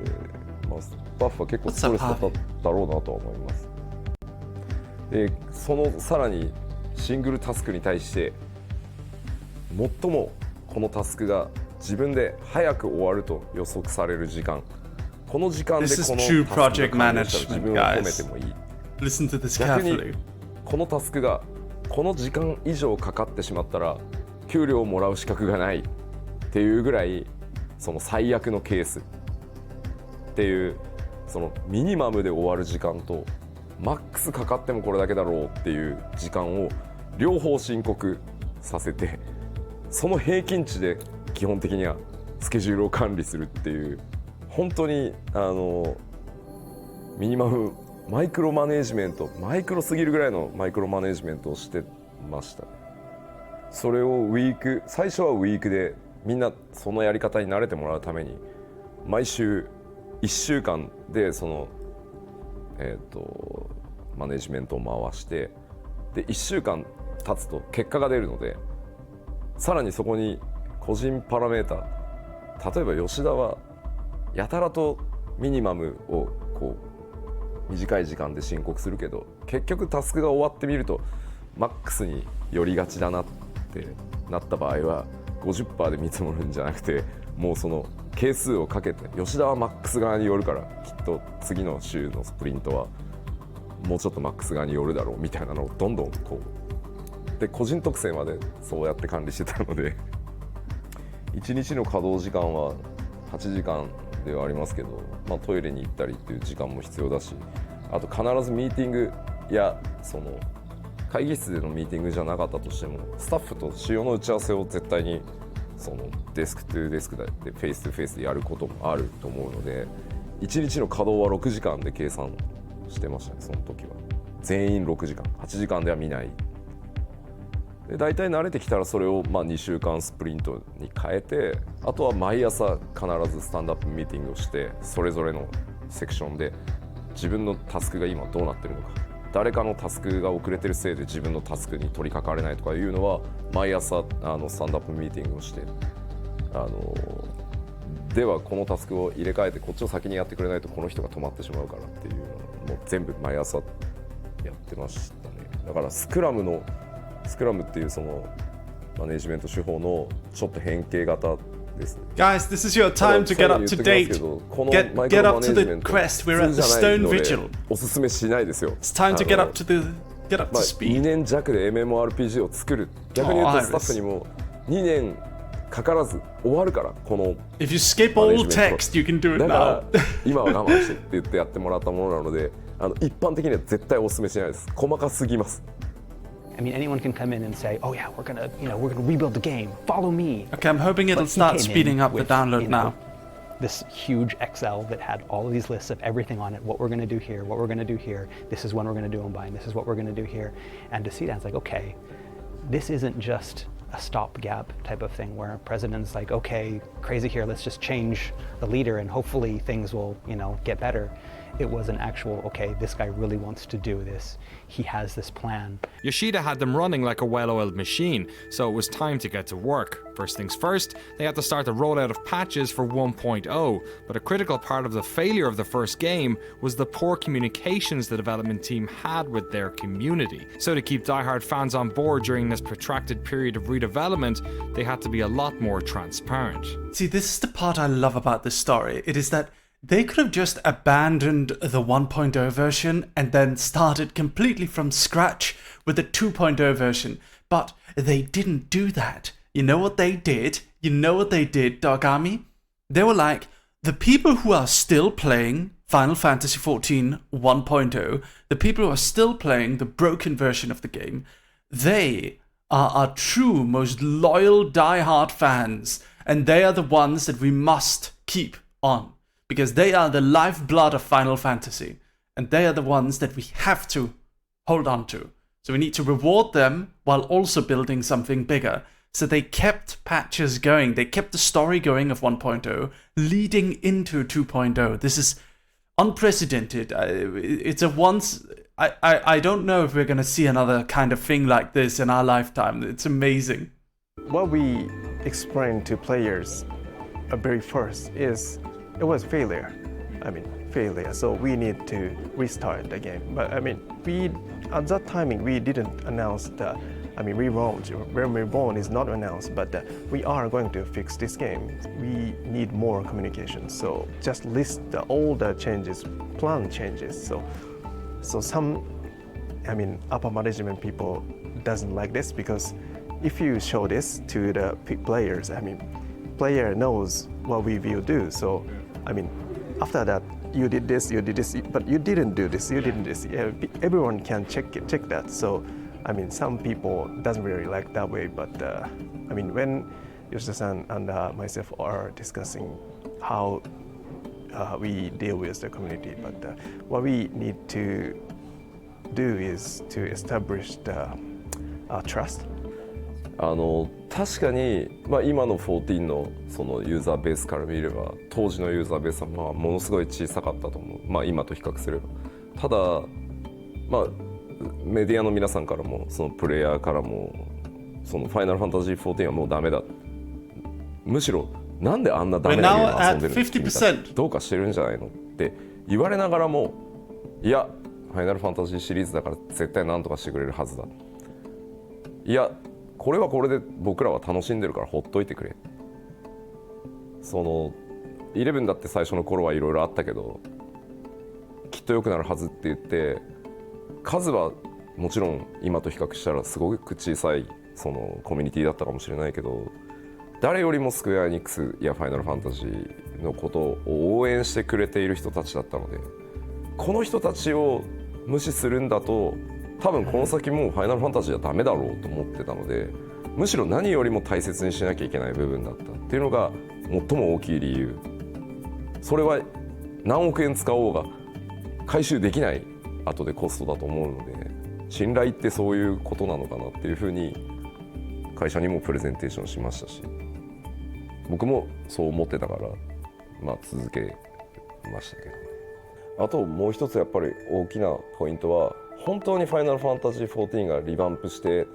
スタッフは結構ストレスだっただろうなとは思います。で、そのさらにシングルタスクに対して最もこのタスクが自分で早く終わると予測される時間、この時間でこのタスクが完了したら自分を褒めてもいい。Listen to this 逆 carefully. にこのタスクがこの時間以上かかってしまったら給料をもらう資格がないっていうぐらい、その最悪のケースっていう、そのミニマムで終わる時間とマックスかかってもこれだけだろうっていう時間を両方申告させて、その平均値で基本的にはスケジュールを管理するっていう、本当にミニマムマイクロマネージメント、マイクロすぎるぐらいのマイクロマネージメントをしてました。それを最初はウィークでみんなそのやり方に慣れてもらうために毎週1週間でそのマネージメントを回して、で1週間経つと結果が出るので、さらにそこに個人パラメータ、例えば吉田はやたらとミニマムをこう短い時間で申告するけど、結局タスクが終わってみるとマックスに寄りがちだなってなった場合は 50% で見積もるんじゃなくて、もうその係数をかけて、吉田はマックス側に寄るからきっと次の週のスプリントはもうちょっとマックス側に寄るだろうみたいなのをどんどんこうで、個人特性までそうやって管理してたので1日の稼働時間は8時間ではありますけど、トイレに行ったりっていう時間も必要だし、あと必ずミーティングやその会議室でのミーティングじゃなかったとしても、スタッフと仕様の打ち合わせを絶対にそのデスクトゥデスクでフェイストゥフェイスでやることもあると思うので、1日の稼働は6時間で計算してましたね。その時は全員6時間、8時間では見ない。で大体慣れてきたらそれを2週間スプリントに変えて、あとは毎朝必ずスタンドアップミーティングをして、それぞれのセクションで自分のタスクが今どうなってるのか、誰かのタスクが遅れてるせいで自分のタスクに取り掛かれないとかいうのは毎朝スタンドアップミーティングをして、ではこのタスクを入れ替えてこっちを先にやってくれないとこの人が止まってしまうからっていうのをもう全部毎朝やってましたね。だからスクラムっていうそのマネジメント手法のちょっと変形型ですね。Guys, this is your time to get up to date. Get up to the crest. We're at the Stone Vigil. おすすめしないですよ。It's time to get up to speed. 2年弱で MMORPG を作る。逆に言うとスタッフにも2年かからず終わるから、この If you skip all text, you can do it now. だから今は我慢してって言ってやってもらったものなので、一般的には絶対おすすめしないです。細かすぎます。I mean, anyone can come in and say, "Oh yeah, we're gonna rebuild the game. Follow me." Okay, I'm hoping it'll start speeding up the download now. This huge Excel that had all of these lists of everything on it, what we're gonna do here, what we're gonna do here, this is when we're gonna do them by, and this is what we're gonna do here. And to see that, it's like, okay, this isn't just a stopgap type of thing where a president's like, okay, crazy here, let's just change the leader and hopefully things will, get better. It was an actual, okay, this guy really wants to do this. He has this plan. Yoshida had them running like a well-oiled machine, so it was time to get to work. First things first, they had to start the rollout of patches for 1.0, but a critical part of the failure of the first game was the poor communications the development team had with their community. So to keep diehard fans on board during this protracted period of redevelopment, they had to be a lot more transparent. See, this is the part I love about this story. It is that they could have just abandoned the 1.0 version and then started completely from scratch with the 2.0 version, but they didn't do that. You know what they did? Dogami? They were like, the people who are still playing Final Fantasy XIV 1.0, the people who are still playing the broken version of the game, they are our true, most loyal, die-hard fans, and they are the ones that we must keep on. Because they are the lifeblood of Final Fantasy, and they are the ones that we have to hold on to. So we need to reward them while also building something bigger. So they kept patches going, they kept the story going of 1.0, leading into 2.0. This is unprecedented. It's a once... I don't know if we're going to see another kind of thing like this in our lifetime. It's amazing. What we explained to players very first is it was failure. Failure. So we need to restart the game. But we at that timing we didn't announce the. Realm Reborn is not announced, but we are going to fix this game. We need more communication. So just list all the changes, plan changes. So some, upper management people doesn't like this because if you show this to the players, player knows what we will do. So, after that, you did this, but you didn't do this, you didn't this. Everyone can check that. So, some people doesn't really like that way, but when Yoshida-san and myself are discussing how we deal with the community, but what we need to do is to establish the trust. 確かに、今の14のそのユーザーベースから見れば当時のユーザーベースはものすごい小さかったと思う、今と比較すれば。ただ、メディアの皆さんからもそのプレイヤーからもそのファイナルファンタジー14はもうダメだ、むしろなんであんなダメなゲーム遊んでるの君どうかしてるんじゃないのって言われながらも、いやファイナルファンタジーシリーズだから絶対何とかしてくれるはずだ、いやこれはこれで僕らは楽しんでるからほっといてくれ。その11だって最初の頃はいろいろあったけどきっと良くなるはずって言って数はもちろん今と比較したらすごく小さいそのコミュニティだったかもしれないけど、誰よりもスクエア・エニックスやファイナルファンタジーのことを応援してくれている人たちだったので、この人たちを無視するんだと多分この先もうファイナルファンタジーはダメだろうと思ってたので、むしろ何よりも大切にしなきゃいけない部分だったっていうのが最も大きい理由。それは何億円使おうが回収できない後でコストだと思うので、信頼ってそういうことなのかなっていうふうに会社にもプレゼンテーションしましたし、僕もそう思ってたから続けましたけど。あともう一つやっぱり大きなポイントは、本当にファイナルファンタジー14がリバンプして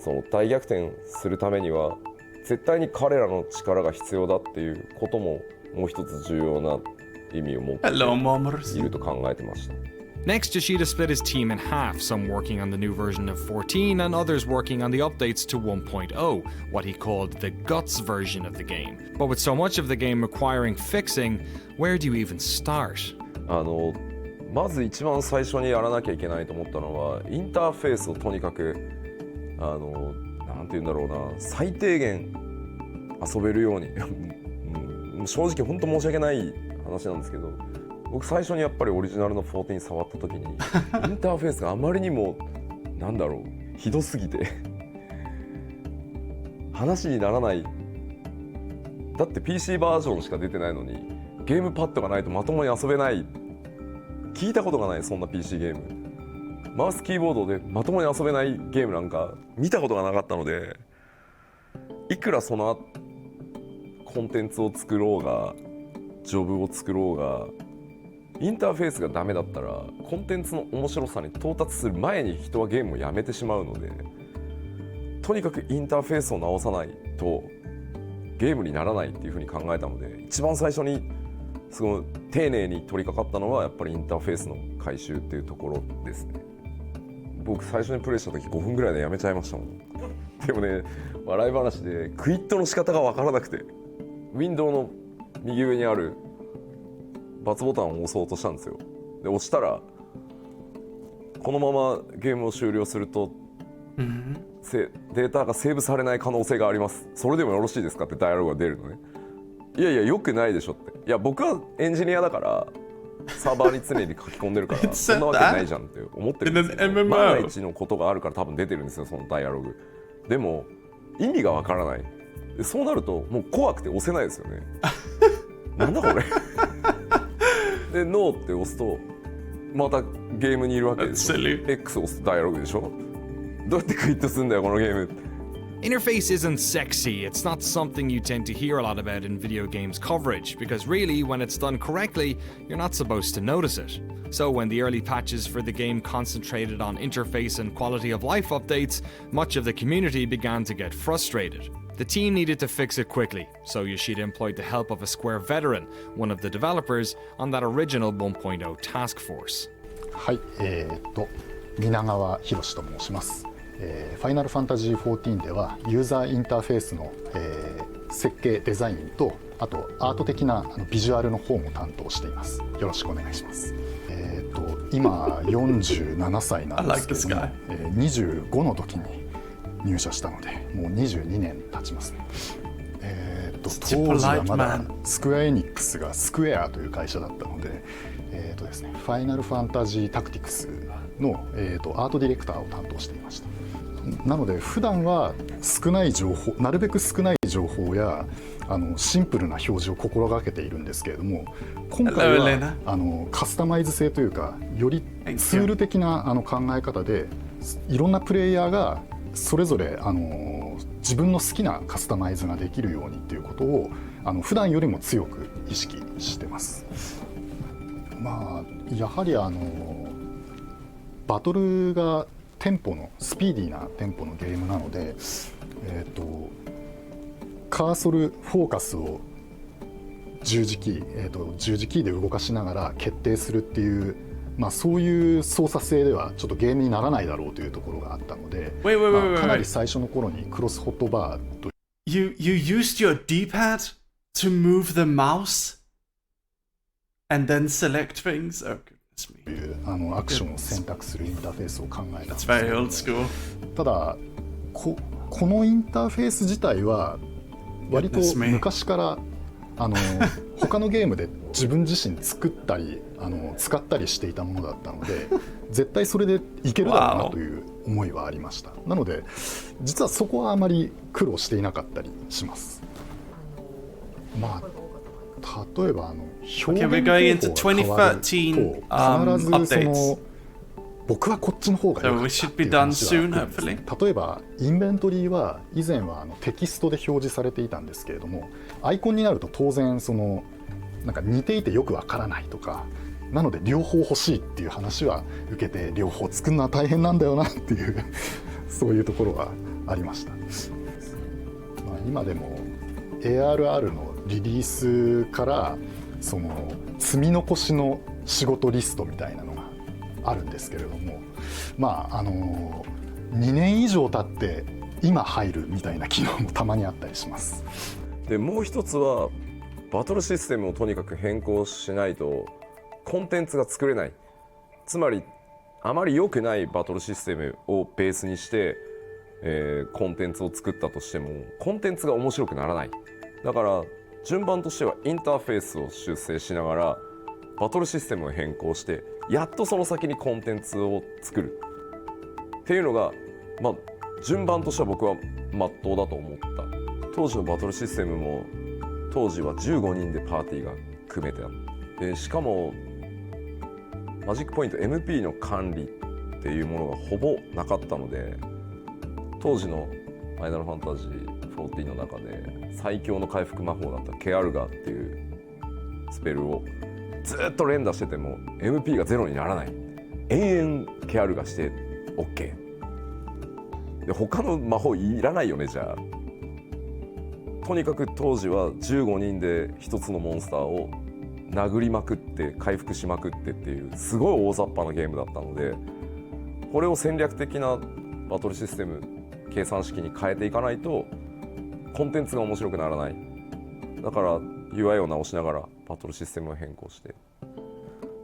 その大逆転するためには絶対に彼らの力が必要だっていうことももう一つ重要な意味を持っていると考えてました。Next, Yoshida split his team in half, some working on the new version of 14 and others working on the updates to 1.0, what he called the guts version of the game. But with so much of the game requiring fixing, where do you even start? まず一番最初にやらなきゃいけないと思ったのはインターフェースをとにかくなんて言うんだろうな、最低限遊べるように正直本当申し訳ない話なんですけど、僕最初にやっぱりオリジナルの14触った時にインターフェースがあまりにもなんだろうひどすぎて話にならない。だって PC バージョンしか出てないのにゲームパッドがないとまともに遊べない。聞いたことがない、そんな PC ゲーム。マウスキーボードでまともに遊べないゲームなんか見たことがなかったので、いくらそのコンテンツを作ろうがジョブを作ろうがインターフェースがダメだったらコンテンツの面白さに到達する前に人はゲームをやめてしまうので、とにかくインターフェースを直さないとゲームにならないっていうふうに考えたので、一番最初にすごい丁寧に取り掛かったのはやっぱりインターフェースの改修っていうところですね。僕最初にプレイした時5分ぐらいでやめちゃいましたもん。でもね、笑い話でクイットの仕方が分からなくて、ウィンドウの右上にある×ボタンを押そうとしたんですよ。で押したらこのままゲームを終了すると、データがセーブされない可能性があります。それでもよろしいですかってダイアログが出るのね。いやいやよくないでしょって。いや僕はエンジニアだからサーバーに常に書き込んでるからそんなわけないじゃんって思ってるんですよ。万が一のことがあるから多分出てるんですよ、そのダイアログ。でも意味がわからない。でそうなるともう怖くて押せないですよね。なんだこれ。でノーって押すとまたゲームにいるわけですよ。X 押すとダイアログでしょ。どうやってクイットするんだよこのゲーム。Interface isn't sexy. It's not something you tend to hear a lot about in video games coverage, because really, when it's done correctly, you're not supposed to notice it. So when the early patches for the game concentrated on interface and quality of life updates, much of the community began to get frustrated. The team needed to fix it quickly, so Yoshida employed the help of a Square veteran, one of the developers, on that original 1.0 task force. はい、皆川博と申します。ファイナルファンタジー14ではユーザーインターフェースの、設計デザインとあとアート的なビジュアルの方も担当しています。よろしくお願いします。今47歳なんですけども、25の時に入社したのでもう22年経ちますね。当時はまだスクエアエニックスがスクエアという会社だったので、ですね、ファイナルファンタジータクティクスの、アートディレクターを担当していました。なので普段は少ない情報、なるべく少ない情報やシンプルな表示を心がけているんですけれども、今回はカスタマイズ性というかよりツール的な考え方でいろんなプレイヤーがそれぞれ自分の好きなカスタマイズができるようにっていうことを普段よりも強く意識してます。まあやはりバトルがテンポのスピーディーなテンポのゲームなので、カーソルフォーカスを十字キーで動かしながら決定するっていう、まあ、そういう操作性ではちょっとゲームにならないだろうというところがあったので、かなり最初の頃にクロスホットバーとYou used your D-pad to move the mouse and then select things? Oh, goodness me. アクションを選択するインターフェースを考えたんですけど、 That's very old school. ただこのインターフェース自体は割と昔から他のゲームで自分自身作ったり使ったりしていたものだったので絶対それでいけるだろうなという思いはありました。なので実はそこはあまり苦労していなかったりします。まあ例えば表現方法が変わると必ずその僕はこっちの方が良かったっていう話はあるんですね。例えばインベントリーは以前はテキストで表示されていたんですけれども、アイコンになると当然そのなんか似ていてよくわからないとか、なので両方欲しいっていう話は受けて、両方作るのは大変なんだよなっていうそういうところはありました。まあ、今でも ARR のリリースからその積み残しの仕事リストみたいなのがあるんですけれども、まあ2年以上経って今入るみたいな機能もたまにあったりします。でもう一つはバトルシステムをとにかく変更しないとコンテンツが作れない。つまりあまり良くないバトルシステムをベースにして、コンテンツを作ったとしてもコンテンツが面白くならない。だから順番としてはインターフェースを修正しながらバトルシステムを変更してやっとその先にコンテンツを作るっていうのが、まあ、順番としては僕は真っ当だと思った。当時のバトルシステムも当時は15人でパーティーが組めてあって、しかもマジックポイント MP の管理っていうものがほぼなかったので、当時のファイナルファンタジー14の中で最強の回復魔法だったケアルガーっていうスペルをずっと連打してても MP がゼロにならない。延々ケアルガーして OK で、他の魔法いらないよね。じゃあとにかく当時は15人で1つのモンスターを殴りまくって回復しまくってっていうすごい大雑把なゲームだったので、これを戦略的なバトルシステム計算式に変えていかないとコンテンツが面白くならない。だから UI を直しながらバトルシステムを変更して、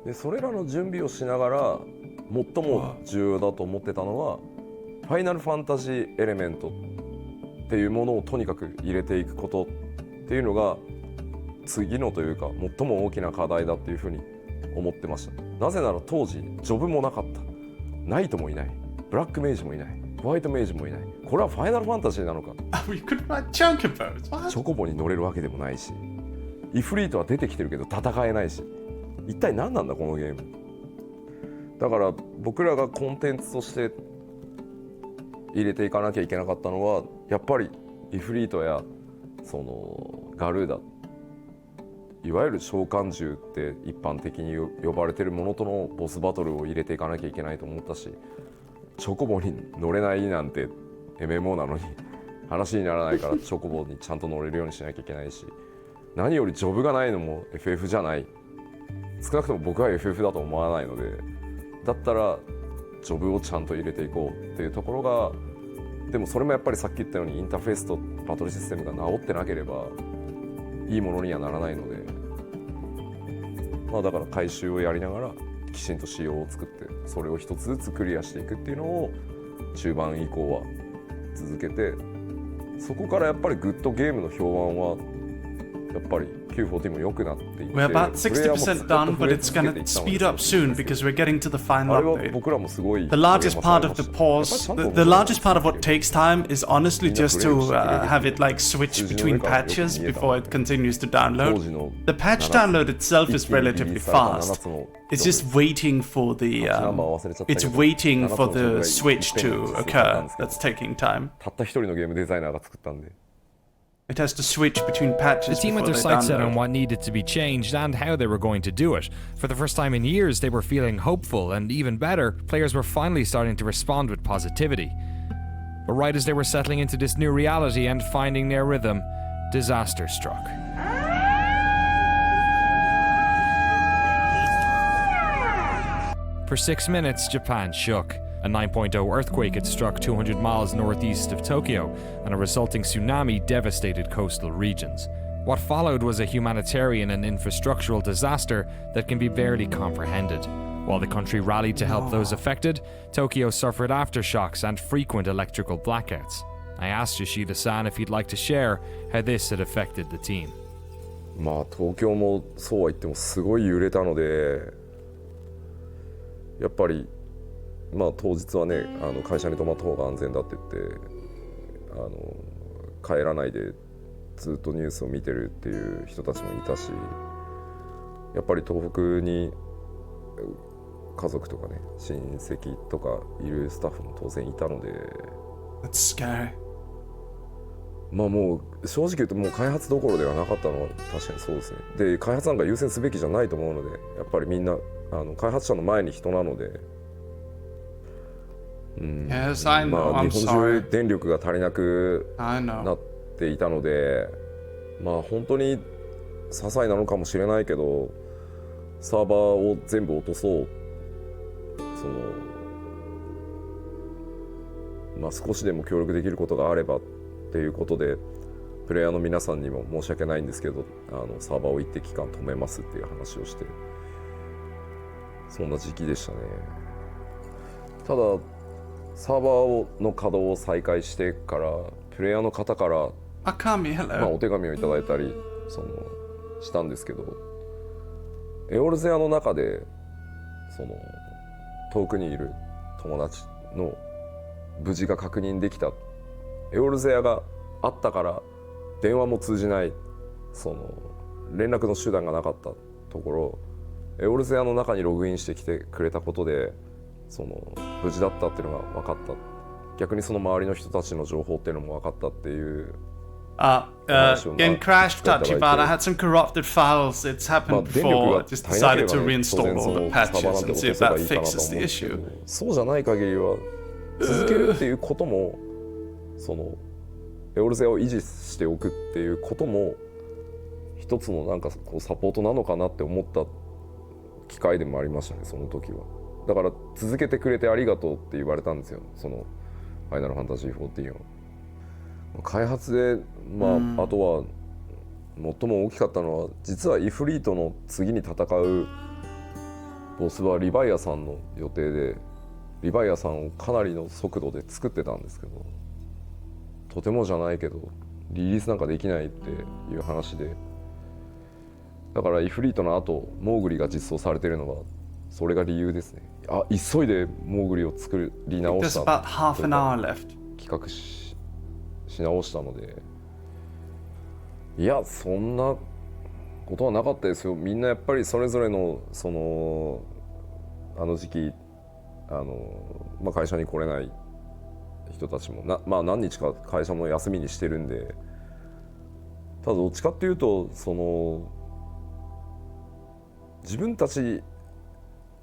でそれらの準備をしながら最も重要だと思ってたのはファイナルファンタジーエレメントっていうものをとにかく入れていくことっていうのが次のというか最も大きな課題だっていうふうに思ってました。なぜなら当時ジョブもなかった、ナイトもいない、ブラックメイジもいない、ホワイトメイジもいない。これはファイナルファンタジーなのか。We could ride chocobos. チョコボに乗れるわけでもないし、イフリートは出てきてるけど戦えないし、一体何なんだこのゲーム。だから僕らがコンテンツとして入れていかなきゃいけなかったのはやっぱりイフリートやそのガルーダ、いわゆる召喚獣って一般的に呼ばれてるものとのボスバトルを入れていかなきゃいけないと思ったし、チョコボに乗れないなんて MMO なのに話にならないからチョコボにちゃんと乗れるようにしなきゃいけないし、何よりジョブがないのも FF じゃない。少なくとも僕は FF だと思わないので、だったらジョブをちゃんと入れていこうっていうところが、でもそれもやっぱりさっき言ったようにインターフェースとバトルシステムが直ってなければいいものにはならないので、だから回収をやりながらきちんと仕様を作ってそれを一つずつクリアしていくっていうのを中盤以降は続けて、そこからやっぱりグッドゲームの評判はやっぱり Q14 も良くなっていて、 We're about 60% done, but it's gonna speed up soon because we're getting to the final update. The largest part of the pause, the largest part of what takes time is honestly just to have it like switch between patches before it continues to download. The patch download itself is relatively fast. It's just waiting for the switch to occur that's taking time. たった一人のゲームデザイナーが作ったんで。It has to switch between patches. The team had before their they sights set on download. what needed to be changed and how they were going to do it. For the first time in years, they were feeling hopeful, and even better, players were finally starting to respond with positivity. But right as they were settling into this new reality and finding their rhythm, disaster struck. For 6 minutes, Japan shook. A 9.0 earthquake had struck 200 miles northeast of Tokyo, and a resulting tsunami devastated coastal regions. What followed was a humanitarian and infrastructural disaster that can be barely comprehended. While the country rallied to help those affected, Tokyo suffered aftershocks and frequent electrical blackouts. I asked Yoshida-san if he'd like to share how this had affected the team. 東京もそうは言ってもすごい揺れたので、やっぱり当日はね、会社に泊まった方が安全だって言って帰らないでずっとニュースを見てるっていう人たちもいたし、やっぱり東北に家族とかね親戚とかいるスタッフも当然いたので、 That's scary. もう正直言うともう開発どころではなかったのは確かにそうですね。で開発なんか優先すべきじゃないと思うので、やっぱりみんな開発者の前に人なので。Yes, I know. I'm 日本 sorry. 中電力が足りなくなっていたので、本当に些細なのかもしれないけどサーバーを全部落とそう、少しでも協力できることがあればっていうことでプレイヤーの皆さんにも申し訳ないんですけどサーバーを一定期間止めますっていう話をして、そんな時期でしたね。ただサーバーの稼働を再開してからプレイヤーの方からお手紙をいただいたりしたんですけど、エオルゼアの中で遠くにいる友達の無事が確認できた、エオルゼアがあったから電話も通じない、連絡の手段がなかったところ、エオルゼアの中にログインしてきてくれたことで無事だったっていうのが分かった。逆にその周りの人たちの情報っていうのも分かったっていう Game crashed, Tachibana. I had some corrupted files. It's happened before. I just decided to reinstall all the patches and see if that fixes the issue. そうじゃない限りは続けるっていうこともそのエオルゼアを維持しておくっていうことも一つのなんかこうサポートなのかなって思った機会でもありましたね、その時は。だから続けてくれてありがとうって言われたんですよ、そのファイナルファンタジー14を。開発で、あとは最も大きかったのは実はイフリートの次に戦うボスはリヴァイアさんの予定で、リヴァイアさんをかなりの速度で作ってたんですけど、とてもじゃないけどリリースなんかできないっていう話で、だからイフリートの後モーグリが実装されているのはそれが理由ですね。急いでモーグリを作り直した。企画し直したので、いやそんなことはなかったですよ。みんなやっぱりそれぞれのその時期会社に来れない人たちも何日か会社も休みにしてるんで、ただどっちかっていうとその自分たち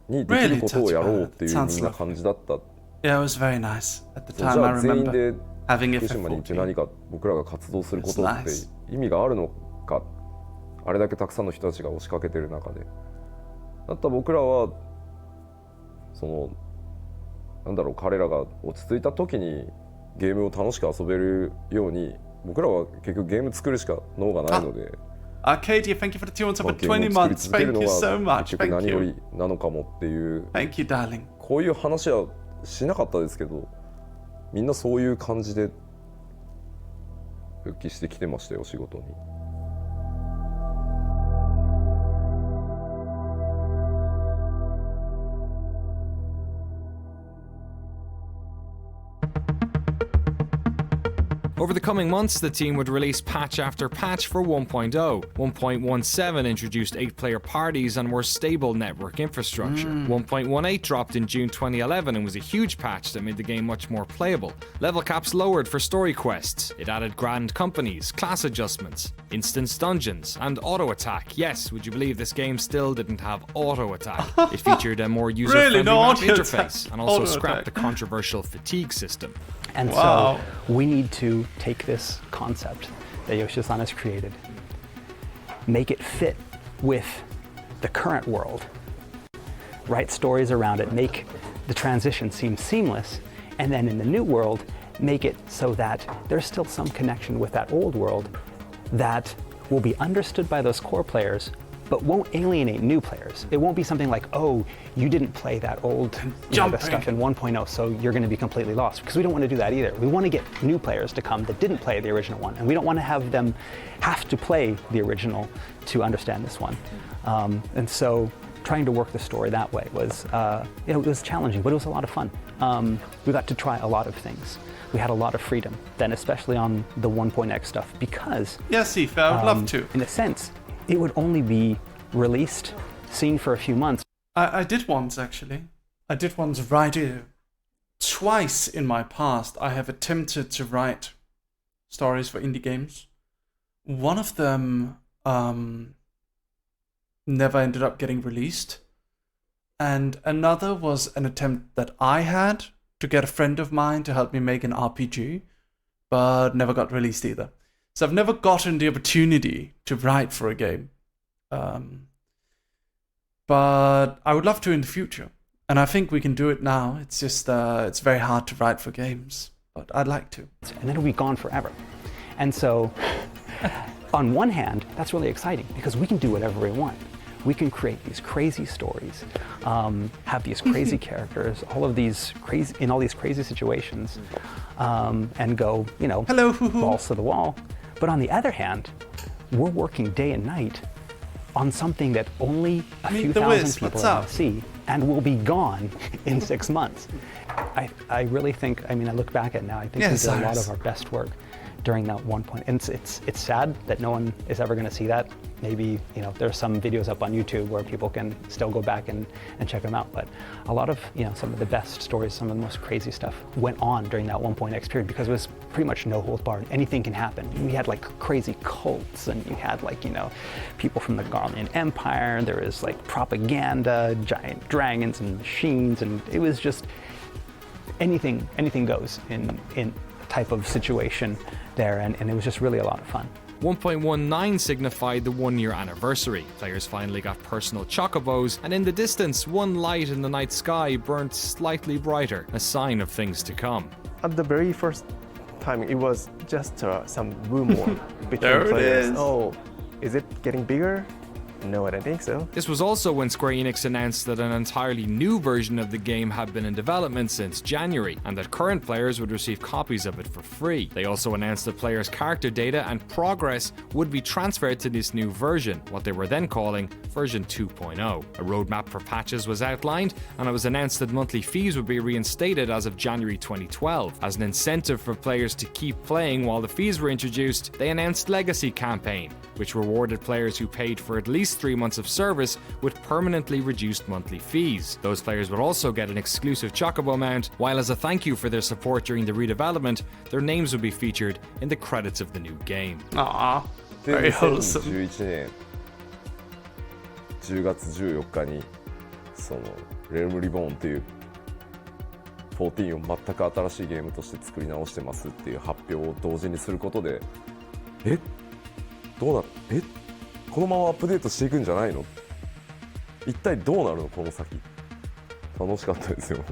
にできることをやろうっていうみんな感じだった。Yeah, it was very nice at the じゃ time. I あ全員 remember で having 福島に行って何か僕らが活動することって It's 意味があるのか、あれだけたくさんの人たちが押しかけてる中で、だったら僕らはその彼らが落ち着いた時にゲームを楽しく遊べるように、僕らは結局ゲーム作るしか脳がないので。Arcadia, thank you for the 2 months over 20 months. Thank you so much. Thank 何よ you. りなのかもっていう。Thank you, darling. こういう話はしなかったですけど、みんなそういう感じで復帰してきてましたよ、仕事に。Over the coming months, the team would release patch after patch for 1.0. 1.17 introduced 8-player parties and more stable network infrastructure. 1.18 dropped in June 2011 and was a huge patch that made the game much more playable. Level caps lowered for story quests. It added grand companies, class adjustments, instance dungeons, and auto-attack. Yes, would you believe this game still didn't have auto-attack? It featured a more user-friendly map interface and also scrapped the controversial fatigue system. And so we need to take this concept that Yoshi-san has created, make it fit with the current world, write stories around it, make the transition seem seamless, and then in the new world, make it so that there's still some connection with that old world that will be understood by those core players, but won't alienate new players. It won't be something like, oh, you didn't play that old the stuff in 1.0, so you're going to be completely lost. Because we don't want to do that either. We want to get new players to come that didn't play the original one, and we don't want to have them have to play the original to understand this one. And so trying to work the story that way was, it was challenging, but it was a lot of fun. We got to try a lot of things. We had a lot of freedom, then especially on the 1.x stuff, because yes, Aoife, I would love to. In a sense, it would only be released, seen for a few months. I did once, actually. I did once write it. Twice in my past, I have attempted to write stories for indie games. One of them never ended up getting released. And another was an attempt that I had to get a friend of mine to help me make an RPG, but never got released either. So I've never gotten the opportunity to write for a game. But I would love to in the future. And I think we can do it now. It's just, it's very hard to write for games, but I'd like to. And then it'll be gone forever. And so, on one hand, that's really exciting because we can do whatever we want. We can create these crazy stories, have these crazy characters, all of these crazy, in all these crazy situations, and go, you know, balls to the wall. But on the other hand, we're working day and night on something that only a few thousand people are going to see and will be gone in 6 months. I really think, I mean, I look back at it now, I think we did a lot of our best work during that one point. And it's sad that no one is ever going to see that. Maybe, you know, there's some videos up on YouTube where people can still go back and check them out. But a lot of, you know, some of the best stories, some of the most crazy stuff went on during that 1.x period because it was pretty much no holds barred. Anything can happen. We had like crazy cults, and you had like, you know, people from the Garlean Empire. There was like propaganda, giant dragons and machines, and it was just anything goes in type of situation there, and it was just really a lot of fun. 1.19 signified the 1-year anniversary. Players finally got personal chocobos, and in the distance, one light in the night sky burnt slightly brighter, a sign of things to come. At the very first time, it was just some rumor between There it players. is. Oh, is it getting bigger? No, I don't think so. This was also when Square Enix announced that an entirely new version of the game had been in development since January, and that current players would receive copies of it for free. They also announced that players' character data and progress would be transferred to this new version, what they were then calling version 2.0. A roadmap for patches was outlined, and it was announced that monthly fees would be reinstated as of January 2012. As an incentive for players to keep playing while the fees were introduced, they announced Legacy Campaign, which rewarded players who paid for at least 3 months of service with permanently reduced monthly fees. Those players would also get an exclusive Chocobo mount, while as a thank you for their support during the redevelopment, their names would be featured in the credits of the new game. Aww, very wholesome. 2011年10月14日にそのレルムリボーンという14を全く新しいゲームとして作り直してますっていう発表を同時にすることで、どうなる？このままアップデートしていくんじゃないの？一体どうなるのこの先？楽しかったですよ。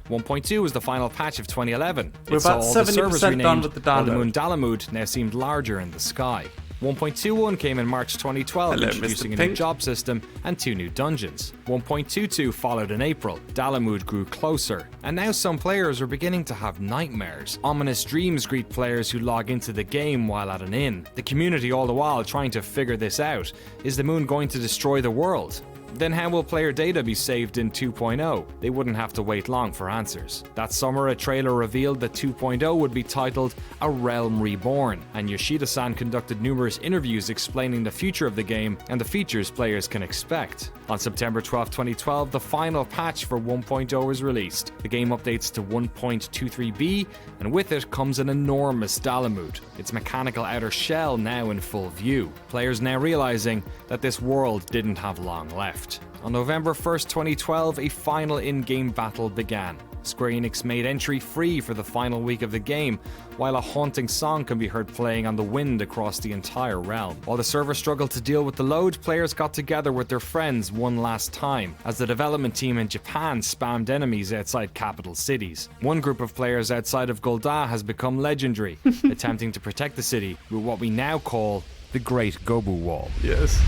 1.2 was the final patch of 2011. We're It saw about all the 70% servers done renamed, with the while the download. moon Dalamud now seemed larger in the sky. 1.21 came in March 2012, Hello, introducing Mr. a new Pink. job system and 2 new dungeons. 1.22 followed in April. Dalamud grew closer, and now some players are beginning to have nightmares. Ominous dreams greet players who log into the game while at an inn. The community all the while trying to figure this out. Is the moon going to destroy the world? Then how will player data be saved in 2.0? They wouldn't have to wait long for answers. That summer, a trailer revealed that 2.0 would be titled A Realm Reborn, and Yoshida-san conducted numerous interviews explaining the future of the game and the features players can expect. On September 12, 2012, the final patch for 1.0 was released. The game updates to 1.23b, and with it comes an enormous Dalamud, its mechanical outer shell now in full view. Players now realizing that this world didn't have long left. On November 1st, 2012, a final in-game battle began. Square Enix made entry free for the final week of the game, while a haunting song can be heard playing on the wind across the entire realm. While the server struggled to deal with the load, players got together with their friends one last time, as the development team in Japan spammed enemies outside capital cities. One group of players outside of Golda has become legendary, attempting to protect the city with what we now call the Great Gobu Wall. Yes.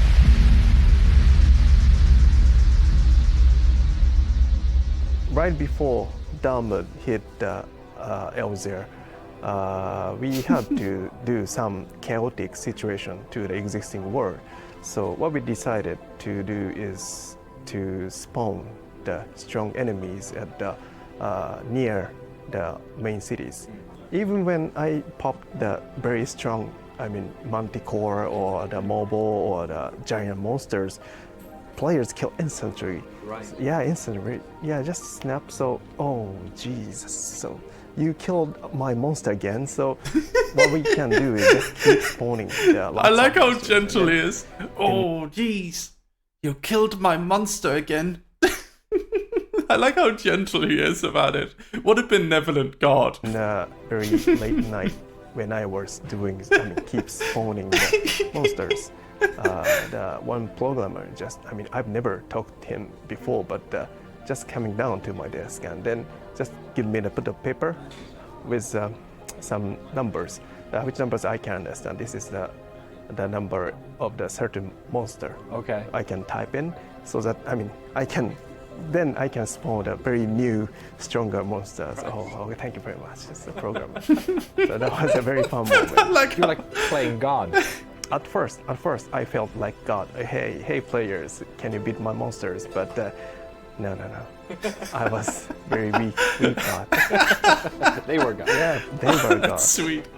Right before Dalamud hit Elzir, we had to do some chaotic situation to the existing world. So what we decided to do is to spawn the strong enemies at the near the main cities. Even when I popped the very strong, Manticore or the mobile or the giant monsters, players kill instantly. Right. Yeah, instantly. Yeah, just snap. So, oh Jesus. So you killed my monster again. So what we can do is just keep spawning. I like how gentle he is. Oh jeez, you killed my monster again. I like how gentle he is about it. What a benevolent god. In a very late night when I was doing, keep spawning the monsters. The one programmer I've never talked to him before, but just coming down to my desk and then just give me a bit of paper with some numbers, which numbers I can understand. This is the number of the certain monster. Okay. I can type in so that I can spawn a very new, stronger monsters. Right. Oh, thank you very much. It's a programmer. So that was a very fun moment. You're like playing God. At first, I felt like God. Hey, players, can you beat my monsters? But no. I was very weak God. They were God. Yeah, they were God. That's sweet.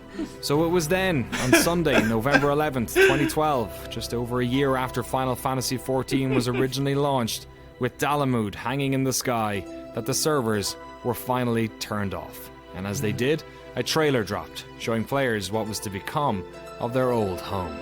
So it was then, on Sunday, November 11th, 2012, just over a year after Final Fantasy XIV was originally launched, with Dalamud hanging in the sky, that the servers were finally turned off. And as they did, a trailer dropped, showing players what was to become of their old home.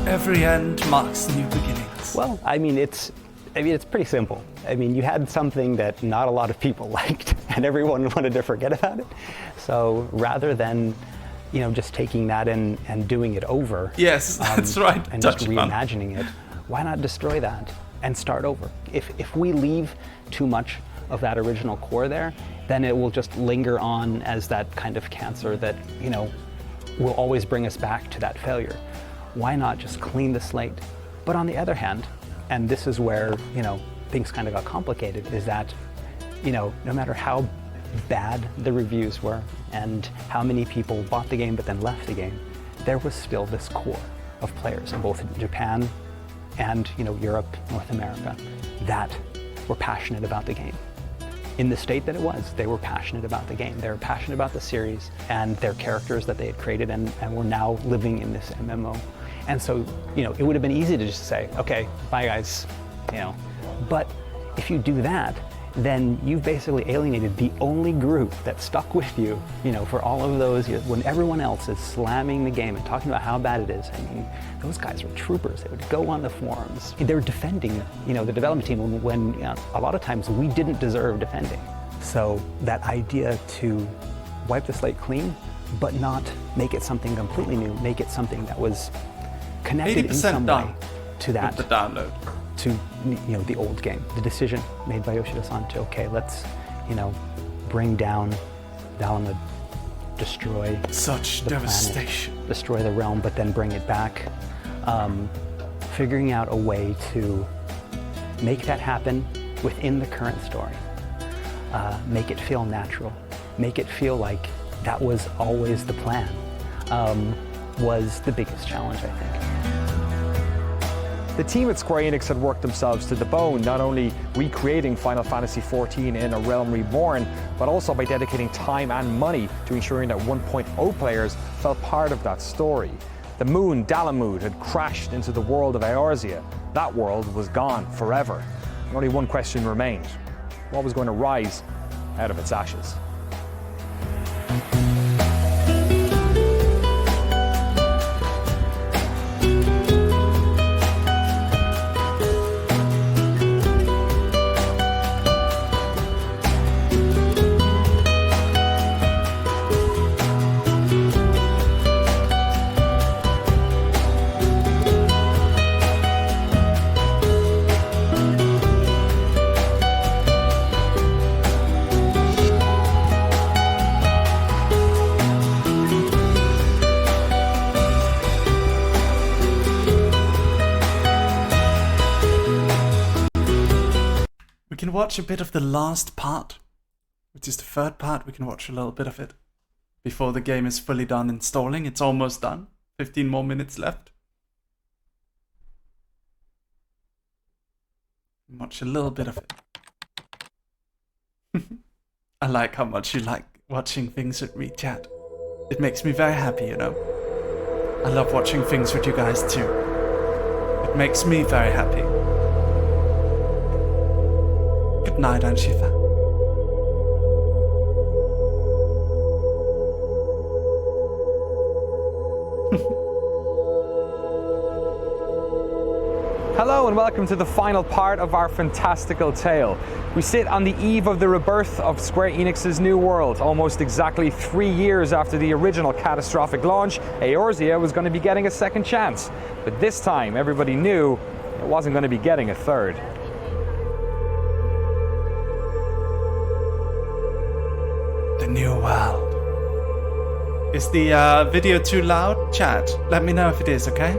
Every end marks new beginnings. Well, I mean, it's pretty simple. I mean, you had something that not a lot of people liked, and everyone wanted to forget about it. So rather than, just taking that and doing it over. Yes, that's right. And just reimagining it, why not destroy that and start over? If we leave too much of that original core there, then it will just linger on as that kind of cancer that, will always bring us back to that failure. Why not just clean the slate? But on the other hand, and this is where, things kind of got complicated, is that, no matter how bad the reviews were and how many people bought the game but then left the game, there was still this core of players in both Japan and, Europe, North America, that were passionate about the game. In the state that it was, they were passionate about the game. They were passionate about the series and their characters that they had created and were now living in this MMO. And so, it would have been easy to just say, okay, bye guys, But if you do that, then you've basically alienated the only group that stuck with you, for all of those years, when everyone else is slamming the game and talking about how bad it is. I mean, those guys were troopers. They would go on the forums. They were defending, the development team when a lot of times we didn't deserve defending. So that idea to wipe the slate clean, but not make it something completely new, make it something that was connected in some way to that. The download. To the old game, the decision made by Yoshida-san to, okay, let's bring down Dalamud, destroy such the devastation, planet, destroy the realm, but then bring it back. Figuring out a way to make that happen within the current story, make it feel natural, make it feel like that was always the plan, was the biggest challenge, I think. The team at Square Enix had worked themselves to the bone, not only recreating Final Fantasy XIV in A Realm Reborn, but also by dedicating time and money to ensuring that 1.0 players felt part of that story. The moon, Dalamud, had crashed into the world of Eorzea. That world was gone forever. And only one question remained. What was going to rise out of its ashes? Watch a bit of the last part, which is the third part. We can watch a little bit of it before the game is fully done installing. It's almost done. 15 more minutes left. Watch a little bit of it. I like how much you like watching things with me, chat. It makes me very happy, I love watching things with you guys too. It makes me very happy. Good night, Anshifa. Hello and welcome to the final part of our fantastical tale. We sit on the eve of the rebirth of Square Enix's new world. Almost exactly 3 years after the original catastrophic launch, Eorzea was going to be getting a second chance. But this time, everybody knew it wasn't going to be getting a third. The new world. Is the video too loud? Chat, let me know if it is, okay?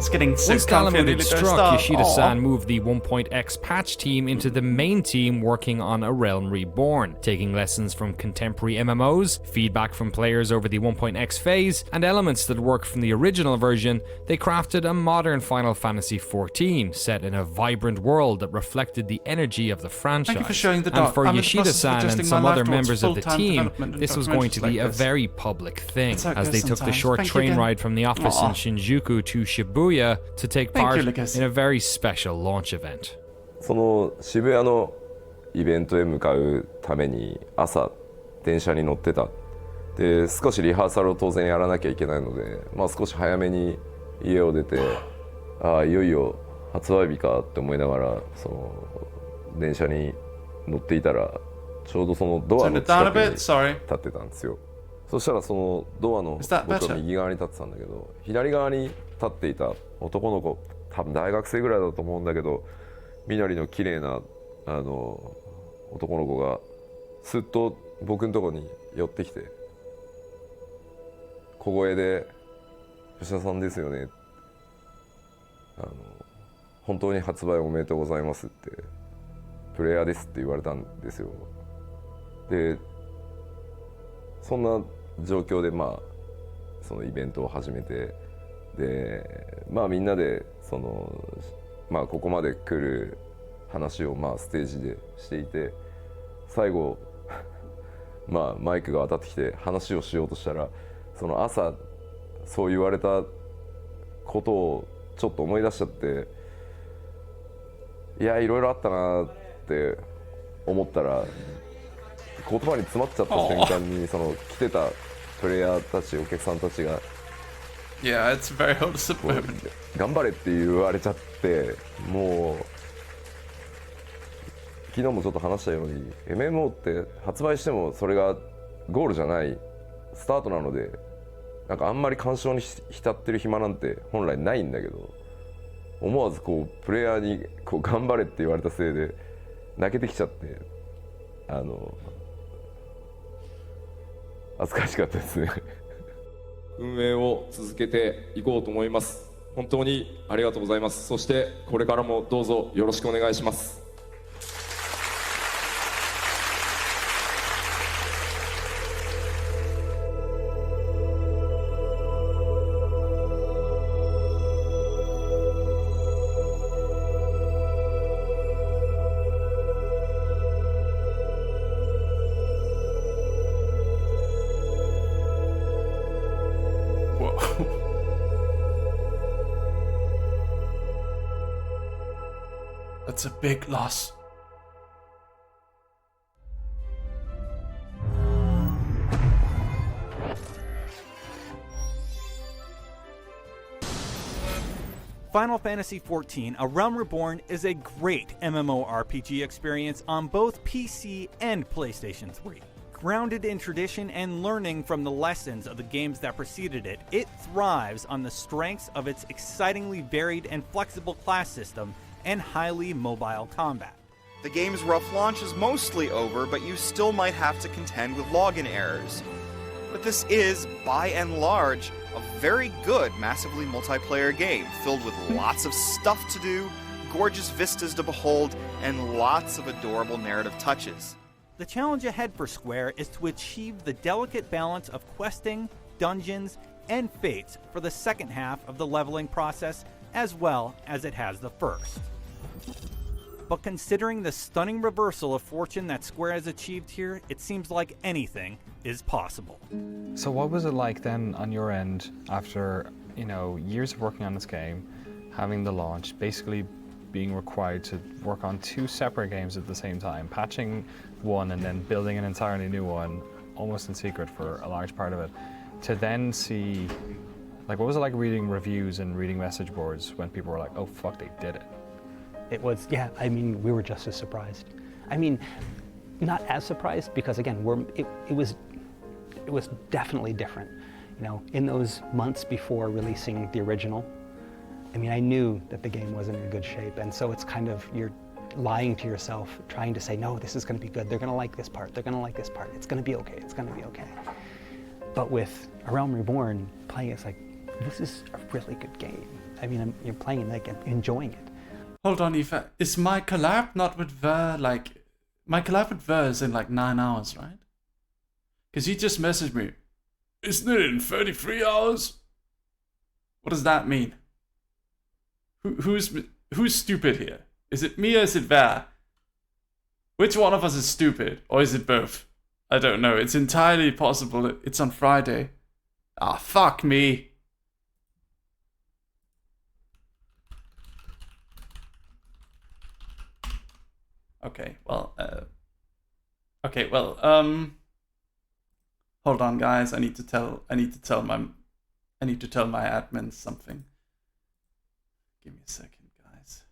It's getting so Once comfy. downloaded struck, Yoshida-san moved the 1.x patch team into the main team working on A Realm Reborn, taking lessons from contemporary MMOs, feedback from players over the 1.x phase, and elements that worked from the original version. They crafted a modern Final Fantasy XIV, set in a vibrant world that reflected the energy of the franchise. Thank you for showing the and doc. for I'm in the process of Yoshida-san and adjusting some my other life towards members of the full-time team, development and this was going to be documentaries like a this. very public thing, It's okay as they took the sometimes. short Thank you train again. ride from the office in Shinjuku to Shibuya to take Thank part you, Lucas. in a very special launch event. その渋谷のイベントへ向かうために朝電車に乗ってた。で少しリハーサルを当然やらなきゃいけないので、まあ、少し早めに家を出て、ああいよいよ発売日かって思いながらその電車に乗っていたらちょうどそのドアの近くに立ってたんですよ。そしたらそのドアの僕は右側に立ってたんだけど、左側に立っていた男の子、多分大学生ぐらいだと思うんだけど、緑の綺麗な男の子がすっと僕のところに寄ってきて、小声で「吉田さんですよね」本当に発売おめでとうございますってプレイヤーですって言われたんですよ。でそんな状況でまあそのイベントを始めて、でまあみんなでそのまあここまで来る話をまあステージでしていて、最後まあマイクが当たってきて話をしようとしたら、その朝そう言われたことをちょっと思い出しちゃって、いやいろいろあったなって思ったら言葉に詰まっちゃった瞬間にその来てたプレイヤーたちお客さんたちが Yeah, it's a very wholesome moment. 頑張れって言われちゃって、もう昨日もちょっと話したように MMO って発売してもそれがゴールじゃないスタートなので、なんかあんまり感傷に浸ってる暇なんて本来ないんだけど、思わずこうプレイヤーにこう頑張れって言われたせいで泣けてきちゃって、恥ずかしかったですね。運営を続けていこうと思います。本当にありがとうございます。そしてこれからもどうぞよろしくお願いします。That's a big loss. Final Fantasy XIV: A Realm Reborn is a great MMORPG experience on both PC and PlayStation 3. Grounded in tradition and learning from the lessons of the games that preceded it, it thrives on the strengths of its excitingly varied and flexible class system and highly mobile combat. The game's rough launch is mostly over, but you still might have to contend with login errors. But this is, by and large, a very good massively multiplayer game, filled with lots of stuff to do, gorgeous vistas to behold, and lots of adorable narrative touches. The challenge ahead for Square is to achieve the delicate balance of questing, dungeons, and fates for the second half of the leveling process, as well as it has the first. But considering the stunning reversal of fortune that Square has achieved here, it seems like anything is possible. So what was it like then on your end after, years of working on this game, having the launch, basically being required to work on two separate games at the same time, patching one and then building an entirely new one, almost in secret for a large part of it, to then see, what was it like reading reviews and reading message boards when people were like, oh fuck, they did it? It was, we were just as surprised. Not as surprised because again, it was definitely different. In those months before releasing the original, I knew that the game wasn't in good shape, and so it's kind of, you're lying to yourself, trying to say, no, this is going to be good, they're going to like this part, they're going to like this part, it's going to be okay, it's going to be okay. But with A Realm Reborn, playing it's like, this is a really good game. I mean, you're playing it, like, enjoying it. Hold on, Eva. Is my collab not with Ver, like... My collab with Ver is in like 9 hours, right? Because he just messaged me. Isn't it in 33 hours? What does that mean? Who's stupid here? Is it me or is it Ver? Which one of us is stupid? Or is it both? I don't know. It's entirely possible it's on Friday. Ah, fuck me. Okay, well, hold on, guys. I need to tell my admins something. Give me a second, guys.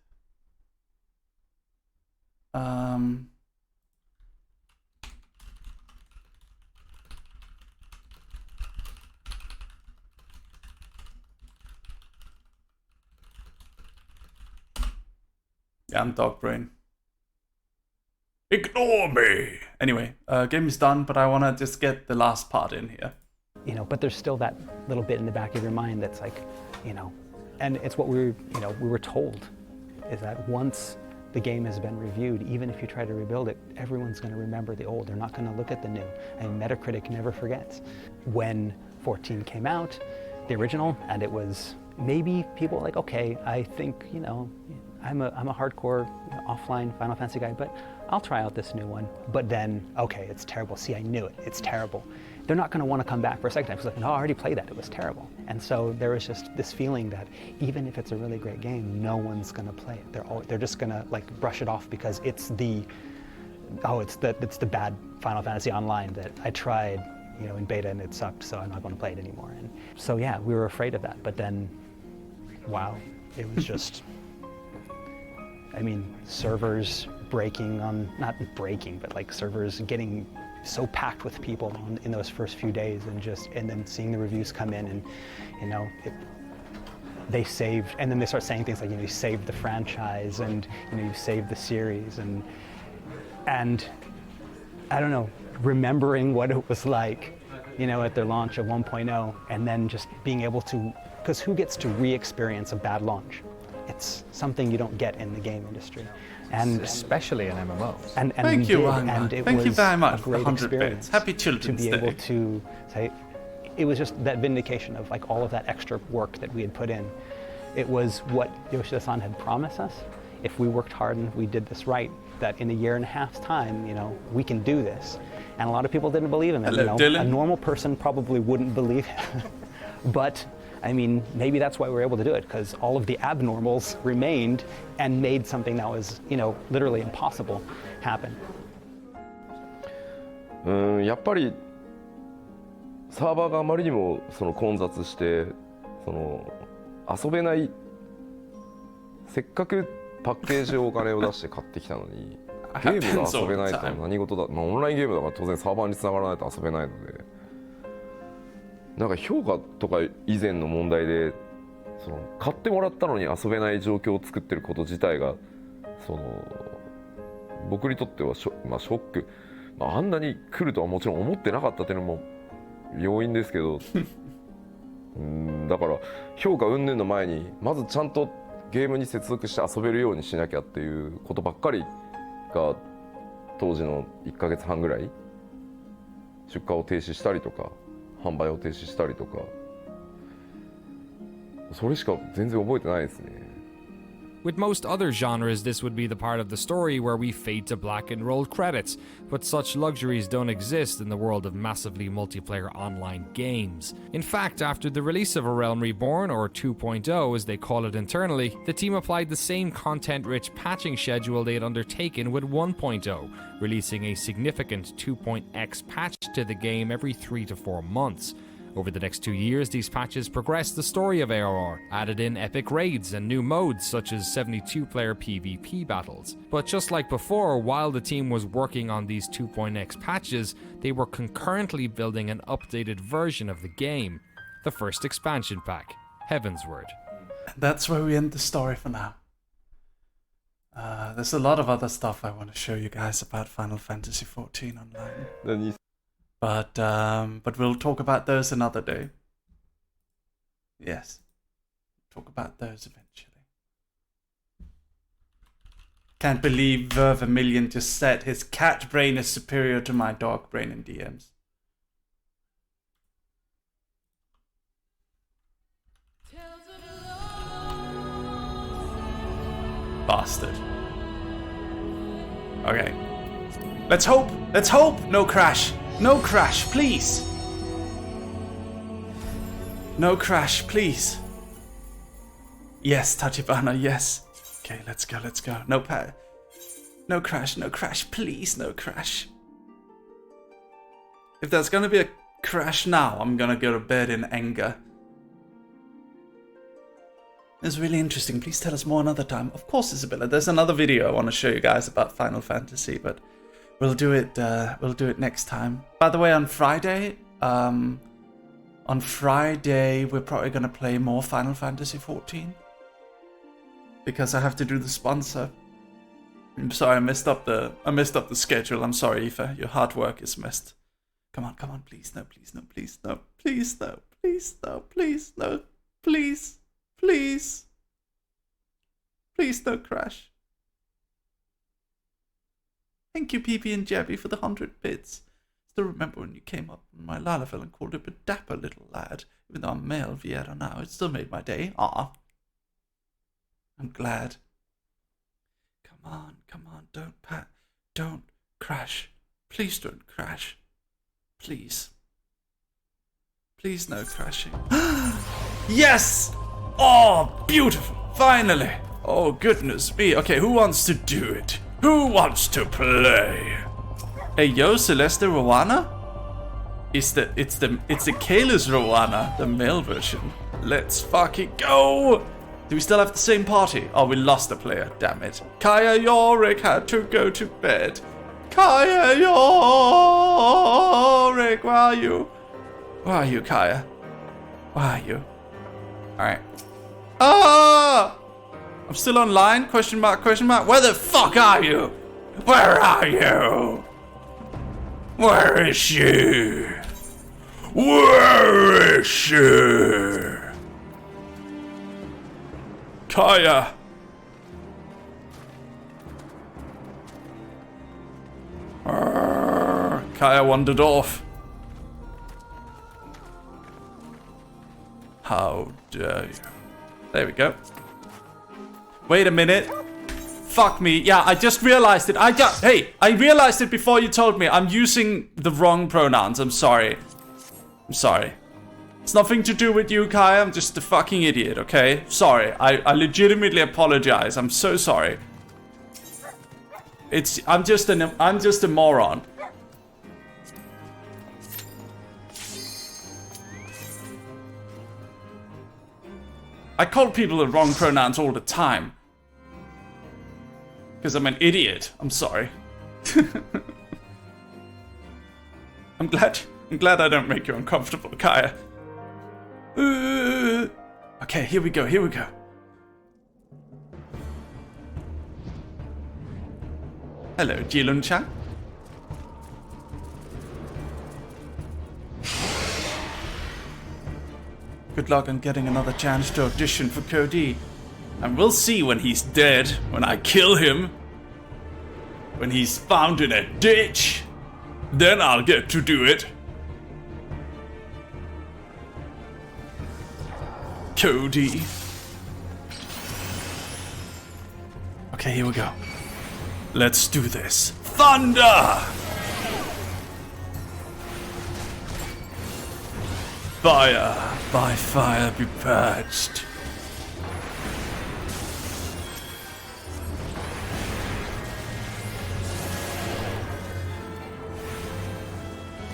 Yeah, I'm dog brain. Ignore me! Anyway, game is done, but I want to just get the last part in here. You know, but there's still that little bit in the back of your mind that's like, you know, and it's what we were told, is that once the game has been reviewed, even if you try to rebuild it, everyone's going to remember the old. They're not going to look at the new. And Metacritic never forgets. When 14 came out, the original, and it was maybe people were like, okay, I think, you know, I'm a hardcore offline Final Fantasy guy, but I'll try out this new one. But then, okay, it's terrible. See, I knew it. It's terrible. They're not going to want to come back for a second time because, like, no, I already played that. It was terrible. And so there was just this feeling that even if it's a really great game, no one's going to play it. They're just going to, like, brush it off because it's the bad Final Fantasy Online that I tried, you know, in beta and it sucked, so I'm not going to play it anymore. And so yeah, we were afraid of that. But then, wow, it was just. I mean, servers breaking on, not breaking, but like servers getting so packed with people in those first few days, and then seeing the reviews come in, and you know, they saved, and then they start saying things like, you know, you saved the franchise, and you know, you saved the series, and I don't know, remembering what it was like, you know, at their launch of 1.0, and then just being able to, because who gets to re-experience a bad launch? It's something you don't get in the game industry, and especially in MMOs. And thank you, and it thank was you very much a for the great 100 experience bits. Happy Children's to be Day. able to say, it was just that vindication of like all of that extra work that we had put in. It was what Yoshida-san had promised us. If we worked hard and we did this right, that in a year and a half's time, you know, we can do this. And a lot of people didn't believe him. And, Hello, you know, Dylan. a normal person probably wouldn't believe it. But I mean, maybe that's why we were able to do it, because all of the abnormals remained and made something that was, you know, literally impossible happen. やっぱりサーバーがあまりにもその混雑してその遊べない、せっかくパッケージをお金を出して買ってきたのにゲームが遊べないと何事だ、まあ、オンラインゲームだから当然サーバーにつながらないと遊べないので、なんか評価とか以前の問題でその買ってもらったのに遊べない状況を作ってること自体がその僕にとってはショック、まあ、あんなに来るとはもちろん思ってなかったっていうのも要因ですけどだから評価云々の前にまずちゃんとゲームに接続して遊べるようにしなきゃっていうことばっかりが当時の1ヶ月半ぐらい出荷を停止したりとか販売を停止したりとかそれしか全然覚えてないですね。With most other genres, this would be the part of the story where we fade to black and roll credits, but such luxuries don't exist in the world of massively multiplayer online games. In fact, after the release of A Realm Reborn, or 2.0 as they call it internally, the team applied the same content-rich patching schedule they had undertaken with 1.0, releasing a significant 2.x patch to the game every 3 to 4 months. Over the next 2 years, these patches progressed the story of ARR, added in epic raids and new modes such as 72-player PvP battles. But just like before, while the team was working on these 2.x patches, they were concurrently building an updated version of the game, the first expansion pack, Heavensward. That's where we end the story for now. There's a lot of other stuff I want to show you guys about Final Fantasy XIV Online. But we'll talk about those another day. Yes. Talk about those eventually. Can't believe Vermilion just said his cat brain is superior to my dog brain in DMs. Bastard. Okay. Let's hope. Let's hope. No crash. No crash, please. No crash, please. Yes, Tachibana, yes. Okay, let's go, let's go. No crash, please, no crash. If there's gonna be a crash now, I'm gonna go to bed in anger. It's really interesting. Please tell us more another time. Of course, Isabella. There's another video I want to show you guys about Final Fantasy, but we'll do it next time. By the way, on Friday, we're probably gonna play more Final Fantasy 14 because I have to do the sponsor. I'm sorry, I messed up the schedule. I'm sorry, Aoife. Your hard work is missed. Come on, please, no, please, no, please, no, please, no, please, no, please, no, please. Please. Please don't crash. Thank you, PP and Jebby, for the 100 bits. Still remember when you came up on my Lalafell and called him a dapper little lad. Even though I'm male Vieira now, it still made my day. Ah. I'm glad. Come on, don't crash. Please don't crash. Please. Please no crashing. Yes! Oh, beautiful! Finally! Oh, goodness me. Okay, who wants to do it? Who wants to play? Hey, yo, Celeste Rowana? It's the Kayla's Rowana, the male version. Let's fucking go! Do we still have the same party? Oh, we lost a player, damn it. Kaya Yorick had to go to bed. Kaya Yorick, where are you? Where are you, Kaya? Where are you? Alright. Ah! I'm still online? Question mark, question mark. Where the fuck are you? Where are you? Where is she? Where is she? Kaya. Kaya wandered off. How dare you? There we go. Wait a minute. Fuck me. Yeah, I just realized it. Hey, I realized it before you told me. I'm using the wrong pronouns. I'm sorry. I'm sorry. It's nothing to do with you, Kai. I'm just a fucking idiot, okay? Sorry. I legitimately apologize. I'm so sorry. I'm just a moron. I call people the wrong pronouns all the time. Because I'm an idiot. I'm sorry. I'm glad I don't make you uncomfortable, Kaya. Okay, here we go. Hello, Jilun-chan. Good luck on getting another chance to audition for Cody. And we'll see when he's dead, when I kill him. When he's found in a ditch. Then I'll get to do it. Cody. Okay, here we go. Let's do this. Thunder! Fire, by fire be purged.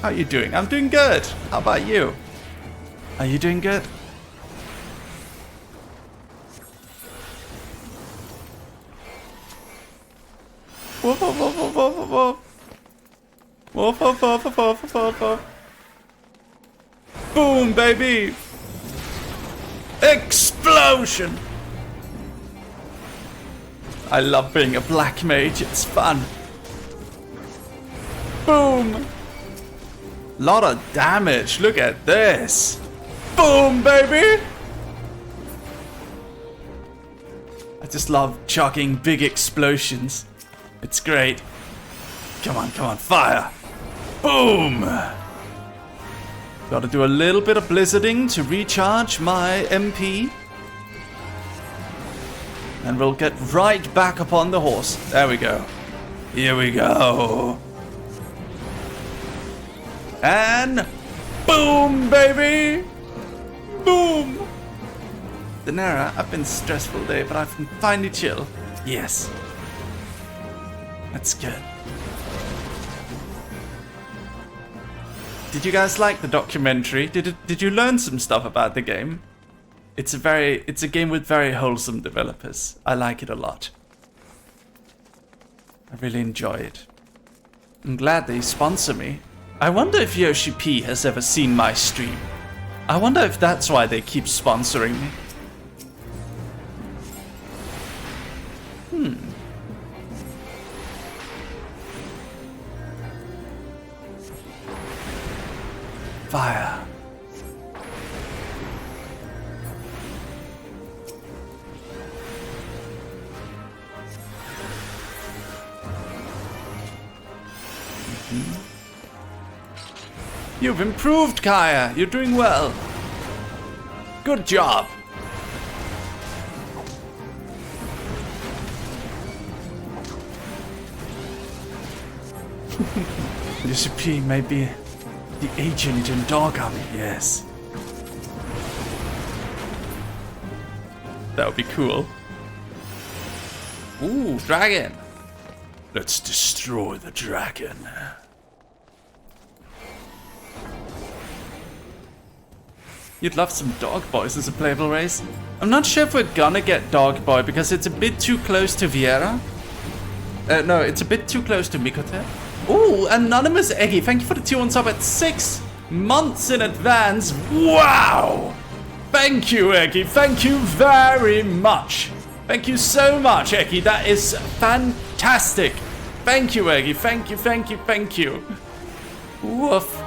How you doing? I'm doing good. How about you? Are you doing good? Woof, woof, woof, woof, woof, woof. Woof, woof, woof, woof, woof, woof, woof. Boom, baby! Explosion! I love being a black mage, it's fun. Boom! Lot of damage, look at this. Boom, baby! just love chucking big explosions. It's great. Come on, fire! Boom! Gotta do a little bit of blizzarding to recharge my MP. And we'll get right back upon the horse. There we go. Here we go. And boom, baby! Boom! Daenerys, I've been a stressful day, but I've been finally chill. Yes. That's good. Did you guys like the documentary? Did you learn some stuff about the game? It's a game with very wholesome developers. I like it a lot. I really enjoy it. I'm glad they sponsor me. I wonder if Yoshi P has ever seen my stream. I wonder if that's why they keep sponsoring me. Fire. You've improved, Kaya. You're doing well. Good job. Lucius P may be the agent in Dog Army, yes. That would be cool. Ooh, dragon. Let's destroy the dragon. You'd love some Dog Boys as a playable race. I'm not sure if we're gonna get Dog Boy because it's a bit too close to Viera. No, it's a bit too close to Mikote. Ooh, Anonymous Eggy, thank you for the 2-1 sub at 6 months in advance. Wow! Thank you, Eggy. Thank you very much. Thank you so much, Eggy. That is fantastic. Thank you, Eggy. Thank you, thank you, thank you. Woof.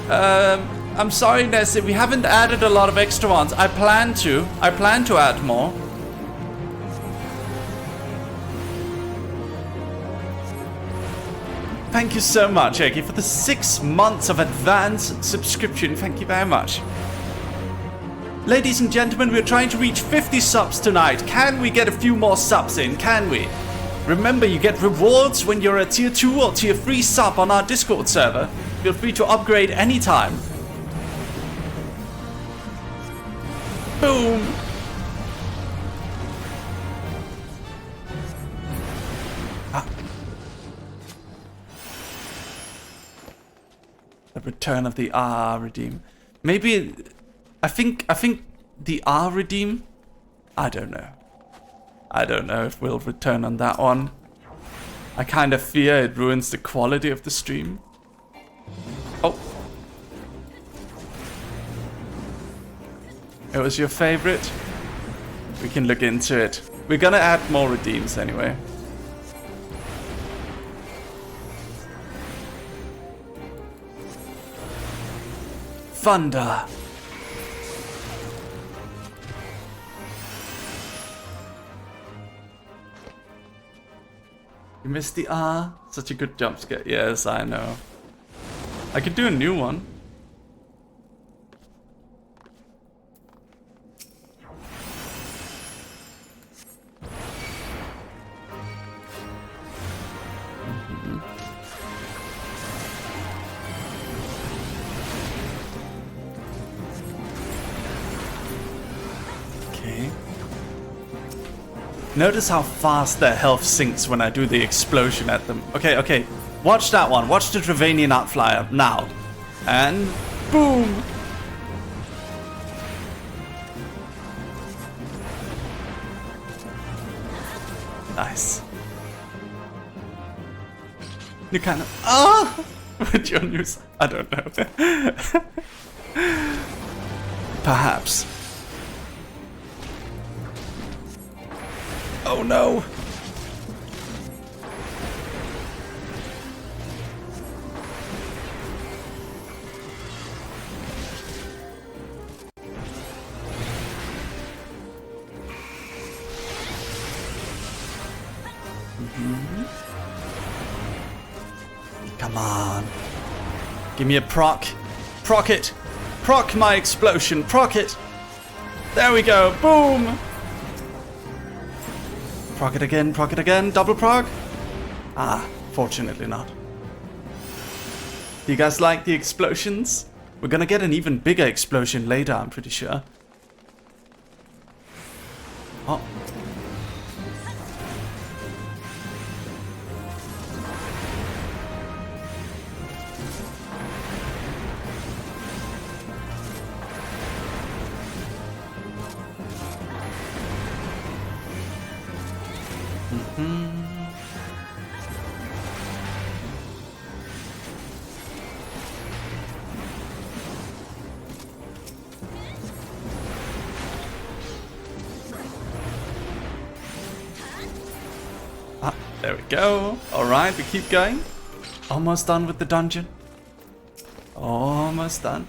I'm sorry, Nessie. We haven't added a lot of extra ones. I plan to add more. Thank you so much, Eggy, for the 6 months of advance subscription. Thank you very much. Ladies and gentlemen, we're trying to reach 50 subs tonight. Can we get a few more subs in? Can we? Remember, you get rewards when you're a tier 2 or tier 3 sub on our Discord server. Feel free to upgrade anytime. Boom! The return of the R redeem. Maybe I think the R redeem. I don't know. I don't know if we'll return on that one. I kind of fear it ruins the quality of the stream. Oh. It was your favorite? We can look into it. We're gonna add more redeems anyway. Thunder. You missed the R? Such a good jump scare. Yes, I know. I could do a new one. Notice how fast their health sinks when I do the explosion at them. Okay, okay. Watch that one. Watch the Dravanian Outflyer now. And boom! Nice. You kind of... Ah! With your news... I don't know. Perhaps. Oh no! Come on. Give me a proc. Proc it. Proc my explosion. Proc it. There we go. Boom. Proc it again. Proc it again. Double proc. Ah, fortunately not. Do you guys like the explosions? We're gonna get an even bigger explosion later, I'm pretty sure. Oh. There we go. Alright, we keep going. Almost done with the dungeon. Almost done.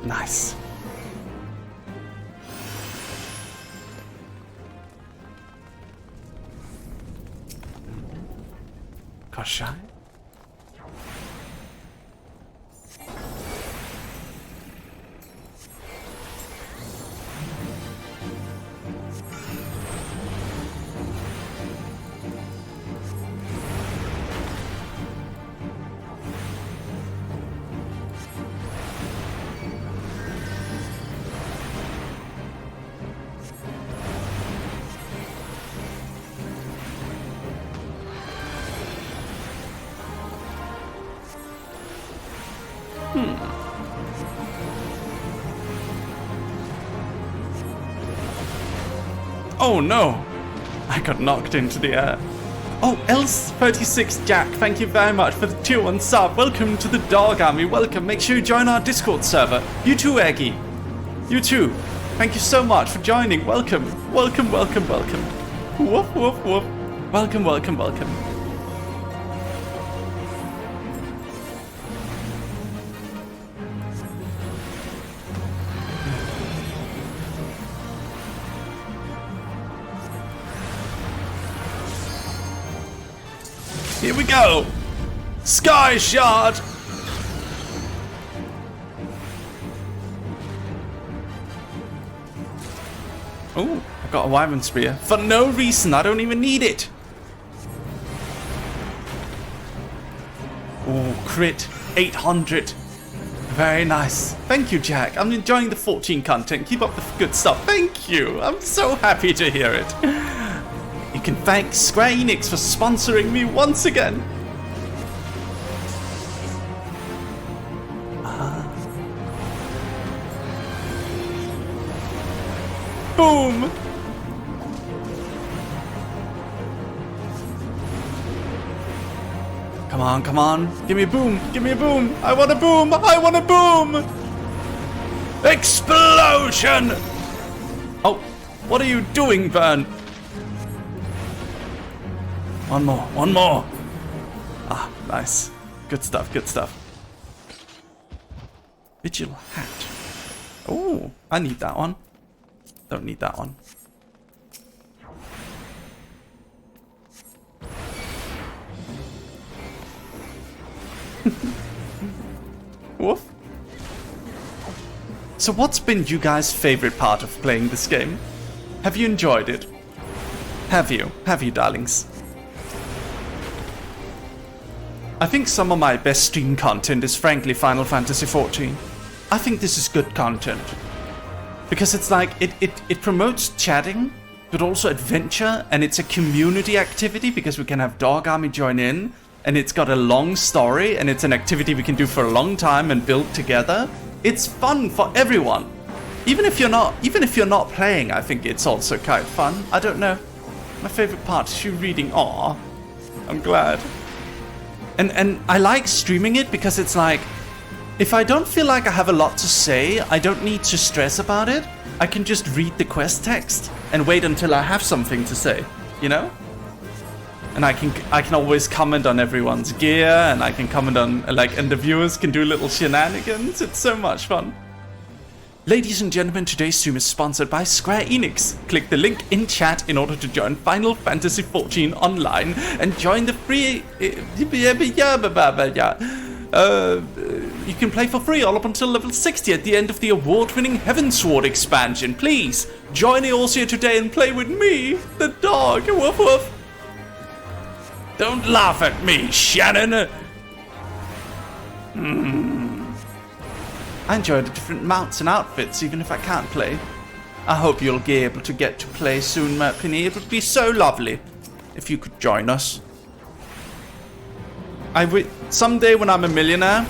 Nice. Koshai. Oh no! I got knocked into the air. Oh, Else36 Jack, thank you very much for the tier 1 sub. Welcome to the Dog Army. Welcome. Make sure you join our Discord server. You too, Eggy. You too. Thank you so much for joining. Welcome. Welcome, welcome, welcome. Woof, woof, woof. Welcome, welcome, welcome. Here we go! Sky Shard! Oh, I got a Wyvern Spear. For no reason, I don't even need it! Oh, crit. 800. Very nice. Thank you, Jack. I'm enjoying the 14 content. Keep up the good stuff. Thank you. I'm so happy to hear it. You can thank Square Enix for sponsoring me once again. Boom! Come on, come on. Give me a boom. Give me a boom. I want a boom. I want a boom. Explosion! Oh, what are you doing, Burn? One more, one more. Ah, nice. Good stuff, good stuff. Vigil hat. Oh, I need that one. Don't need that one. Woof. So what's been you guys' favorite part of playing this game? Have you enjoyed it? Have you? Have you, darlings? I think some of my best stream content is frankly Final Fantasy XIV. I think this is good content. Because it's like, it promotes chatting, but also adventure, and it's a community activity because we can have Dog Army join in, and it's got a long story, and it's an activity we can do for a long time and build together. It's fun for everyone. Even if you're not playing, I think it's also kind of fun. I don't know. My favorite part is you reading. Aw, I'm glad. And I like streaming it because it's like, If I don't feel like I have a lot to say, I don't need to stress about it. I can just read the quest text and wait until I have something to say, you know? And I can always comment on everyone's gear, and I can comment on, like, and the viewers can do little shenanigans. It's so much fun. Ladies and gentlemen, today's stream is sponsored by Square Enix. Click the link in chat in order to join Final Fantasy XIV online and join the free... you can play for free all up until level 60 at the end of the award-winning Heavensward expansion. Please, join Eorzea today and play with me, the dog. Woof woof. Don't laugh at me, Shannon. I enjoy the different mounts and outfits, even if I can't play. I hope you'll be able to get to play soon, Mercury. It would be so lovely if you could join us. Someday when I'm a millionaire.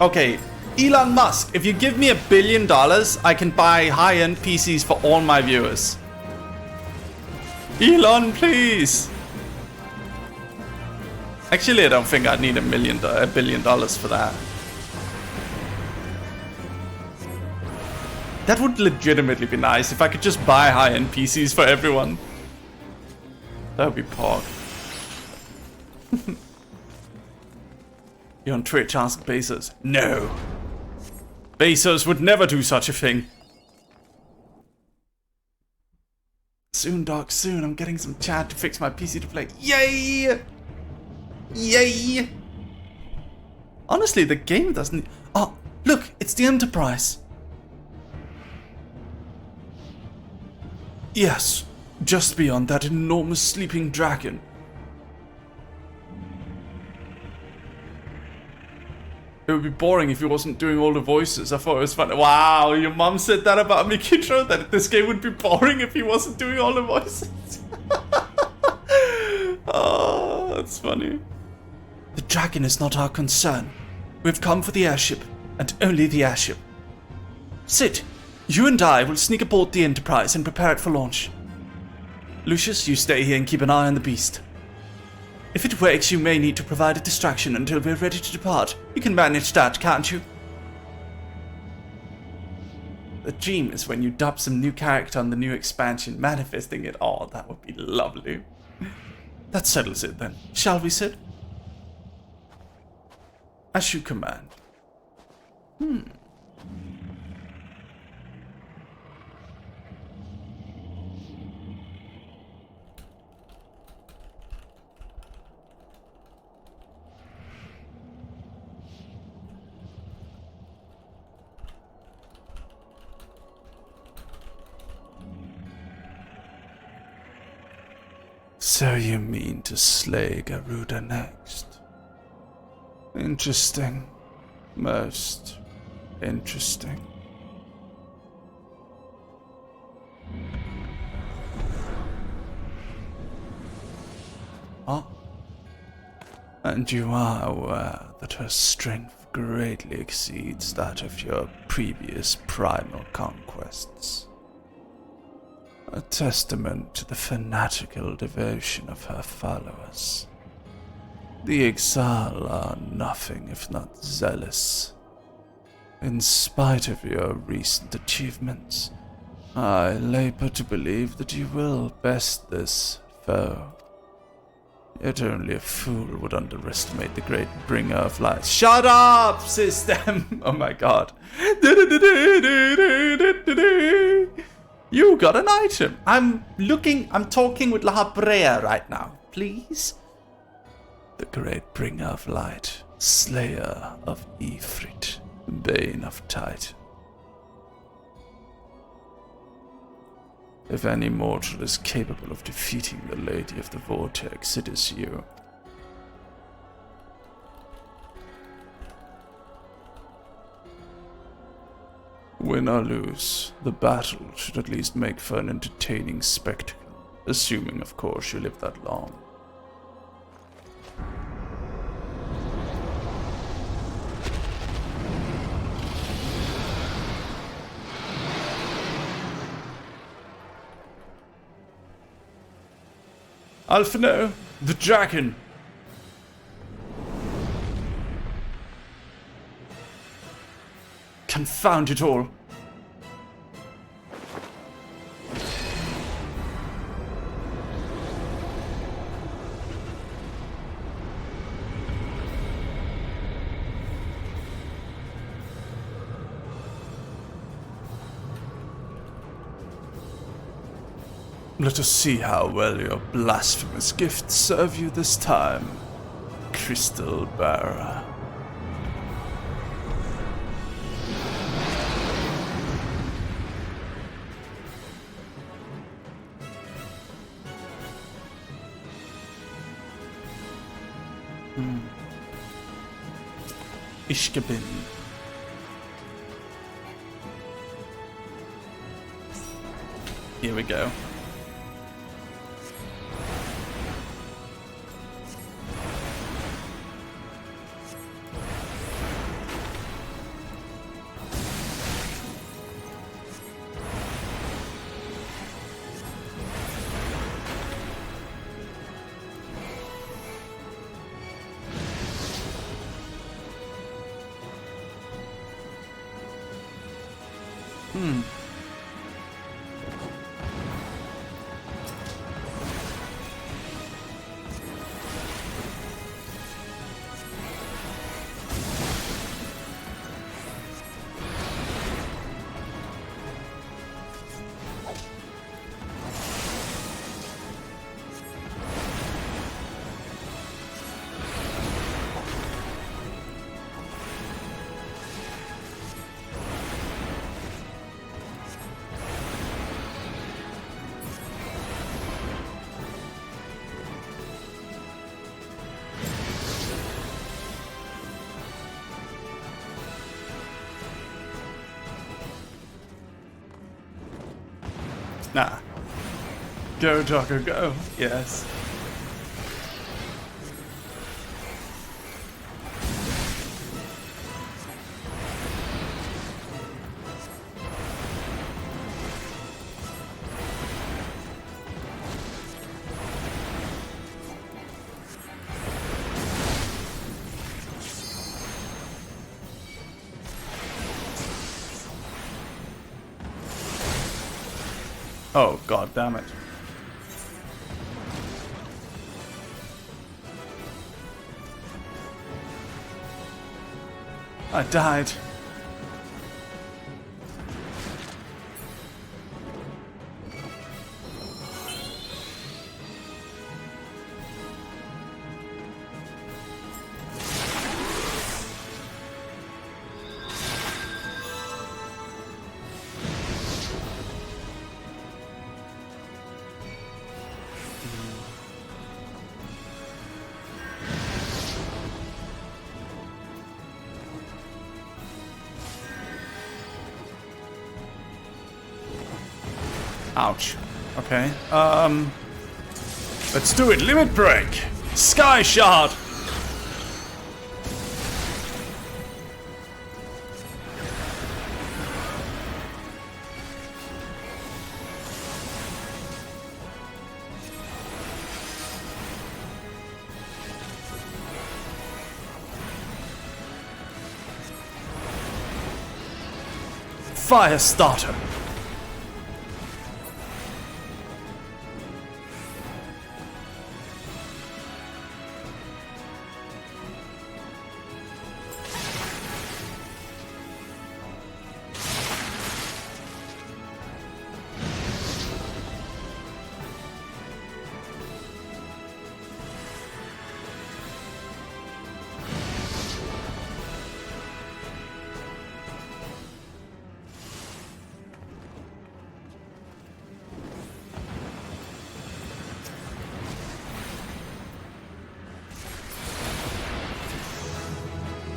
Okay, Elon Musk, if you give me $1 billion, I can buy high-end PCs for all my viewers. Elon, please. Actually, I don't think I'd need $1 billion for that. That would legitimately be nice if I could just buy high-end PCs for everyone. That would be pork. You're on Twitch, ask Bezos. No. Bezos would never do such a thing. Soon, Doc, soon. I'm getting some chat to fix my PC to play. Yay! Yay! Honestly, the game doesn't... Oh, look, it's the Enterprise. Yes, just beyond that enormous sleeping dragon. It would be boring if he wasn't doing all the voices. I thought it was fun. Wow, your mom said that about me, Kitro, that this game would be boring if he wasn't doing all the voices. Oh, that's funny. The dragon is not our concern. We've come for the airship, and only the airship. Sid, you and I will sneak aboard the Enterprise and prepare it for launch. Lucius, you stay here and keep an eye on the beast. If it wakes, you may need to provide a distraction until we're ready to depart. You can manage that, can't you? The dream is when you dub some new character on the new expansion, manifesting it all. That would be lovely. That settles it then. Shall we, Sid? As you command. So you mean to slay Garuda next? Interesting. Most interesting. Oh. And you are aware that her strength greatly exceeds that of your previous primal conquests. A testament to the fanatical devotion of her followers. The Exile are nothing if not zealous. In spite of your recent achievements, I labor to believe that you will best this foe. Yet only a fool would underestimate the great bringer of light. Shut up, system! Oh my god. You got an item. I'm talking with La Brea right now. Please? The great bringer of light, slayer of Ifrit, bane of Titan. If any mortal is capable of defeating the Lady of the Vortex, it is you. Win or lose, the battle should at least make for an entertaining spectacle, assuming, of course, you live that long. Alphino, the dragon. Confound it all. Let us see how well your blasphemous gifts serve you this time, Crystal Bearer. Ishkabin. Here we go. Nah. Go, Dogger, go. Yes. Oh, god damn it. I died. Ouch. Okay. Let's do it. Limit break. Sky shard. Fire starter.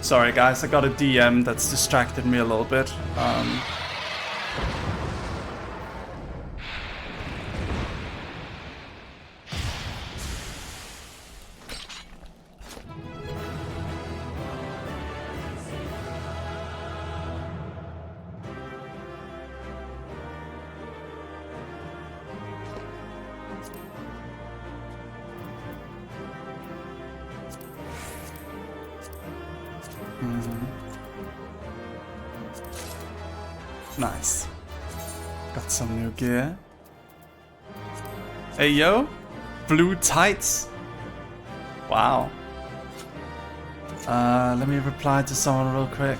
Sorry guys, I got a DM that's distracted me a little bit. Nice. Got some new gear. Hey yo, blue tights. Wow. Let me reply to someone real quick.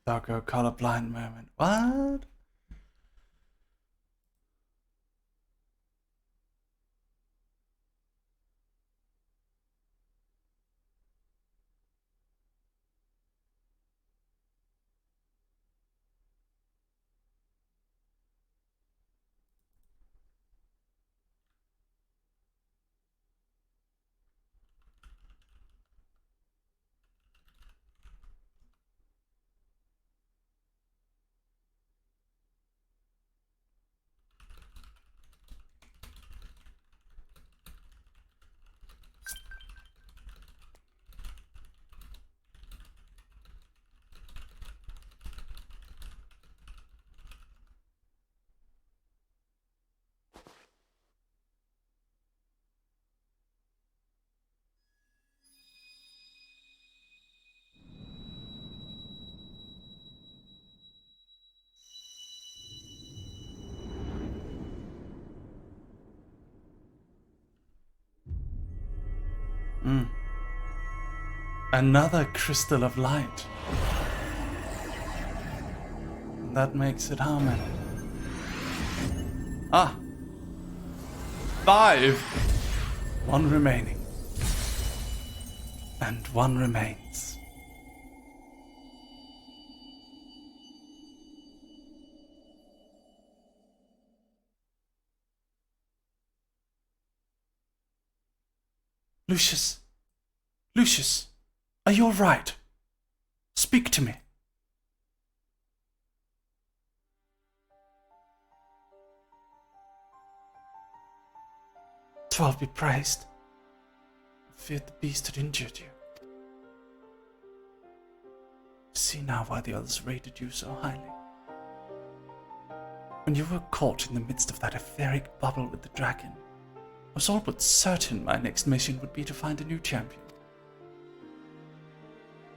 Doggo colorblind moment. What? Another crystal of light. That makes it how many? Ah! 5! 1 remaining. And 1 remains. Lucius! Lucius! Are you alright? Speak to me. 12 be praised. I feared the beast had injured you. See now why the others rated you so highly. When you were caught in the midst of that etheric bubble with the dragon, I was all but certain my next mission would be to find a new champion.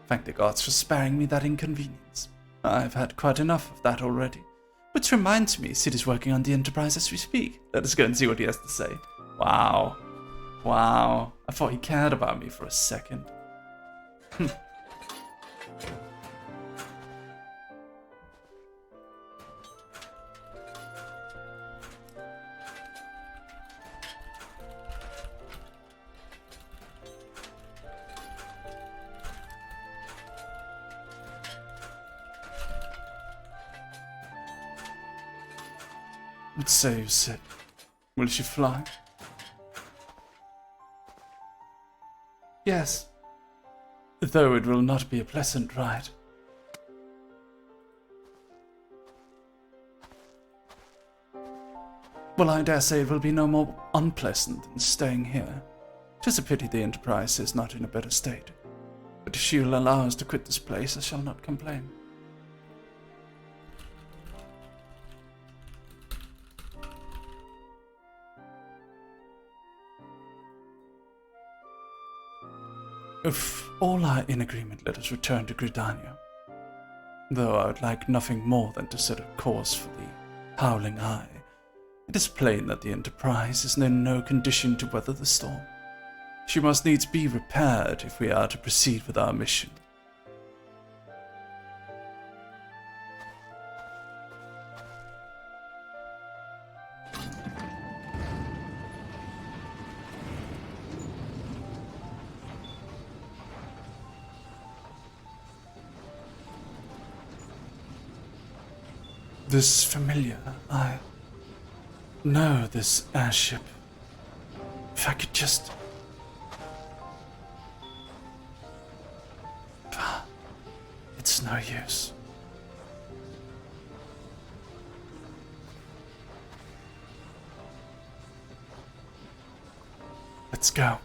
Thank the gods for sparing me that inconvenience. I've had quite enough of that already. Which reminds me, Sid is working on the Enterprise as we speak. Let us go and see what he has to say. Wow. Wow. I thought he cared about me for a second. What say you, Sid? Will she fly? Yes. Though it will not be a pleasant ride. Well, I dare say it will be no more unpleasant than staying here. 'Tis a pity the Enterprise is not in a better state. But if she'll allow us to quit this place, I shall not complain. If all are in agreement, let us return to Gridania. Though I would like nothing more than to set a course for the Howling Eye. It is plain that the Enterprise is in no condition to weather the storm. She must needs be repaired if we are to proceed with our mission. This familiar. I know this airship. If I could just... It's no use. Let's go.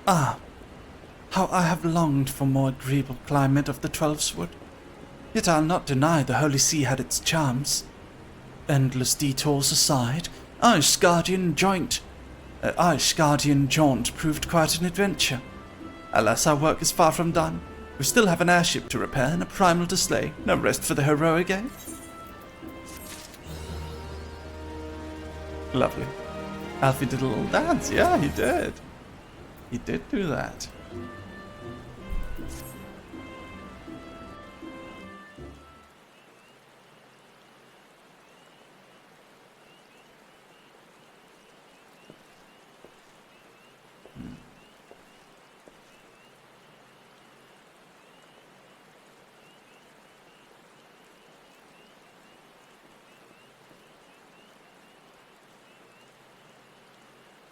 Ah, how I have longed for more agreeable climate of the Twelveswood. Yet I'll not deny the Holy See had its charms. Endless detours aside, our Scardian jaunt proved quite an adventure. Alas, our work is far from done. We still have an airship to repair and a primal to slay. No rest for the heroic, eh? Lovely. Alfie did a little dance. Yeah, he did. He did do that.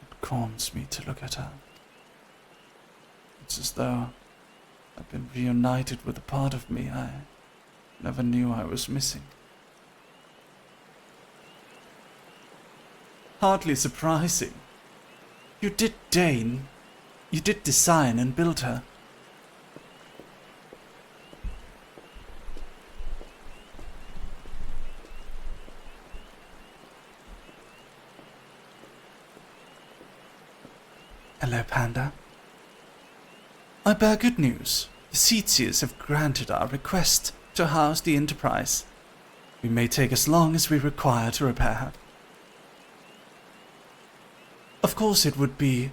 It calms me to look at her. It's as though I've been reunited with a part of me I never knew I was missing. Hardly surprising. You did design and build her. Hello, Panda. I bear good news. The Seetsiers have granted our request to house the Enterprise. We may take as long as we require to repair her. Of course, it would be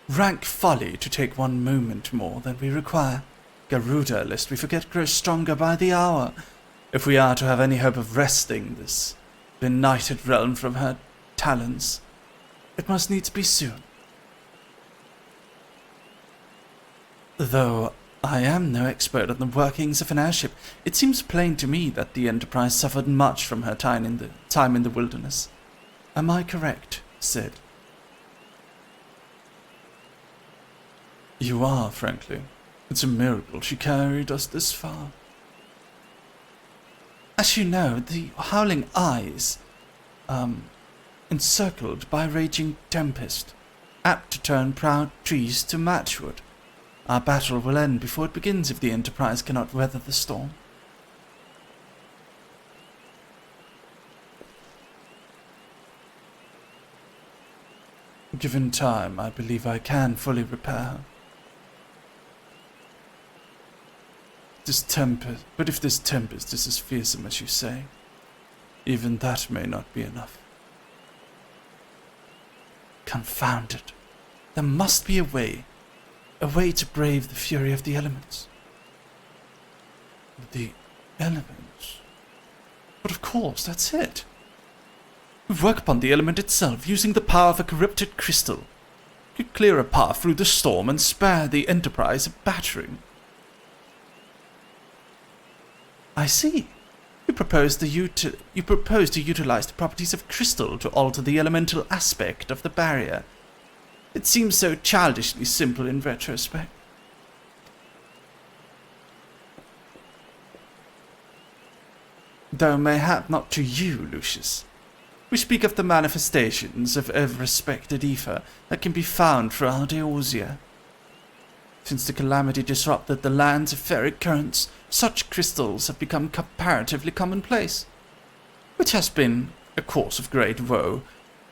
rank folly to take one moment more than we require. Garuda, lest we forget, grows stronger by the hour. If we are to have any hope of wresting this benighted realm from her talons, it must needs be soon. Though I am no expert on the workings of an airship, it seems plain to me that the Enterprise suffered much from her time in the wilderness. Am I correct, Sid? You are, frankly. It's a miracle she carried us this far. As you know, the howling eyes, encircled by raging tempest, apt to turn proud trees to matchwood. Our battle will end before it begins if the Enterprise cannot weather the storm. Given time, I believe I can fully repair her. But if this tempest is as fearsome as you say, even that may not be enough. Confound it. There must be a way to brave the fury of the elements. The elements? But of course, that's it. We work upon the element itself, using the power of a corrupted crystal. Could clear a path through the storm and spare the Enterprise a battering. I see. You propose to utilize the properties of crystal to alter the elemental aspect of the barrier. It seems so childishly simple in retrospect. Though mayhap not to you, Lucius. We speak of the manifestations of ever-respected ether that can be found throughout Eorzea. Since the calamity disrupted the lands of ferric currents, such crystals have become comparatively commonplace, which has been a cause of great woe,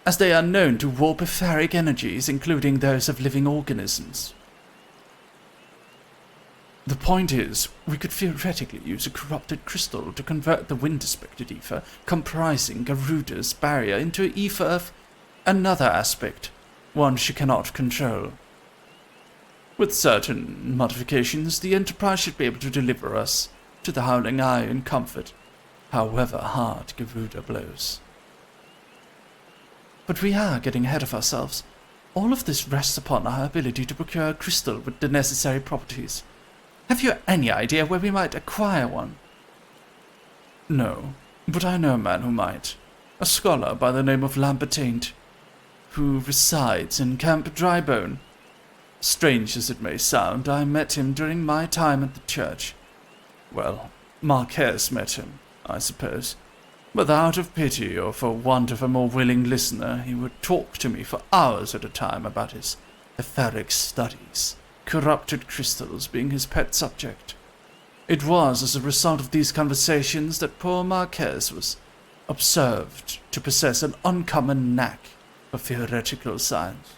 as they are known to warp etheric energies, including those of living organisms. The point is, we could theoretically use a corrupted crystal to convert the wind-aspected ether comprising Garuda's barrier into an ether of another aspect, one she cannot control. With certain modifications, the Enterprise should be able to deliver us to the Howling Eye in comfort, however hard Garuda blows. But we are getting ahead of ourselves. All of this rests upon our ability to procure a crystal with the necessary properties. Have you any idea where we might acquire one? No, but I know a man who might. A scholar by the name of Lambertaint, who resides in Camp Drybone. Strange as it may sound, I met him during my time at the church. Well, Marquez met him, I suppose. But out of pity or for want of a more willing listener, he would talk to me for hours at a time about his etheric studies, corrupted crystals being his pet subject. It was as a result of these conversations that poor Marquez was observed to possess an uncommon knack for theoretical science.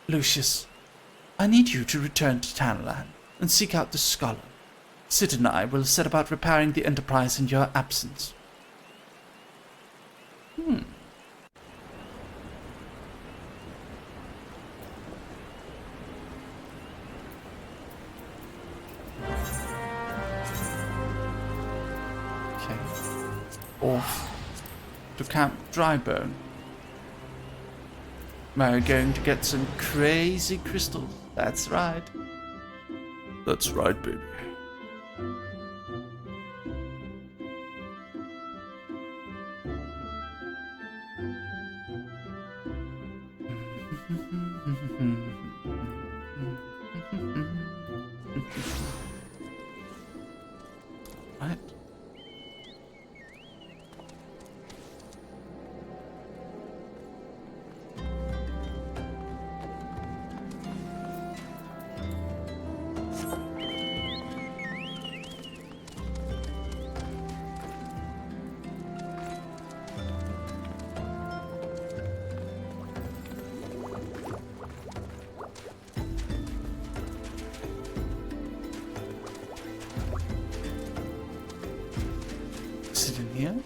Lucius, I need you to return to Tannerland and seek out the scholar. Sid and I will set about repairing the Enterprise in your absence. Okay. Off to Camp Drybone. We're going to get some crazy crystals. That's right. That's right, baby. Right. Is it in here?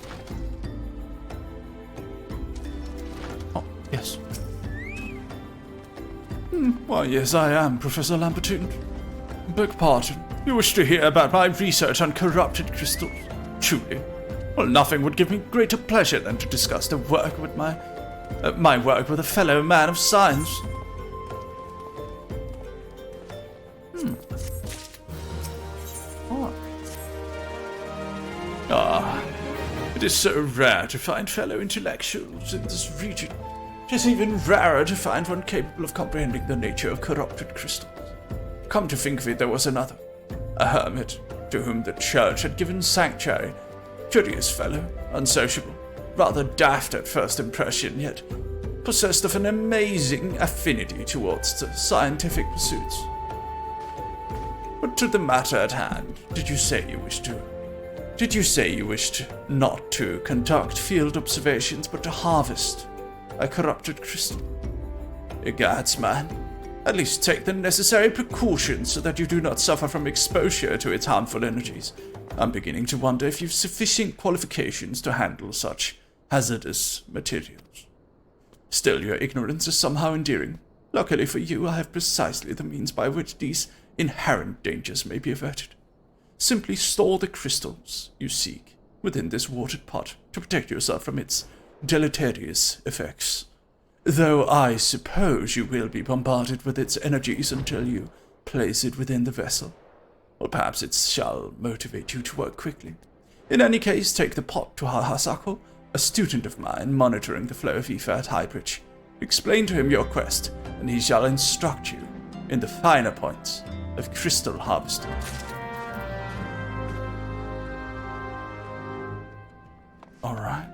Oh, yes. Why, yes, I am, Professor Lamberton. Beg pardon. You wish to hear about my research on corrupted crystals? Truly. Well, nothing would give me greater pleasure than to discuss the work with my work with a fellow man of science. It is so rare to find fellow intellectuals in this region. It is even rarer to find one capable of comprehending the nature of corrupted crystals. Come to think of it, there was another, a hermit, to whom the church had given sanctuary. Curious fellow, unsociable, rather daft at first impression, yet possessed of an amazing affinity towards the scientific pursuits. But to the matter at hand, did you say you wished not to conduct field observations, but to harvest a corrupted crystal? Egads, man. At least take the necessary precautions so that you do not suffer from exposure to its harmful energies. I'm beginning to wonder if you've sufficient qualifications to handle such hazardous materials. Still, your ignorance is somehow endearing. Luckily for you, I have precisely the means by which these inherent dangers may be averted. Simply store the crystals you seek within this watered pot to protect yourself from its deleterious effects. Though I suppose you will be bombarded with its energies until you place it within the vessel. Or perhaps it shall motivate you to work quickly. In any case, take the pot to Hasako, a student of mine monitoring the flow of ether at Highbridge. Explain to him your quest, and he shall instruct you in the finer points of crystal harvesting. All right.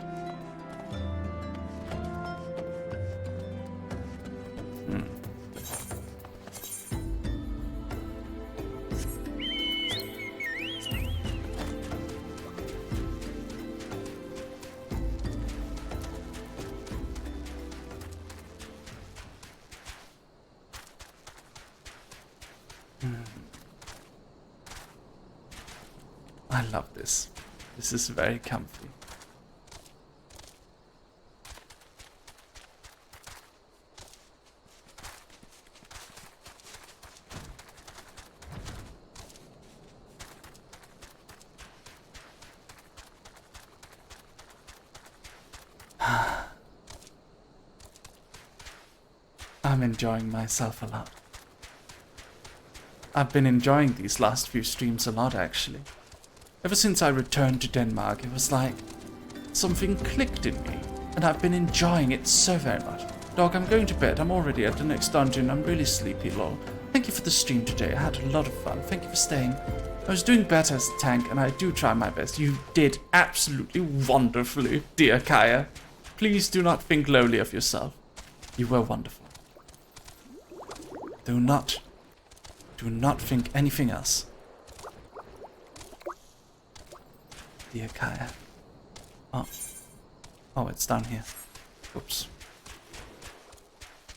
I love this. This is very comfy. I'm enjoying myself a lot. I've been enjoying these last few streams a lot, actually. Ever since I returned to Denmark, it was like something clicked in me, and I've been enjoying it so very much. Dog, I'm going to bed. I'm already at the next dungeon. I'm really sleepy, lol. Thank you for the stream today. I had a lot of fun. Thank you for staying. I was doing better as a tank, and I do try my best. You did absolutely wonderfully, dear Kaya. Please do not think lowly of yourself. You were wonderful. Do not think anything else. Dear Kaya. Oh, it's down here. Oops.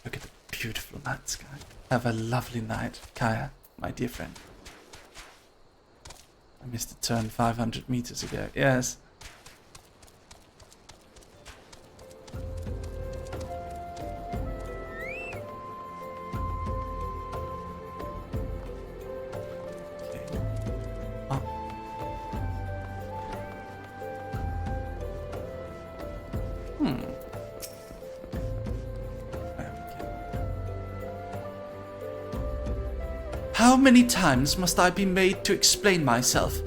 Look at the beautiful night sky. Have a lovely night, Kaya, my dear friend. I missed a turn 500 meters ago. Yes. How many times must I be made to explain myself?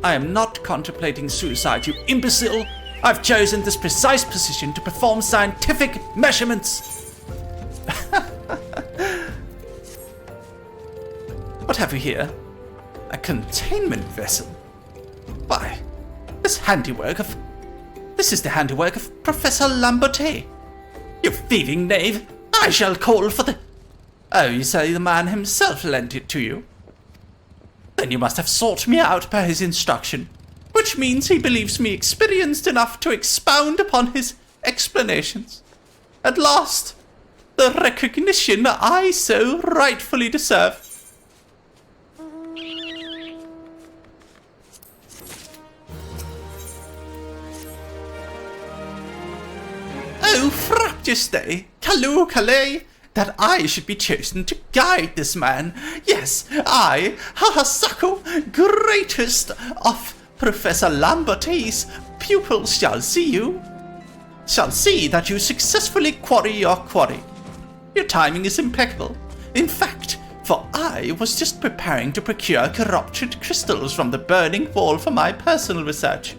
I am not contemplating suicide, you imbecile! I've chosen this precise position to perform scientific measurements! What have we here? A containment vessel? Why, this is the handiwork of Professor Lambertet. You thieving knave! I shall call for the... Oh, you say the man himself lent it to you? Then you must have sought me out by his instruction, which means he believes me experienced enough to expound upon his explanations. At last, the recognition I so rightfully deserve. Oh, frapjuste, Kalu Kalei, that I should be chosen to guide this man. Yes, I, Hahasako, greatest of Professor Lambertet's pupils, shall see that you successfully quarry your quarry. Your timing is impeccable. In fact, for I was just preparing to procure corrupted crystals from the burning wall for my personal research.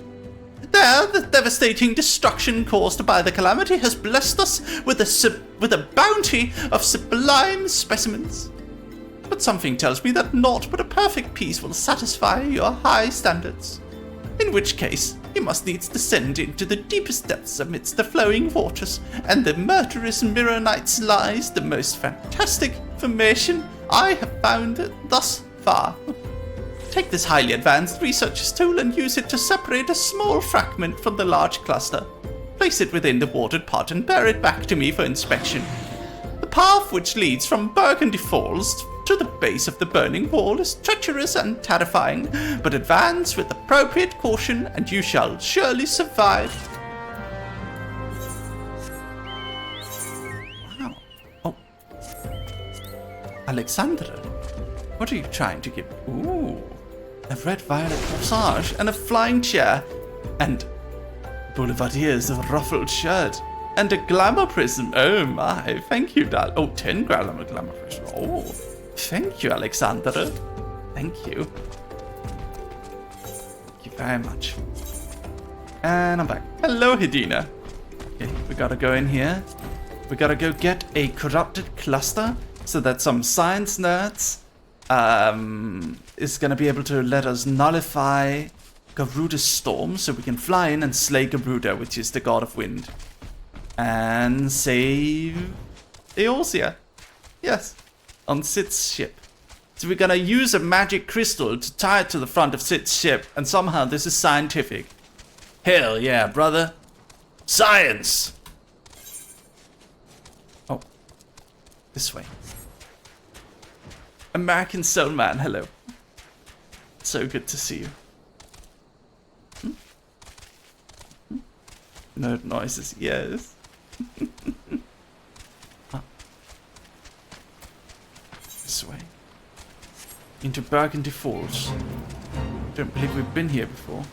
There, the devastating destruction caused by the calamity has blessed us with a bounty of sublime specimens. But something tells me that naught but a perfect peace will satisfy your high standards. In which case, you must needs descend into the deepest depths amidst the flowing waters, and the murderous mirror nights lies the most fantastic formation I have found thus far. Take this highly advanced researcher's tool and use it to separate a small fragment from the large cluster. Place it within the watered pot and bear it back to me for inspection. The path which leads from Burgundy Falls to the base of the burning wall is treacherous and terrifying, but advance with appropriate caution and you shall surely survive. Wow. Oh. Alexandra, what are you trying to give? Ooh. A red violet corsage and a flying chair, and Boulevardier's ruffled shirt, and a glamour prism. Oh my, thank you, darling. Oh, 10 glamour prism. Oh, thank you, Alexandra. Thank you. Thank you very much. And I'm back. Hello, Hedina. Okay, we gotta go in here. We gotta go get a corrupted cluster so that some science nerds is going to be able to let us nullify Garuda's storm so we can fly in and slay Garuda, which is the god of wind, and save Eorzea. Yes, on Sid's ship. So we're going to use a magic crystal to tie it to the front of Sid's ship, and somehow this is scientific. Hell yeah, brother. Science! Oh, this way. American Soul Man, hello. So good to see you. Nerd noises, yes. This way. Into Burgundy Falls. Don't believe we've been here before.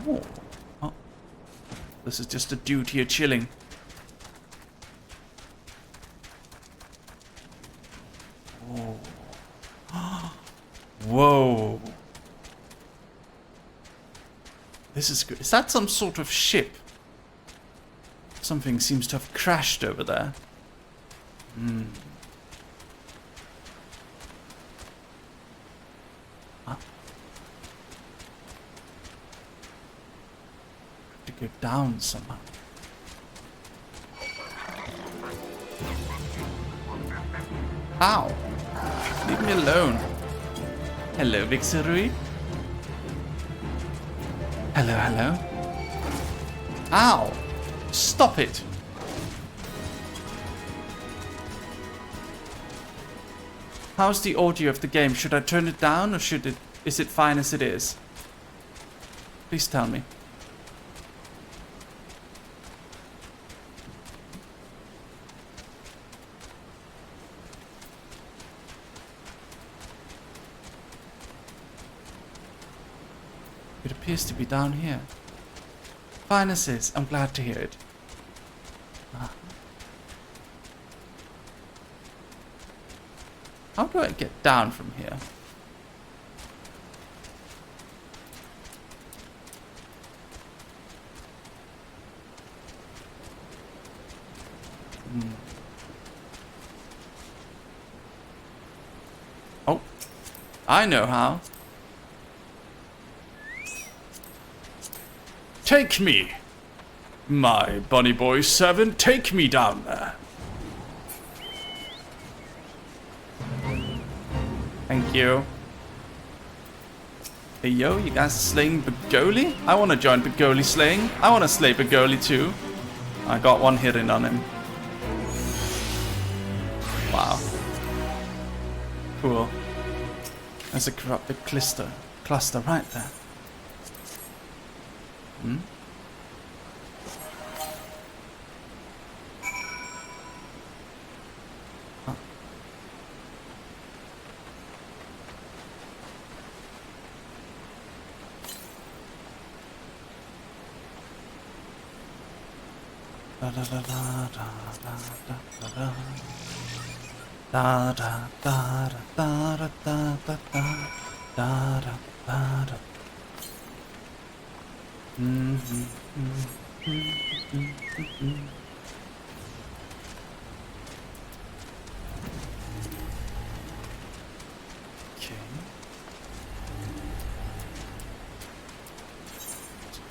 Oh. Oh. This is just a dude here chilling. Oh. Whoa. This is good. Is that some sort of ship? Something seems to have crashed over there. Hmm. Huh? Have to go down somehow. Ow! Leave me alone. Hello, Vixerui. Hello, hello. Ow! Stop it! How's the audio of the game? Should I turn it down or is it fine as it is? Please tell me. It appears to be down here. Fine as is. I'm glad to hear it. How do I get down from here? Oh, I know how. Take me! My bunny boy servant, take me down there. Thank you. Hey yo, you guys slaying Begoli? I want to join Begoli slaying. I want to slay Begoli too. I got one hitting on him. Wow. Cool. There's a corrupted cluster right there. Hmm? Da da da da da da da da da da da da da da da da. Okay.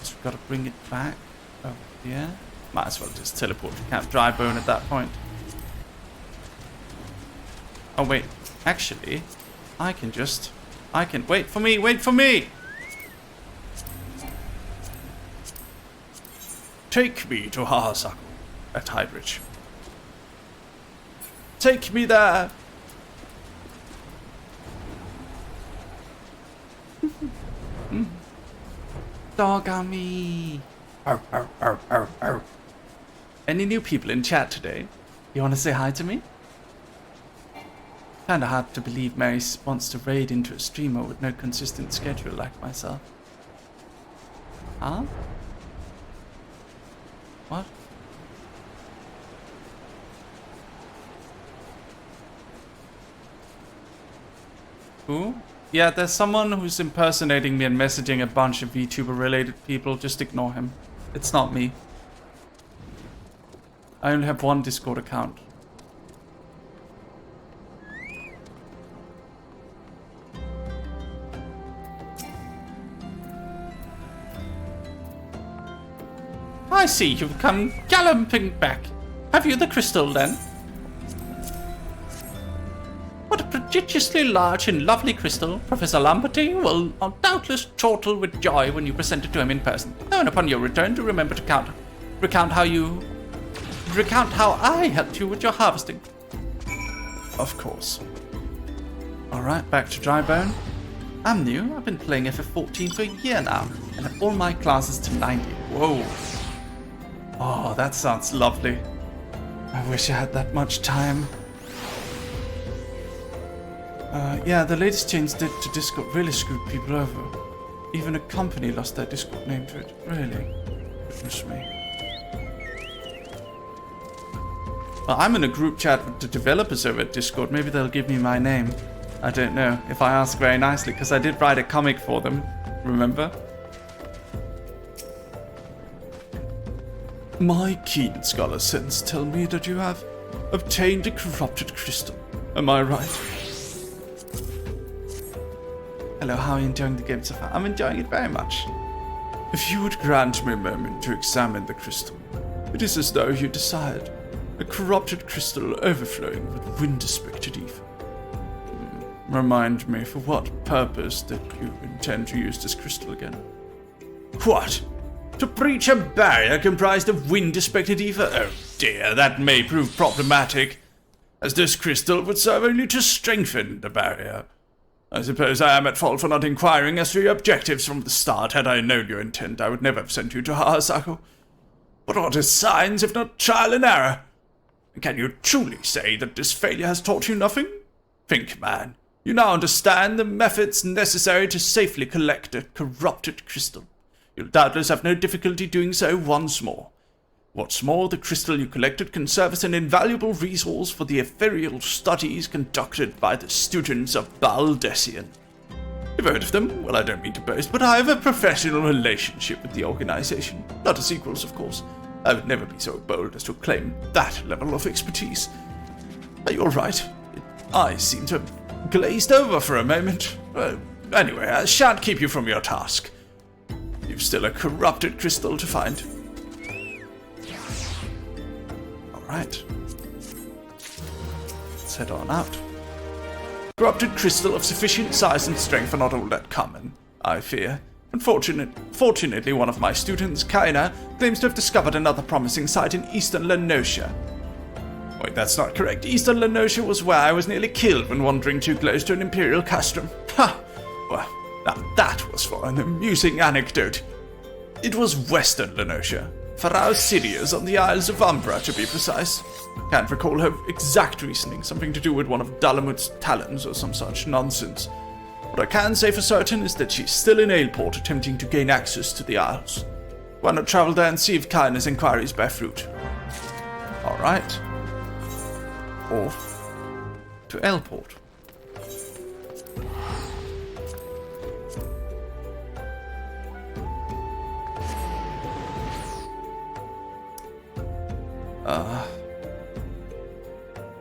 So we've got to bring it back over here. Might as well just teleport to Camp Drybone at that point. Oh wait, actually, I can wait for me! Take me to Hahasaku at Highbridge. Take me there! Dog on me! Arr, arr, arr, arr, arr. Any new people in chat today? You want to say hi to me? Kinda hard to believe Mary wants to raid into a streamer with no consistent schedule like myself. Huh? What? Who? Yeah, there's someone who's impersonating me and messaging a bunch of VTuber related people. Just ignore him. It's not me. I only have one Discord account. I see you've come galloping back. Have you the crystal then? What a prodigiously large and lovely crystal. Professor Lamberty will doubtless chortle with joy when you present it to him in person. And upon your return, do remember to recount how I helped you with your harvesting. Of course. Alright, back to Drybone. I'm new. I've been playing FF14 for a year now, and have all my classes to 90. Whoa. Oh, that sounds lovely. I wish I had that much time. Yeah, the latest change to Discord really screwed people over. Even a company lost their Discord name to it. Really? Goodness me. Well, I'm in a group chat with the developers over at Discord. Maybe they'll give me my name. I don't know, if I ask very nicely, because I did write a comic for them, remember? My keen scholar sense tell me that you have obtained a corrupted crystal. Am I right? Hello, how are you enjoying the game so far? I'm enjoying it very much. If you would grant me a moment to examine the crystal, it is as though you desired. A corrupted crystal overflowing with wind-aspected ether. Remind me for what purpose that you intend to use this crystal again. What? To breach a barrier comprised of wind-aspected ether? Oh dear, that may prove problematic, as this crystal would serve only to strengthen the barrier. I suppose I am at fault for not inquiring as to your objectives from the start. Had I known your intent, I would never have sent you to Harasako. But what is science if not trial and error? Can you truly say that this failure has taught you nothing? Think, man. You now understand the methods necessary to safely collect a corrupted crystal. You'll doubtless have no difficulty doing so once more. What's more, the crystal you collected can serve as an invaluable resource for the ethereal studies conducted by the students of Baldessian. You've heard of them? Well, I don't mean to boast, but I have a professional relationship with the organization. Not as equals, of course. I would never be so bold as to claim that level of expertise. Are you all right? I seem to have glazed over for a moment. Anyway, I shan't keep you from your task. You've still a corrupted crystal to find. Alright. Let's head on out. Corrupted crystal of sufficient size and strength are not all that common, I fear. Fortunately, one of my students, Kaina, claims to have discovered another promising site in eastern Lenosha. Wait, that's not correct. Eastern Lenosha was where I was nearly killed when wandering too close to an Imperial castrum. Ha! Well, now that was for an amusing anecdote. It was western Lenosha. Pharaoh Sirius on the Isles of Umbra, to be precise. Can't recall her exact reasoning, something to do with one of Dalamut's talons or some such nonsense. What I can say for certain is that she's still in Aleport attempting to gain access to the Isles. Why not travel there and see if Kaina's inquiries bear fruit? Alright. Off to Aleport.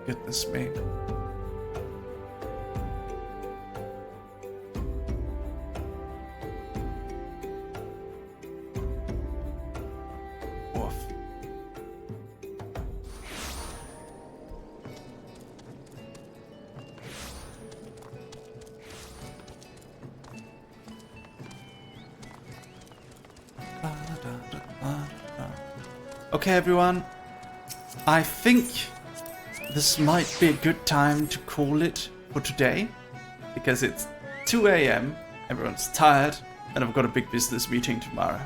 Goodness me. Woof. Okay, everyone. I think this might be a good time to call it for today, because it's 2 a.m., everyone's tired, and I've got a big business meeting tomorrow.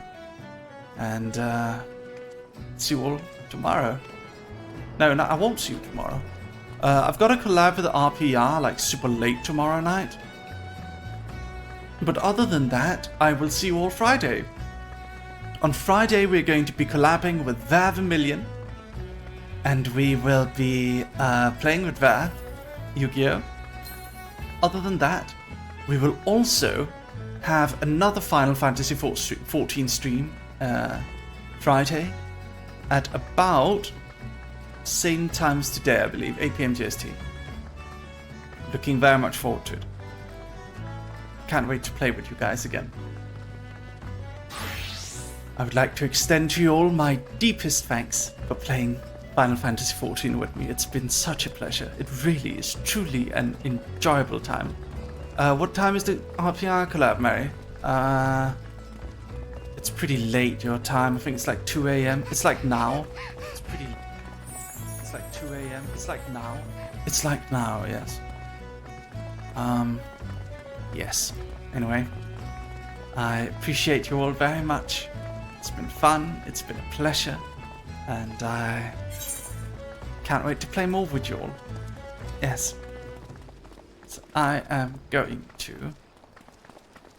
And, see you all tomorrow. No, I won't see you tomorrow. I've got a collab with the RPR, like, super late tomorrow night. But other than that, I will see you all Friday. On Friday, we're going to be collabing with Vermilion. And we will be playing with Ver, Yu-Gi-Oh! Other than that, we will also have another Final Fantasy XIV stream Friday at about same time as today, I believe, 8 PM GST. Looking very much forward to it. Can't wait to play with you guys again. I would like to extend to you all my deepest thanks for playing Final Fantasy XIV with me. It's been such a pleasure. It really is truly an enjoyable time. What time is the RPR collab, Mary? It's pretty late your time. I think it's like 2 a.m. It's like now. It's like 2 a.m. It's like now. It's like now, yes. Yes. Anyway, I appreciate you all very much. It's been fun. It's been a pleasure. And I can't wait to play more with you all. Yes. So I am going to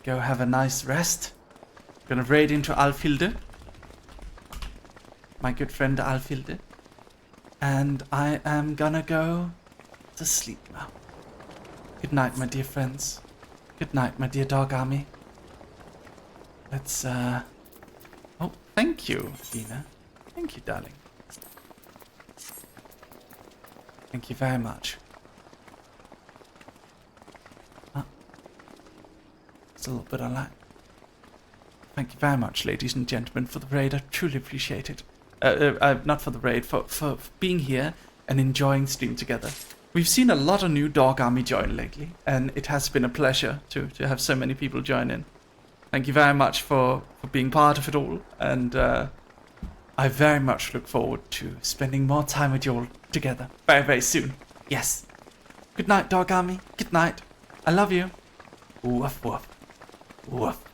go have a nice rest. Gonna raid into Alfilde. My good friend Alfilde. And I am gonna go to sleep now. Good night, my dear friends. Good night, my dear dog army. Let's, Oh, thank you, Dina. Thank you, darling. Thank you very much. It's a little bit of that. Thank you very much, ladies and gentlemen, for the raid. I truly appreciate it. Not for the raid, for being here and enjoying stream together. We've seen a lot of new dog army join lately, and it has been a pleasure to have so many people join in. Thank you very much for being part of it all, and I very much look forward to spending more time with you all together very, very soon. Yes. Good night, dog army. Good night. I love you. Woof, woof. Woof.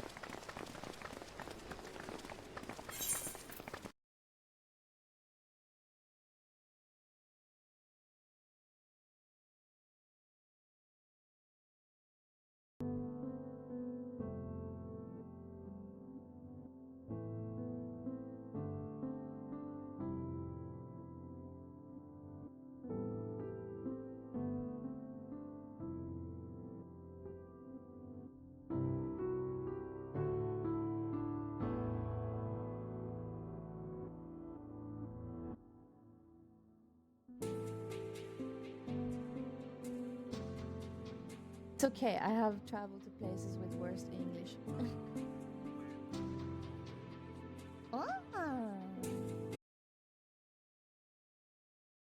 It's okay, I have traveled to places with worse English.